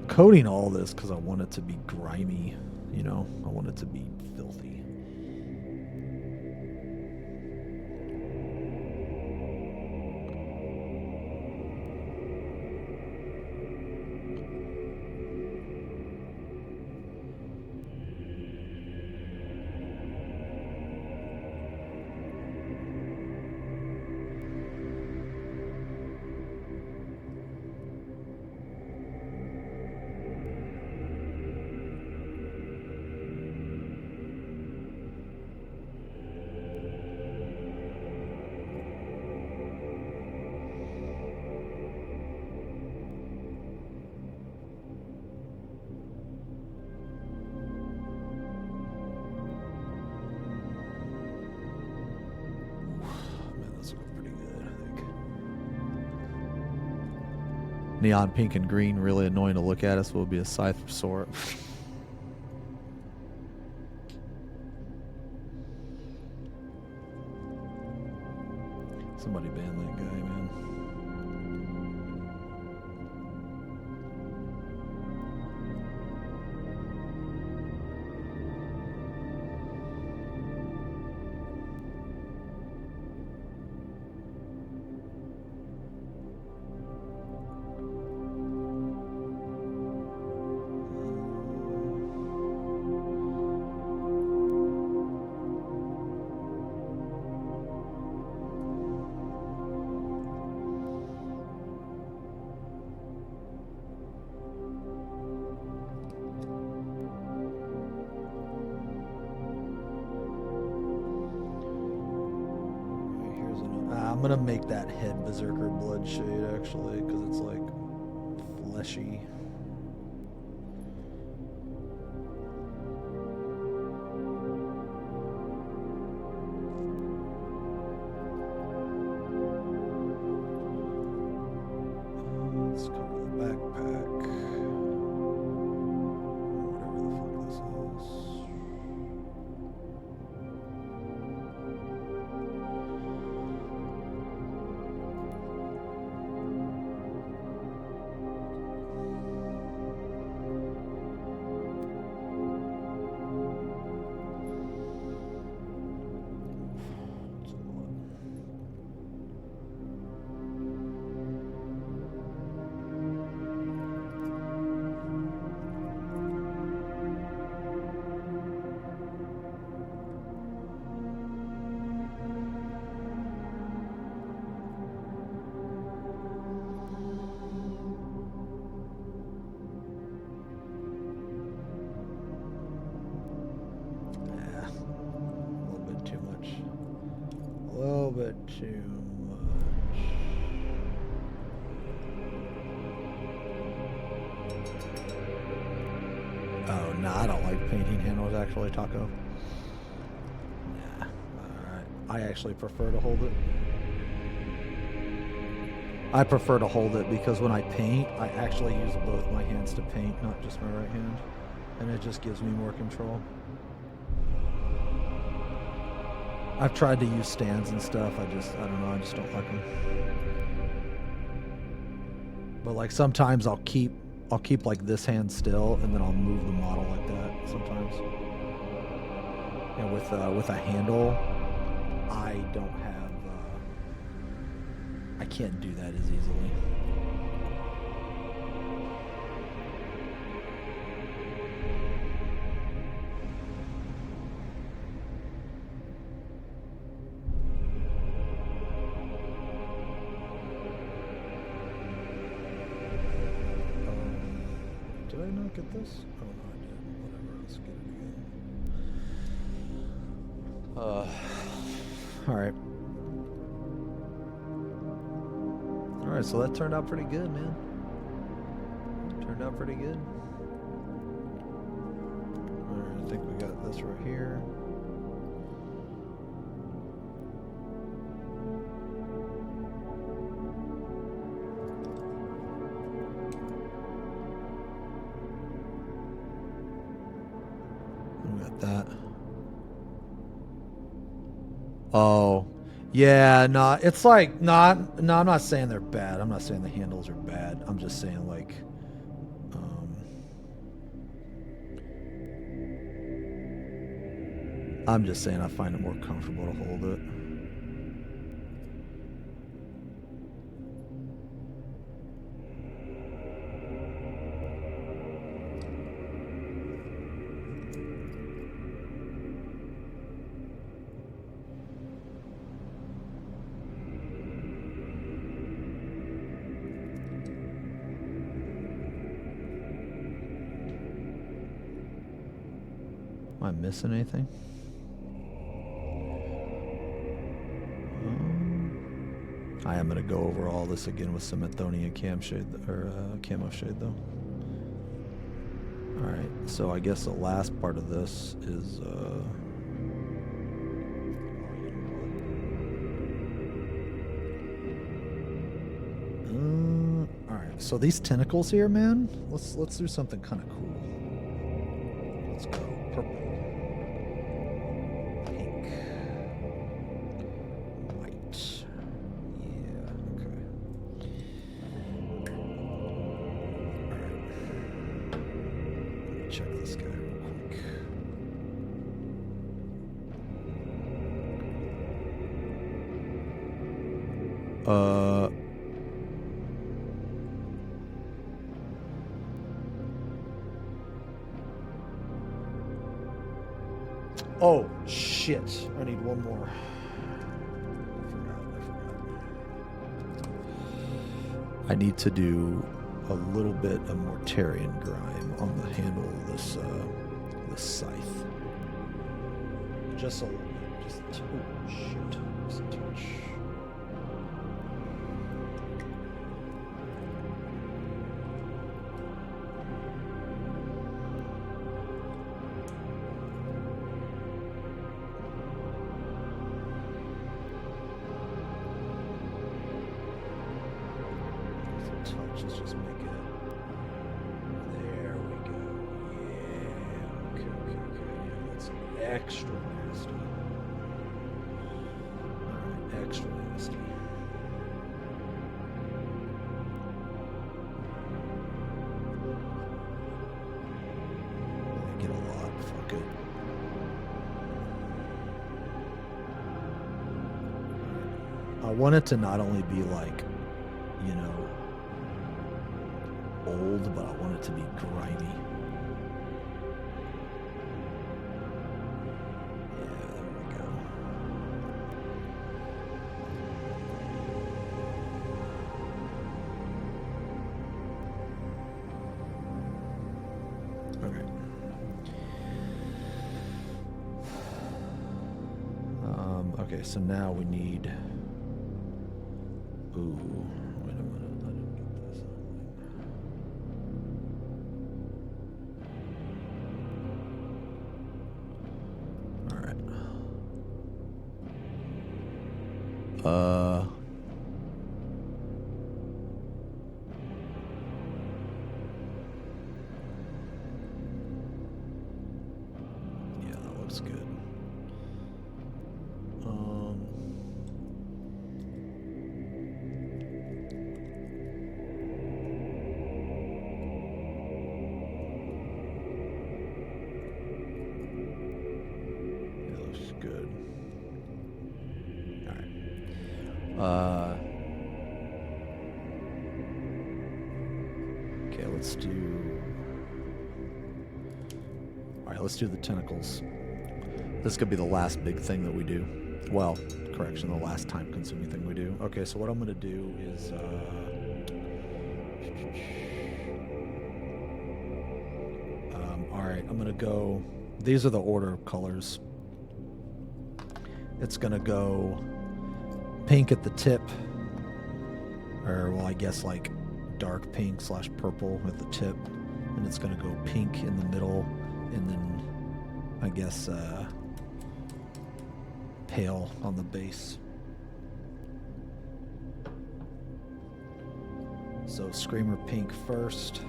Coating all this because I want it to be grimy, you know? I want it to be filthy. Neon pink and green, really annoying to look at. This will be a scythe sword. Somebody ban that guy, man. I'm gonna make that head Berserker Bloodshade actually, because it's like fleshy. Let's cover the backpack. Whatever the fuck this is. Bit too much. Oh, no, I don't like painting handles actually, Taco. Nah, alright. I actually prefer to hold it. I prefer to hold it because when I paint, I actually use both my hands to paint, not just my right hand. And it just gives me more control. I've tried to use stands and stuff. I don't know. I just don't like them. But like sometimes I'll keep like this hand still, and then I'll move the model like that. Sometimes. And with a handle, I don't have. I can't do that as easily. Did I not get this? Oh, no, I did. Whatever, let's get it again. Alright. Alright, so that turned out pretty good, man. Turned out pretty good. Alright, I think we got this right here. That. Oh, yeah, no, it's like, no, I'm not saying they're bad. I'm not saying the handles are bad. I'm just saying, like, I'm just saying I find it more comfortable to hold it. Am I missing anything? I am going to go over all this again with some Athonian camo shade though. Alright, so I guess the last part of this is alright. So these tentacles here, man. Let's do something kind of cool. Let's go purple, pink, white. Yeah. Okay. All right. Check this guy real quick. Oh, shit. I need one more. I need to do a little bit of Mortarian grime on the handle of this scythe. Just a little bit. Just oh, shit. Just a touch. Let's just make it. There we go. Yeah. Okay. Yeah, that's extra nasty. Alright, extra nasty. I get a lot. Fuck it. I want it to not only be like, you know, old, but I want it to be grimy. Yeah, there we go. Okay. Okay, so now we need. Ooh, wait a minute. I didn't get this. Yeah, that looks good. It looks good. Okay, let's do. All right, let's do the tentacles. This could be the last big thing that we do. Well, correction, the last time-consuming thing we do. Okay, so what I'm gonna do is. All right, I'm gonna go. These are the order of colors. It's gonna go pink at the tip, or well, I guess like dark pink / purple at the tip, and it's gonna go pink in the middle, and then I guess pale on the base. So Screamer pink first.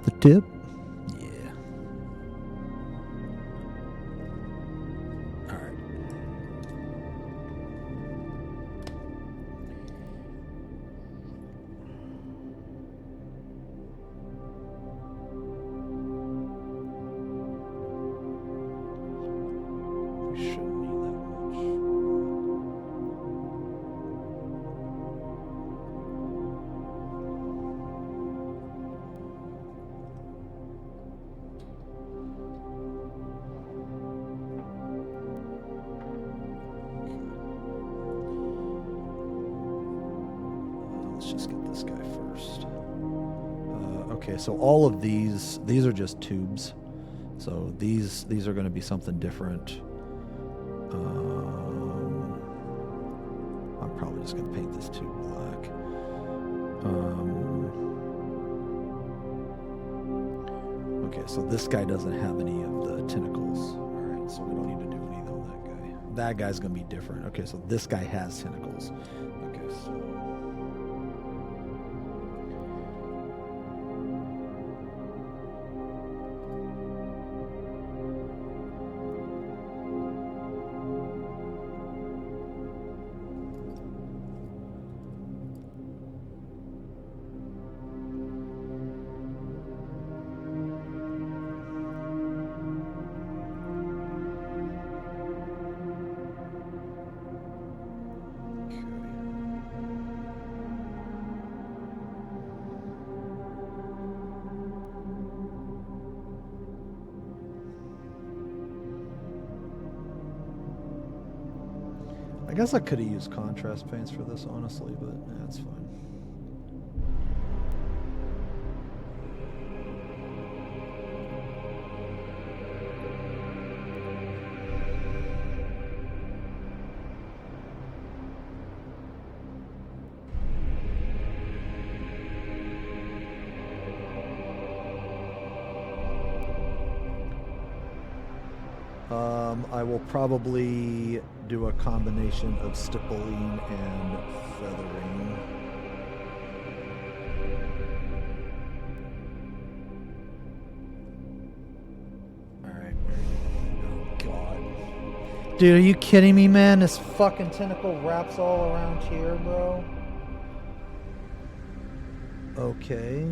The tip. Yeah. All right. We shouldn't need that much. Let's just get this guy first. Okay, so all of these are just tubes. So these are going to be something different. I'm probably just going to paint this tube black. Okay, so this guy doesn't have any of the tentacles. All right, so we don't need to do anything on that guy. That guy's going to be different. Okay, so this guy has tentacles. Okay, so guess I could have used contrast paints for this, honestly, but that's fine. I will probably do a combination of stippling and feathering. Alright. Oh, God. Dude, are you kidding me, man? This fucking tentacle wraps all around here, bro. Okay.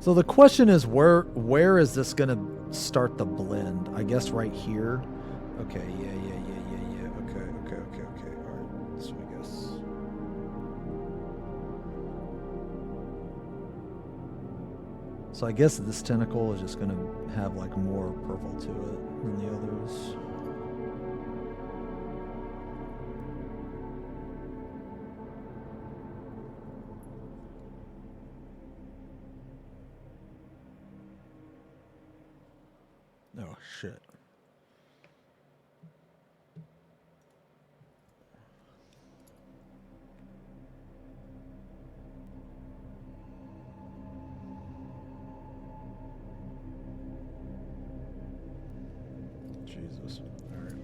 So the question is, where is this gonna start the blend? I guess right here. Okay, yeah. Okay. All right, so I guess. So I guess this tentacle is just gonna have like more purple to it than the others. Oh, shit. Jesus. All right.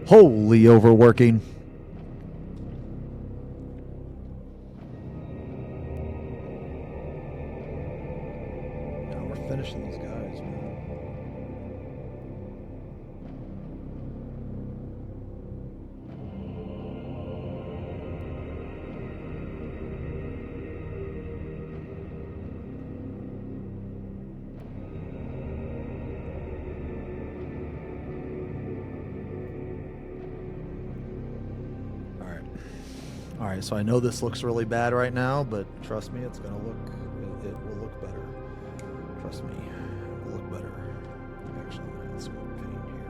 Holy overworking. Now we're finishing these guys, man. All right, so I know this looks really bad right now, but trust me, it's gonna look, it will look better. Trust me, it will look better. Actually, I'm gonna add some more paint here.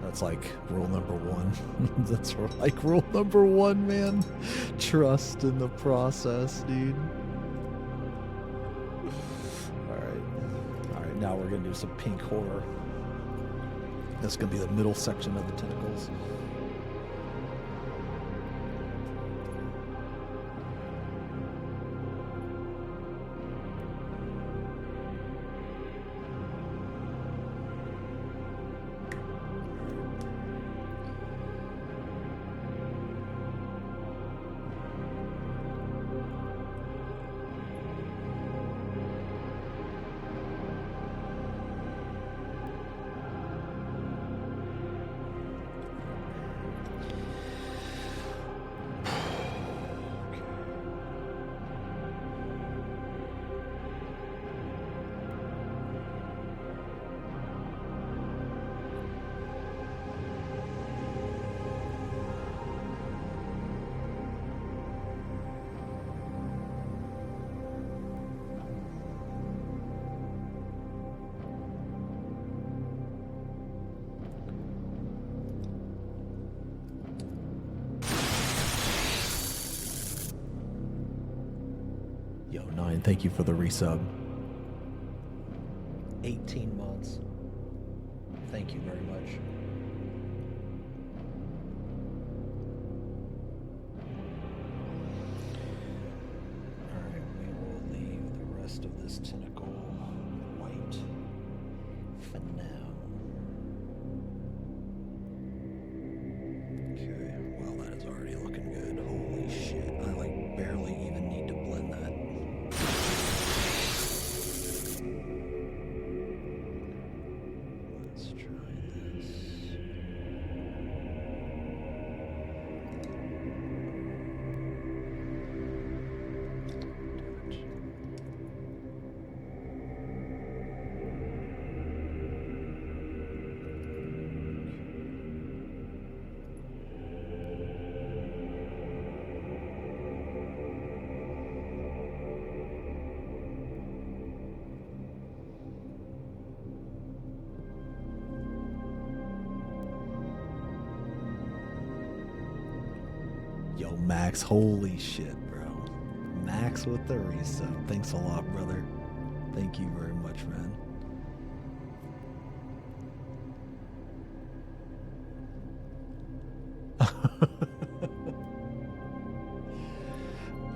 That's like rule number one. That's like rule number one, man. Trust in the process, dude. All right. Now we're gonna do some pink horror. That's gonna be the middle section of the tentacles. Yo, 9, thank you for the resub. 18 months. Thank you very much. Alright, we will leave the rest of this tentacle white for now. Okay, well that is already looking good. Holy shit, I like barely even need to blend that. Let's try this. Yo, Max, holy shit, bro. Max with the resub. Thanks a lot, brother. Thank you very much, man.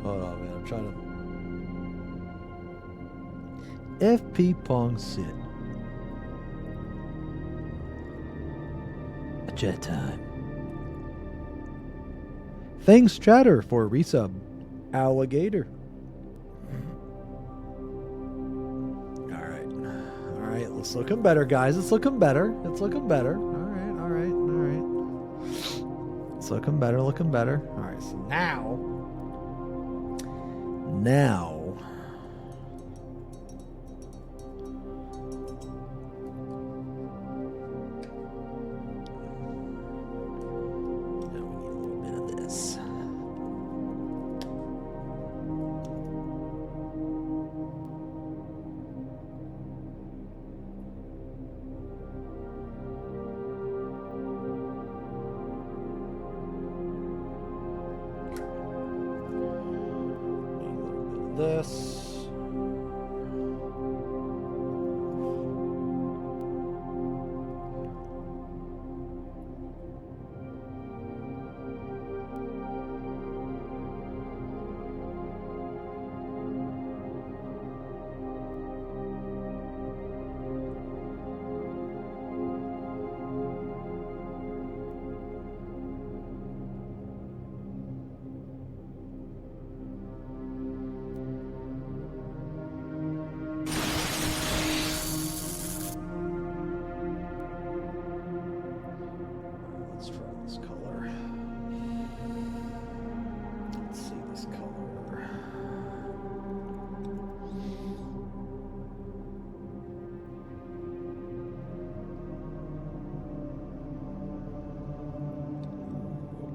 Hold on, man. I'm trying to... FP Pong Sit. A jet time. Thanks, Chatter, for a resub. Alligator. Alright, it's looking better, guys. It's looking better. It's looking better. Alright. It's looking better, Alright, so now. This. Let's try this color. Let's see this color.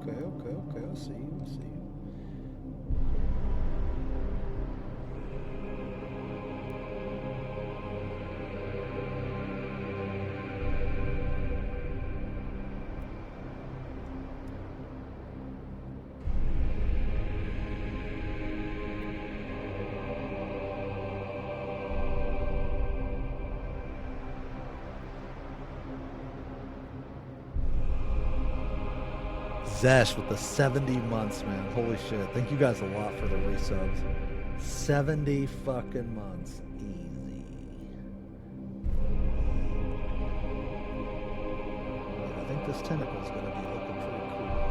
Okay. I'll see. Zesh with the 70 months, man. Holy shit. Thank you guys a lot for the resubs. 70 fucking months. Easy. I think this tentacle's gonna be looking pretty cool.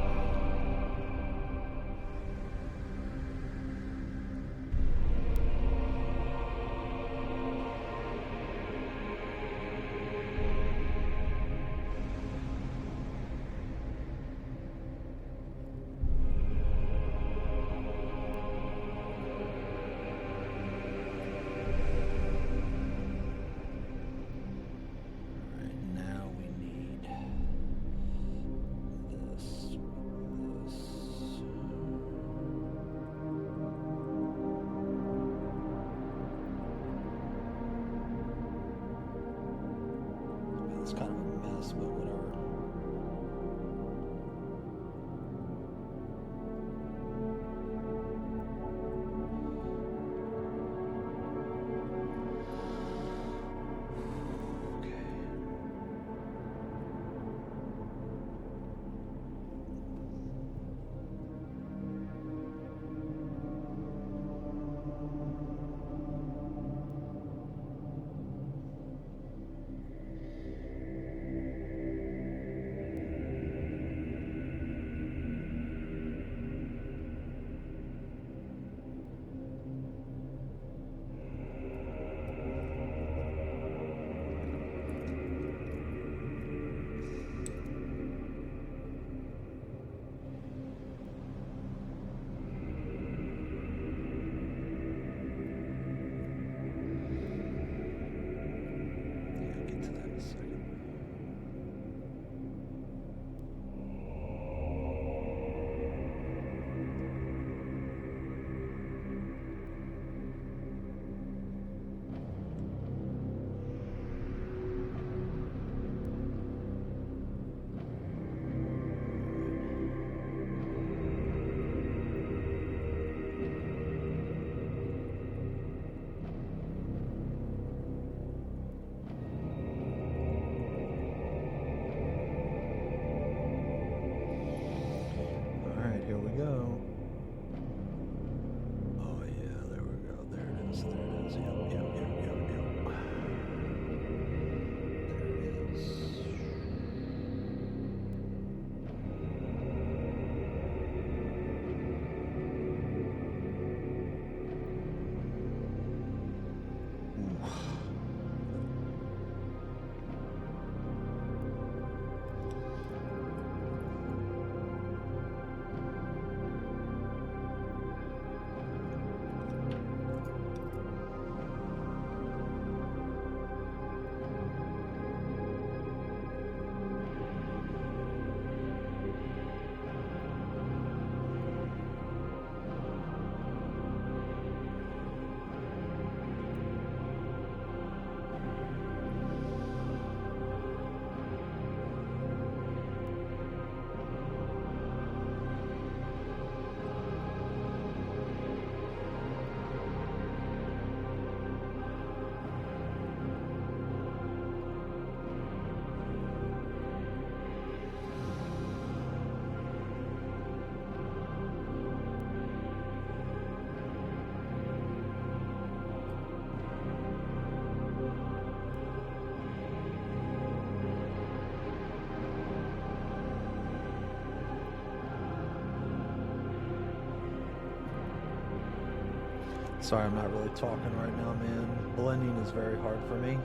Sorry, I'm not really talking right now, man. Blending is very hard for me.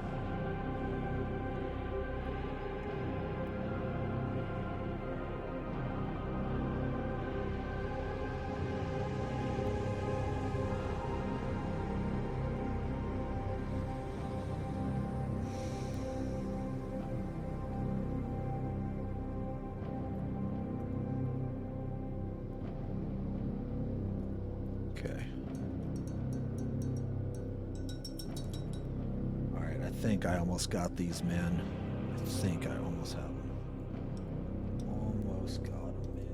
I think I almost got these, man. I think I almost have them. Almost got them, man.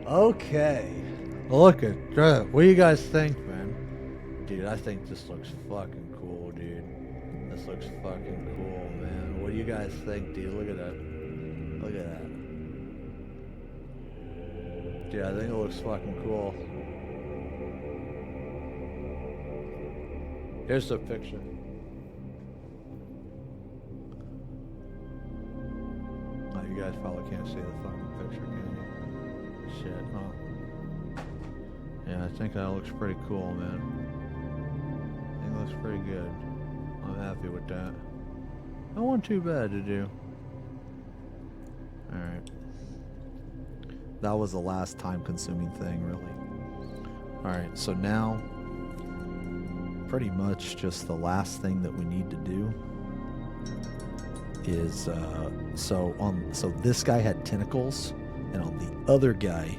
Okay. Look at that. What do you guys think, man? Dude, I think this looks fucking cool, dude. This looks fucking cool, man. What do you guys think, dude? Look at that. Look at that. Dude, I think it looks fucking cool. Here's the picture. Oh, you guys probably can't see the fucking picture, can you? Shit, huh? Yeah, I think that looks pretty cool, man. I think it looks pretty good. I'm happy with that. That wasn't too bad to do. Alright. That was the last time-consuming thing, really. Alright, so now, pretty much just the last thing that we need to do is, so this guy had tentacles, and on the other guy,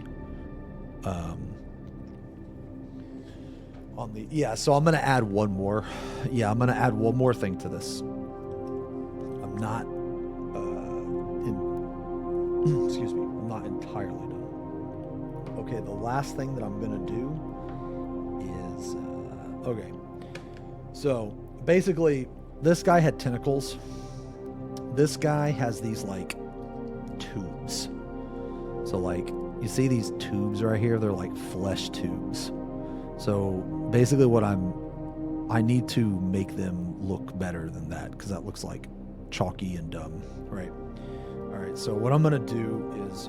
so I'm gonna add one more. Yeah, I'm gonna add one more thing to this. I'm not, excuse me, I'm not entirely done. Okay, the last thing that I'm gonna do is, okay. So basically, this guy had tentacles. This guy has these like tubes. So like, you see these tubes right here? They're like flesh tubes. So basically what I need to make them look better than that, because that looks like chalky and dumb, right? All right, so what I'm gonna do is,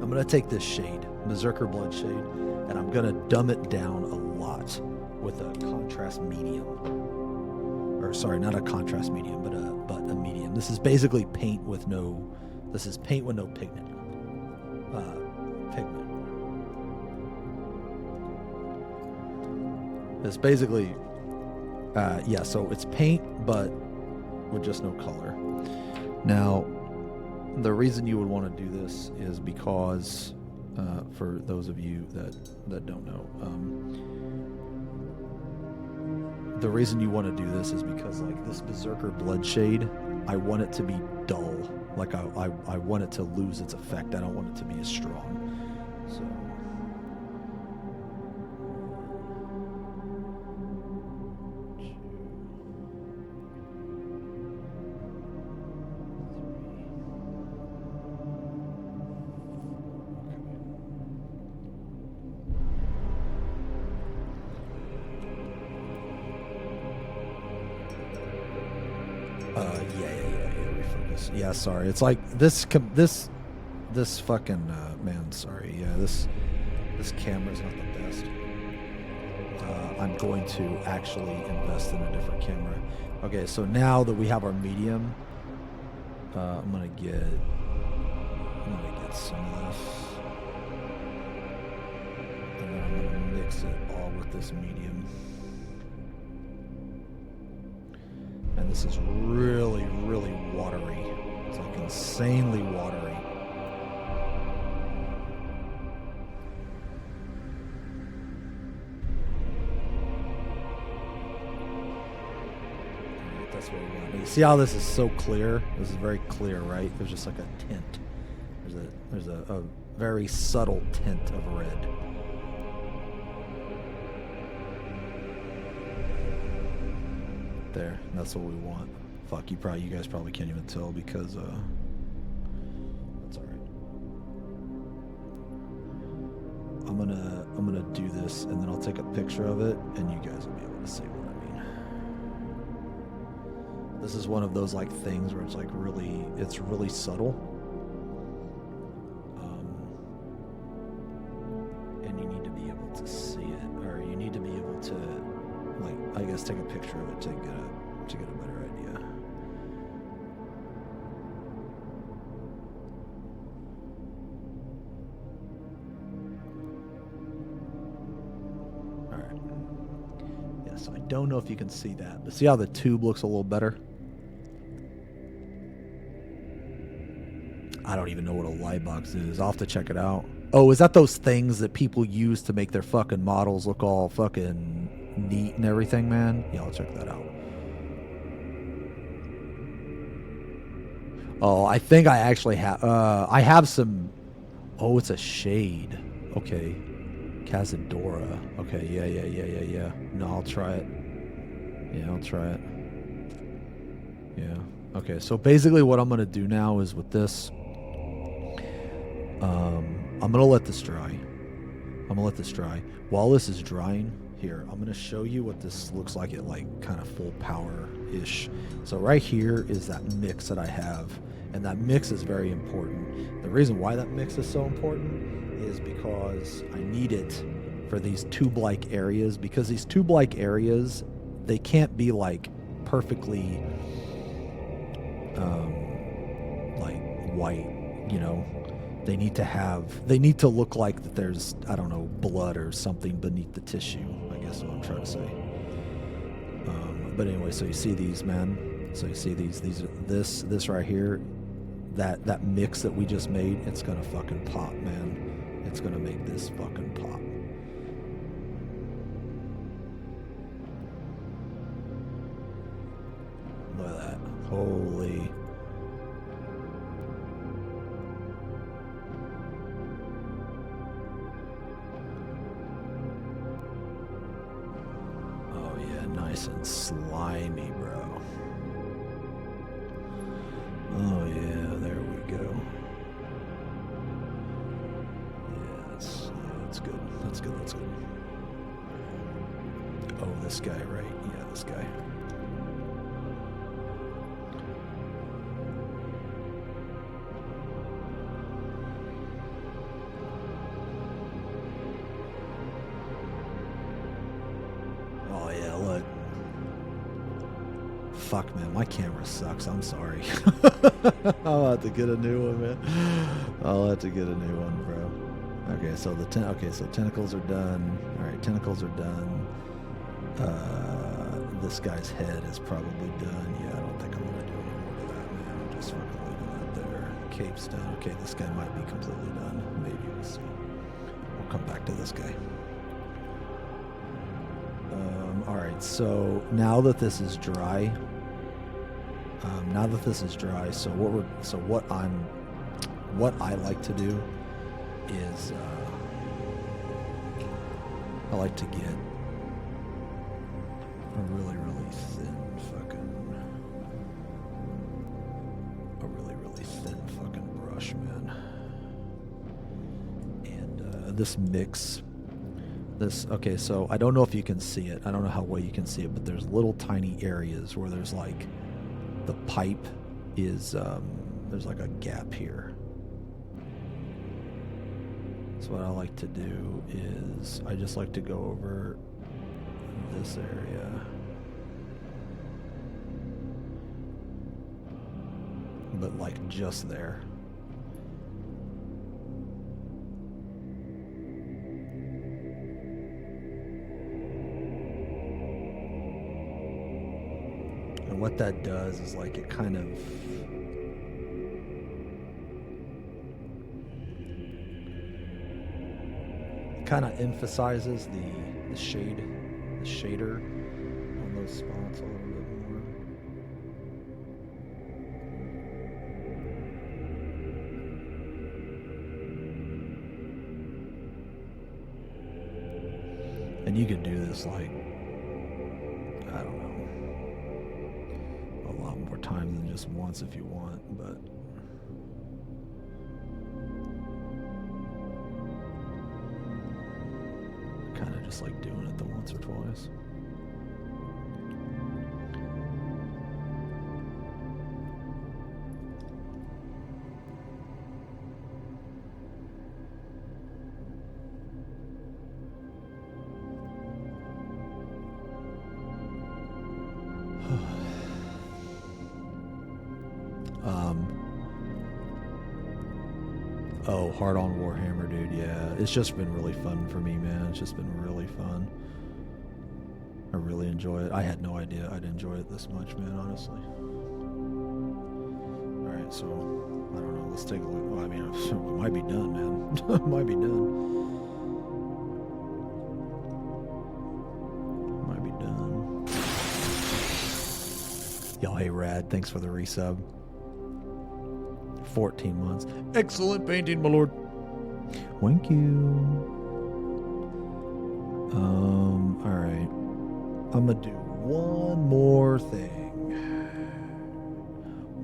I'm gonna take this shade, Berserker Blood shade, and I'm gonna dumb it down a lot with a contrast medium. Or sorry, not a contrast medium, but a medium. This is basically paint with no pigment. It's basically, yeah, so it's paint, but with just no color. Now, the reason you would want to do this is because, for those of you that don't know, the reason you want to do this is because, like, this Berserker Blood shade, I want it to be dull. Like, I want it to lose its effect. I don't want it to be as strong. So... refocus. Yeah, sorry. It's like this fucking man. Sorry. Yeah, this camera's not the best. I'm going to actually invest in a different camera. Okay, so now that we have our medium, I'm gonna get some of this, and then I'm gonna mix it all with this medium. And this is really, really watery. It's like insanely watery. That's what we want. You see how this is so clear? This is very clear, right? There's just like a tint. There's a very subtle tint of red. There, that's what we want. Fuck, you guys probably can't even tell because that's all right. I'm gonna do this and then I'll take a picture of it and you guys will be able to see what I mean. This is one of those like things where it's like it's really subtle. And you need to be able to see it, or you need to be able to, like, I guess take a picture of it to get a better idea. All right. Yeah, so I don't know if you can see that, but see how the tube looks a little better? I don't even know what a light box is. I'll have to check it out. Oh, is that those things that people use to make their fucking models look all fucking neat and everything, man? Yeah, I'll check that out. Oh, I think I actually have... I have some... Oh, it's a shade. Okay. Cazadora. Okay, yeah. No, I'll try it. Yeah, I'll try it. Yeah. Okay, so basically what I'm going to do now is with this... I'm going to let this dry. While this is drying, here, I'm going to show you what this looks like at like kind of full power-ish. So right here is that mix that I have, and that mix is very important. The reason why that mix is so important is because I need it for these tube-like areas, because these tube-like areas, they can't be like perfectly like white, you know. They need to look like that there's, I don't know, blood or something beneath the tissue, I guess is what I'm trying to say. But anyway, so you see these, man. So you see this right here, that mix that we just made, it's gonna fucking pop, man. It's gonna make this fucking pop. Look at that. Holy... nice and slimy, bro. Oh yeah, there we go. Yeah, that's good. That's good. Oh, this guy, right? Yeah, this guy. Oh yeah, look. Fuck, man, my camera sucks. I'm sorry. I'll have to get a new one, man. I'll have to get a new one, bro. Okay, so so tentacles are done. All right, tentacles are done. This guy's head is probably done. Yeah, I don't think I'm gonna do any more to that, man. I'm just fucking leaving that there. Cape's done. Okay, this guy might be completely done. Maybe we'll see. We'll come back to this guy. All right, so now that this is dry, so what I like to do is I like to get a really thin fucking brush, man, and this mix. Okay, so I don't know if you can see it. I don't know how well you can see it, but there's little tiny areas where there's like the pipe is there's like a gap here. So what I like to do is I just like to go over this area. But like just there. And what that does is like it kind of emphasizes the shader on those spots a little bit more. you could do this like, I don't know, a lot more times than just once if you want, but kind of just like doing it the once or twice. Oh, Hard on Warhammer, dude. Yeah, it's just been really fun for me, man. It's just been really fun. I really enjoy it. I had no idea I'd enjoy it this much, man, honestly. Alright, so, I don't know. Let's take a look. Well, I mean, it might be done, man. It might be done. Might be done. Yo, hey, Rad. Thanks for the resub. 14 months. Excellent painting, my lord. Thank you. Alright. I'm gonna do one more thing.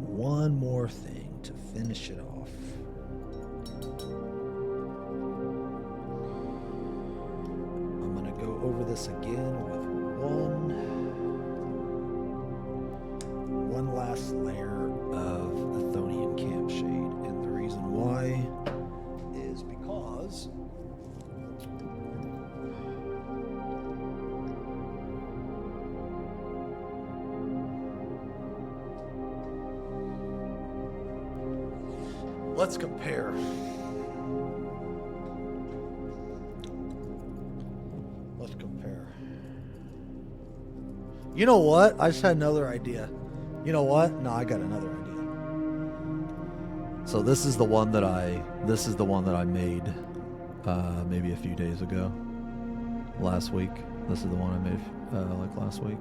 One more thing to finish it off. I'm gonna go over this again with one last layer of Athonian Campshade, and the reason why is because let's compare. Let's compare. You know what? I just had another idea. You know what? No, I got another idea. So this is the one that I made maybe a few days ago. Last week. This is the one I made like last week.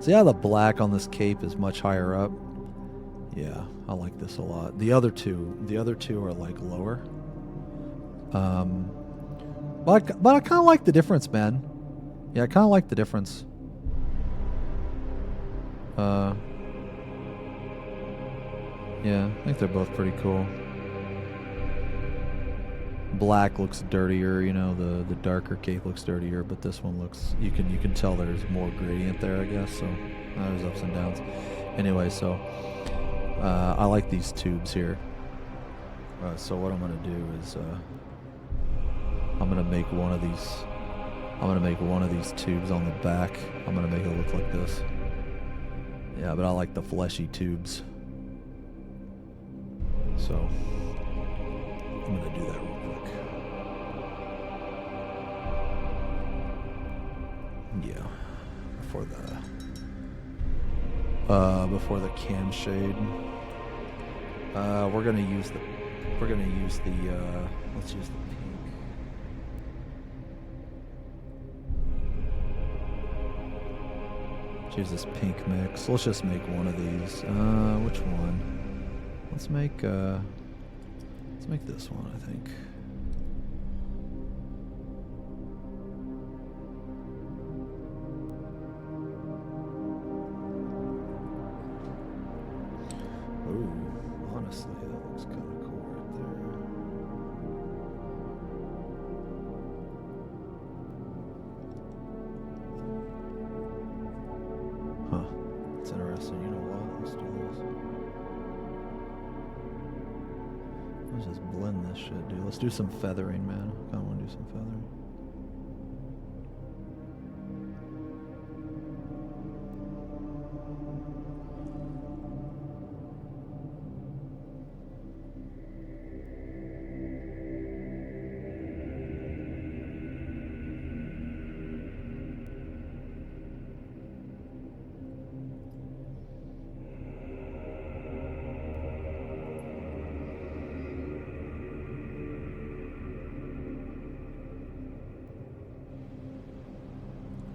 See how the black on this cape is much higher up? Yeah, I like this a lot. The other two are like lower. But I kind of like the difference, man. Yeah, I kind of like the difference. Yeah, I think they're both pretty cool. Black looks dirtier, you know, the darker cape looks dirtier, but this one looks, you can tell there's more gradient there, I guess, so there's ups and downs. Anyway, so I like these tubes here. So what I'm gonna do is I'm gonna make one of these tubes on the back. I'm gonna make it look like this. Yeah, but I like the fleshy tubes. So I'm gonna do that real quick. Yeah, before the cam shade. We're gonna use the let's use the pink. Let's use this pink mix. Let's just make one of these. Which one? Let's make this one, I think. Ooh, honestly, that looks kind of cool right there. Huh. It's interesting. You know what? Let's do this. Let's just blend this shit, dude. Let's do some feathering, man. I want to do some feathering.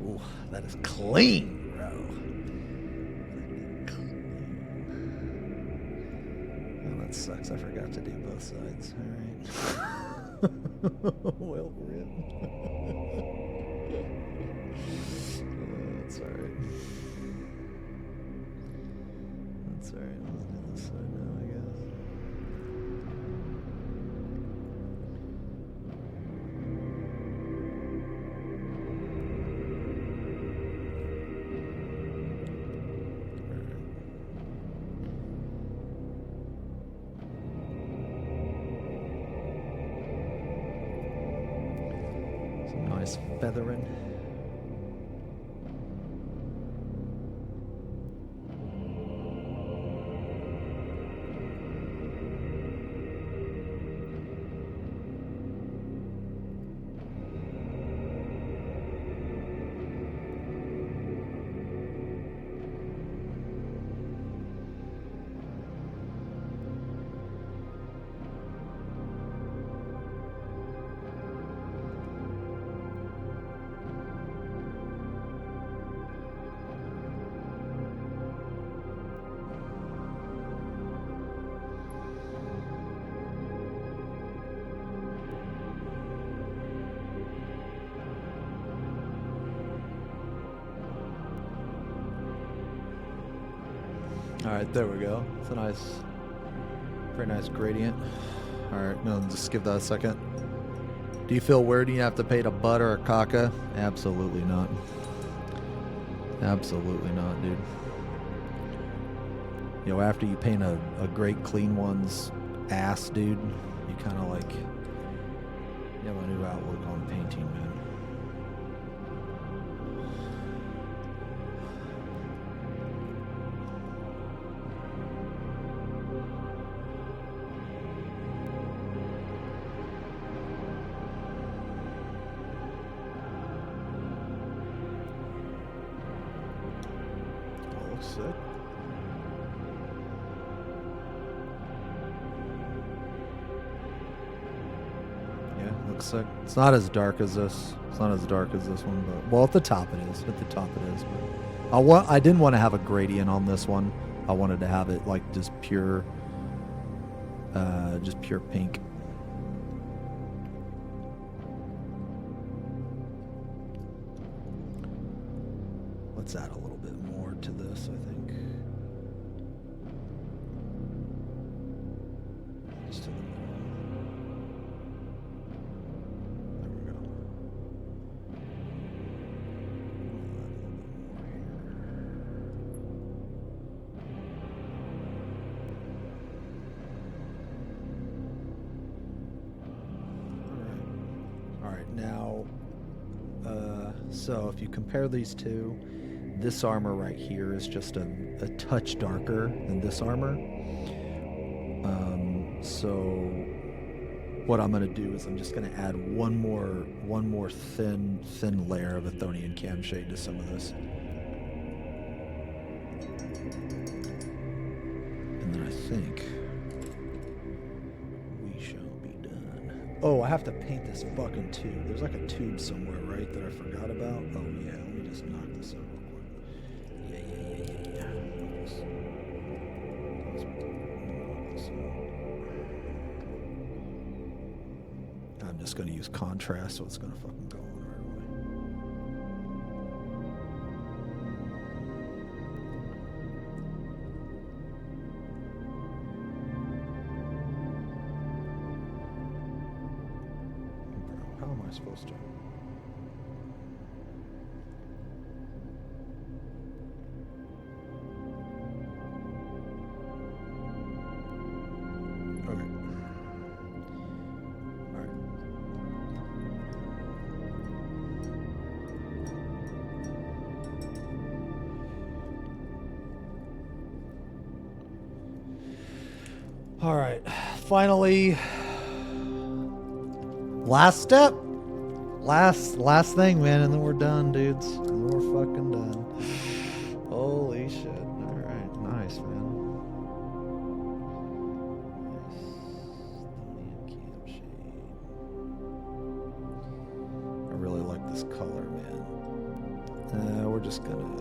Ooh, that is clean, bro. Oh, that sucks. I forgot to do both sides. All right. Well, rip. That's alright. That's alright. Let's do this side now, I guess. Some nice feathering. Alright, there we go. It's a nice, very nice gradient. Alright, no, just give that a second. Do you feel weird you have to pay to butter or caca? Absolutely not. Absolutely not, dude. You know, after you paint a great clean one's ass, dude, you kind of like, you have a new outlook on painting, man. Sick. Yeah, looks sick. It's not as dark as this. It's not as dark as this one, but well, at the top it is. At the top it is. But I didn't want to have a gradient on this one. I wanted to have it like just pure pink. Let's add a little bit more to this, I think. Just to the middle. There we go. All right, now, so if you compare these two, this armor right here is just a touch darker than this armor. So what I'm going to do is I'm just going to add one more thin layer of Athonian camshade to some of this. And then I think we shall be done. Oh, I have to paint this fucking tube. There's like a tube somewhere, right, that I forgot about? Oh yeah, let me just knock this out. I'm just going to use contrast, so it's going to fucking go on right away. How am I supposed to? All right, finally, last step, last thing, man, and then we're done, dudes. And we're fucking done. Holy shit! All right, nice, man. I really like this color, man. We're just gonna.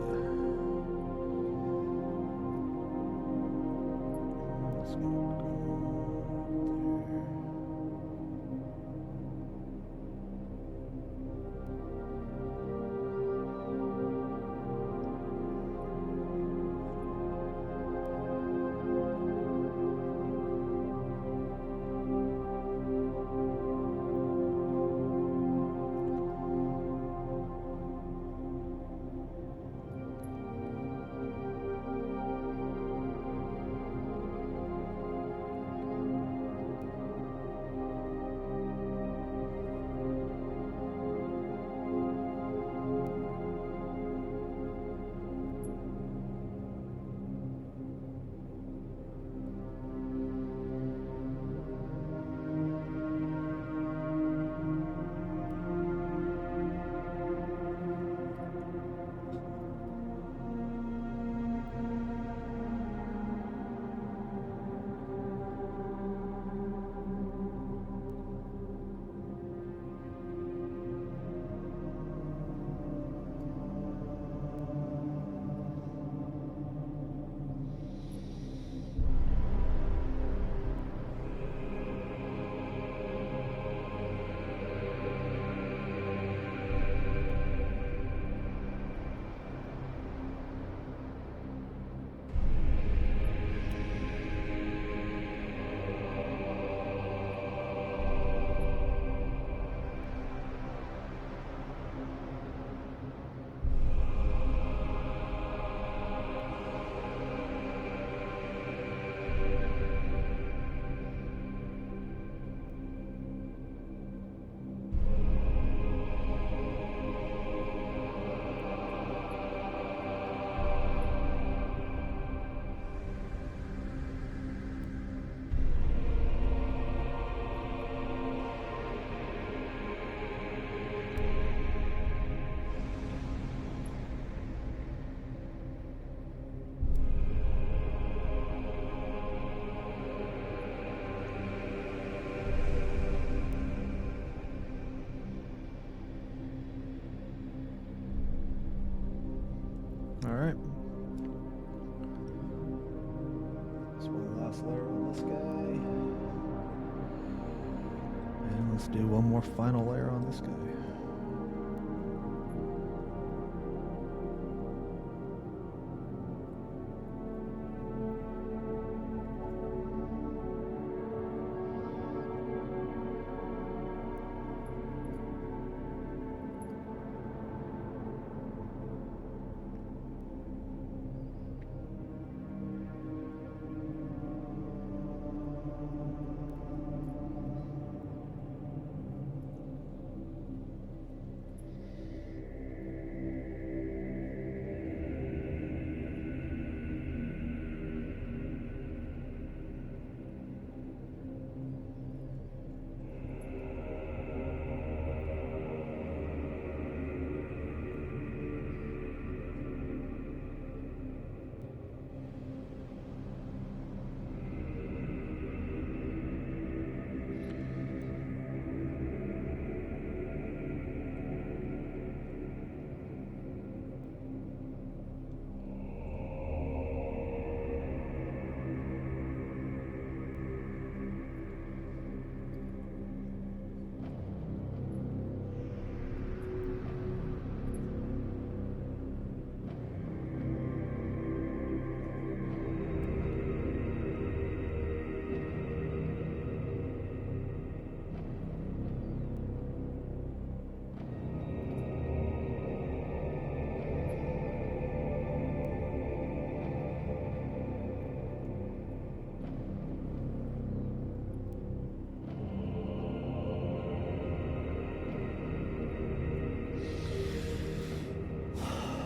Let's do one more final layer on this guy.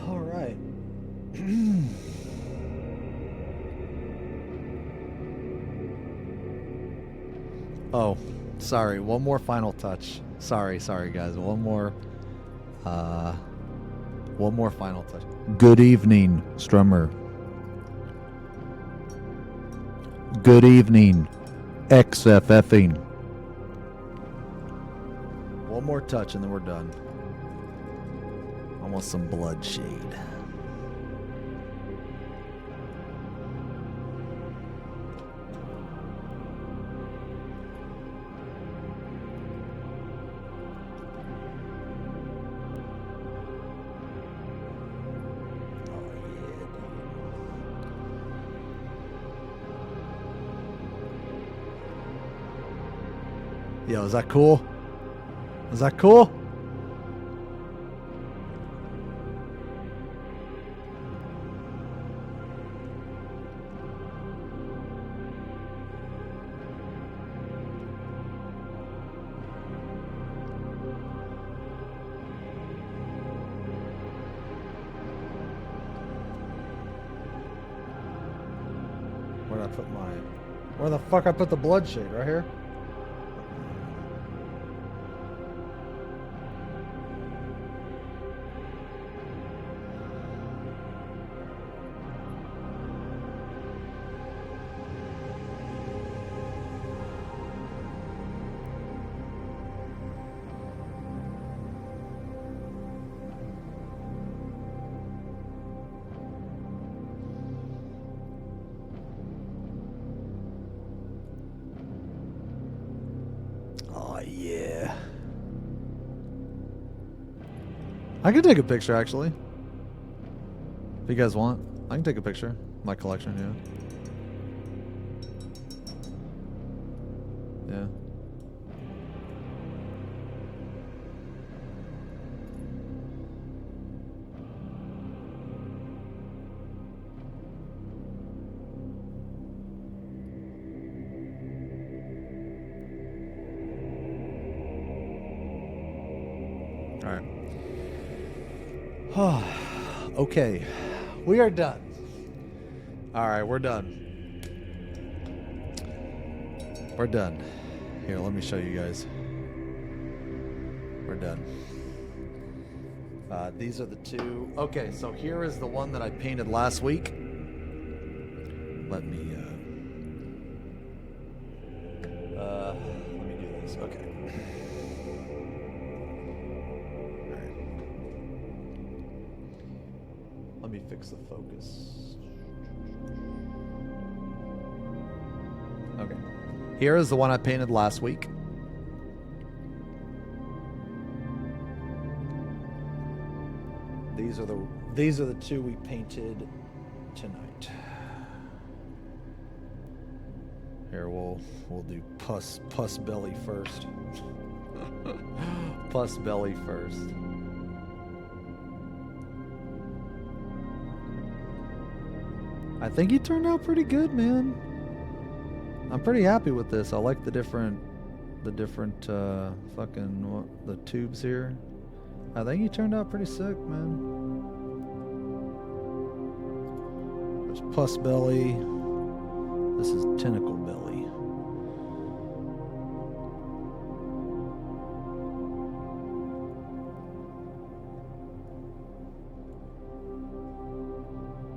All right. Oh, sorry. One more final touch. Sorry, guys. One more final touch. Good evening, Strummer. Good evening, XFFing. One more touch and then we're done. Almost some blood shade. Yo, is that cool? Is that cool? Where did I put my... Where the fuck I put the blood shade? Right here? Oh, yeah. I can take a picture, actually. If you guys want. I can take a picture. My collection, yeah. Yeah. All right. Okay. We are done. All right, we're done. We're done. Here, let me show you guys. We're done. These are the two. Okay, so here is the one that I painted last week. Let me do this. Okay. Let me fix the focus. Okay. Here is the one I painted last week. These are the two we painted tonight. Here we'll do pus belly first. Pus belly first. I think he turned out pretty good, man. I'm pretty happy with this. I like the different the tubes here. I think he turned out pretty sick, man. There's pus belly. This is tentacle belly.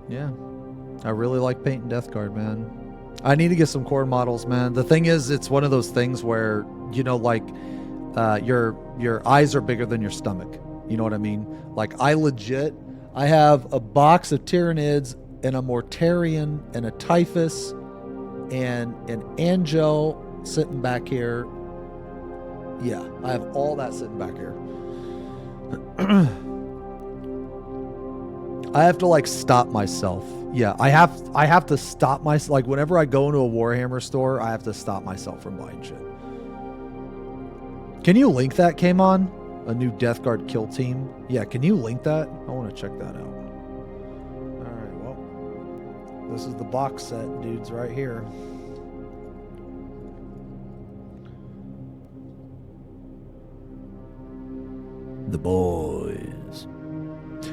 Yeah. I really like painting Death Guard, man. I need to get some core models, man. The thing is, it's one of those things where, you know, like, your eyes are bigger than your stomach. You know what I mean? Like, I have a box of Tyranids and a Mortarian and a Typhus and an Angel sitting back here. Yeah, I have all that sitting back here. I have to like stop myself. Yeah, I have to stop myself. Like whenever I go into a Warhammer store, I have to stop myself from buying shit. Can you link that, came on? A new Death Guard kill team? Yeah, can you link that? I want to check that out. Alright, well. This is the box set, dudes, right here. The boys.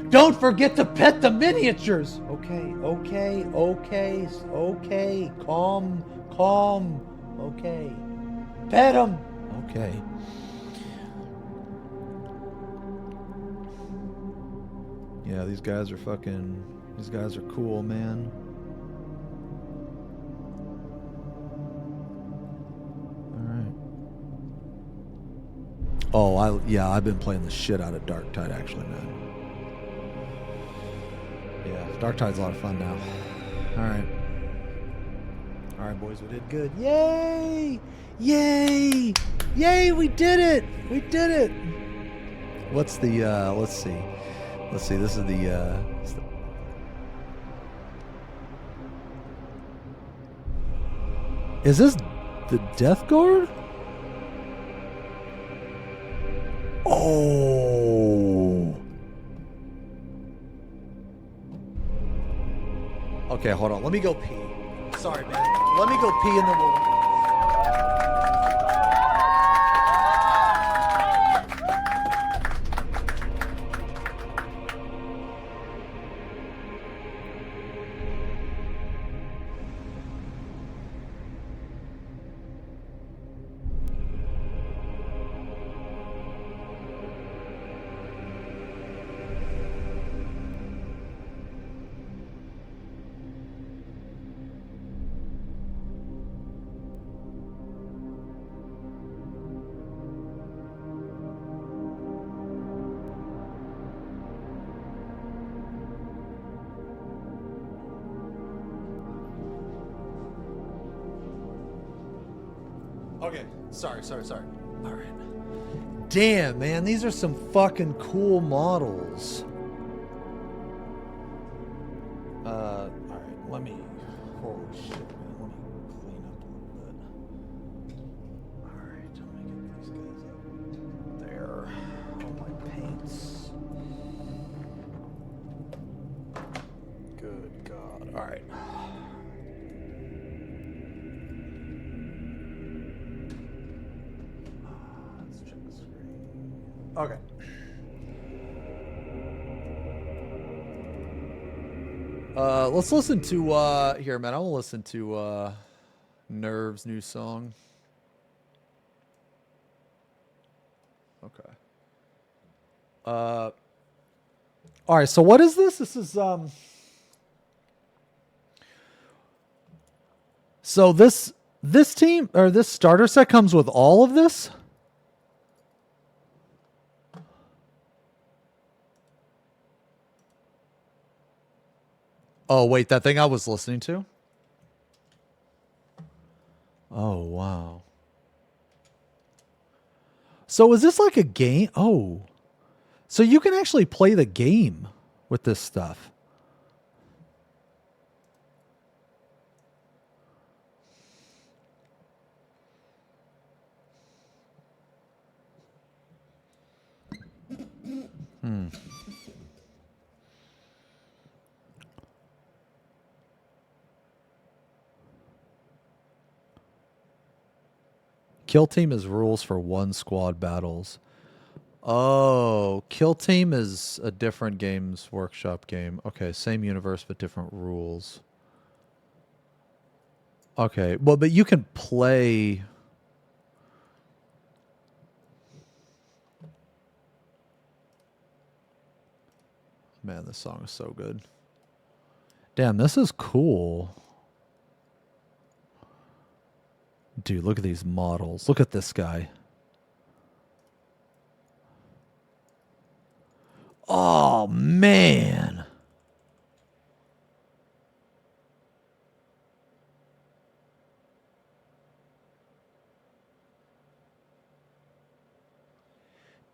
Don't forget to pet the miniatures! Okay. Calm. Okay. Pet them! Okay. Yeah, these guys are cool, man. Alright. Oh, I've been playing the shit out of Dark Tide, actually, man. Yeah, Dark Tide's a lot of fun now. Alright. Alright, boys, we did good. Yay! Yay! Yay, we did it! We did it! What's the, let's see. This is Is this the Death Guard? Oh. Okay, hold on. Let me go pee. Sorry, man. Let me go pee in the room. Okay, sorry. All right. Damn, man, these are some fucking cool models. All right, let me. Holy shit, man, let me clean up a little bit. All right, let me get these guys up there. All my paints. Good God! All right. Okay. Let's listen to here, man. I will listen to Nerve's new song. Okay. All right, so what is this? This is so this team or this starter set comes with all of this? Oh, wait, that thing I was listening to? Oh, wow. So is this like a game? Oh. So you can actually play the game. with this stuff. Kill Team is rules for one squad battles. Oh, Kill Team is a different Games Workshop game. Okay, same universe but different rules. Okay, well, but you can play... Man, this song is so good. Damn, this is cool. Dude, look at these models. Look at this guy. Oh, man.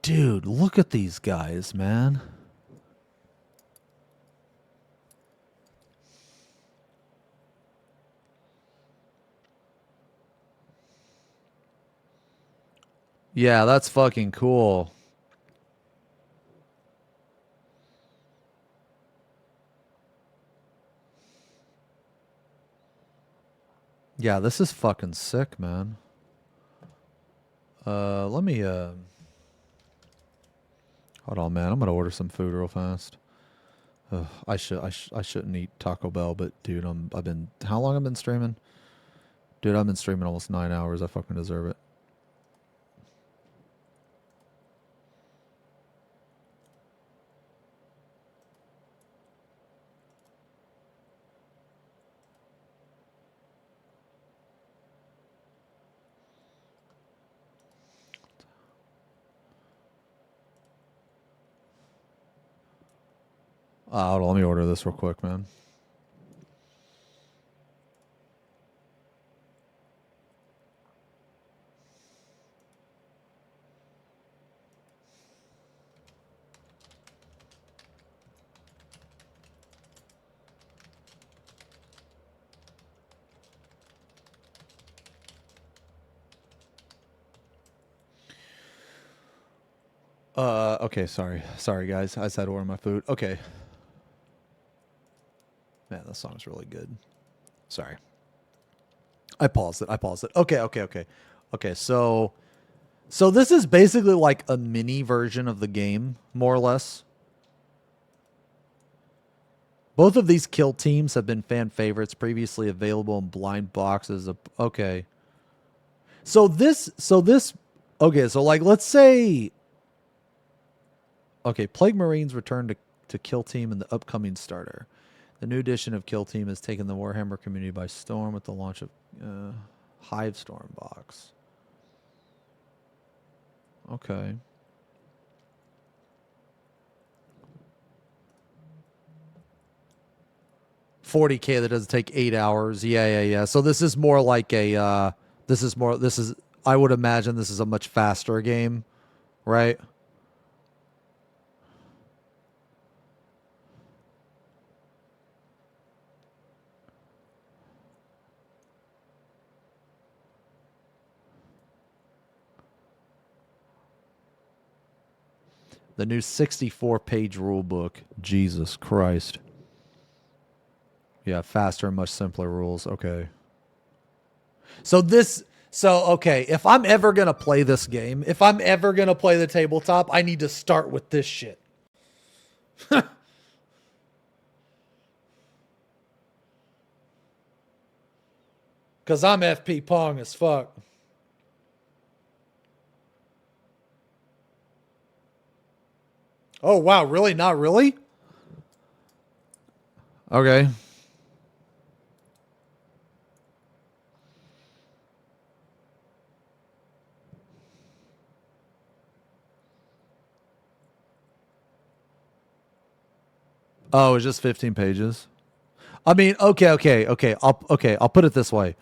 Dude, look at these guys, man. Yeah, that's fucking cool. Yeah, this is fucking sick, man. Let me, hold on, man. I'm gonna order some food real fast. I shouldn't eat Taco Bell, but dude, how long I've been streaming? Dude, I've been streaming almost 9 hours. I fucking deserve it. Hold on, let me order this real quick, man. Okay, sorry, guys. I just had to order my food. Okay. Man, this song's really good. Sorry. I paused it. Okay, so this is basically like a mini version of the game, more or less. Both of these kill teams have been fan favorites, previously available in blind boxes. Okay. Okay, so like, let's say... Okay, Plague Marines return to Kill Team in the upcoming starter. The new edition of Kill Team has taken the Warhammer community by storm with the launch of Hive Storm box. Okay. $40K that doesn't take 8 hours. Yeah. So this is more like a I would imagine this is a much faster game, right? The new 64-page rule book. Jesus Christ. Yeah, faster and much simpler rules. Okay. So, okay, if I'm ever going to play this game, if I'm ever going to play the tabletop, I need to start with this shit. Because I'm FP Pong as fuck. Oh, wow. Really? Not really? Okay. Oh, it's just 15 pages. I mean, okay. I'll put it this way.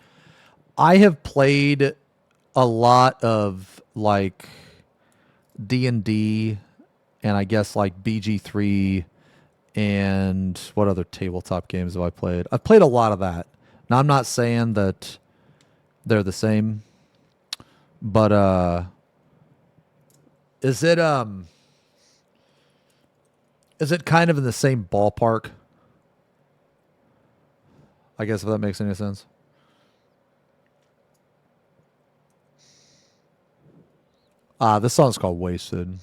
I have played a lot of like D&D and I guess like BG3 And what other tabletop games have I played? I've played a lot of that. Now, I'm not saying that they're the same, but is it kind of in the same ballpark? I guess if that makes any sense. This song's called Wasted.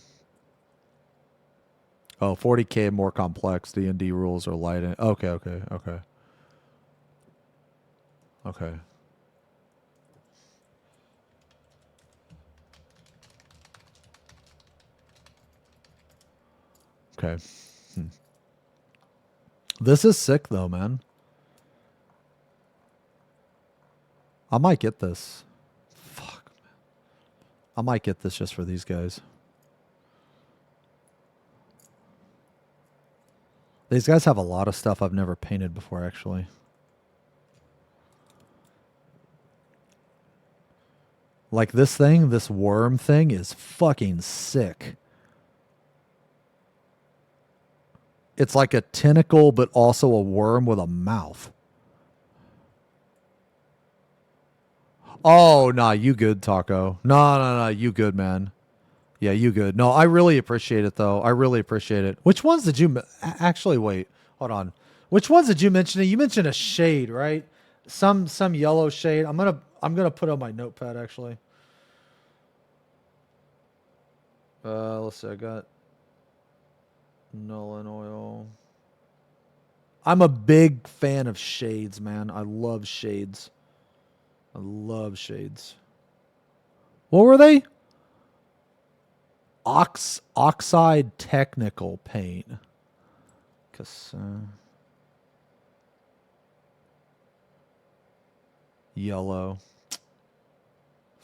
Oh, 40K more complex. D&D rules are light. Okay. Okay. This is sick though, man. I might get this. Fuck, man. I might get this just for these guys. These guys have a lot of stuff I've never painted before, actually. Like this thing, this worm thing is fucking sick. It's like a tentacle, but also a worm with a mouth. Oh, nah, you good, Taco. No, you good, man. Yeah, you good. No, I really appreciate it, though. I really appreciate it. Which ones did you... Actually, wait. Hold on. Which ones did you mention? You mentioned a shade, right? Some yellow shade. I'm gonna put on my notepad, actually. Let's see. I got... Nuln oil. I'm a big fan of shades, man. I love shades. I love shades. What were they? Oxide technical paint. Yellow.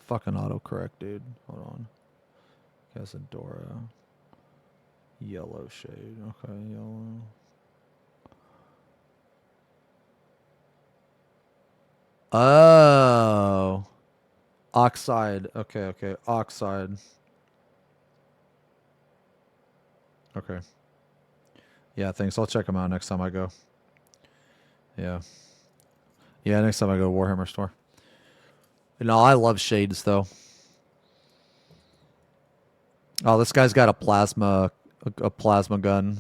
Fucking autocorrect, dude. Hold on. Casadora. Yellow shade. Okay, yellow. Oh. Oxide. Okay. Oxide. Okay. Yeah, thanks. I'll check them out next time I go. Yeah. Yeah, next time I go to Warhammer store. No, I love shades, though. Oh, this guy's got a plasma gun.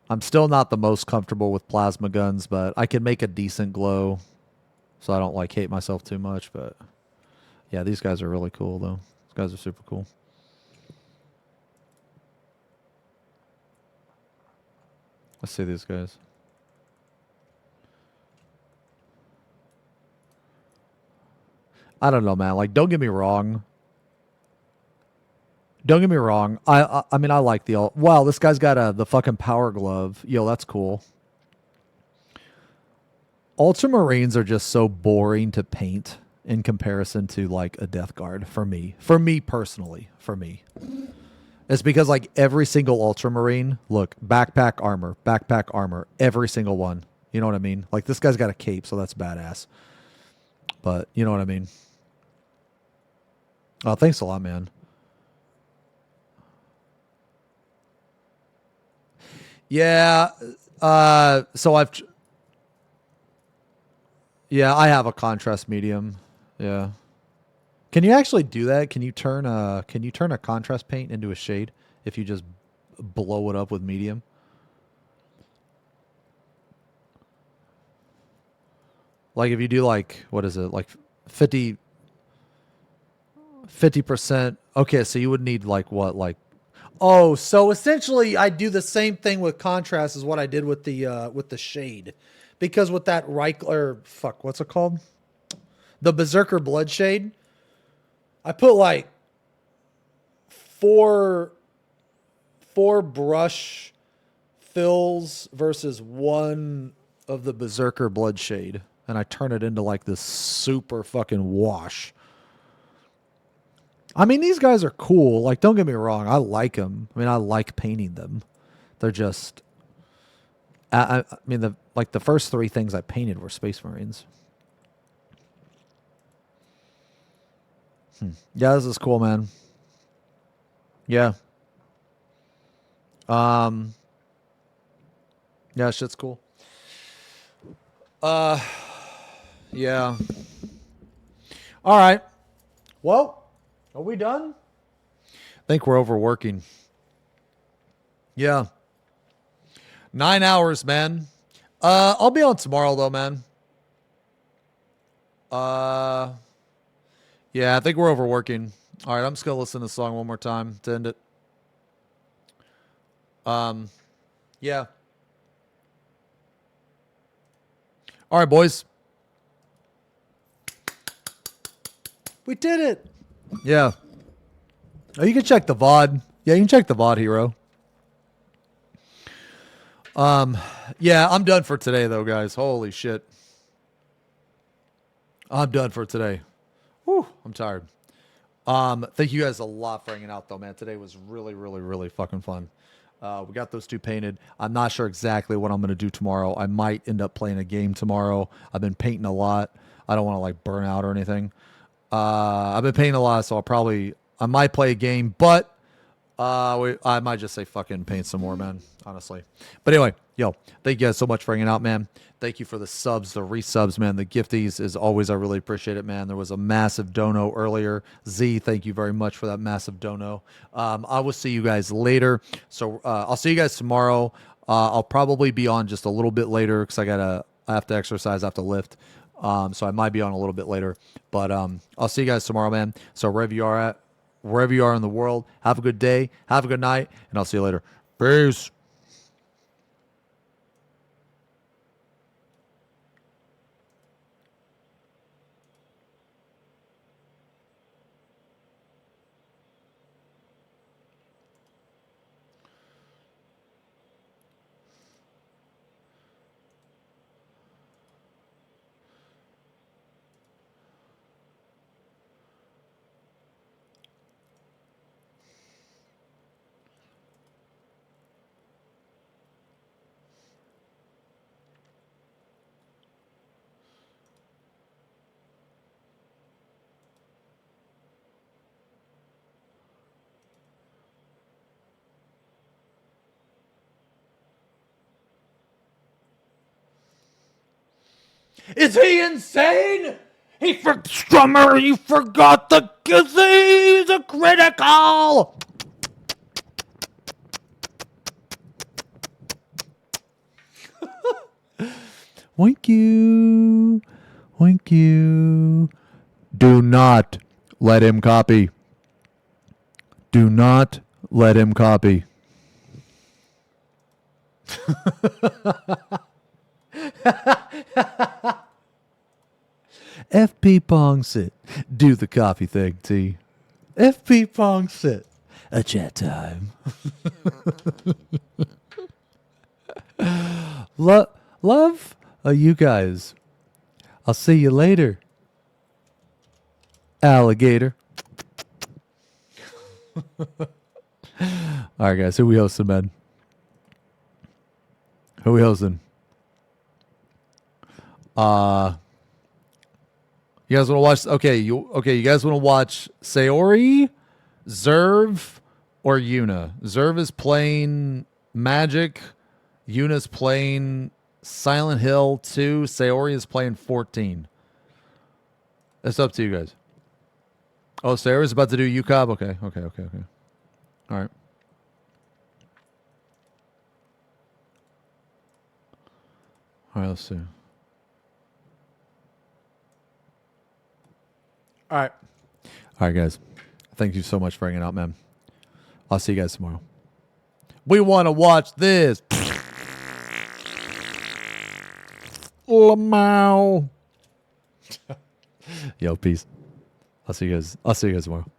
I'm still not the most comfortable with plasma guns, but I can make a decent glow, so I don't like hate myself too much. But yeah, these guys are really cool, though. These guys are super cool. Let's see these guys. I don't know, man. Like, don't get me wrong. Don't get me wrong. I mean, I like the... Wow, this guy's got the fucking power glove. Yo, that's cool. Ultramarines are just so boring to paint in comparison to, like, a Death Guard for me. For me, personally. For me. It's because, like, every single Ultramarine... Look, backpack armor. Every single one. You know what I mean? Like, this guy's got a cape, so that's badass. But, you know what I mean? Oh, thanks a lot, man. Yeah, so I have a contrast medium. Yeah. Can you actually do that? Can you turn a contrast paint into a shade if you just blow it up with medium? Like if you do like, what is it? Like 50%. Okay, so you would need like what? Like, oh, so essentially I do the same thing with contrast as what I did with the shade. Because with that what's it called? The Berserker Blood Shade. I put like four brush fills versus one of the Berserker Blood Shade. And I turn it into like this super fucking wash. I mean, these guys are cool. Like, don't get me wrong. I like them. I mean, I like painting them. They're just... I mean, the first three things I painted were Space Marines. Yeah, this is cool, man. Yeah. Yeah, shit's cool. Yeah. All right. Well, are we done? I think we're overworking. Yeah. 9 hours, man. I'll be on tomorrow though, man. Yeah, I think we're overworking. All right, I'm just gonna listen to the song one more time to end it. Yeah. All right, boys. We did it. Yeah. Oh, you can check the VOD. Yeah, you can check the VOD, hero. Yeah, I'm done for today though, guys. Holy shit. I'm done for today. Whew, I'm tired. Thank you guys a lot for hanging out though, man. Today was really, really, really fucking fun. We got those two painted. I'm not sure exactly what I'm going to do tomorrow. I might end up playing a game tomorrow. I've been painting a lot. I don't want to like burn out or anything. I've been painting a lot, so I might play a game, but I might just say fucking paint some more, man, honestly. But anyway, yo, thank you guys so much for hanging out, man. Thank you for the subs, the resubs, man. The gifties, as always, I really appreciate it, man. There was a massive dono earlier. Z, thank you very much for that massive dono. I will see you guys later. So I'll see you guys tomorrow. I'll probably be on just a little bit later because I have to exercise, I have to lift. So I might be on a little bit later. But I'll see you guys tomorrow, man. So wherever you are in the world, have a good day, have a good night, and I'll see you later. Peace. Is he insane? Strummer, you forgot the disease critical. Thank you. Thank you. Do not let him copy. Do not let him copy. FP Pong sit. Do the coffee thing, T. FP Pong sit. A chat time. Love you guys. I'll see you later. Alligator. All right, guys. Who we hosting, man? Who we hosting? You guys want to watch? Okay, you guys want to watch Sayori, Zerv, or Yuna? Zerv is playing Magic. Yuna's playing Silent Hill 2. Sayori is playing 14. It's up to you guys. Oh, Sayori's about to do UCOB? Okay. All right. All right, let's see. All right, guys. Thank you so much for hanging out, man. I'll see you guys tomorrow. We want to watch this. Lamau. Yo, peace. I'll see you guys tomorrow.